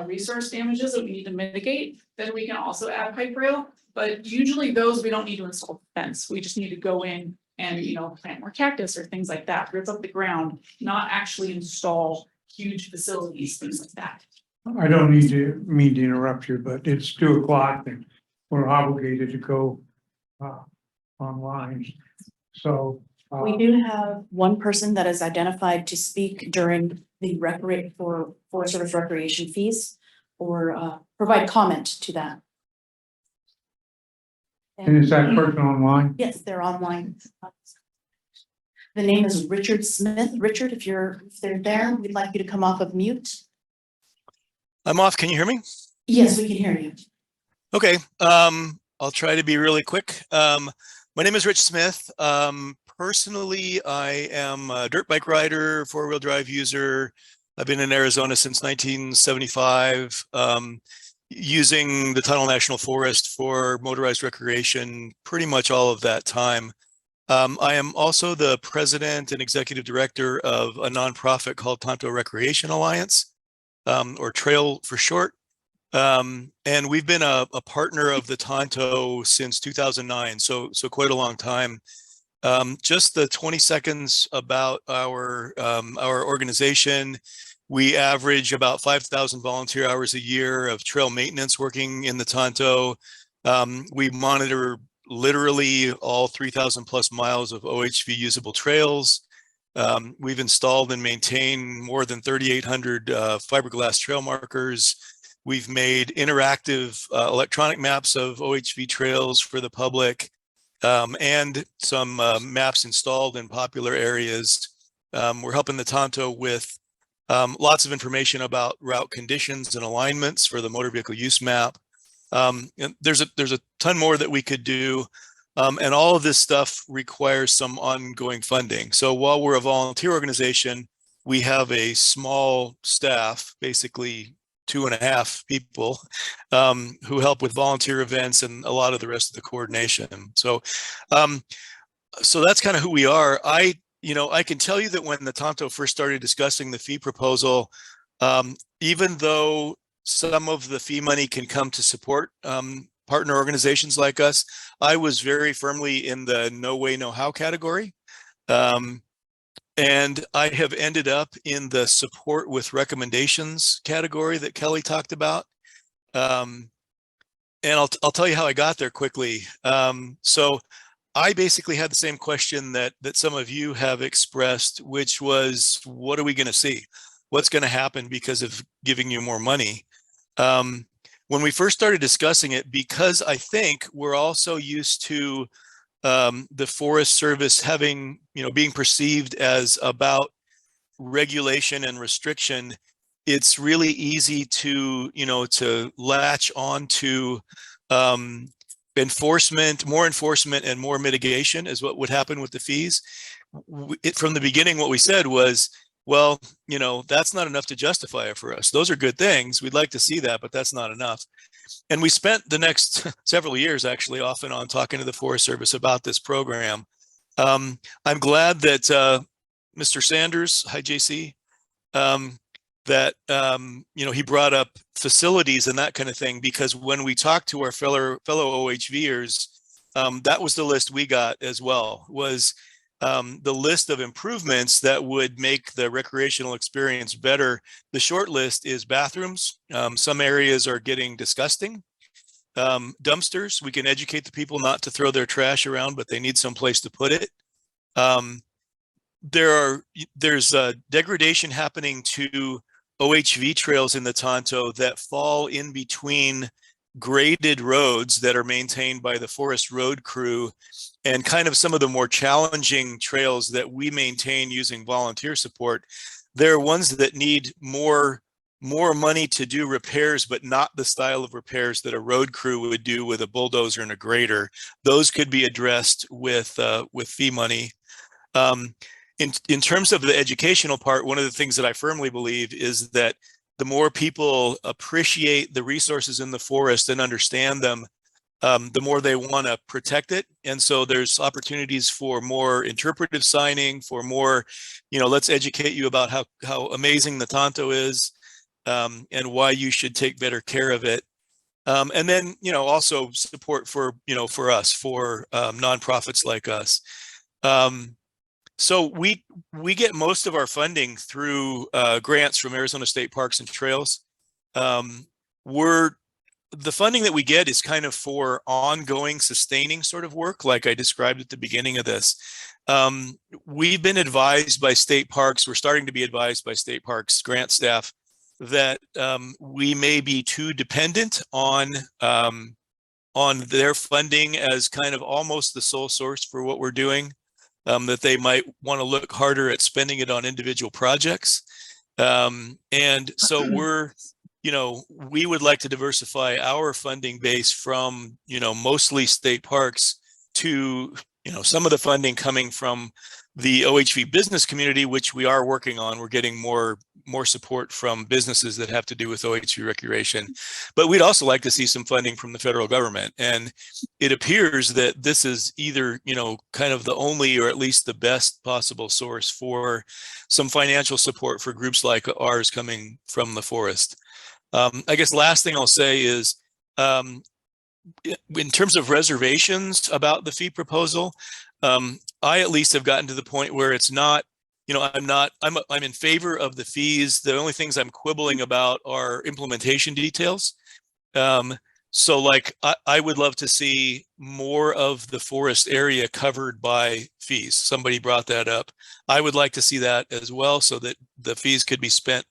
resource damages that we need to mitigate, then we can also add pipe rail. But usually those, we don't need to install fence. We just need to go in and, you know, plant more cactus or things like that, rip up the ground, not actually install huge facilities, things like that. I don't mean to interrupt you, but it's 2 o'clock and we're obligated to go online. So. We do have one person that is identified to speak during the for Forest Service recreation fees or provide comment to that. And is that person online? Yes, they're online. The name is Richard Smith. Richard, if they're there, we'd like you to come off of mute. I'm off. Can you hear me? Yes, we can hear you. Okay. I'll try to be really quick. My name is Rich Smith. Personally, I am a dirt bike rider, 4-wheel drive user. I've been in Arizona since 1975, using the Tunnel National Forest for motorized recreation pretty much all of that time. I am also the president and executive director of a nonprofit called Tonto Recreation Alliance, or Trail for short. And we've been a partner of the Tonto since 2009, so quite a long time. Just the 20 seconds about our organization. We average about 5,000 volunteer hours a year of trail maintenance working in the Tonto. We monitor literally all 3,000 plus miles of OHV usable trails. We've installed and maintained more than 3,800 fiberglass trail markers. We've made interactive electronic maps of OHV trails for the public. and some maps installed in popular areas. We're helping the Tonto with lots of information about route conditions and alignments for the motor vehicle use map. And there's a ton more that we could do. And all of this stuff requires some ongoing funding. So while we're a volunteer organization, we have a small staff, basically 2.5 people, who help with volunteer events and a lot of the rest of the coordination. So that's kind of who we are. I can tell you that when the Tonto first started discussing the fee proposal, even though some of the fee money can come to support partner organizations like us, I was very firmly in the no way, no how category. And I have ended up in the support with recommendations category that Kelly talked about. And I'll tell you how I got there quickly. So I basically had the same question that some of you have expressed, which was, what are we going to see? What's going to happen because of giving you more money? When we first started discussing it, because I think we're also used to the Forest Service having, being perceived as about regulation and restriction, it's really easy to, to latch on to enforcement and more mitigation is what would happen with the fees. From the beginning, what we said was, well, that's not enough to justify it for us. Those are good things. We'd like to see that, but that's not enough. And we spent the next several years actually off and on talking to the Forest Service about this program. I'm glad that Mr. Sanders, hi JC, that he brought up facilities and that kind of thing, because when we talked to our fellow OHVers, that was the list we got as well, was the list of improvements that would make the recreational experience better. The short list is bathrooms. Some areas are getting disgusting. Dumpsters, we can educate the people not to throw their trash around, but they need some place to put it. There's degradation happening to OHV trails in the Tonto that fall in between graded roads that are maintained by the forest road crew and kind of some of the more challenging trails that we maintain using volunteer support. There are ones that need more money to do repairs, but not the style of repairs that a road crew would do with a bulldozer and a grader. Those could be addressed with fee money. In terms of the educational part, one of the things that I firmly believe is that the more people appreciate the resources in the forest and understand them, the more they want to protect it. And so there's opportunities for more interpretive signing, for more, let's educate you about how amazing the Tonto is, and why you should take better care of it. And then, also support for, for us, for nonprofits like us. So we get most of our funding through grants from Arizona State Parks and Trails. The funding that we get is kind of for ongoing sustaining sort of work, like I described at the beginning of this. We've been advised by state parks, we're starting to be advised by state parks grant staff that we may be too dependent on their funding as kind of almost the sole source for what we're doing. That they might want to look harder at spending it on individual projects. And so we would like to diversify our funding base from, mostly state parks to, some of the funding coming from the OHV business community, which we are working on. We're getting more support from businesses that have to do with OHV recreation. But we'd also like to see some funding from the federal government. And it appears that this is either, kind of the only or at least the best possible source for some financial support for groups like ours coming from the forest. I guess last thing I'll say is, in terms of reservations about the fee proposal, I at least have gotten to the point where it's not, I'm in favor of the fees. The only things I'm quibbling about are implementation details. So like, I would love to see more of the forest area covered by fees. Somebody brought that up. I would like to see that as well, so that the fees could be spent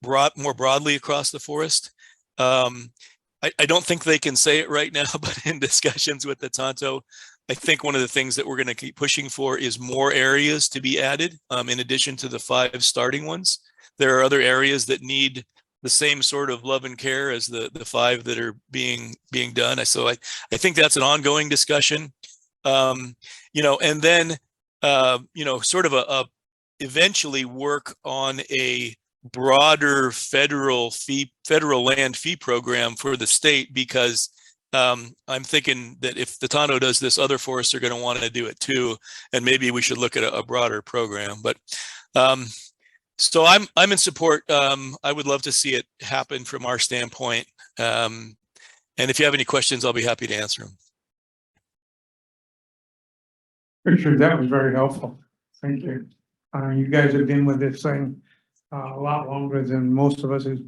more broadly across the forest. I don't think they can say it right now, but in discussions with the Tonto, I think one of the things that we're going to keep pushing for is more areas to be added, in addition to the 5 starting ones. There are other areas that need the same sort of love and care as the 5 that are being done. So I think that's an ongoing discussion. You know, and then you know, sort of a eventually work on a broader federal land fee program for the state, because I'm thinking that if the Tondo does this, other forests are going to want to do it too, and maybe we should look at a broader program. But so I'm in support. I would love to see it happen from our standpoint. And if you have any questions, I'll be happy to answer them. Richard, that was very helpful. Thank you. You guys have been with this thing a lot longer than most of us who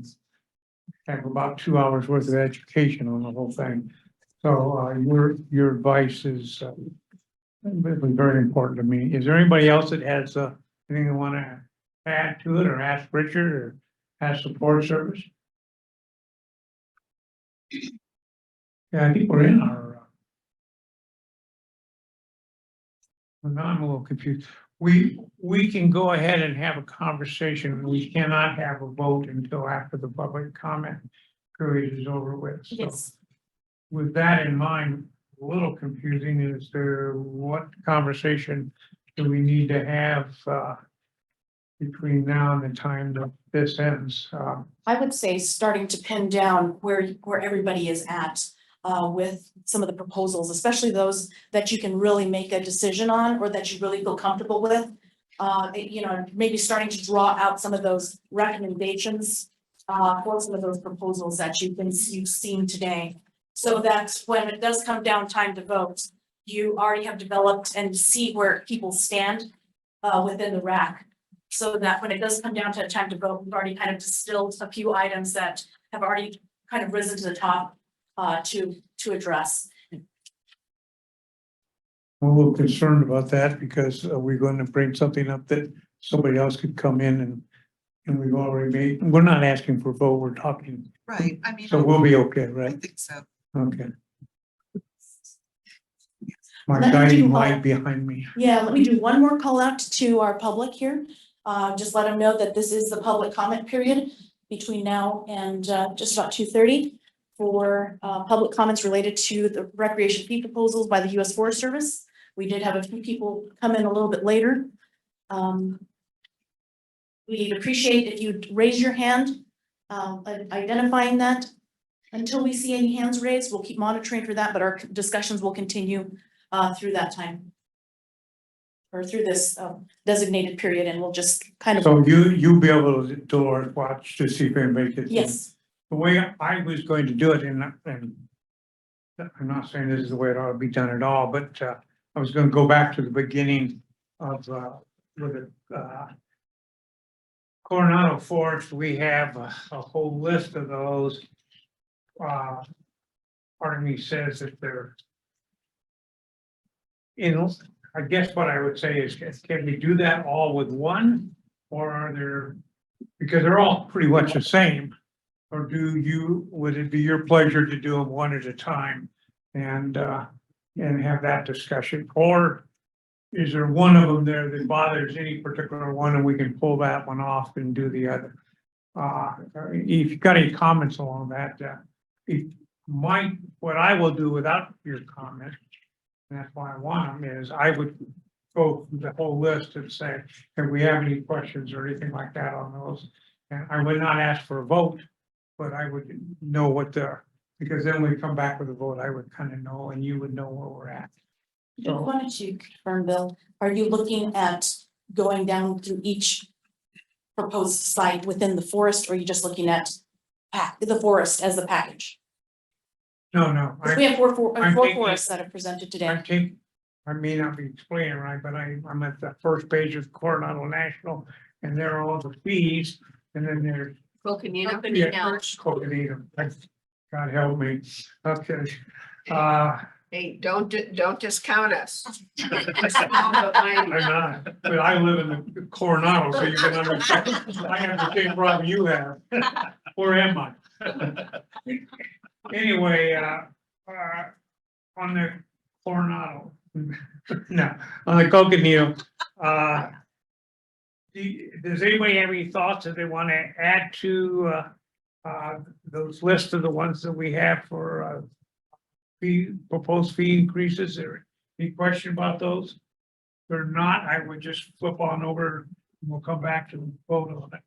have about 2 hours worth of education on the whole thing. So your advice is very important to me. Is there anybody else that has anything they want to add to it, or ask Richard, or ask support service? Yeah, I think we're in our. Now I'm a little confused. We can go ahead and have a conversation. We cannot have a vote until after the public comment period is over with. So Yes. with that in mind, a little confusing is there, what conversation do we need to have between now and the time that this ends? I would say starting to pin down where everybody is at with some of the proposals, especially those that you can really make a decision on or that you really feel comfortable with. You know, maybe starting to draw out some of those recommendations for some of those proposals that you've seen today. So that when it does come down time to vote, you already have developed and see where people stand within the RAC. So that when it does come down to time to vote, we've already kind of distilled a few items that have already kind of risen to the top to address. I'm a little concerned about that because we're going to bring something up that somebody else could come in and we've already made, we're not asking for a vote, we're talking. Right, I mean. So we'll be okay, I right? think so. Okay. My Let me guiding do, light behind me. Yeah, let me do one more call out to our public here. Just let them know that this is the public comment period between now and just about 2:30 for public comments related to the recreation fee proposals by the US Forest Service. We did have a few people come in a little bit later. We'd appreciate if you'd raise your hand, identifying that. Until we see any hands raised, we'll keep monitoring for that, but our discussions will continue through that time. Or through this designated period, and we'll just kind of. So you'll be able to watch to see if anybody gets in. Yes, The way I was going to do it, and I'm not saying this is the way it ought to be done at all, but I was going to go back to the beginning of with the Coronado Forest. We have a whole list of those. Part of me says that they're I guess what I would say is, can we do that all with one? Or are there, because they're all pretty much the same. Or would it be your pleasure to do them one at a time and have that discussion? Or is there one of them there that bothers any particular one and we can pull that one off and do the other? If you've got any comments along that, what I will do without your comment, and that's why I want them, is I would go through the whole list and say, if we have any questions or anything like that on those. And I would not ask for a vote, but I would know because then when we come back with a vote, I would kind of know, and you would know where we're at. just wanted to confirm, Bill, are you looking at going down through each proposed site within the forest, or are you just looking at the forest as the package? No. We have four I'm thinking- forests that are presented today. I may not be explaining right, but I'm at the first page of Coronado National, and there are all the fees, and then there's. Coconino. Coconino. God help me. Okay. Hey, don't discount us. I'm not, but I live in the Coronado, so you can understand. I have the same problem you have. Where am I? Anyway, on the Coronado, No, on the cochineal, does anybody have any thoughts that they want to add to, those lists of the ones that we have for, proposed fee increases, or any question about those? If they're not, I would just flip on over, and we'll come back to vote on it.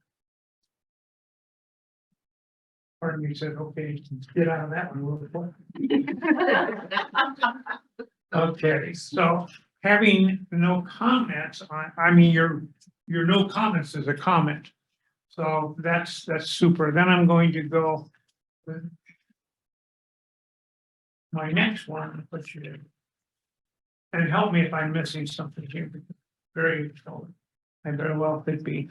Part of me said, okay, get out of that one real quick. Okay, so having no comments on, I mean, your no comments is a comment. So that's super. Then I'm going to go with my next one, which is, and help me if I'm missing something here, because very, I very well could be.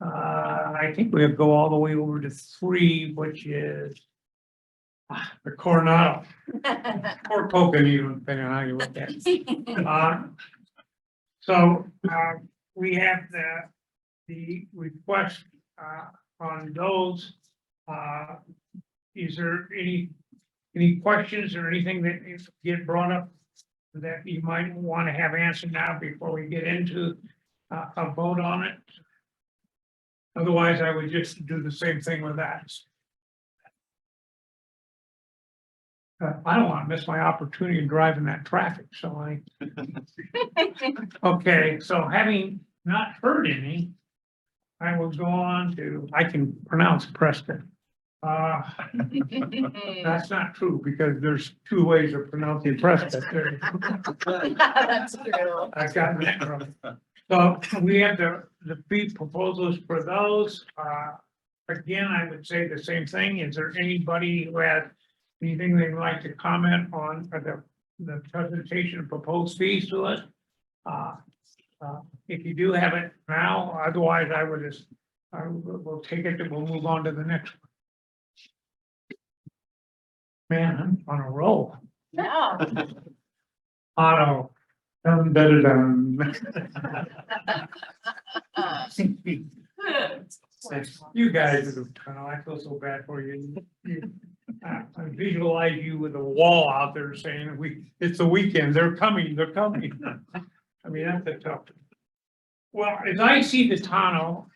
I think we'll go all the way over to 3, which is the Coronado or Coconino, depending on how you look at it. So we have the request on those. Is there any questions or anything that get brought up that you might want to have answered now before we get into a vote on it? Otherwise, I would just do the same thing with that. I don't want to miss my opportunity of driving that traffic, so I. Okay, so having not heard any, I will go on to, I can pronounce Preston. That's not true, because there's 2 ways of pronouncing Preston. That's true. I've gotten that wrong. So we have the fee proposals for those. Again, I would say the same thing. Is there anybody who has anything they'd like to comment on the presentation of proposed fees to us? If you do have it now, otherwise I would just, we'll take it and we'll move on to the next one. Man, I'm on a roll. No. Auto. Dun, dun, dun, you guys, I feel so bad for you. I visualize you with a wall out there saying, it's the weekend, they're coming. I mean, that's a tough. Well, as I see the Tano,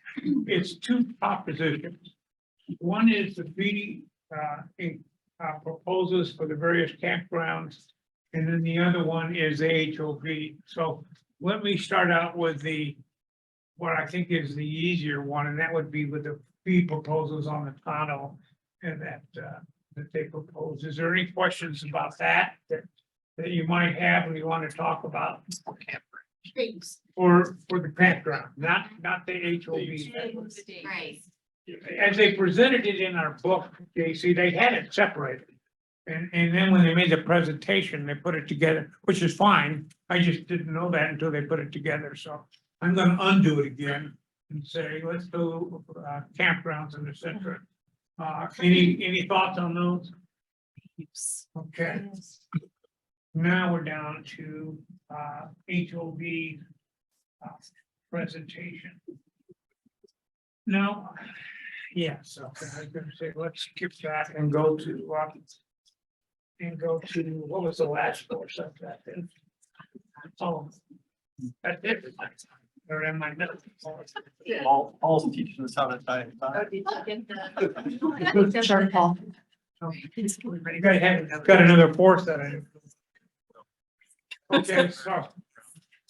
it's 2 propositions. One is the fee proposals for the various campgrounds. And then the other one is the HOV. So let me start out with what I think is the easier one, and that would be with the fee proposals on the Tano and that they propose. Is there any questions about that you might have and you want to talk about? For the campground, not the HOV. Right. As they presented it in our book, JC, they had it separated. And then when they made the presentation, they put it together, which is fine. I just didn't know that until they put it together. So I'm gonna undo it again and say, let's do campgrounds in the center. Any thoughts on those? Okay. Now we're down to HOV presentation. Now, yes, okay, I was gonna say, let's skip that and go to what was the last course of that then? Oh, that's it. Or am I missing? All teaching us how to tie. Sure, Paul. You guys have got another force that I. Okay, so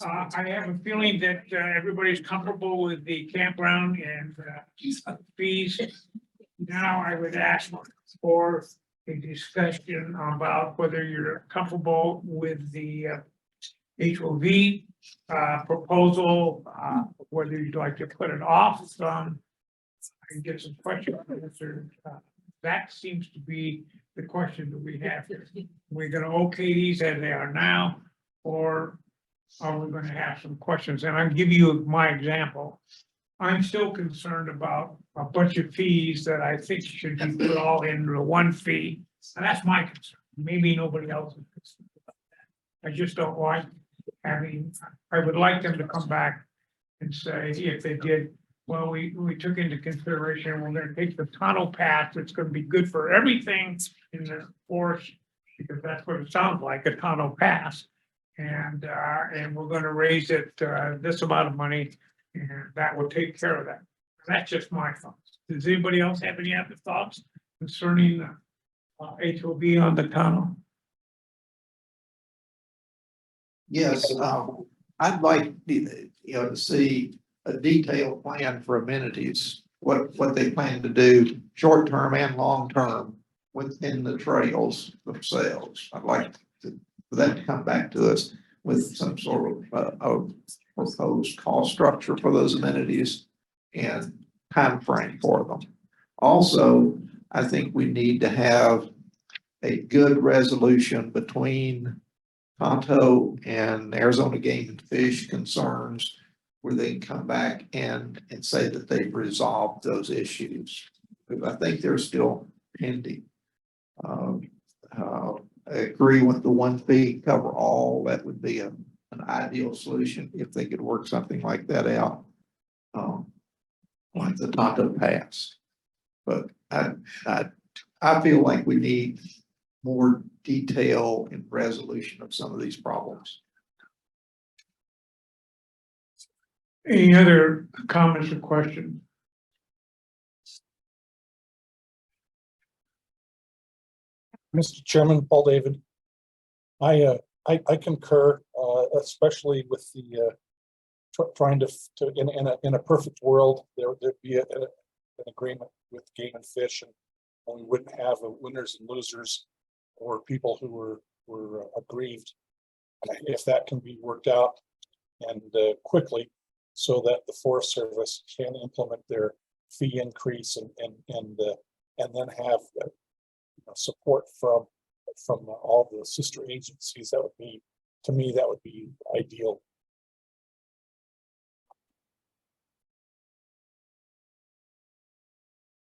I have a feeling that everybody's comfortable with the campground and fees. Now I would ask for a discussion about whether you're comfortable with the HOV proposal, whether you'd like to put it off. I can get some questions answered. That seems to be the question that we have here. We're gonna okay these as they are now, or are we gonna have some questions? And I'll give you my example. I'm still concerned about a bunch of fees that I think should be put all into one fee. And that's my concern. Maybe nobody else is concerned about that. I just don't like I would like them to come back and say, if they did, well, we took into consideration, we're gonna take the tunnel path, it's gonna be good for everything in the forest, because that's what it sounds like, a tunnel pass. And we're gonna raise it, this amount of money, and that will take care of that. That's just my thoughts. Does anybody else have any other thoughts concerning the HOV on the tunnel? Yes, I'd like, to see a detailed plan for amenities, what they plan to do, short-term and long-term within the trails themselves. I'd like for that to come back to us with some sort of proposed cost structure for those amenities and time frame for them. Also, I think we need to have a good resolution between Tonto and Arizona Game and Fish concerns where they can come back and say that they've resolved those issues. Because I think they're still pending. I agree with the one fee cover all. That would be an ideal solution if they could work something like that out. Like the Tonto Pass. But I feel like we need more detail and resolution of some of these problems. Any other comments or questions? Mr. Chairman, Paul David. I concur, especially with the trying to in a perfect world, there'd be an agreement with Game and Fish, and we wouldn't have winners and losers or people who were aggrieved. If that can be worked out and quickly, so that the Forest Service can implement their fee increase and then have support from all the sister agencies, that would be, to me, that would be ideal.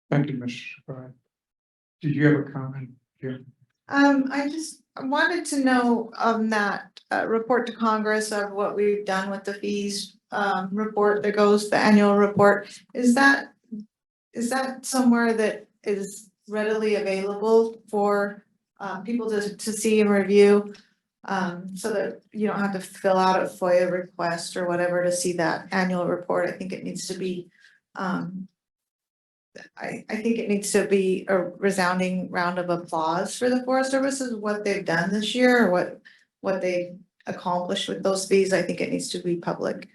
Thank you, Mr. Spry. Did you have a comment, Jim? I just wanted to know on that report to Congress of what we've done with the fees report that goes, the annual report. Is that somewhere that is readily available for people to see and review? So that you don't have to fill out a FOIA request or whatever to see that annual report. I think it needs to be I think it needs to be a resounding round of applause for the Forest Service is what they've done this year, or what they accomplished with those fees. I think it needs to be public.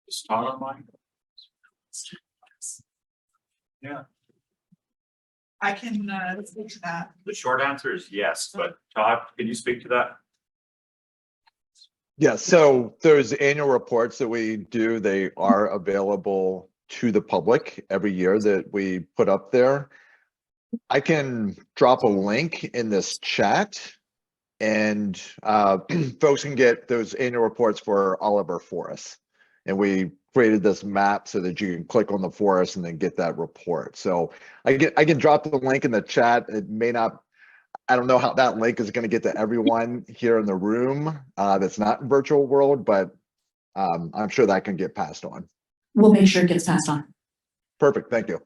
Start on mine. Yeah, I can speak to that. the short answer is yes, but Todd, can you speak to that? Yeah, so those annual reports that we do, they are available to the public every year that we put up there. I can drop a link in this chat and folks can get those annual reports for all of our forests. And we created this map so that you can click on the forest and then get that report. So I can drop the link in the chat. It may not, I don't know how that link is going to get to everyone here in the room that's not in virtual world, but I'm sure that can get passed on. We'll make sure it gets passed on. Perfect. Thank you.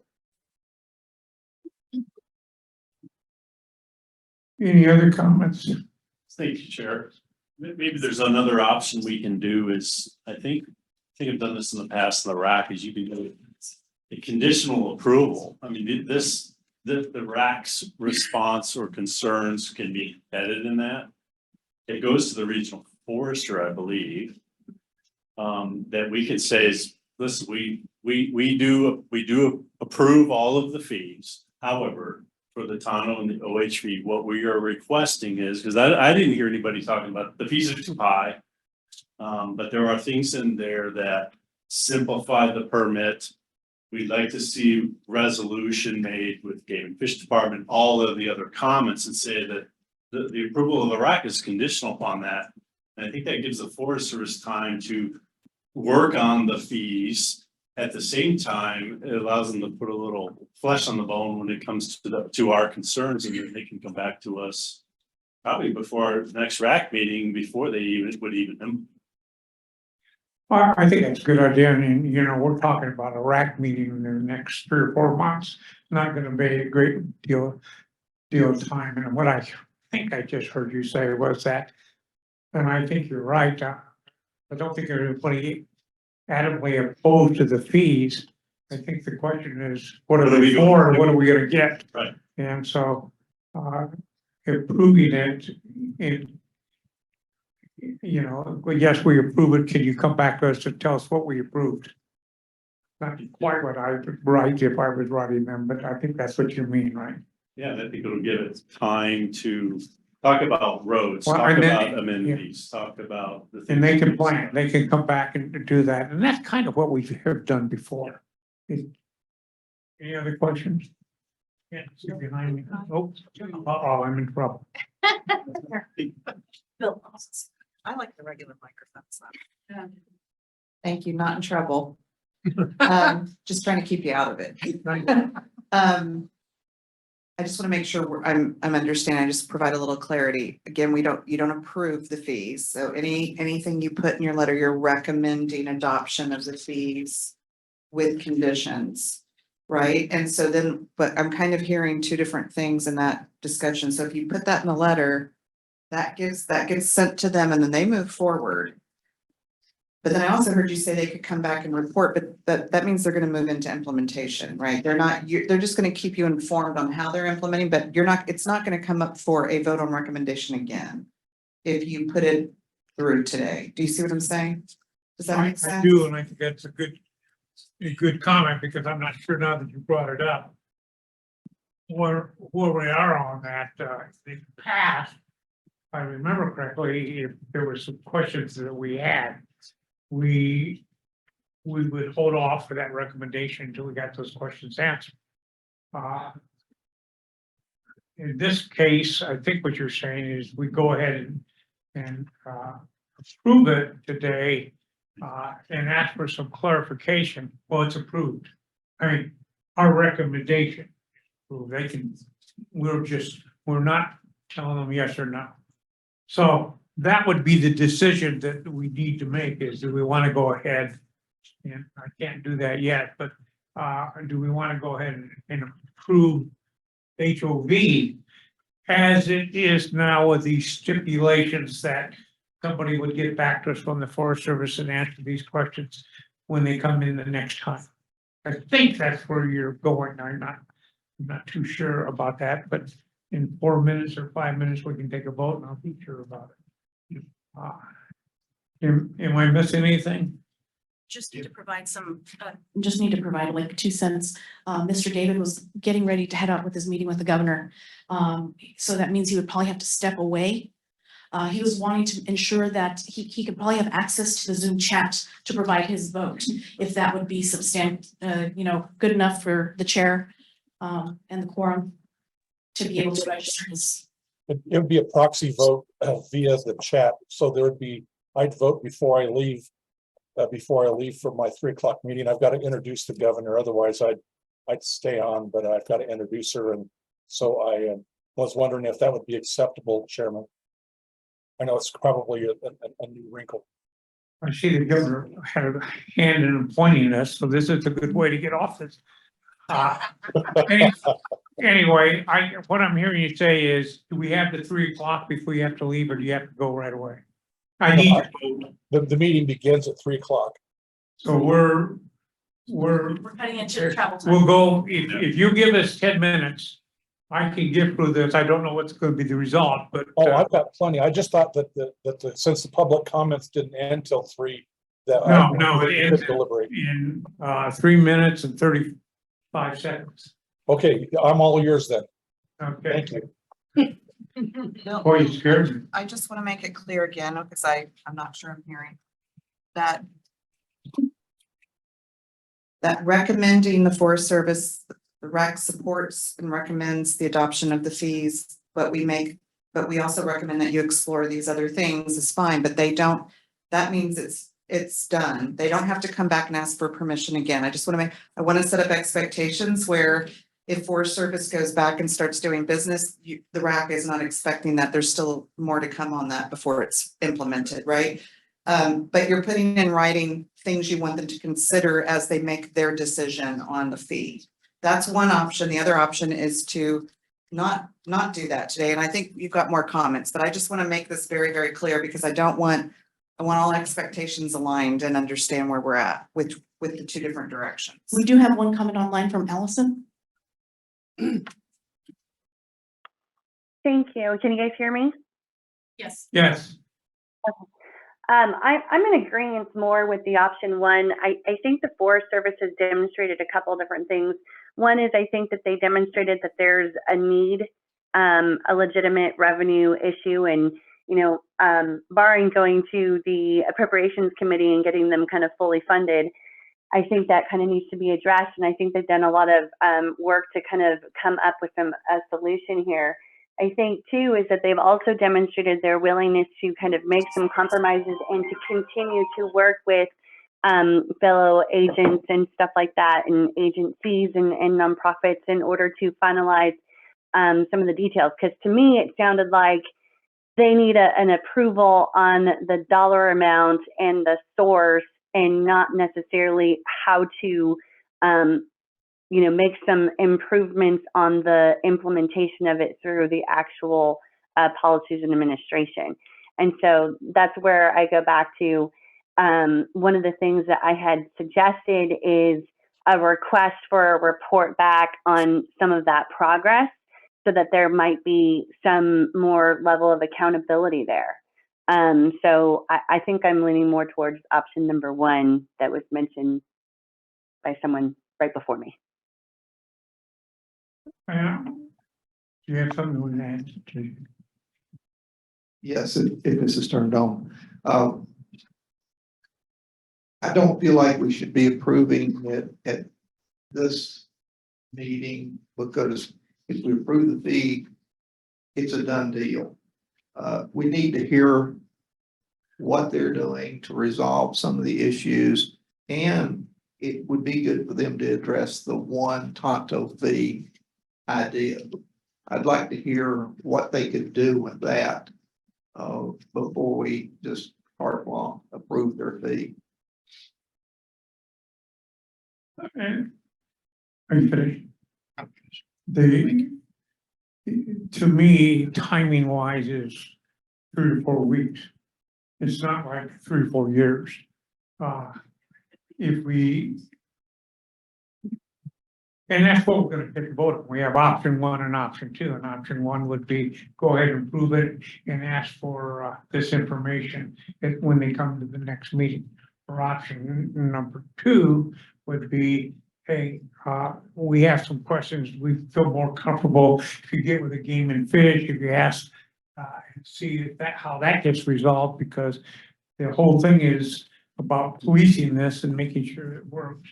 Any other comments? Thank you, Chair. Maybe there's another option we can do is, I think I've done this in the past in the RAC, is you can do a conditional approval. I mean, the RAC's response or concerns can be embedded in that. It goes to the regional forester, I believe. That we could say is, listen, we do approve all of the fees. However, for the Tonto and the OHV, what we are requesting is, because I didn't hear anybody talking about the fees are too high. But there are things in there that simplify the permit. We'd like to see resolution made with Game and Fish Department, all of the other comments, and say that the approval of the RAC is conditional upon that. And I think that gives the Forest Service time to work on the fees. At the same time, it allows them to put a little flesh on the bone when it comes to our concerns, and then they can come back to us probably before our next RAC meeting, before they would even. I think that's a good idea, and we're talking about a RAC meeting in the next 3 or 4 months. Not gonna be a great deal deal with time, and what I think I just heard you say was that, and I think you're right, I don't think anybody adamantly opposed to the fees. I think the question is, what are they for, and what are we gonna get? Right. And so, approving it, you know, well, yes, we approve it, can you come back to us and tell us what we approved? Not quite what I would write if I was writing them, but I think that's what you mean, right? Yeah, I think it'll give it time to talk about roads, Well, talk and then- about amenities, talk about. the And they things can we plan, they can come back and do that, and that's kind of what we have done before. Any other questions? Yeah, see behind me. Oh, I'm in trouble. Bill. I like the regular microphones. Thank you, not in trouble. Just trying to keep you out of it. I just want to make sure I'm understanding, I just provide a little clarity. Again, you don't approve the fees, so anything you put in your letter, you're recommending adoption of the fees with conditions, right? And so then, but I'm kind of hearing two different things in that discussion, so if you put that in the letter, that gets sent to them and then they move forward. But then I also heard you say they could come back and report, but that means they're gonna move into implementation, right? They're just gonna keep you informed on how they're implementing, but it's not gonna come up for a vote on recommendation again. If you put it through today. Do you see what I'm saying? Does that make I sense? do, and I think that's a good comment, because I'm not sure now that you brought it up. Where we are on that, in the past, if I remember correctly, if there were some questions that we had, we would hold off for that recommendation until we got those questions answered. In this case, I think what you're saying is we go ahead and approve it today, and ask for some clarification. Well, it's approved. I mean, our recommendation, we're not telling them yes or no. So that would be the decision that we need to make, is do we want to go ahead? And I can't do that yet, but do we want to go ahead and approve HOV as it is now with these stipulations that somebody would get back to us from the Forest Service and answer these questions when they come in the next time? I think that's where you're going. I'm not too sure about that, but in 4 minutes or 5 minutes, we can take a vote and I'll be sure about it. Am I missing anything? Just need to provide some, Just need to provide like 2 cents. Mr. David was getting ready to head out with his meeting with the governor. So that means he would probably have to step away. He was wanting to ensure that he could probably have access to the Zoom chat to provide his vote, if that would be good enough for the chair and the quorum to be able to register his. It would be a proxy vote via the chat, so I'd vote before I leave for my 3 o'clock meeting. I've got to introduce the governor, otherwise I'd stay on, but I've got to introduce her, and so I was wondering if that would be acceptable, Chairman. I know it's probably a new wrinkle. I see the governor had a hand in appointing us, so this is a good way to get off this. Anyway, what I'm hearing you say is, do we have the 3 o'clock before you have to leave, or do you have to go right away? I need to vote. The meeting begins at 3 o'clock. So we're cutting into travel time. we'll go, if you give us 10 minutes, I can get through this. I don't know what's going to be the result, but. Oh, I've got plenty. I just thought that since the public comments didn't end till 3, that. No, it ends deliberate. in 3 minutes and 35 seconds. Okay, I'm all yours then. Okay. Thank you. Boy, you scared me. I just want to make it clear again, because I'm not sure I'm hearing that. That recommending the Forest Service, the RAC supports and recommends the adoption of the fees, but we also recommend that you explore these other things is fine, but that means it's done. They don't have to come back and ask for permission again. I want to set up expectations where if Forest Service goes back and starts doing business, the RAC is not expecting that. There's still more to come on that before it's implemented, right? But you're putting in writing things you want them to consider as they make their decision on the fee. That's one option. The other option is to not do that today. And I think you've got more comments, but I just want to make this very, very clear because I want all expectations aligned and understand where we're at with the two different directions. We do have one comment online from Allison. Thank you. Can you guys hear me? Yes. Yes. I'm in agreement more with the option one. I think the Forest Service has demonstrated a couple of different things. One is I think that they demonstrated that there's a need, a legitimate revenue issue, and barring going to the Appropriations Committee and getting them kind of fully funded, I think that kind of needs to be addressed. And I think they've done a lot of work to kind of come up with a solution here. I think too is that they've also demonstrated their willingness to kind of make some compromises and to continue to work with fellow agents and stuff like that, and agencies and nonprofits in order to finalize some of the details. Because to me, it sounded like they need an approval on the dollar amount and the source, and not necessarily how to make some improvements on the implementation of it through the actual policies and administration. And so that's where I go back to one of the things that I had suggested is a request for a report back on some of that progress, so that there might be some more level of accountability there. So I think I'm leaning more towards option number one that was mentioned by someone right before me. Do you have something you want to add to? Yes, if this is turned on. I don't feel like we should be approving it at this meeting, because if we approve the fee, it's a done deal. We need to hear what they're doing to resolve some of the issues, and it would be good for them to address the one Tonto fee idea. I'd like to hear what they could do with that before we just carte blanche approve their fee. Are you finished? To me, timing wise is 3 or 4 weeks. It's not like 3 or 4 years. And that's what we're gonna take a vote on. We have option one and option two, and option one would be go ahead and prove it and ask for this information when they come to the next meeting. Or option number two would be, hey, we have some questions. We feel more comfortable if you get with a game and fish, if you ask, see how that gets resolved, because the whole thing is about policing this and making sure it works.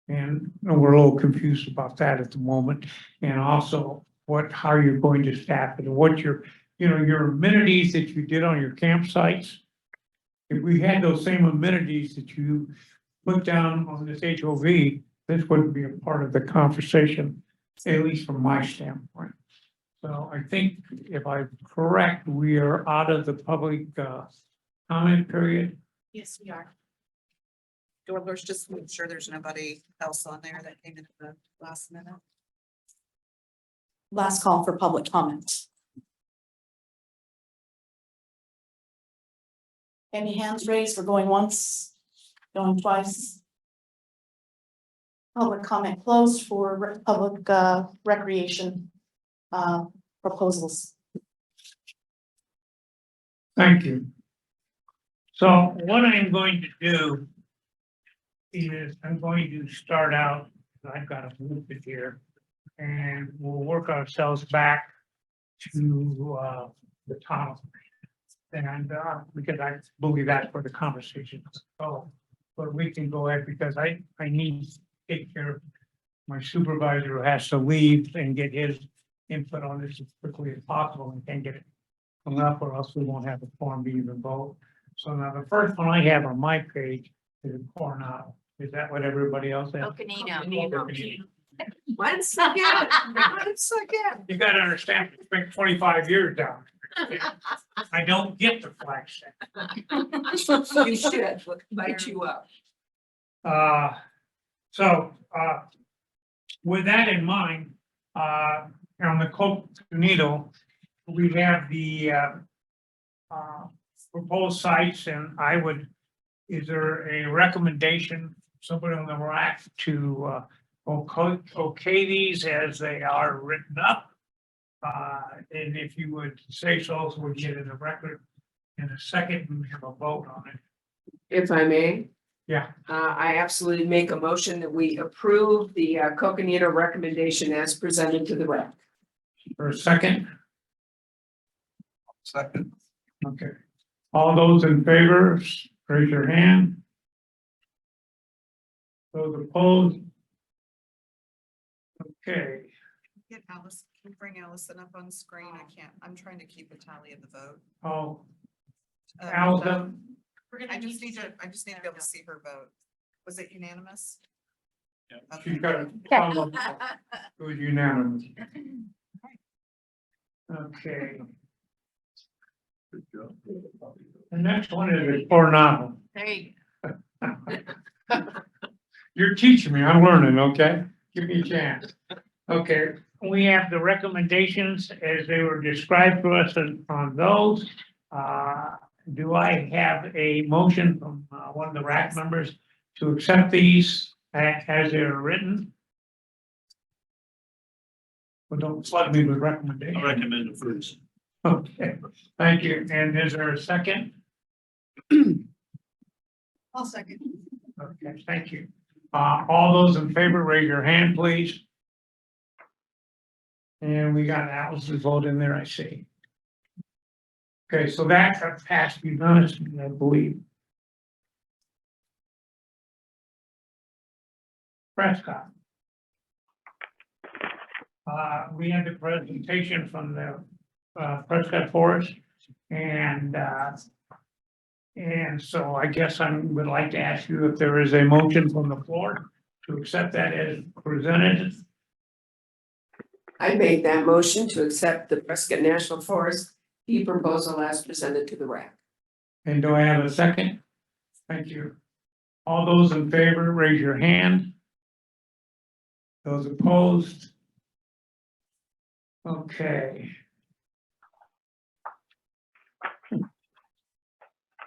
And we're a little confused about that at the moment. And also how you're going to staff it, and what your amenities that you did on your campsites. If we had those same amenities that you put down on this HOV, this wouldn't be a part of the conversation, at least from my standpoint. So I think if I'm correct, we are out of the public comment period. Yes, we are. Let's just make sure there's nobody else on there that came in at the last minute. Last call for public comment. Any hands raised for going once, going twice? Public comment closed for public recreation proposals. Thank you. So what I'm going to do is I'm going to start out, I've got a move it here, and we'll work ourselves back to the top. And because I believe that's where the conversation is. So, but we can go ahead, because I need to take care of my supervisor who has to leave and get his input on this as quickly as possible, and can't get it hung up, or else we won't have a form to even vote. So now the first one I have on my page is Coronado. Is that what everybody else has? Oconino. Once again, once again. You gotta understand, it's been 25 years down. I don't get the flagship. You should, we'll bite you up. So with that in mind, on the Coconino, we have the proposed sites, and is there a recommendation, somebody on the RAC to okay these as they are written up? And if you would say so we get in the record in a second, we have a vote on it. If I may, Yeah, I absolutely make a motion that we approve the Coconino recommendation as presented to the RAC. for a second, Second. okay. All those in favor, raise your hand. Those opposed? Okay, Get Alice, can you bring Allison up on screen? I'm trying to keep a tally of the vote. oh, Um, Allison, I just need to be able to see her vote. Was it unanimous? Yeah. she's got a problem. It was unanimous. Okay. The next one is a Coronado. Hey. You're teaching me, I'm learning, okay? Give me a chance. Okay, we have the recommendations as they were described to us on those. Do I have a motion from one of the RAC members to accept these as they're written? Well, don't flood me with recommendations. I recommend it first. Okay, thank you. And is there a second? I'll second. Okay, thank you. All those in favor, raise your hand, please. And we got Allison's vote in there, I see. Okay, so that got passed unanimously, I believe. Prescott. We had the presentation from the Prescott Forest, and so I guess would like to ask you if there is a motion from the floor to accept that as presented. I make that motion to accept the Prescott National Forest fee proposal as presented to the RAC. And do I have a second? Thank you. All those in favor, raise your hand. Those opposed? Okay.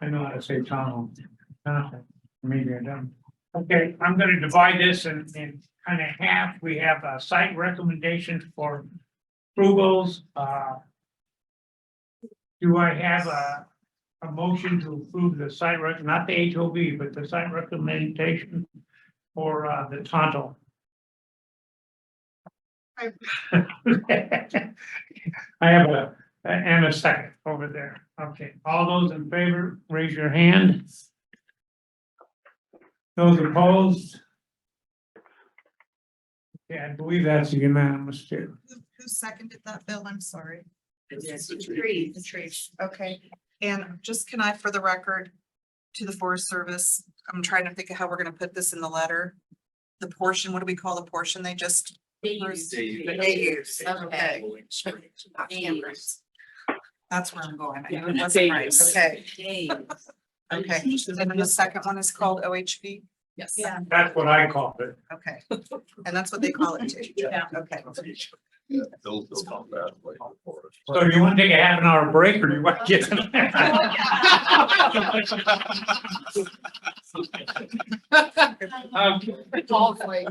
I know how to say Tom. Maybe I don't. Okay, I'm gonna divide this in kind of half. We have site recommendations for approvals. Do I have a motion to approve the site not the HOV, but the site recommendation for the Tonto? I have and a second over there. Okay, all those in favor, raise your hand. Those opposed? Yeah, I believe that's unanimous too. Who seconded that, Bill? I'm sorry. Trees. Okay, and just can I, for the record, to the Forest Service, I'm trying to think of how we're gonna put this in the letter. The portion, what do we call the portion they just? Days. Days, okay. Not campers. That's where I'm going. I knew it wasn't right. Days. Okay, Hey. okay. And then the second one is called OHV? Yes. Yeah. That's what I called it. Okay, and that's what they call it too? Yeah. Okay. They'll talk about it later. So you want to take a half-an-hour break or you want to get?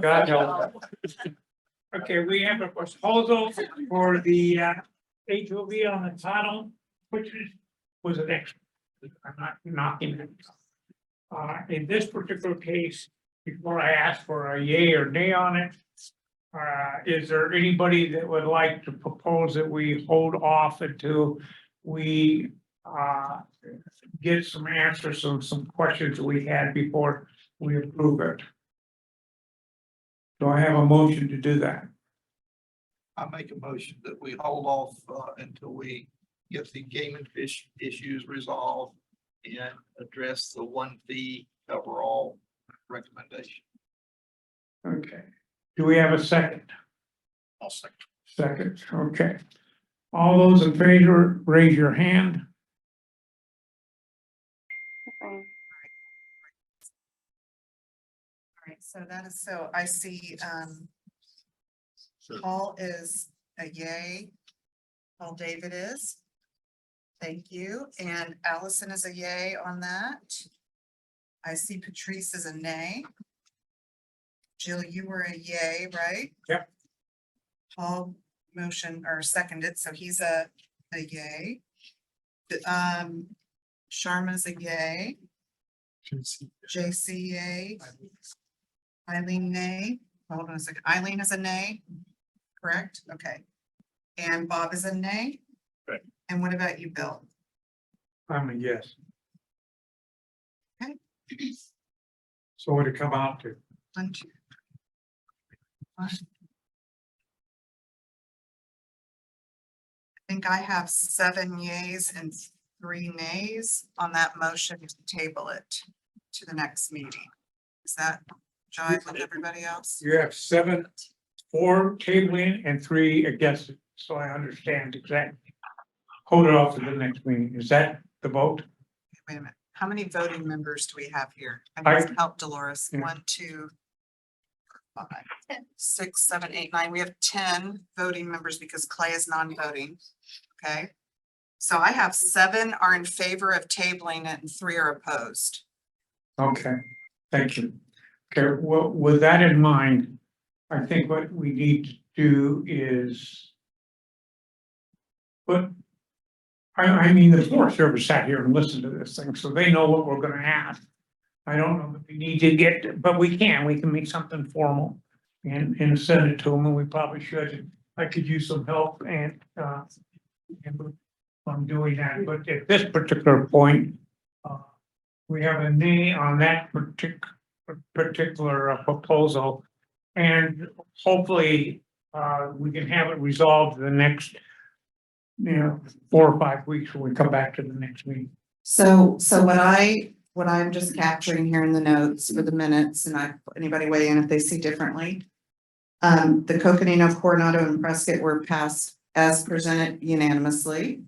God, okay, we have a proposal for the HOV on the title, which was an extra. I'm not knocking it. In this particular case, before I ask for a yay or nay on it, is there anybody that would like to propose that we hold off until we get some answers on some questions that we had before we approve it? Do I have a motion to do that? I make a motion that we hold off until we get the game and fish issues resolved and address the one fee overall recommendation. Okay. Do we have a second? I'll second. Second, okay. All those in favor, raise your hand. All right, so that is, so I see, Paul is a yay. Paul David is. Thank you. And Allison is a yay on that. I see Patrice is a nay. Jill, you were a yay, right? Yep. Paul motion or seconded, so he's a yay. Sharma's a yay. JC yay. Eileen nay. Hold on a second. Eileen is a nay, correct? Okay. And Bob is a nay? Right. And what about you, Bill? I'm a yes. Okay. So what it come out to? 1, 2. I think I have 7 yays and 3 nays on that motion to table it to the next meeting. Is that jive with everybody else? You have 4 tabling and 3 against it, so I understand exactly. Hold it off to the next meeting. Is that the vote? Wait a minute. How many voting members do we have here? I I- must help Dolores. Yeah. 1, 2, 5, 6, 7, 8, 9. We have 10 voting members because Clay is non-voting. Okay. So I have 7 are in favor of tabling it and 3 are opposed. Okay, thank you. Okay, well, with that in mind, I think what we need to do is I mean, the Forest Service sat here and listened to this thing, so they know what we're gonna ask. I don't know that we need to get, but we can make something formal and send it to them, and we probably should. I could use some help and from doing that, but at this particular point, we have a nay on that particular proposal. And hopefully, we can have it resolved in the next, 4 or 5 weeks when we come back to the next meeting. So what I'm just capturing here in the notes for the minutes, and anybody weigh in if they see differently. The Coconino, Coronado, and Prescott were passed as presented unanimously.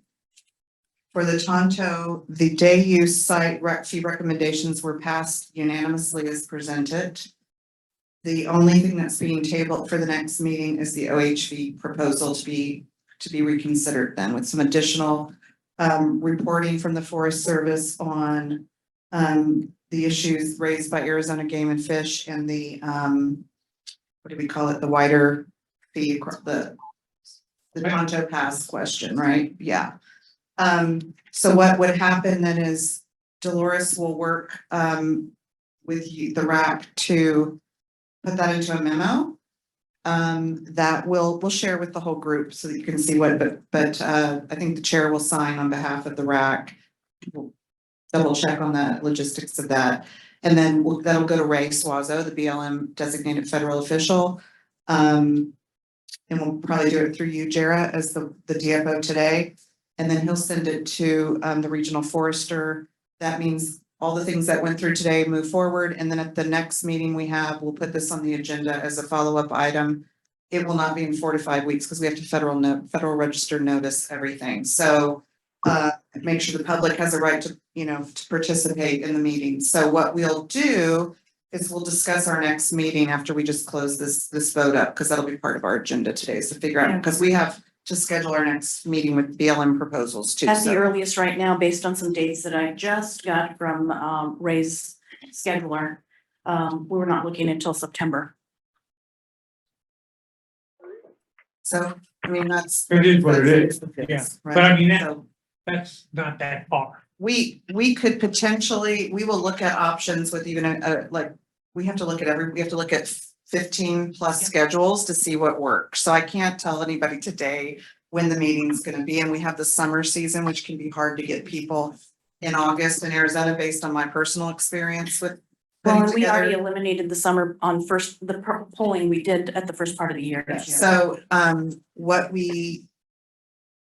For the Tonto, the day use site rec fee recommendations were passed unanimously as presented. The only thing that's being tabled for the next meeting is the OHV proposal to be reconsidered then with some additional reporting from the Forest Service on the issues raised by Arizona Game and Fish and the what do we call it? The wider fee, the Tonto Pass question, right? Yeah. So what would happen then is Dolores will work with you, the RAC, to put that into a memo. That we'll share with the whole group so that you can see what, but I think the chair will sign on behalf of the RAC. We'll double check on the logistics of that. And then that'll go to Ray Suazo, the BLM designated federal official. And we'll probably do it through you, Jara, as the DFO today. And then he'll send it to the regional forester. That means all the things that went through today move forward. And then at the next meeting we have, we'll put this on the agenda as a follow-up item. It will not be in 4 to 5 weeks because we have to federal register notice everything. So make sure the public has a right to, to participate in the meeting. So what we'll do is we'll discuss our next meeting after we just close this vote up, because that'll be part of our agenda today, is to figure out, because we have to schedule our next meeting with BLM proposals too. At the earliest right now, based on some dates that I just got from Ray's scheduler, we're not looking until September. So, I mean, It is what it is, yeah. Right. But I mean, So that's not that far. we could potentially, we will look at options with even we have to look at 15 plus schedules to see what works. So I can't tell anybody today when the meeting's gonna be, and we have the summer season, which can be hard to get people in August in Arizona based on my personal experience with putting Well, we already together. eliminated the summer on the polling we did at the first part of the year. So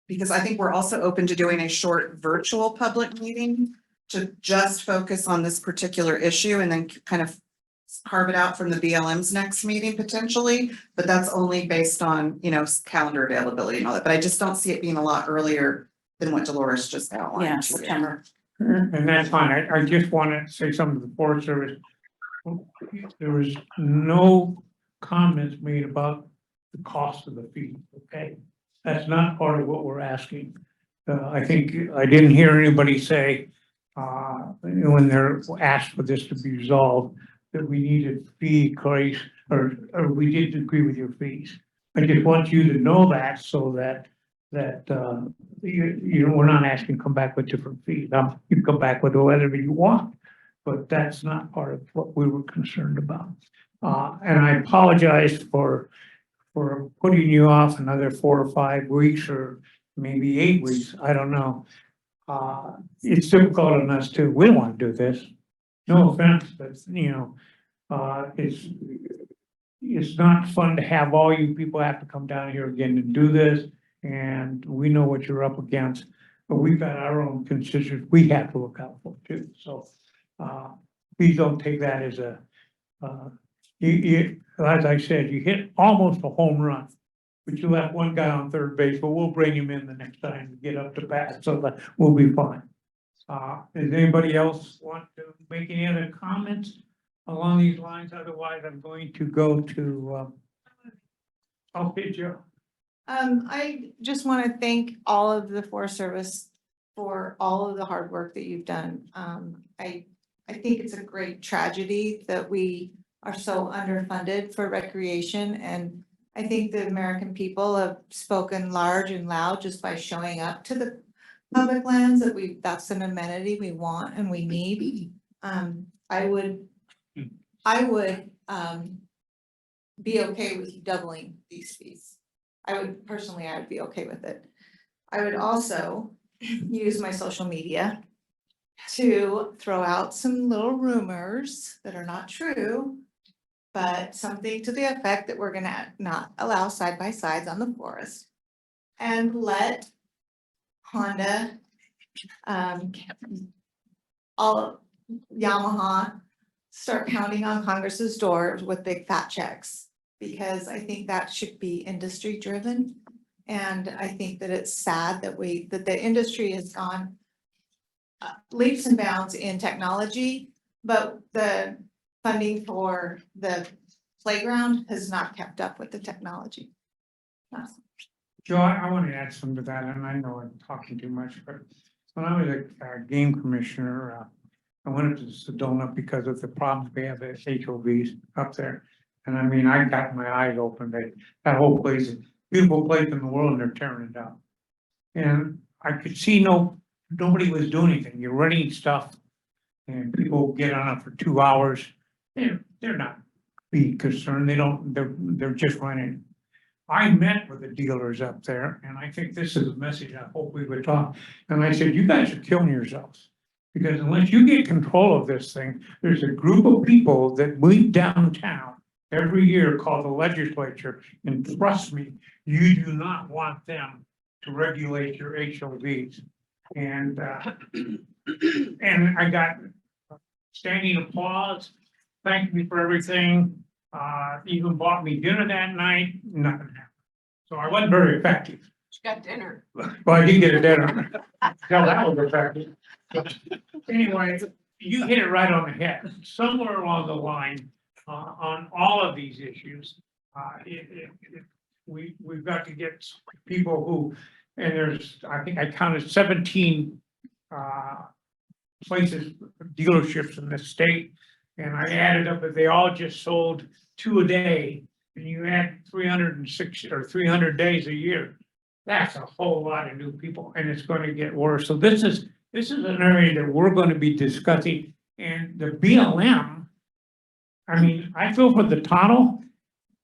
because I think we're also open to doing a short virtual public meeting to just focus on this particular issue and then kind of carve it out from the BLM's next meeting potentially, but that's only based on, calendar availability and all that. But I just don't see it being a lot earlier than what Dolores just outlined. Yeah, to you. September. And that's fine. I just want to say something to the Forest Service. There was no comments made about the cost of the fee, okay? That's not part of what we're asking. I think, I didn't hear anybody say, when they're asked for this to be resolved, that we needed fee increase, or we didn't agree with your fees. I just want you to know that so that, we're not asking to come back with different fees. You can come back with whatever you want, but that's not part of what we were concerned about. And I apologize for putting you off another 4 or 5 weeks, or maybe 8 weeks, I don't know. It's difficult on us too. We don't want to do this. No offense, but it's not fun to have all you people have to come down here again and do this. And we know what you're up against, but we've got our own constituents we have to look out for too. So, please don't take that as a, as I said, you hit almost a home run. But you left one guy on third base, but we'll bring him in the next time to get up to bat, so that we'll be fine. Does anybody else want to make any other comments along these lines? Otherwise, I'm going to go to, okay, Joe. I just want to thank all of the Forest Service for all of the hard work that you've done. I think it's a great tragedy that we are so underfunded for recreation, and I think the American people have spoken large and loud just by showing up to the public lands that's an amenity we want and we need. I would be okay with doubling these fees. I would be okay with it. I would also use my social media to throw out some little rumors that are not true, but something to the effect that we're gonna not allow side-by-sides on the forest, and let Honda, all Yamaha start pounding on Congress's doors with big fat checks, because I think that should be industry driven. And I think that it's sad that the industry has gone leaps and bounds in technology, but the funding for the playground has not kept up with the technology. Joe, I want to add something to that, and I know I'm talking too much, but when I was a game commissioner, I went up to Sedona because of the problems we have at HOVs up there. And I mean, I got my eyes open, that whole place is a beautiful place in the world, and they're tearing it down. And I could see nobody was doing anything. You're running stuff and people get on it for 2 hours. They're not being concerned. They're just running. I met with the dealers up there, and I think this is a message I hope we would talk. And I said, you guys are killing yourselves. Because unless you get control of this thing, there's a group of people that meet downtown every year called the legislature. And trust me, you do not want them to regulate your HOVs. And I got standing applause, thanked me for everything, even bought me dinner that night, nothing happened. So I wasn't very effective. You got dinner. Well, I did get a dinner. Tell that was effective. Anyway, you hit it right on the head. Somewhere along the line, on all of these issues, we've got to get people who, and I think I counted 17 places, dealerships in the state, and I added up that they all just sold 2 a day, and you add 360 or 300 days a year. That's a whole lot of new people, and it's going to get worse. So this is an area that we're going to be discussing, and the BLM. I mean, I feel for the tunnel.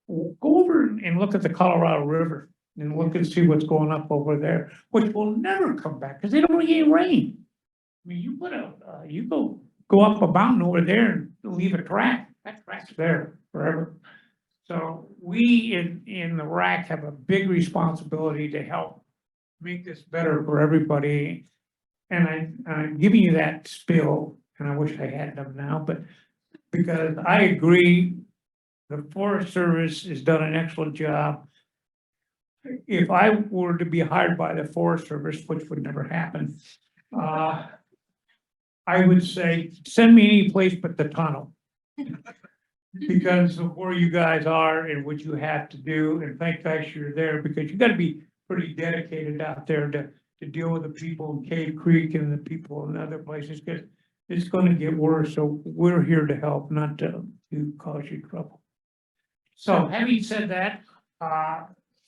Go over and look at the Colorado River and look and see what's going up over there, which will never come back because they don't get rain. I mean, you go up a mountain over there and leave a track. That track's there forever. So we in the RAC have a big responsibility to help make this better for everybody. And I'm giving you that spill, and I wish I had them now, but because I agree, the Forest Service has done an excellent job. If I were to be hired by the Forest Service, which would never happen, I would say, send me any place but the tunnel. because of where you guys are and what you have to do, and thank gosh you're there, because you gotta be pretty dedicated out there to deal with the people in Cave Creek and the people in other places, because it's gonna get worse, so we're here to help, not to cause you trouble. So having said that,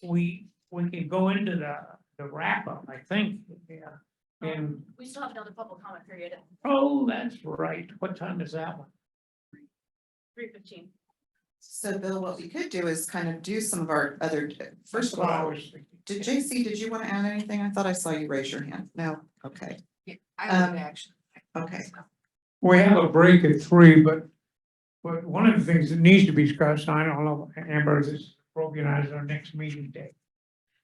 we can go into the wrap up, I think, yeah. And, We still have another public comment period at oh, that's right, what time is that one? 3:15. So Bill, what we could do is kind of do some of our other, first of That's what I all, was thinking. did you want to add anything? I thought I saw you raise your hand. No, okay, I would okay. We have a break at 3, but one of the things that needs to be discussed, I don't know, Amber, is organize our next meeting day.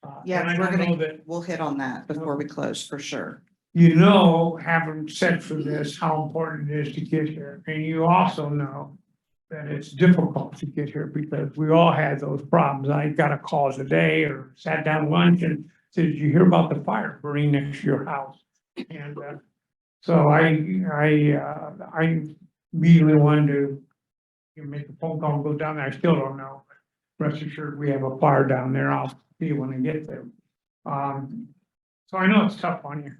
And Yeah, I we're don't know gonna, that, we'll hit on that before we close for sure. you know, having said for this, how important it is to get here, and you also know that it's difficult to get here because we all had those problems. I got a call today or sat down lunch and said, did you hear about the fire burning next to your house? And, so I immediately wanted to make a phone call and go down there. I still don't know. Rest assured, we have a fire down there. I'll see you when I get there. So I know it's tough on you.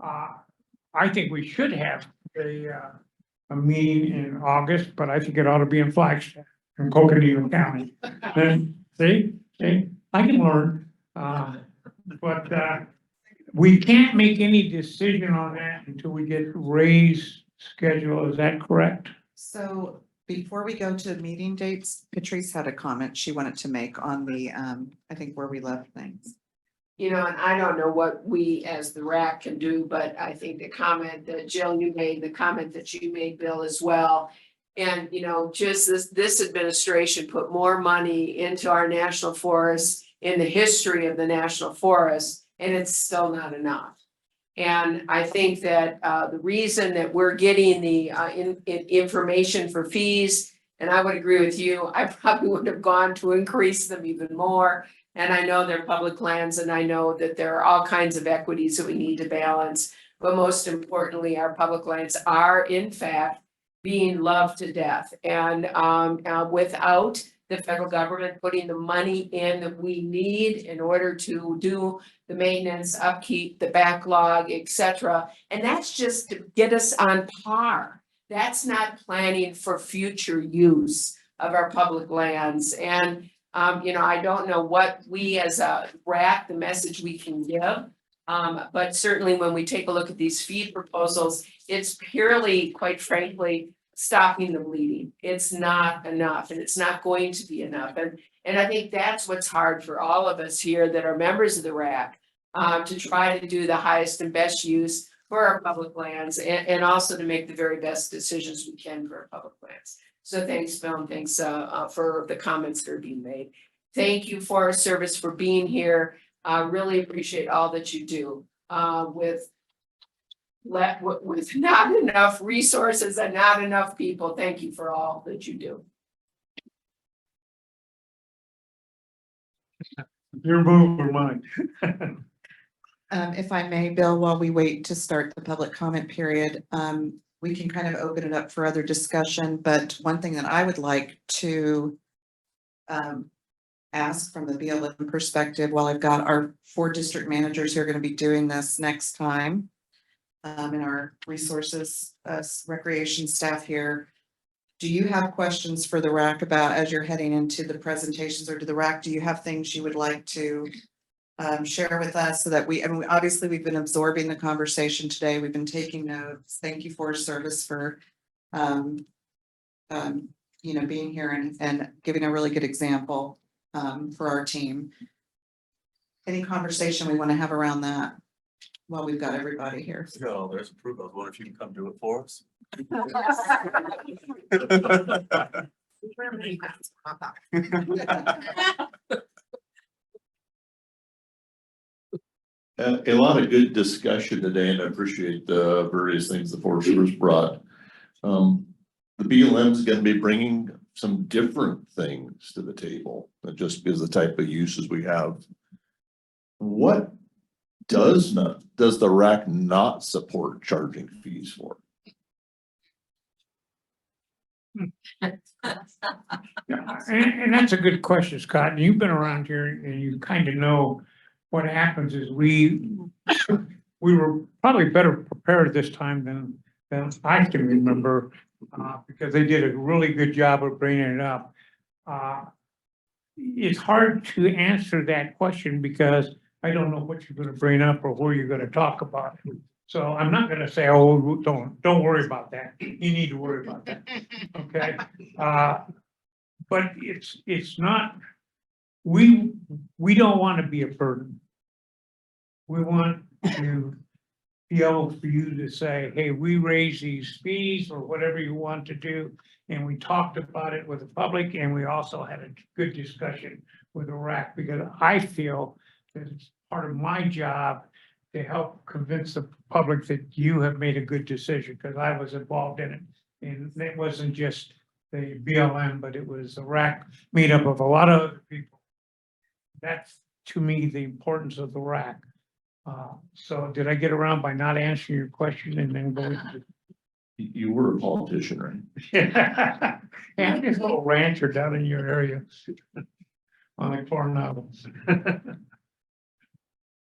I think we should have a meeting in August, but I think it ought to be in Flagstaff in Coconino County. And see, I can learn. But we can't make any decision on that until we get Ray's schedule. Is that correct? So before we go to meeting dates, Patrice had a comment she wanted to make on the, I think where we left things. You know, and I don't know what we as the RAC can do, but I think the comment that Jill, you made, the comment that you made, Bill, as well. And, you know, just this administration put more money into our national forests in the history of the national forest, and it's still not enough. And I think that the reason that we're getting the information for fees, and I would agree with you, I probably would have gone to increase them even more. And I know they're public lands, and I know that there are all kinds of equities that we need to balance. But most importantly, our public lands are in fact being loved to death. And without the federal government putting the money in that we need in order to do the maintenance, upkeep, the backlog, etc. And that's just to get us on par. That's not planning for future use of our public lands. And you know, I don't know what we as a RAC, the message we can give. But certainly when we take a look at these fee proposals, it's purely, quite frankly, stopping the bleeding. It's not enough, and it's not going to be enough. And I think that's what's hard for all of us here that are members of the RAC, to try to do the highest and best use for our public lands and also to make the very best decisions we can for our public lands. So thanks, Bill, and thanks for the comments that are being made. Thank you, Forest Service, for being here. Really appreciate all that you do with not enough resources and not enough people. Thank you for all that you do. Your move or mine. If I may, Bill, while we wait to start the public comment period, we can kind of open it up for other discussion, but one thing that I would like to ask from the BLM perspective, while I've got our 4 district managers who are going to be doing this next time, and our resources, recreation staff here, do you have questions for the RAC about as you're heading into the presentations, or to the RAC, do you have things you would like to share with us so that I mean, obviously we've been absorbing the conversation today. We've been taking notes. Thank you, Forest Service, for, you know, being here and giving a really good example for our team. Any conversation we want to have around that while we've got everybody here? You got all theirs approved. I was wondering if you can come do it for us. A lot of good discussion today, and I appreciate the various things the Forest Service brought. The BLM is going to be bringing some different things to the table, not just because the type of uses we have. What does the RAC not support charging fees for? Yeah, and that's a good question, Scott. And you've been around here and you kind of know what happens is we were probably better prepared this time than I can remember, because they did a really good job of bringing it up. It's hard to answer that question because I don't know what you're gonna bring up or where you're gonna talk about it. So I'm not gonna say, oh, don't worry about that. You need to worry about that. Okay? But it's not, we don't want to be a burden. We want to be able for you to say, hey, we raise these fees or whatever you want to do. And we talked about it with the public and we also had a good discussion with the RAC, because I feel that it's part of my job to help convince the public that you have made a good decision, because I was involved in it. And it wasn't just the BLM, but it was the RAC made up of a lot of other people. That's, to me, the importance of the RAC. So did I get around by not answering your question and then going to? You were a politician, right? Yeah, I'm just a little rancher down in your area. On the Coronado.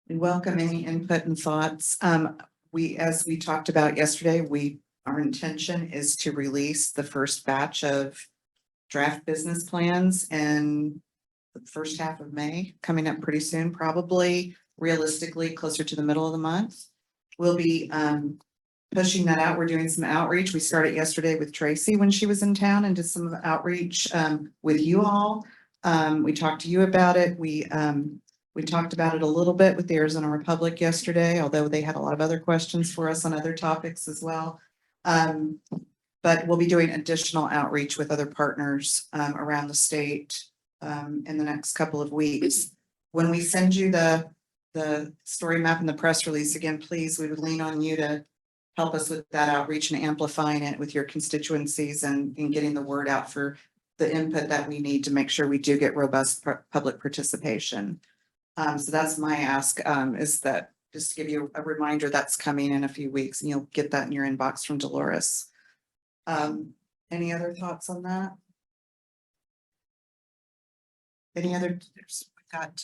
We welcome any input and thoughts. As we talked about yesterday, our intention is to release the first batch of draft business plans in the first half of May, coming up pretty soon, probably realistically closer to the middle of the month. We'll be pushing that out. We're doing some outreach. We started yesterday with Tracy when she was in town and did some outreach with you all. We talked to you about it. We talked about it a little bit with the Arizona Republic yesterday, although they had a lot of other questions for us on other topics as well. But we'll be doing additional outreach with other partners around the state in the next couple of weeks. When we send you the story map and the press release, again, please, we would lean on you to help us with that outreach and amplifying it with your constituencies and getting the word out for the input that we need to make sure we do get robust public participation. So that's my ask, is that just to give you a reminder, that's coming in a few weeks and you'll get that in your inbox from Dolores. Any other thoughts on that? Any other, we've got,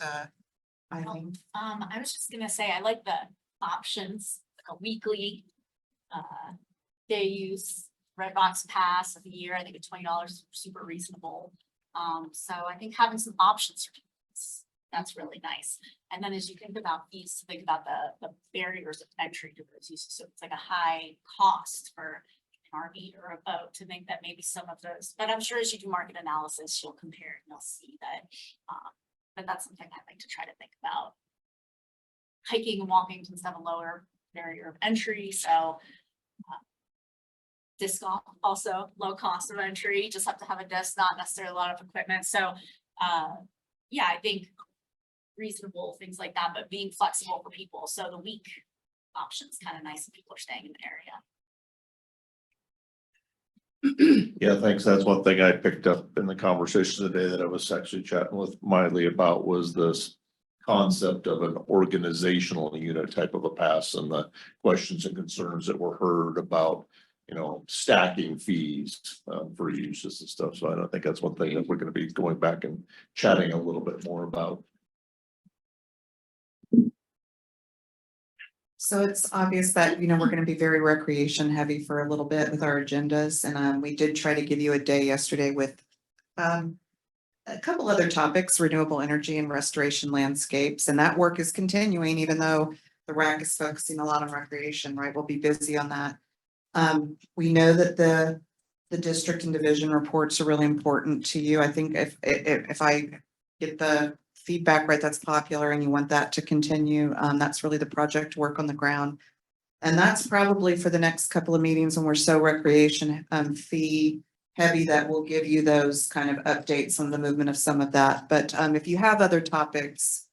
Eileen. I was just gonna say, I like the options, like a weekly day use, red box pass of the year. I think at $20 is super reasonable. So I think having some options for people, that's really nice. And then as you think about fees, think about the barriers of entry to those uses. So it's like a high cost for an RV or a boat to think that maybe some of those, but I'm sure as you do market analysis, you'll compare and you'll see that. But that's something I like to try to think about. Hiking and walking tends to have a lower barrier of entry, so disc golf also low cost of entry. You just have to have a disc, not necessarily a lot of equipment. So yeah, I think reasonable things like that, but being flexible for people. So the week option's kind of nice if people are staying in the area. Yeah, thanks. That's one thing I picked up in the conversation today that I was actually chatting with Miley about, was this concept of an organizational unit type of a pass, and the questions and concerns that were heard about, you know, stacking fees for uses and stuff. So I don't think that's one thing that we're going to be going back and chatting a little bit more about. So it's obvious that, you know, we're going to be very recreation heavy for a little bit with our agendas. And we did try to give you a day yesterday with a couple other topics, renewable energy and restoration landscapes. And that work is continuing, even though the RAC is focusing a lot on recreation, right? We'll be busy on that. We know that the district and division reports are really important to you. I think if I get the feedback right, that's popular and you want that to continue, that's really the project work on the ground. And that's probably for the next couple of meetings when we're so recreation fee heavy that we'll give you those kind of updates on the movement of some of that. But if you have other topics,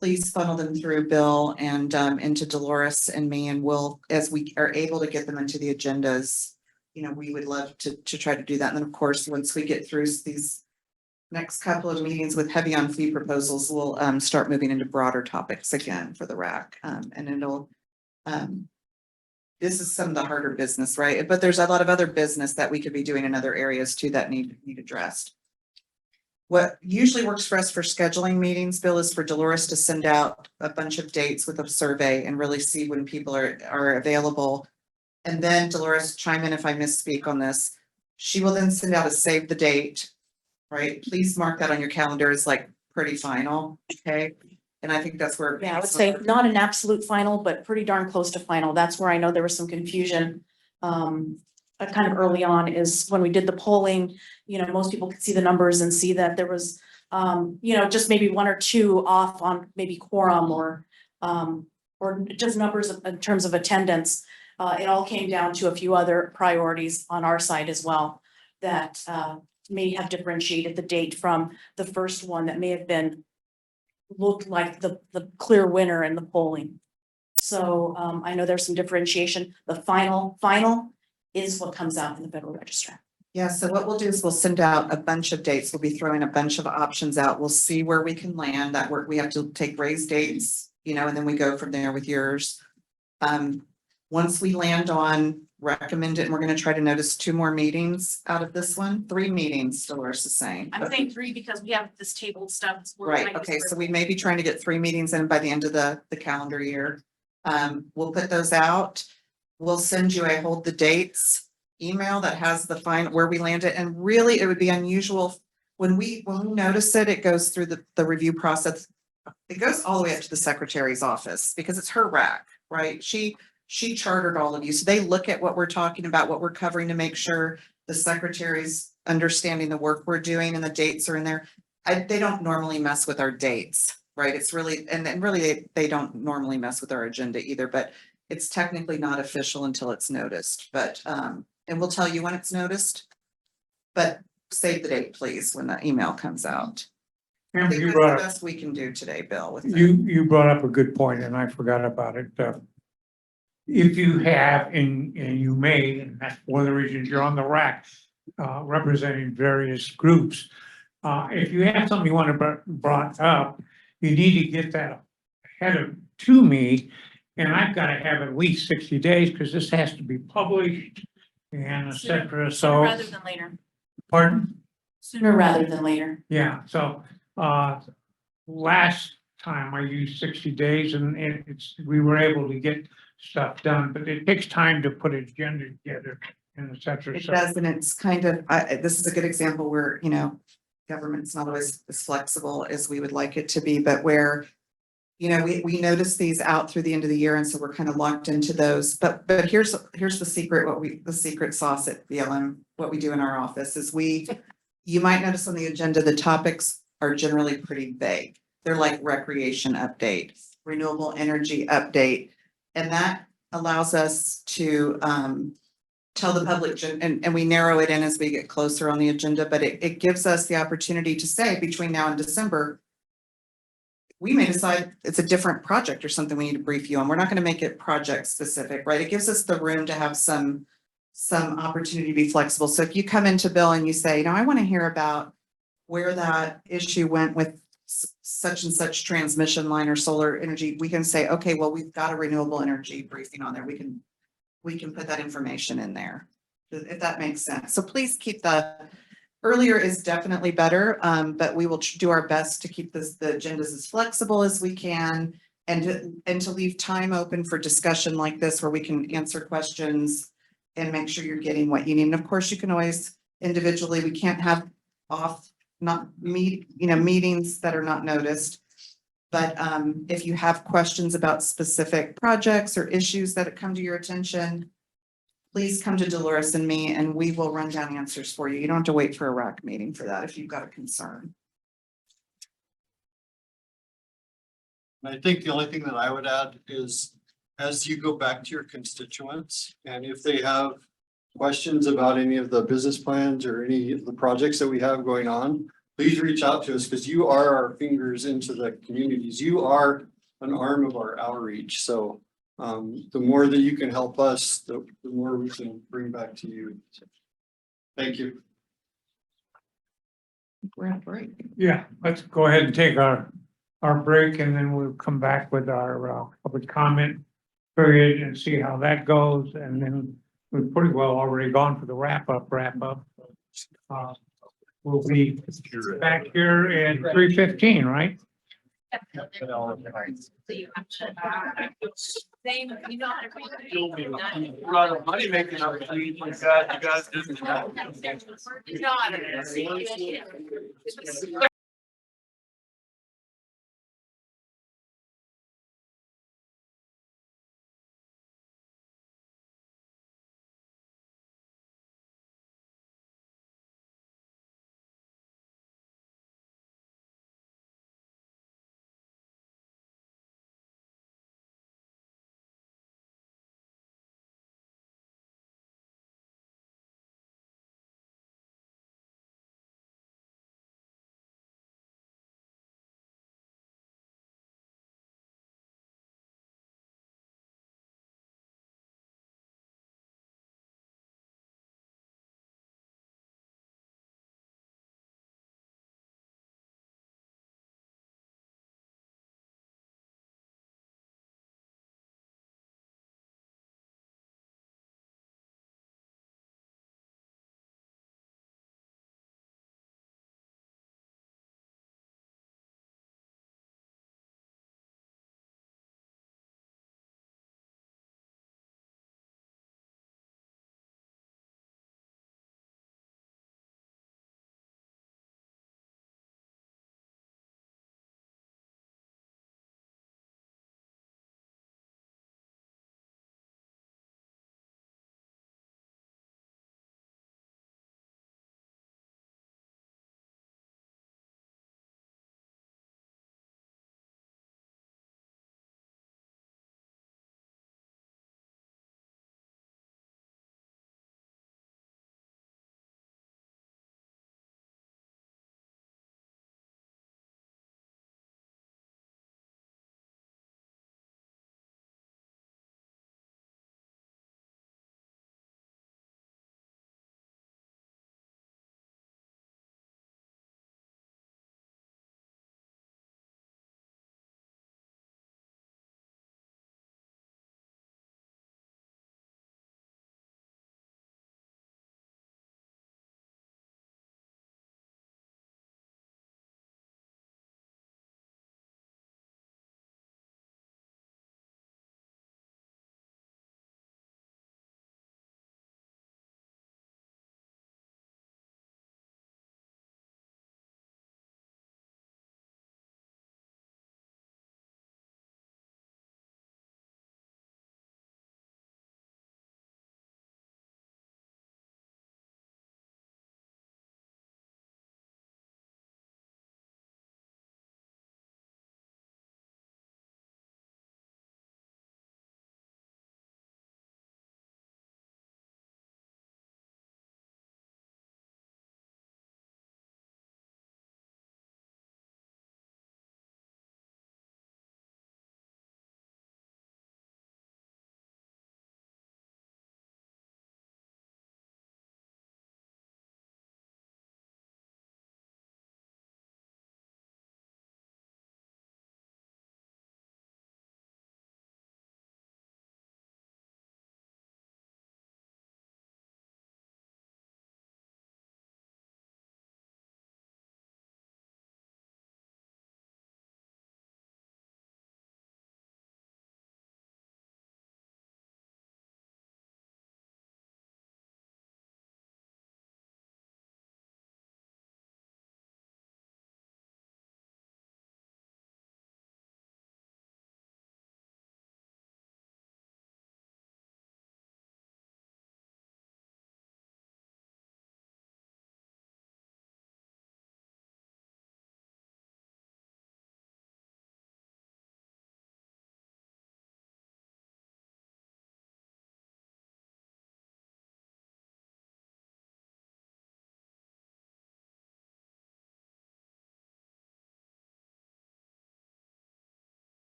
please funnel them through Bill and into Dolores and me, and we'll, as we are able to get them into the agendas, you know, we would love to try to do that. And then of course, once we get through these next couple of meetings with heavy on fee proposals, we'll start moving into broader topics again for the RAC. And it'll this is some of the harder business, right? But there's a lot of other business that we could be doing in other areas too that need addressed. What usually works for us for scheduling meetings, Bill, is for Dolores to send out a bunch of dates with a survey and really see when people are available. And then Dolores, chime in if I misspeak on this. She will then send out a save the date, right? Please mark that on your calendar as like pretty final, okay? And I think that's where. Yeah, I would say not an absolute final, but pretty darn close to final. That's where I know there was some confusion. Kind of early on is when we did the polling, you know, most people could see the numbers and see that there was, you know, just maybe one or two off on maybe quorum or just numbers in terms of attendance. It all came down to a few other priorities on our side as well that may have differentiated the date from the first one that may have been looked like the clear winner in the polling. So I know there's some differentiation. The final is what comes out in the Federal Register. Yeah, so what we'll do is we'll send out a bunch of dates. We'll be throwing a bunch of options out. We'll see where we can land. That work, we have to take raised dates, you know, and then we go from there with yours. Once we land on recommend it, and we're going to try to notice 2 more meetings out of this one, 3 meetings, Dolores is saying. I'm saying 3 because we have this tabled stuff. Right, okay, so we may be trying to get 3 meetings in by the end of the calendar year. We'll put those out. We'll send you a hold the dates email that has the final where we landed. And really, it would be unusual when we notice it, it goes through the review process. It goes all the way up to the secretary's office because it's her RAC, right? She chartered all of you. So they look at what we're talking about, what we're covering to make sure the secretary's understanding the work we're doing and the dates are in there. They don't normally mess with our dates, right? It's really, and then really they don't normally mess with our agenda either, but it's technically not official until it's noticed, but, and we'll tell you when it's noticed, but save the date, please, when the email comes out. I And think you that's brought the up, best we can do today, Bill. With that. you brought up a good point, and I forgot about it. If you have, and you may, and that's one of the reasons you're on the RAC, representing various groups. If you have something you want to brought up, you need to get that ahead to me. And I've got to have at least 60 days because this has to be published and et cetera. Sooner So, rather than later. pardon? Sooner rather than later. Yeah, so, last time I used 60 days and we were able to get stuff done, but it takes time to put an agenda together and et cetera. It So, does, and it's kind of, this is a good example where, you know, government's not always as flexible as we would like it to be, but where, you know, we notice these out through the end of the year, and so we're kind of locked into those. But here's the secret, the secret sauce at BLM, what we do in our office is you might notice on the agenda, the topics are generally pretty vague. They're like recreation update, renewable energy update, and that allows us to tell the public, and we narrow it in as we get closer on the agenda, but it gives us the opportunity to say between now and December, we may decide it's a different project or something we need to brief you on. We're not going to make it project specific, right? It gives us the room to have some opportunity to be flexible. So if you come into Bill and you say, I want to hear about where that issue went with such and such transmission line or solar energy, we can say, okay, well, we've got a renewable energy briefing on there. We can put that information in there, if that makes sense. So please keep earlier is definitely better, but we will do our best to keep the agendas as flexible as we can and to leave time open for discussion like this where we can answer questions and make sure you're getting what you need. And of course, you can always individually, we can't have meetings that are not noticed. But if you have questions about specific projects or issues that come to your attention, please come to Dolores and me and we will run down answers for you. You don't have to wait for a RAC meeting for that if you've got a concern. I think the only thing that I would add is as you go back to your constituents and if they have questions about any of the business plans or any of the projects that we have going on, please reach out to us because you are our fingers into the communities. You are an arm of our outreach. So the more that you can help us, the more we can bring back to you. Thank you. We're at break. yeah, let's go ahead and take our break and then we'll come back with our public comment period and see how that goes. And then we've pretty well already gone for the wrap up. We'll be back here at 3:15, right? Same, you don't have to. Money making opportunity, you guys do. Not.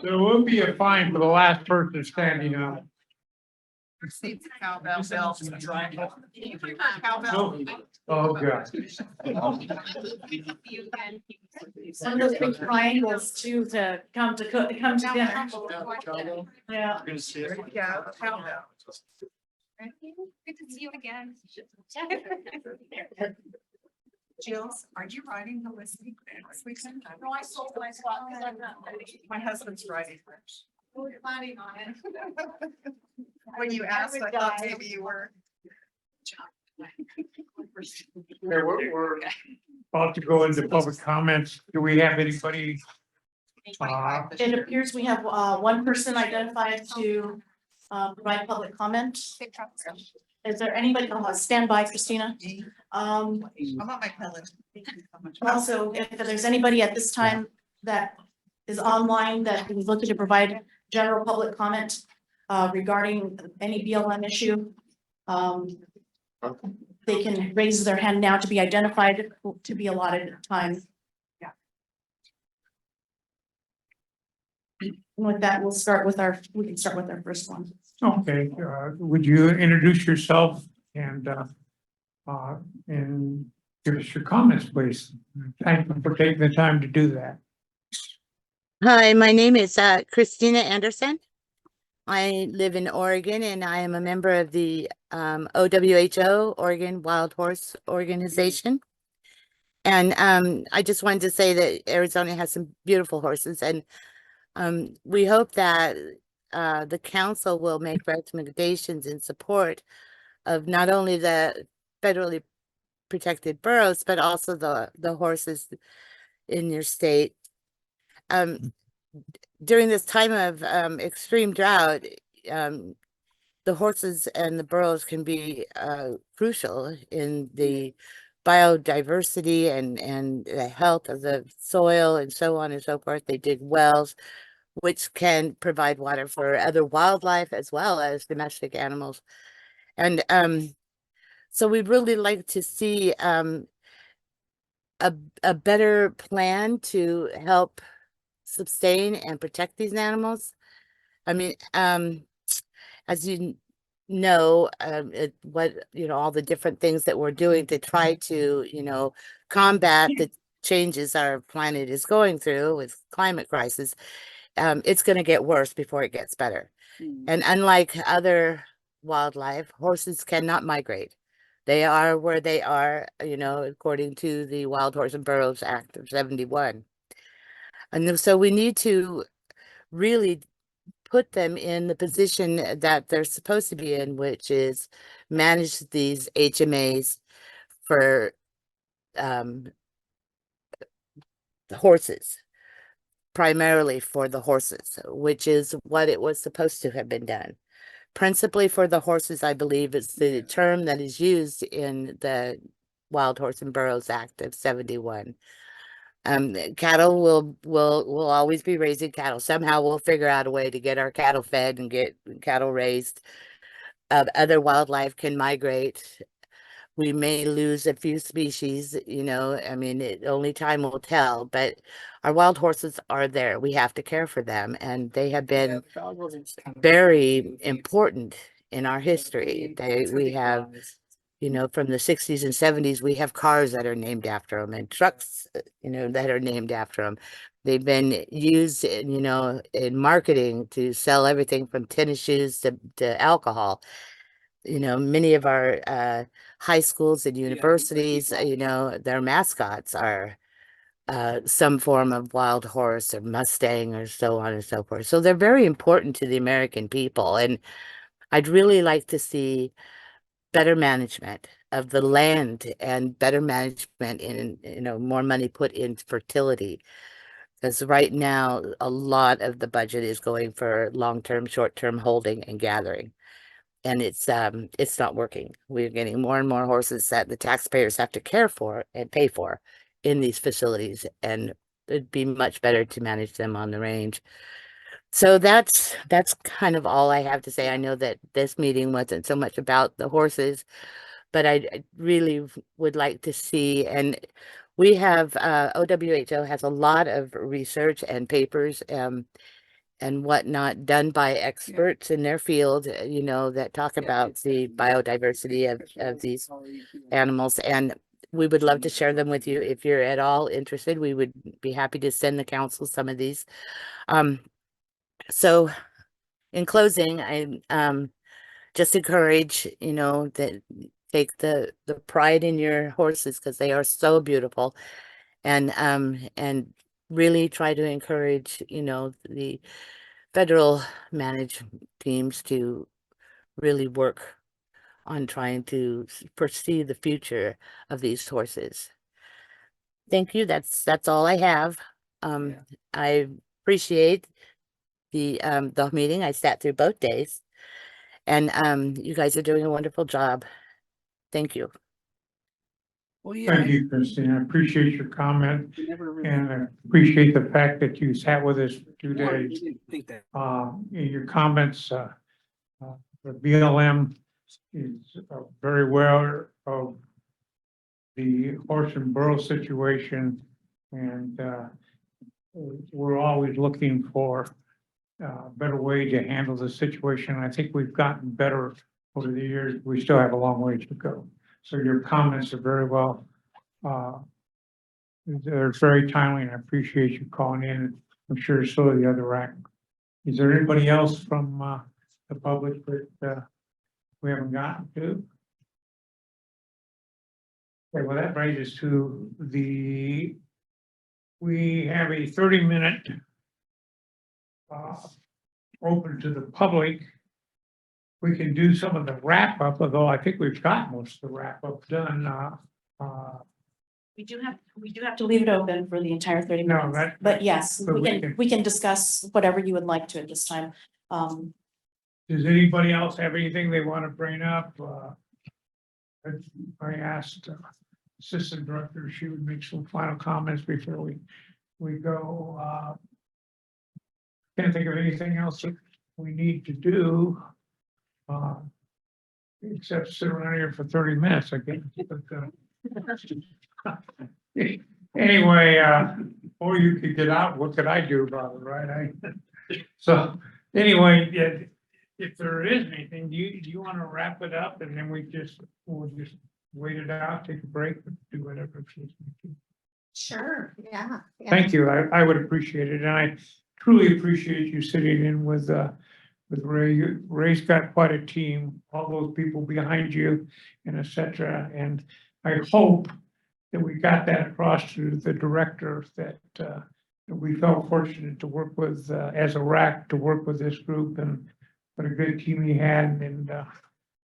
There will be a fine for the last person standing up. Cowbell bells. Oh, God. Some of those big triangles too to come to cook, come to dinner. Yeah. Yeah, cowbell. Good to see you again. Jill, are you riding the listing this weekend? No, I sold my spot because I'm not. My husband's riding first. We're planning on it. When you asked, I thought maybe you were. We're about to go into public comments. Do we have anybody? It appears we have one person identified to provide public comment. Is there anybody, stand by, Christina? I'm on my pellet. Also, if there's anybody at this time that is online that is looking to provide general public comment regarding any BLM issue, they can raise their hand now to be identified, to be allotted time. Yeah. And with that, we can start with our first one. Okay, would you introduce yourself and give us your comments, please? Thank you for taking the time to do that. Hi, my name is Christina Anderson. I live in Oregon and I am a member of the OWHO, Oregon Wild Horse Organization. And I just wanted to say that Arizona has some beautiful horses, and we hope that the council will make recommendations in support of not only the federally protected burros, but also the horses in your state. During this time of extreme drought, the horses and the burros can be crucial in the biodiversity and the health of the soil and so on and so forth. They dig wells, which can provide water for other wildlife as well as domestic animals. And so we'd really like to see a better plan to help sustain and protect these animals. I mean, as you know, all the different things that we're doing to try to, combat the changes our planet is going through with climate crisis, it's going to get worse before it gets better. And unlike other wildlife, horses cannot migrate. They are where they are, according to the Wild Horse and Burros Act of 71. And so we need to really put them in the position that they're supposed to be in, which is manage these HMAs for the horses, primarily for the horses, which is what it was supposed to have been done. Principally for the horses, I believe, is the term that is used in the Wild Horse and Burros Act of 71. Cattle will always be raising cattle. Somehow we'll figure out a way to get our cattle fed and get cattle raised. Other wildlife can migrate. We may lose a few species, only time will tell, but our wild horses are there. We have to care for them, and they have been very important in our history. We have, from the 60s and 70s, we have cars that are named after them and trucks, that are named after them. They've been used, in marketing to sell everything from tennis shoes to alcohol. Many of our high schools and universities, their mascots are some form of wild horse or Mustang or so on and so forth. So they're very important to the American people. And I'd really like to see better management of the land and better management in, more money put in fertility. Because right now, a lot of the budget is going for long-term, short-term holding and gathering. And it's not working. We're getting more and more horses that the taxpayers have to care for and pay for in these facilities. And it'd be much better to manage them on the range. So that's kind of all I have to say. I know that this meeting wasn't so much about the horses, but I really would like to see, and We have, OWHO has a lot of research and papers, and whatnot done by experts in their field, you know, that talk about the biodiversity of these animals. And we would love to share them with you. If you're at all interested, we would be happy to send the council some of these. So in closing, I, just encourage, you know, that take the pride in your horses because they are so beautiful, and really try to encourage, you know, the federal management teams to really work on trying to foresee the future of these horses. Thank you. That's all I have. I appreciate the meeting. I sat through both days, and you guys are doing a wonderful job. Thank you. Thank you, Christine. I appreciate your comment and I appreciate the fact that you sat with us for 2 days. In your comments, the BLM is very aware of the horse and burro situation, and we're always looking for a better way to handle the situation. I think we've gotten better over the years. We still have a long way to go. So your comments are very well, they're very timely, and I appreciate you calling in. I'm sure so are the other RAC. Is there anybody else from the public that we haven't gotten to? Okay, well, that brings us to we have a 30-minute open to the public. We can do some of the wrap up, although I think we've got most of the wrap up done. We do have to leave it open for the entire 30 No, minutes. that- But yes, but we can discuss whatever you would like to at this time. Does anybody else have anything they want to bring up? I asked Assistant Director if she would make some final comments before we go. Can't think of anything else that we need to do. Except sit around here for 30 minutes, I guess. But, anyway, or you could get out. What could I do about it, right? So anyway, if there isn't anything, do you want to wrap it up and then we'll just wait it out, take a break, do whatever. Sure, yeah. Thank you. I would appreciate it, and I truly appreciate you sitting in with Ray. Ray's got quite a team, all those people behind you, and et cetera. And I hope that we got that across to the director that we felt fortunate to work with as a RAC to work with this group, and what a good team he had.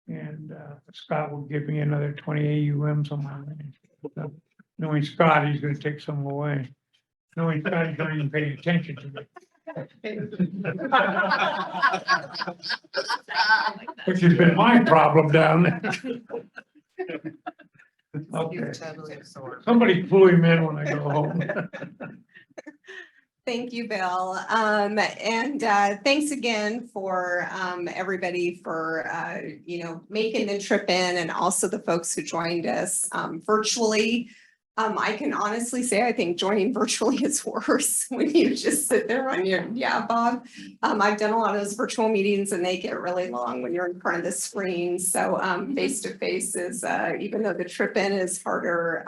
And Scott will give me another 20 AUMs on my land. So, knowing Scott, he's going to take some away. Knowing Scott, he's not even paying attention to me. Which has been my problem down there. Okay. Somebody pull him in when I go home. Thank you, Bill. And thanks again for everybody for making the trip in, and also the folks who joined us virtually. I can honestly say I think joining virtually is worse when you just sit there on your, Bob. I've done a lot of those virtual meetings and they get really long when you're in front of the screen. So face to face is, even though the trip in is harder,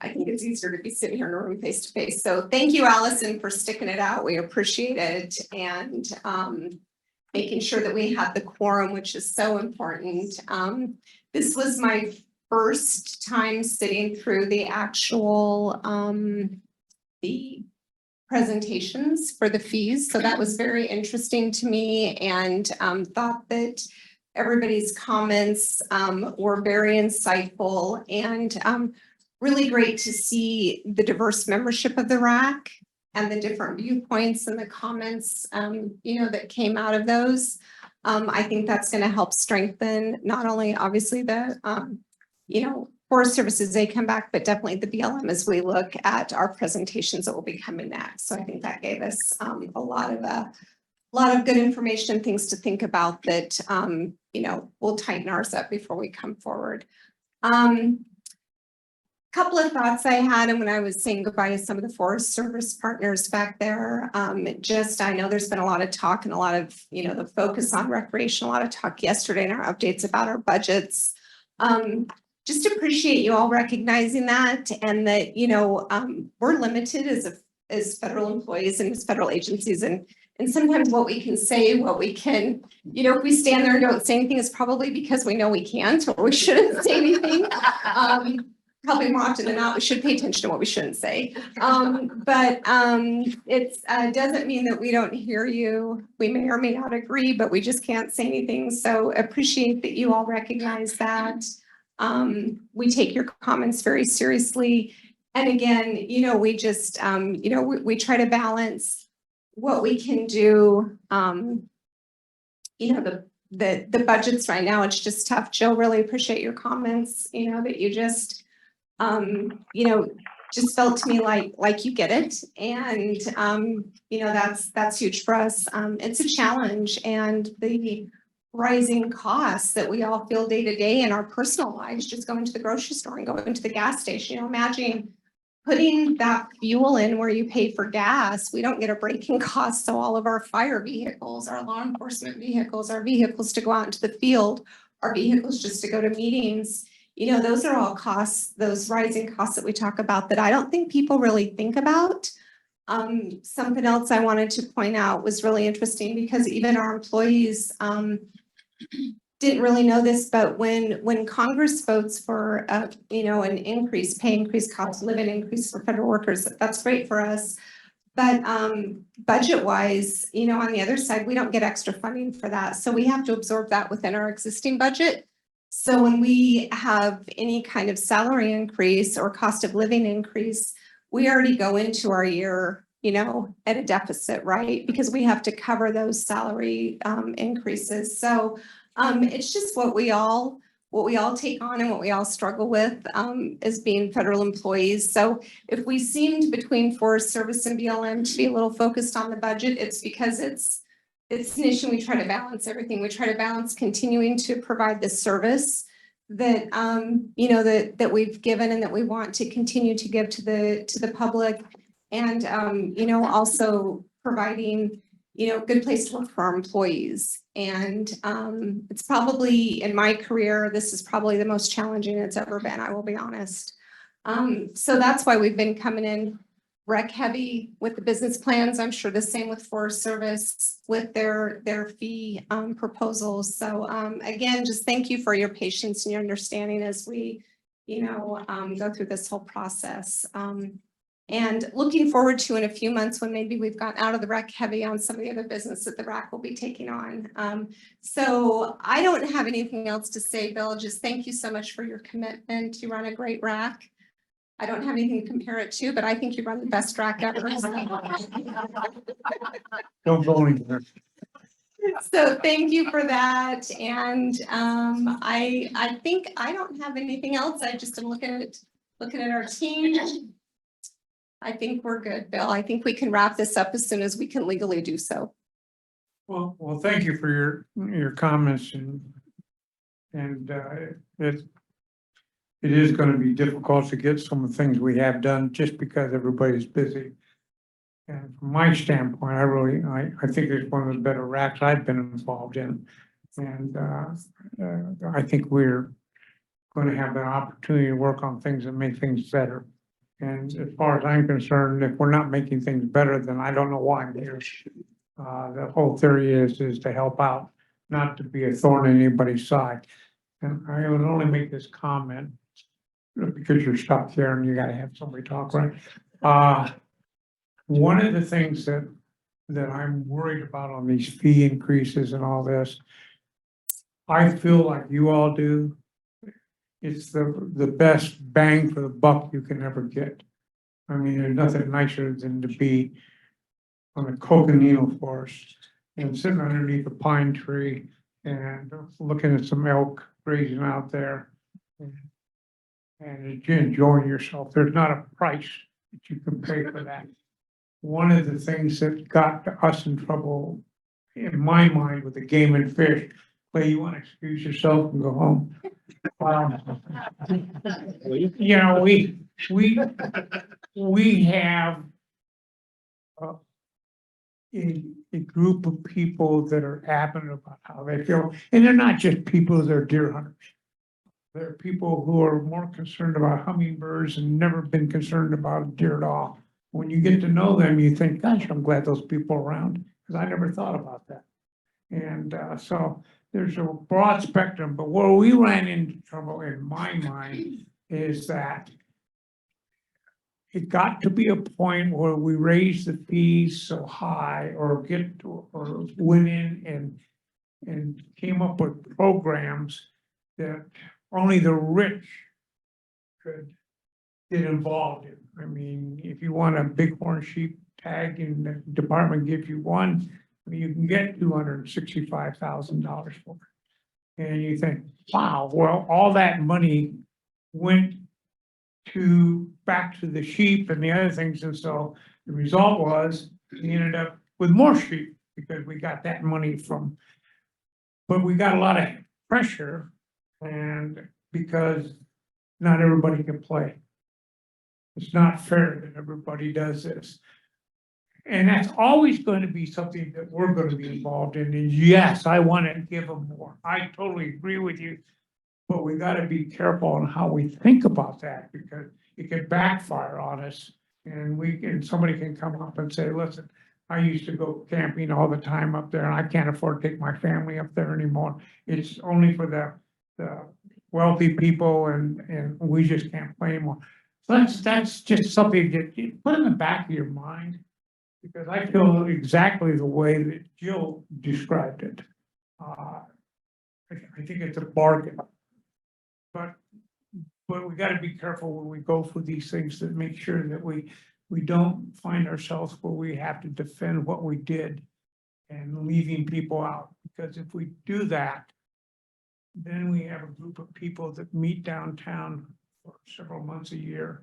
I think it's easier to be sitting here in a room face to face. So thank you, Allison, for sticking it out. We appreciate it. And making sure that we had the quorum, which is so important. This was my first time sitting through the actual the presentations for the fees. So that was very interesting to me, and thought that everybody's comments were very insightful, and really great to see the diverse membership of the RAC and the different viewpoints and the comments that came out of those. I think that's going to help strengthen not only obviously the Forest Services, they come back, but definitely the BLM as we look at our presentations that will be coming next. So I think that gave us a lot of good information and things to think about that, we'll tighten ours up before we come forward. couple of thoughts I had, and when I was saying goodbye to some of the Forest Service partners back there, I know there's been a lot of talk and a lot of, the focus on recreation, a lot of talk yesterday in our updates about our budgets. Just appreciate you all recognizing that, and that, we're limited as federal employees and as federal agencies, and sometimes what we can say, what we can, if we stand there and don't say anything, is probably because we know we can't or we shouldn't say anything. Probably more often than not, we should pay attention to what we shouldn't say. But it doesn't mean that we don't hear you. We may or may not agree, but we just can't say anything. So appreciate that you all recognize that. We take your comments very seriously. And again, we just, we try to balance what we can do. The budgets right now, it's just tough. Jill, really appreciate your comments, that you just, just felt to me like you get it. And, that's huge for us. It's a challenge, and the rising costs that we all feel day to day in our personal lives, just going to the grocery store and going to the gas station, imagine putting that fuel in where you pay for gas. We don't get a break in cost. So all of our fire vehicles, our law enforcement vehicles, our vehicles to go out into the field, our vehicles just to go to meetings, those are all costs, those rising costs that we talk about that I don't think people really think about. Something else I wanted to point out was really interesting, because even our employees didn't really know this, but when Congress votes for an increase, pay increase, cost of living increase for federal workers, that's great for us. But budget wise, on the other side, we don't get extra funding for that. So we have to absorb that within our existing budget. So when we have any kind of salary increase or cost of living increase, we already go into our year, at a deficit, right? Because we have to cover those salary increases. So it's just what we all take on and what we all struggle with as being federal employees. So if we seemed between Forest Service and BLM to be a little focused on the budget, it's because it's an issue. We try to balance everything. We try to balance continuing to provide the service that that we've given and that we want to continue to give to the public, and also providing good place to work for our employees. And it's probably, in my career, this is probably the most challenging it's ever been, I will be honest. So that's why we've been coming in REC heavy with the business plans. I'm sure the same with Forest Service with their fee proposals. So again, just thank you for your patience and your understanding as we, go through this whole process. And looking forward to in a few months when maybe we've gotten out of the RAC heavy on some of the other business that the RAC will be taking on. So I don't have anything else to say, Bill. Just thank you so much for your commitment. You run a great RAC. I don't have anything to compare it to, but I think you run the best RAC ever. Don't go anywhere. So thank you for that. And I think I don't have anything else. I just am looking at our team. I think we're good, Bill. I think we can wrap this up as soon as we can legally do so. Well, thank you for your comments, and it is going to be difficult to get some of the things we have done just because everybody's busy. And from my standpoint, I think it's one of the better RACs I've been involved in, and I think we're going to have an opportunity to work on things that make things better. And as far as I'm concerned, if we're not making things better, then I don't know why I'm here. The whole theory is to help out, not to be a thorn in anybody's side. And I would only make this comment because you're stuck there and you got to have somebody talk, right? One of the things that I'm worried about on these fee increases and all this, I feel like you all do. It's the best bang for the buck you can ever get. I mean, there's nothing nicer than to be on a coconino forest and sitting underneath a pine tree and looking at some elk grazing out there and enjoying yourself. There's not a price that you can pay for that. One of the things that got us in trouble, in my mind, with the game and fish, well, you want to excuse yourself and go home. You know, we have a group of people that are adamant about how they feel, and they're not just people, they're deer hunters. There are people who are more concerned about hummingbirds and never been concerned about deer at all. When you get to know them, you think, gosh, I'm glad those people are around, because I never thought about that. And so there's a broad spectrum, but where we ran into trouble in my mind is that it got to be a point where we raised the fees so high or went in and came up with programs that only the rich could get involved in. I mean, if you want a bighorn sheep tag and the department gives you one, you can get $265,000 for it. And you think, wow, well, all that money went back to the sheep and the other things. And so the result was we ended up with more sheep because we got that money but we got a lot of pressure, and because not everybody can play. It's not fair that everybody does this. And that's always going to be something that we're going to be involved in. And yes, I want to give them more. I totally agree with you. But we got to be careful on how we think about that, because it could backfire on us. And somebody can come up and say, listen, I used to go camping all the time up there and I can't afford to take my family up there anymore. It's only for the wealthy people and we just can't play anymore. So that's just something that you put in the back of your mind, because I feel exactly the way that Jill described it. I think it's a bargain. But we gotta be careful when we go for these things to make sure that we don't find ourselves where we have to defend what we did and leaving people out. Because if we do that, then we have a group of people that meet downtown for several months a year,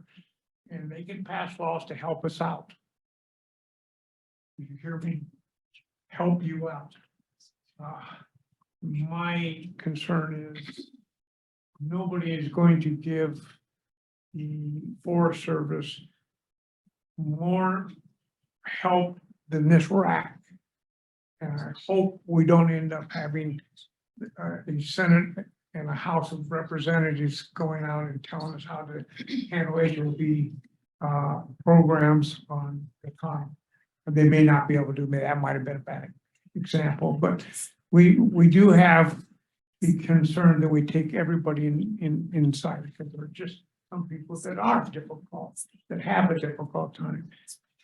and they can pass laws to help us out. You hear me? Help you out. My concern is nobody is going to give the Forest Service more help than this RAC. And I hope we don't end up having a Senate and a House of Representatives going out and telling us how to handle HOV programs on the economy. They may not be able to do that. Might have been a bad example, but we do have the concern that we take everybody inside, because there are just some people that are difficult, that have a difficult time.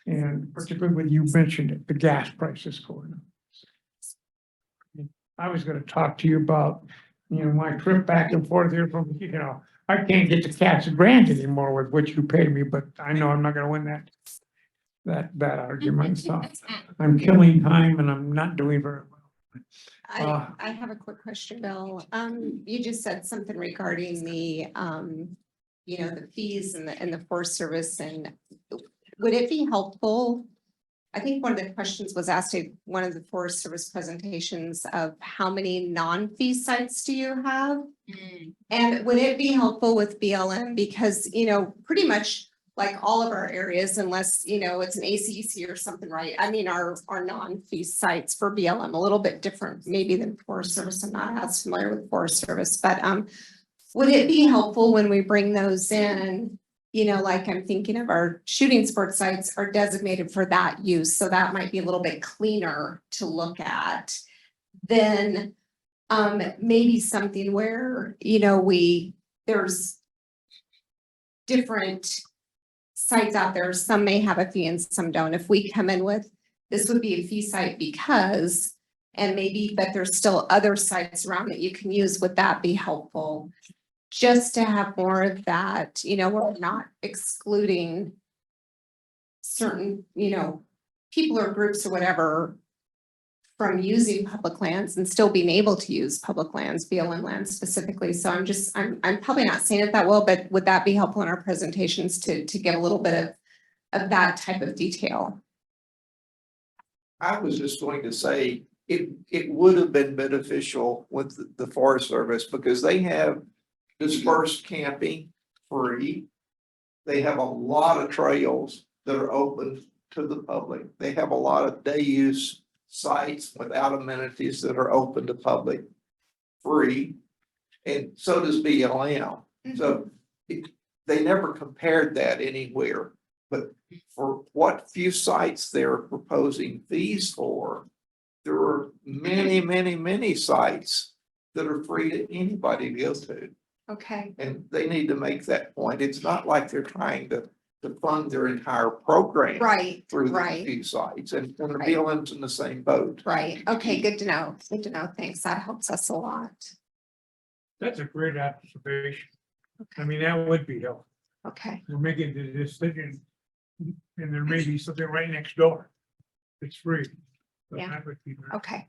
And particularly when you mentioned it, the gas prices going up. I was going to talk to you about, my trip back and forth here from, I can't get to Casa Grande anymore with what you pay me, but I know I'm not going to win that argument. So I'm killing time and I'm not doing very well. I have a quick question, Bill. You just said something regarding the, the fees and the Forest Service, and would it be helpful? I think one of the questions was asked at one of the Forest Service presentations of how many non-fee sites do you have? And would it be helpful with BLM? Because, pretty much like all of our areas, unless, it's an ACEC or something, right? I mean, our non-fee sites for BLM, a little bit different maybe than Forest Service. I'm not as familiar with Forest Service, but would it be helpful when we bring those in, like I'm thinking of our shooting sports sites are designated for that use. So that might be a little bit cleaner to look at than maybe something where, there's different sites out there. Some may have a fee and some don't. If we come in with, this would be a fee site because, and maybe, but there's still other sites around that you can use, would that be helpful? Just to have more of that, we're not excluding certain, people or groups or whatever from using public lands and still being able to use public lands, BLM lands specifically. So I'm probably not saying it that well, but would that be helpful in our presentations to get a little bit of that type of detail? I was just going to say, it would have been beneficial with the Forest Service, because they have dispersed camping free. They have a lot of trails that are open to the public. They have a lot of day use sites without amenities that are open to public free. And so does BLM. So they never compared that anywhere. But for what few sites they're proposing fees for, there are many, many, many sites that are free to anybody to go to. Okay, And they need to make that point. It's not like they're trying to fund their entire program right, through the right, few sites, and the Right. BLM's in the same boat. right. Okay, good to know. Good to know. Thanks. That helps us a lot. That's a great observation. I mean, that would be helpful. Okay, We're making the decision, and there may be something right next door. It's free. So Yeah. that would be great. okay.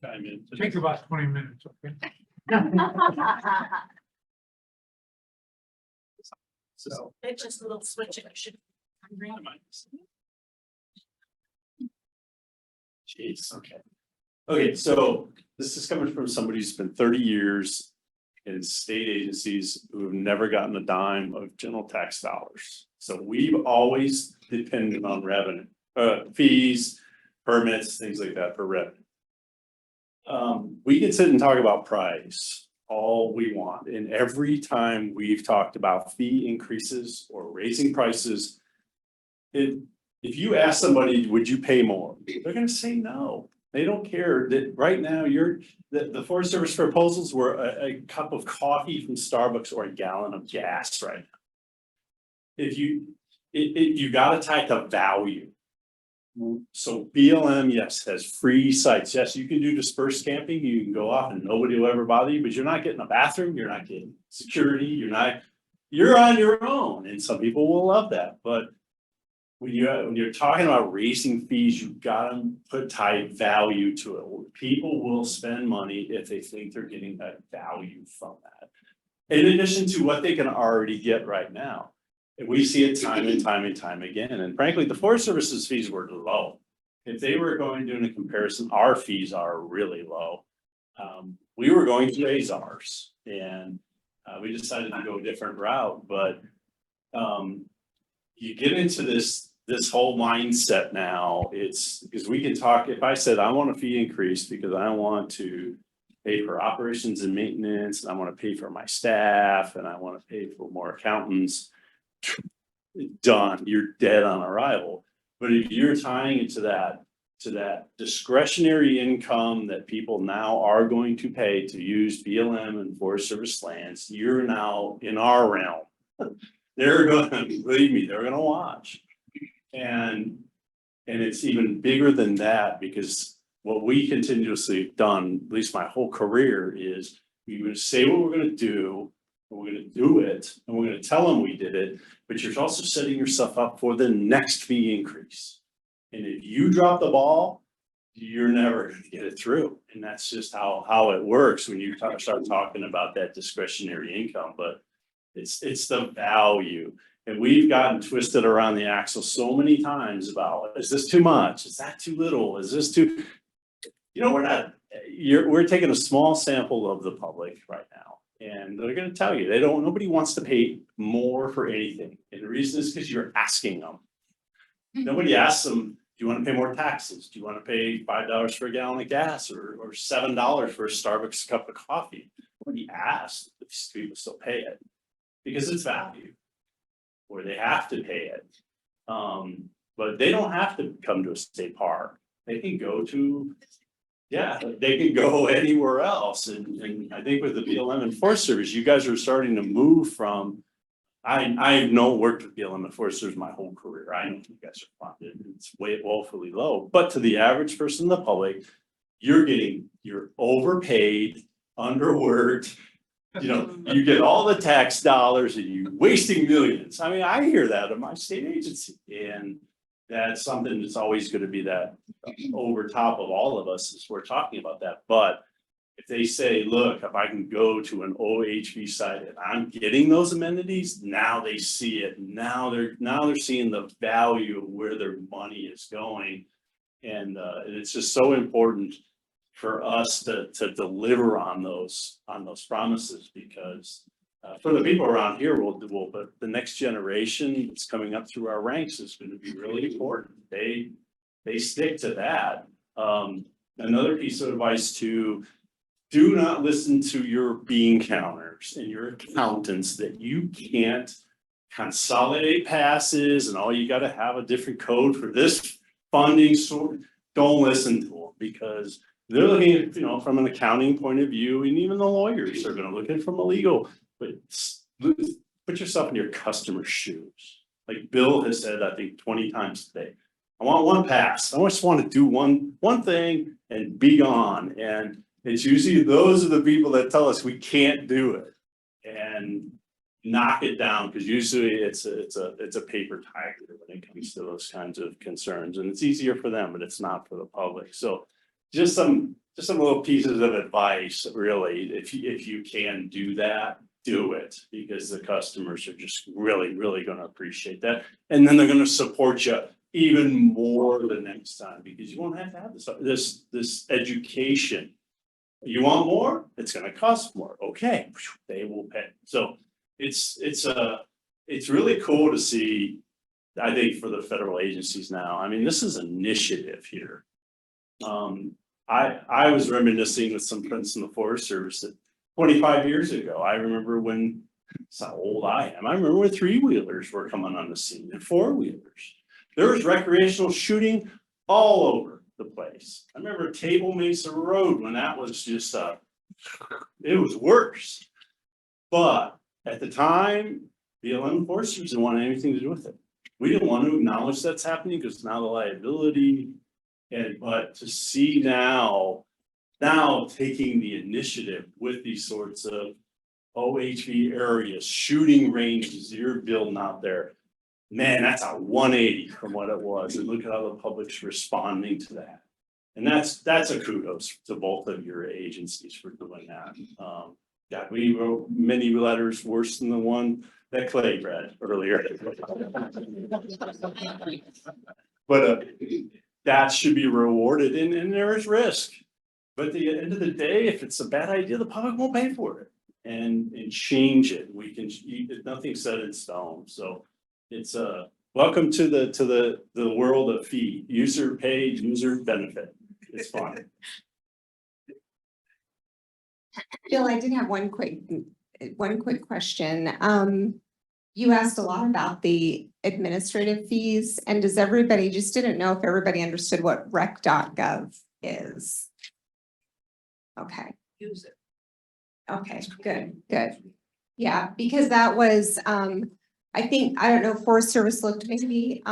Chime in. Take about 20 minutes, okay? So It's just a little switch. It should. Jeez, okay. Okay, so this is coming from somebody who's spent 30 years in state agencies who have never gotten a dime of general tax dollars. So we've always depended on revenue, fees, permits, things like that for revenue. We can sit and talk about price all we want, and every time we've talked about fee increases or raising prices, if you ask somebody, would you pay more? They're gonna say no. They don't care that right now the Forest Service proposals were a cup of coffee from Starbucks or a gallon of gas right now. If you gotta tie to value. So BLM, yes, has free sites. Yes, you can do dispersed camping. You can go off and nobody will ever bother you, but you're not getting a bathroom. You're not getting security. You're on your own. And some people will love that. But when you're talking about raising fees, you've got to tie value to it. People will spend money if they think they're getting a value from that. In addition to what they can already get right now. And we see it time and time and time again. And frankly, the Forest Service's fees were low. If they were going to do a comparison, our fees are really low. We were going to raise ours, and we decided to go a different route. But you get into this whole mindset now. It's because we can talk. If I said I want a fee increase because I want to pay for operations and maintenance, and I want to pay for my staff, and I want to pay for more accountants. Done, you're dead on arrival. But if you're tying it to that discretionary income that people now are going to pay to use BLM and Forest Service lands, you're now in our realm. They're gonna, believe me, they're gonna watch. And it's even bigger than that, because what we continuously have done, at least my whole career, is we would say what we're gonna do. We're gonna do it, and we're gonna tell them we did it, but you're also setting yourself up for the next fee increase. And if you drop the ball, you're never gonna get it through. And that's just how it works when you start talking about that discretionary income, but it's the value. And we've gotten twisted around the axle so many times about, is this too much? Is that too little? Is this too, we're taking a small sample of the public right now. And they're gonna tell you, nobody wants to pay more for anything. And the reason is because you're asking them. Nobody asks them, do you want to pay more taxes? Do you want to pay $5 for a gallon of gas or $7 for a Starbucks cup of coffee? Nobody asks if these people still pay it because it's value, or they have to pay it. But they don't have to come to a state park. They can go to, they can go anywhere else. And I think with the BLM and Forest Service, you guys are starting to move from, I worked with BLM and Forest Service my whole career. I know you guys are funded. It's woefully low, but to the average person in the public, you're overpaid, underworked. You get all the tax dollars and you're wasting millions. I mean, I hear that in my state agency, and that's something that's always going to be that over top of all of us as we're talking about that. But if they say, look, if I can go to an OHV site and I'm getting those amenities, now they see it. Now they're seeing the value of where their money is going. And it's just so important for us to deliver on those promises, because for the people around here, but the next generation that's coming up through our ranks is going to be really important. They stick to that. Another piece of advice too, do not listen to your bean counters and your accountants that you can't consolidate passes and all, you got to have a different code for this funding source. Don't listen to them, because they're looking at, from an accounting point of view, and even the lawyers are going to look at it from a legal, but put yourself in your customer's shoes. Like Bill has said, I think 20 times today, I want one pass. I just want to do one thing and be gone. And it's usually those are the people that tell us we can't do it and knock it down, because usually it's a paper tiger when it comes to those kinds of concerns, and it's easier for them, but it's not for the public. So just some little pieces of advice, really, if you can do that, do it, because the customers are just really going to appreciate that, and then they're going to support you even more the next time, because you won't have to have this education. You want more? It's going to cost more. Okay, they will pay. So it's really cool to see. I think for the federal agencies now, I mean, this is an initiative here. I was reminiscing with some friends in the Forest Service that 25 years ago, I remember when, that's how old I am. I remember when 3-wheelers were coming on the scene and 4-wheelers. There was recreational shooting all over the place. I remember Table Mesa Road when that was just it was worse. But at the time, BLM enforcers didn't want anything to do with it. We didn't want to acknowledge that's happening because now the liability, but to see now taking the initiative with these sorts of OHV areas, shooting ranges you're building out there, man, that's a 180 from what it was. And look at how the public's responding to that. And that's a kudos to both of your agencies for doing that. God, we wrote many letters worse than the one that Clay read earlier. But that should be rewarded, and there is risk. But at the end of the day, if it's a bad idea, the public won't pay for it and change it. We can, nothing's set in stone. So it's welcome to the world of fee, user paid, user benefit. It's fun. Bill, I did have one quick question. You asked a lot about the administrative fees, and does everybody, just didn't know if everybody understood what rec.gov is? Okay. Use it. Okay, good. Yeah, because that was, I think, I don't know, Forest Service looked maybe,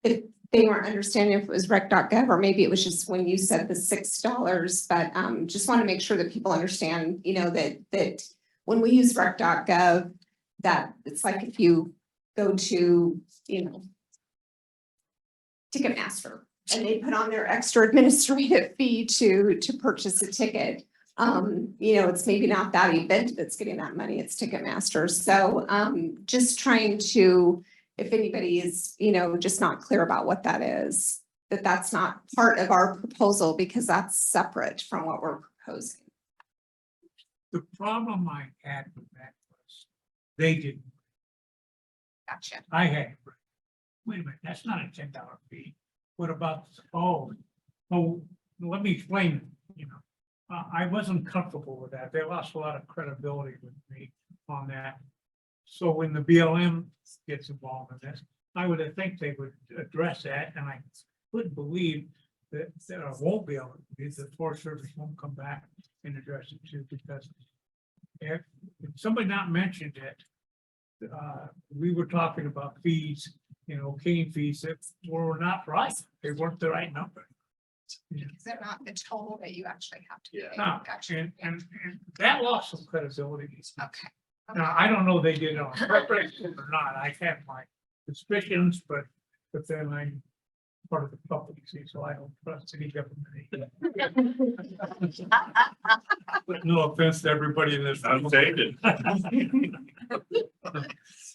if they weren't understanding if it was rec.gov, or maybe it was just when you said the $6, but just want to make sure that people understand, that when we use rec.gov, that it's like if you go to, Ticketmaster, and they put on their extra administrative fee to purchase a ticket. It's maybe not that event that's getting that money, it's Ticketmaster. So just trying to, if anybody is, just not clear about what that is, that's not part of our proposal, because that's separate from what we're proposing. The problem I had with that was they didn't. Gotcha. I had. Wait a minute, that's not a $10 fee. What about, let me explain it, I wasn't comfortable with that. They lost a lot of credibility with me on that. So when the BLM gets involved in this, I would think they would address that, and I couldn't believe that I won't be able to, the Forest Service won't come back and address it too, because if somebody not mentioned it, we were talking about fees, cane fees that were not right. They weren't the right number. Is that not the total that you actually have to pay? No, Gotcha. and that lost some credibility. Okay. Now, I don't know they did it on purpose or not. I have my suspicions, but then I'm part of the public, see, so I don't trust any government. No offense to everybody in this. I'm taken.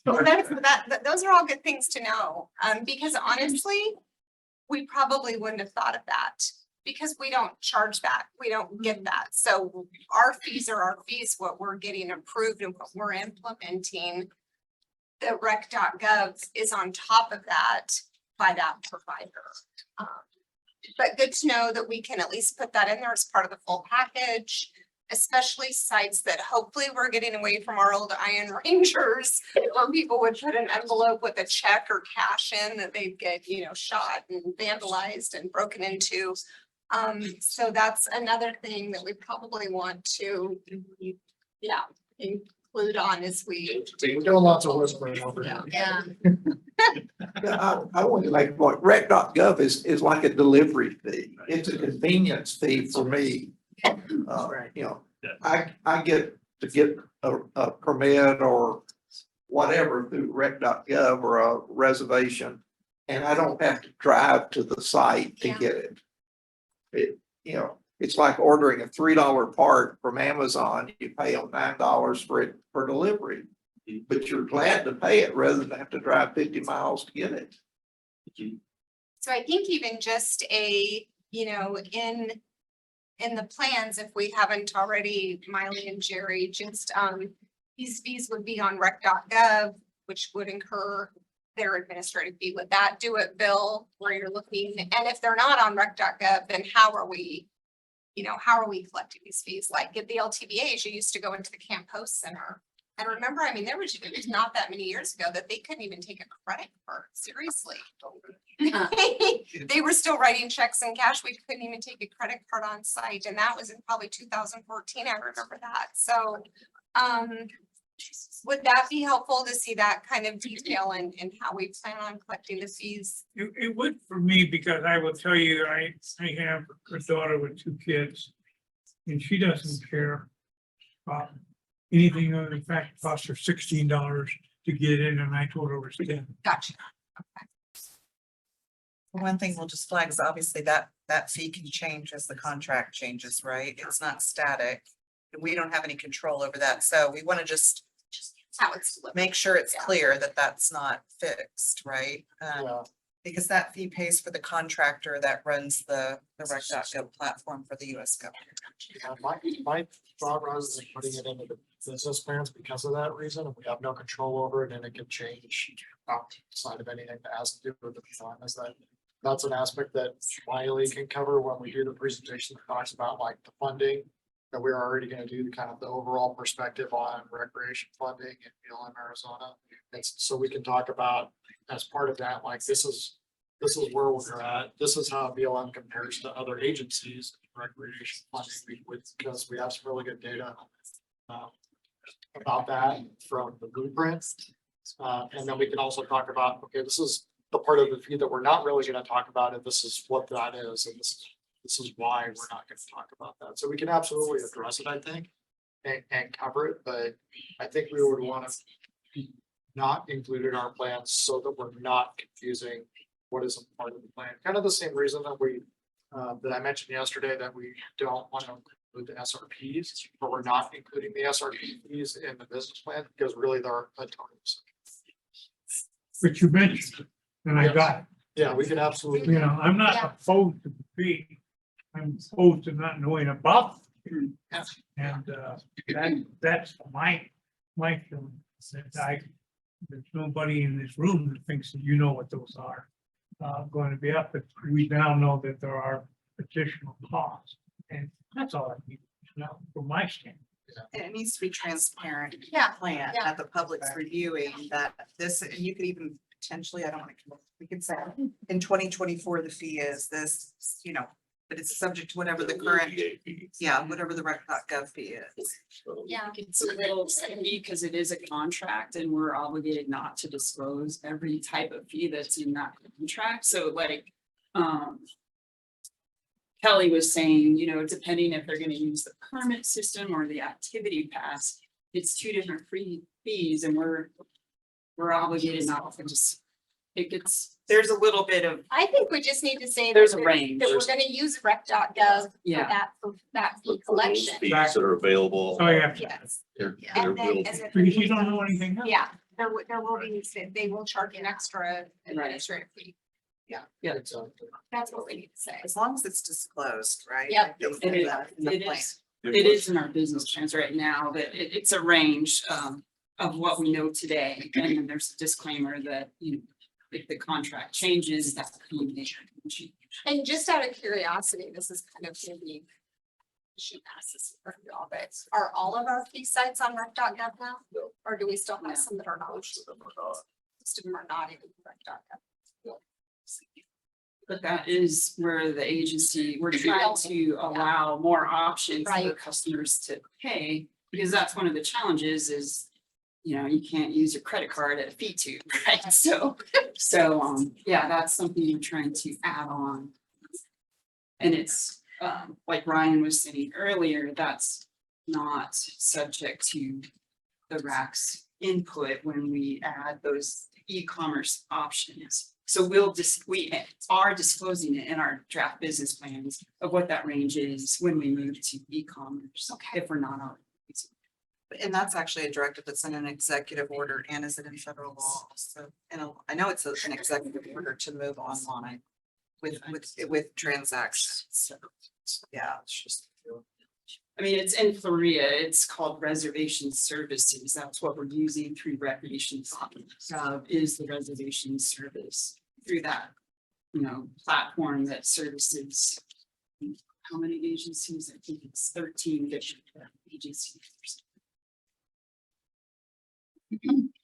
Those are all good things to know, because honestly, we probably wouldn't have thought of that because we don't charge that. We don't get that. So our fees are our fees, what we're getting approved and what we're implementing. The rec.gov is on top of that by that provider. But good to know that we can at least put that in there as part of the full package, especially sites that hopefully we're getting away from our old Iron Rangers, where people would put an envelope with a check or cash in that they'd get, shot and vandalized and broken into. So that's another thing that we probably want to, include on as we. We're doing lots of whispering over here. Yeah. I want to like, what rec.gov is like a delivery fee. It's a convenience fee for me. I get to get a permit or whatever through rec.gov or a reservation. And I don't have to drive to the site to get it. It's like ordering a $3 part from Amazon. You pay them $9 for it for delivery. But you're glad to pay it rather than have to drive 50 miles to get it. So I think even just a, in the plans, if we haven't already, Miley and Jerry, just, these fees would be on rec.gov, which would incur their administrative fee. Would that do it, Bill, where you're looking? And if they're not on rec.gov, then how are we collecting these fees? Like at the LTVAs, you used to go into the Camp Post Center. And remember, it was not that many years ago that they couldn't even take a credit card, seriously. They were still writing checks and cash. We couldn't even take a credit card on site. And that was in probably 2014. I remember that. So, would that be helpful to see that kind of detail and how we plan on collecting the fees? It would for me, because I will tell you, I have a daughter with 2 kids. And she doesn't care about anything other than the fact it costs her $16 to get in, and I told her it was 10. Gotcha. One thing we'll just flag is obviously that fee can change as the contract changes, right? It's not static. We don't have any control over that. So we want to just How it's make sure it's clear that that's not fixed, right? Because that fee pays for the contractor that runs the rec.gov platform for the US government. My thought was putting it into the business plans because of that reason, and we have no control over it, and it can change outside of anything that has to do with the plan. Is that's an aspect that Wiley can cover when we do the presentation that talks about like the funding. That we're already going to do kind of the overall perspective on recreation funding in BLM Arizona. And so we can talk about as part of that, like this is where we're at. This is how BLM compares to other agencies in recreation funding because we have some really good data about that from the blueprints. And then we can also talk about, okay, this is the part of the fee that we're not really going to talk about, and this is what that is, and this is why we're not going to talk about that. So we can absolutely address it, I think, and cover it, but I think we would want to be not include in our plans so that we're not confusing what is a part of the plan. Kind of the same reason that that I mentioned yesterday that we don't want to include the SRPs, but we're not including the SRPs in the business plan because really they're a total. But you mentioned, and I got it. Yeah, we can absolutely. I'm not opposed to the fee. I'm opposed to not knowing about it. And that's my feeling. There's nobody in this room that thinks that what those are going to be up, but we now know that there are additional costs. And that's all I need to know from my standpoint. And it needs to be transparent. Plan Yeah. that the public's reviewing that this, and you could even potentially, I don't want to, we could say in 2024, the fee is this, but it's subject to whatever the current, whatever the rec.gov fee is. Yeah. It's a little tricky because it is a contract and we're obligated not to disclose every type of fee that's in that contract. So like, Kelly was saying, depending if they're going to use the permit system or the activity pass, it's 2 different fees and we're obligated not to just, there's a little bit of. I think we just need to say. There's a range. That we're gonna use rec.gov Yeah. for that fee collection. Fees that are available. Oh, yeah. Yes. There And then will as a- Because you don't know anything else. Yeah, there will be, they will charge an extra administrative fee. Yeah. That's what we need to say. As long as it's disclosed, right? Yep. I think It is, that in the it plan. is, it is in our business plans right now, that it's a range, of what we know today. And then there's a disclaimer that, you know, if the contract changes, that's can change. And just out of curiosity, this is kind of maybe. I should ask this for y'all, but are all of our fee sites on rec.gov now? No. Or do we still have No. some that are not? Most of them are not even rec.gov. But that is where the agency, we're trying to allow more options for Right. customers to pay. Because that's one of the challenges is, you know, you can't use your credit card at a fee tube, right? So, yeah, that's something you're trying to add on. And it's, like Ryan was saying earlier, that's not subject to the RAC's input when we add those e-commerce options. So we are disclosing it in our draft business plans of what that range is when we move to e-commerce, if we're not already. And that's actually a directive that's in an executive order, and is it in federal law? So, I know it's an executive order to move online with transactions. So, yeah, it's just. I mean, it's in Florida, it's called reservation services. That's what we're using through recreation. Is the reservation service through that, you know, platform that services. How many agencies? I think it's 13 different agencies.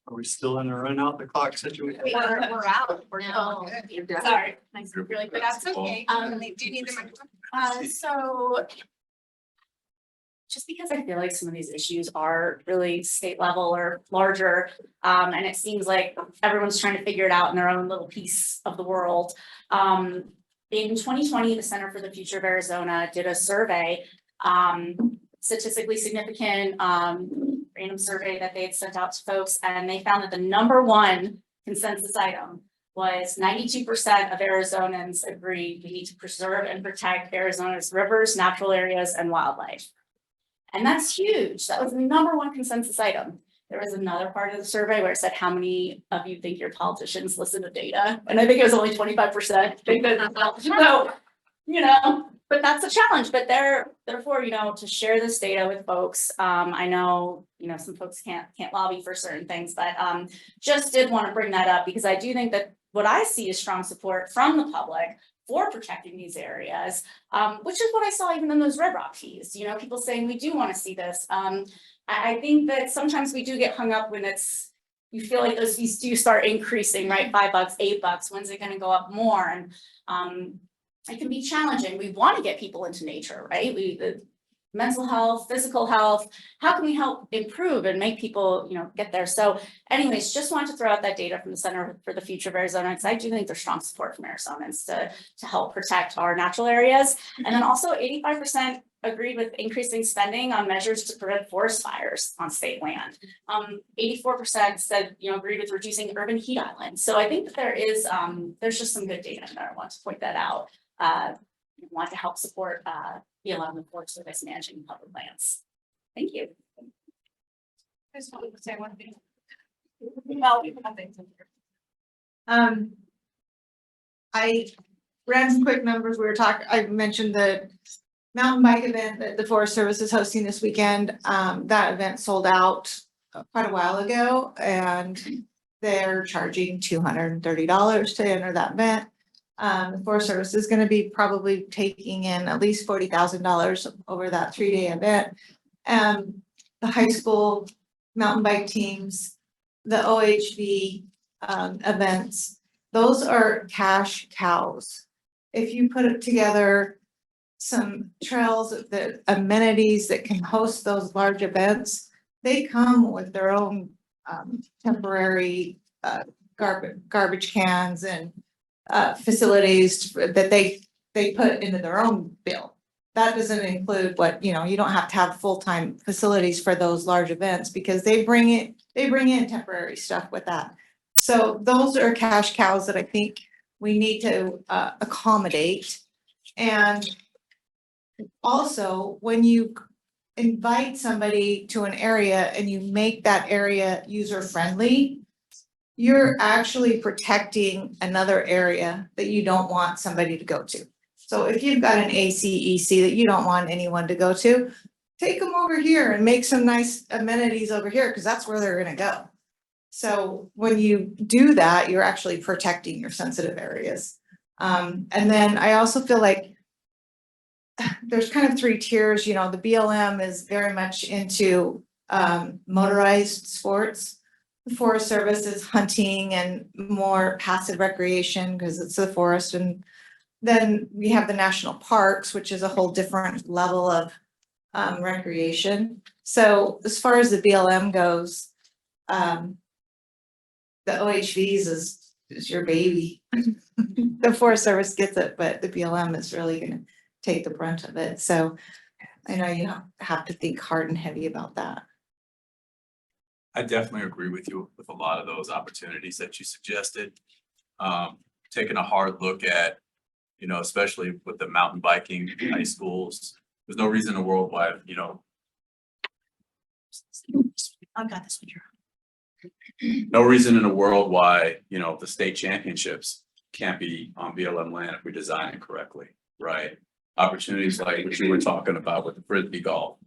Are we still in a run out the clock situation? We're out. We're No. done. Sorry. Nice, really, but that's okay. Do you need the microphone? So just because I feel like some of these issues are really state level or larger, and it seems like everyone's trying to figure it out in their own little piece of the world. In 2020, the Center for the Future of Arizona did a survey, statistically significant, random survey that they had sent out to folks, and they found that the number one consensus item was 92% of Arizonans agreed we need to preserve and protect Arizona's rivers, natural areas, and wildlife. And that's huge. That was the number one consensus item. There was another part of the survey where it said, how many of you think your politicians listen to data? And I think it was only 25%. So, you know, but that's a challenge, but therefore, you know, to share this data with folks. I know, you know, some folks can't lobby for certain things, but just did want to bring that up because I do think that what I see is strong support from the public for protecting these areas, which is what I saw even in those Red Rock fees, you know, people saying we do want to see this. I think that sometimes we do get hung up when you feel like those fees do start increasing, right? $5, $8, when's it going to go up more? And it can be challenging. We want to get people into nature, right? The mental health, physical health, how can we help improve and make people, you know, get there? So anyways, just wanted to throw out that data from the Center for the Future of Arizona, because I do think there's strong support from Arizonans to help protect our natural areas. And then also 85% agreed with increasing spending on measures to prevent forest fires on state land. 84% said, you know, agreed with reducing urban heat islands. So I think that there's just some good data in there. I want to point that out. Want to help support BLM and Forest Service managing public lands. Thank you. I just wanted to say one thing. Well, I ran some quick numbers. I mentioned the mountain bike event that the Forest Service is hosting this weekend. That event sold out quite a while ago, and they're charging $230 to enter that event. The Forest Service is going to be probably taking in at least $40,000 over that 3-day event. The high school mountain bike teams, the OHV events, those are cash cows. If you put it together, some trails, the amenities that can host those large events, they come with their own temporary garbage cans and facilities that they put into their own bill. That doesn't include what, you know, you don't have to have full-time facilities for those large events because they bring in temporary stuff with that. So those are cash cows that I think we need to accommodate. And also, when you invite somebody to an area and you make that area user-friendly, you're actually protecting another area that you don't want somebody to go to. So if you've got an ACEC that you don't want anyone to go to, take them over here and make some nice amenities over here, because that's where they're gonna go. So when you do that, you're actually protecting your sensitive areas. And then I also feel like there's kind of three tiers, you know, the BLM is very much into motorized sports. The Forest Service is hunting and more passive recreation because it's the forest. And then we have the national parks, which is a whole different level of recreation. So as far as the BLM goes, the OHVs is your baby. The Forest Service gets it, but the BLM is really gonna take the brunt of it. So I know you have to think hard and heavy about that. I definitely agree with you with a lot of those opportunities that you suggested. Taking a hard look at, you know, especially with the mountain biking high schools, there's no reason in the world why, you know, I've got this picture. no reason in the world why, you know, the state championships can't be on BLM land if we design it correctly, right? Opportunities like what you were talking about with the Frisbee golf.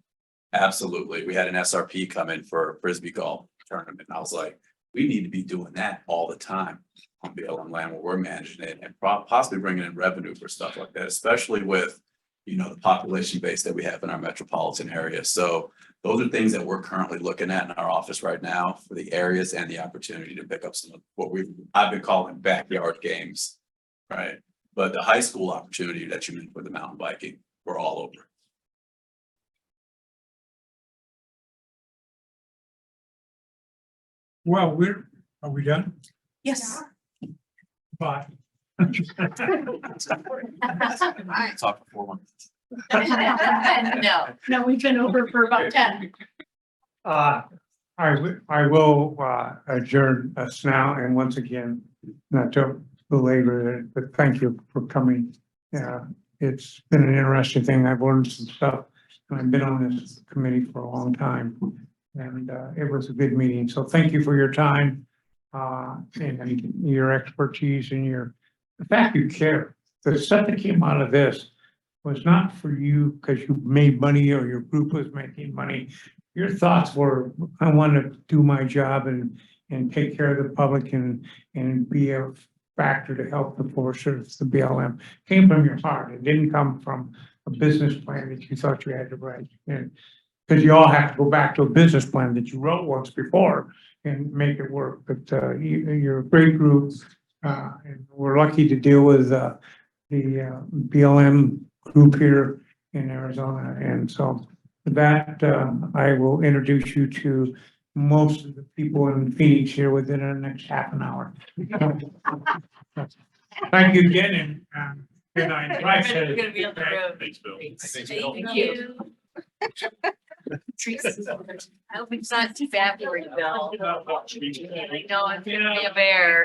Absolutely. We had an SRP come in for a Frisbee golf tournament. And I was like, we need to be doing that all the time on BLM land where we're managing it and possibly bringing in revenue for stuff like that, especially with, you know, the population base that we have in our metropolitan area. So those are things that we're currently looking at in our office right now for the areas and the opportunity to pick up some of what I've been calling backyard games, right? But the high school opportunity that you mentioned with the mountain biking, we're all over. Well, are we done? Yes. Bye. Talk before one. No. No, we've been over for about 10. I will adjourn us now, and once again, not to belabor it, but thank you for coming. It's been an interesting thing. I've learned some stuff, and I've been on this committee for a long time. And it was a good meeting. So thank you for your time and your expertise and the fact you care. The stuff that came out of this was not for you because you made money or your group was making money. Your thoughts were, I want to do my job and take care of the public and be a factor to help the Forest Service, the BLM. Came from your heart. It didn't come from a business plan that you thought you had to write. And because you all have to go back to a business plan that you wrote once before and make it work. But you're a great group. And we're lucky to deal with the BLM group here in Arizona. And so with that, I will introduce you to most of the people in Phoenix here within the next half an hour. Thank you again and good night. Drive safe. You're gonna be on the road. Thanks, Bill. Thank you. I hope it's not too bad for you, Bill. I know I'm gonna be a bear.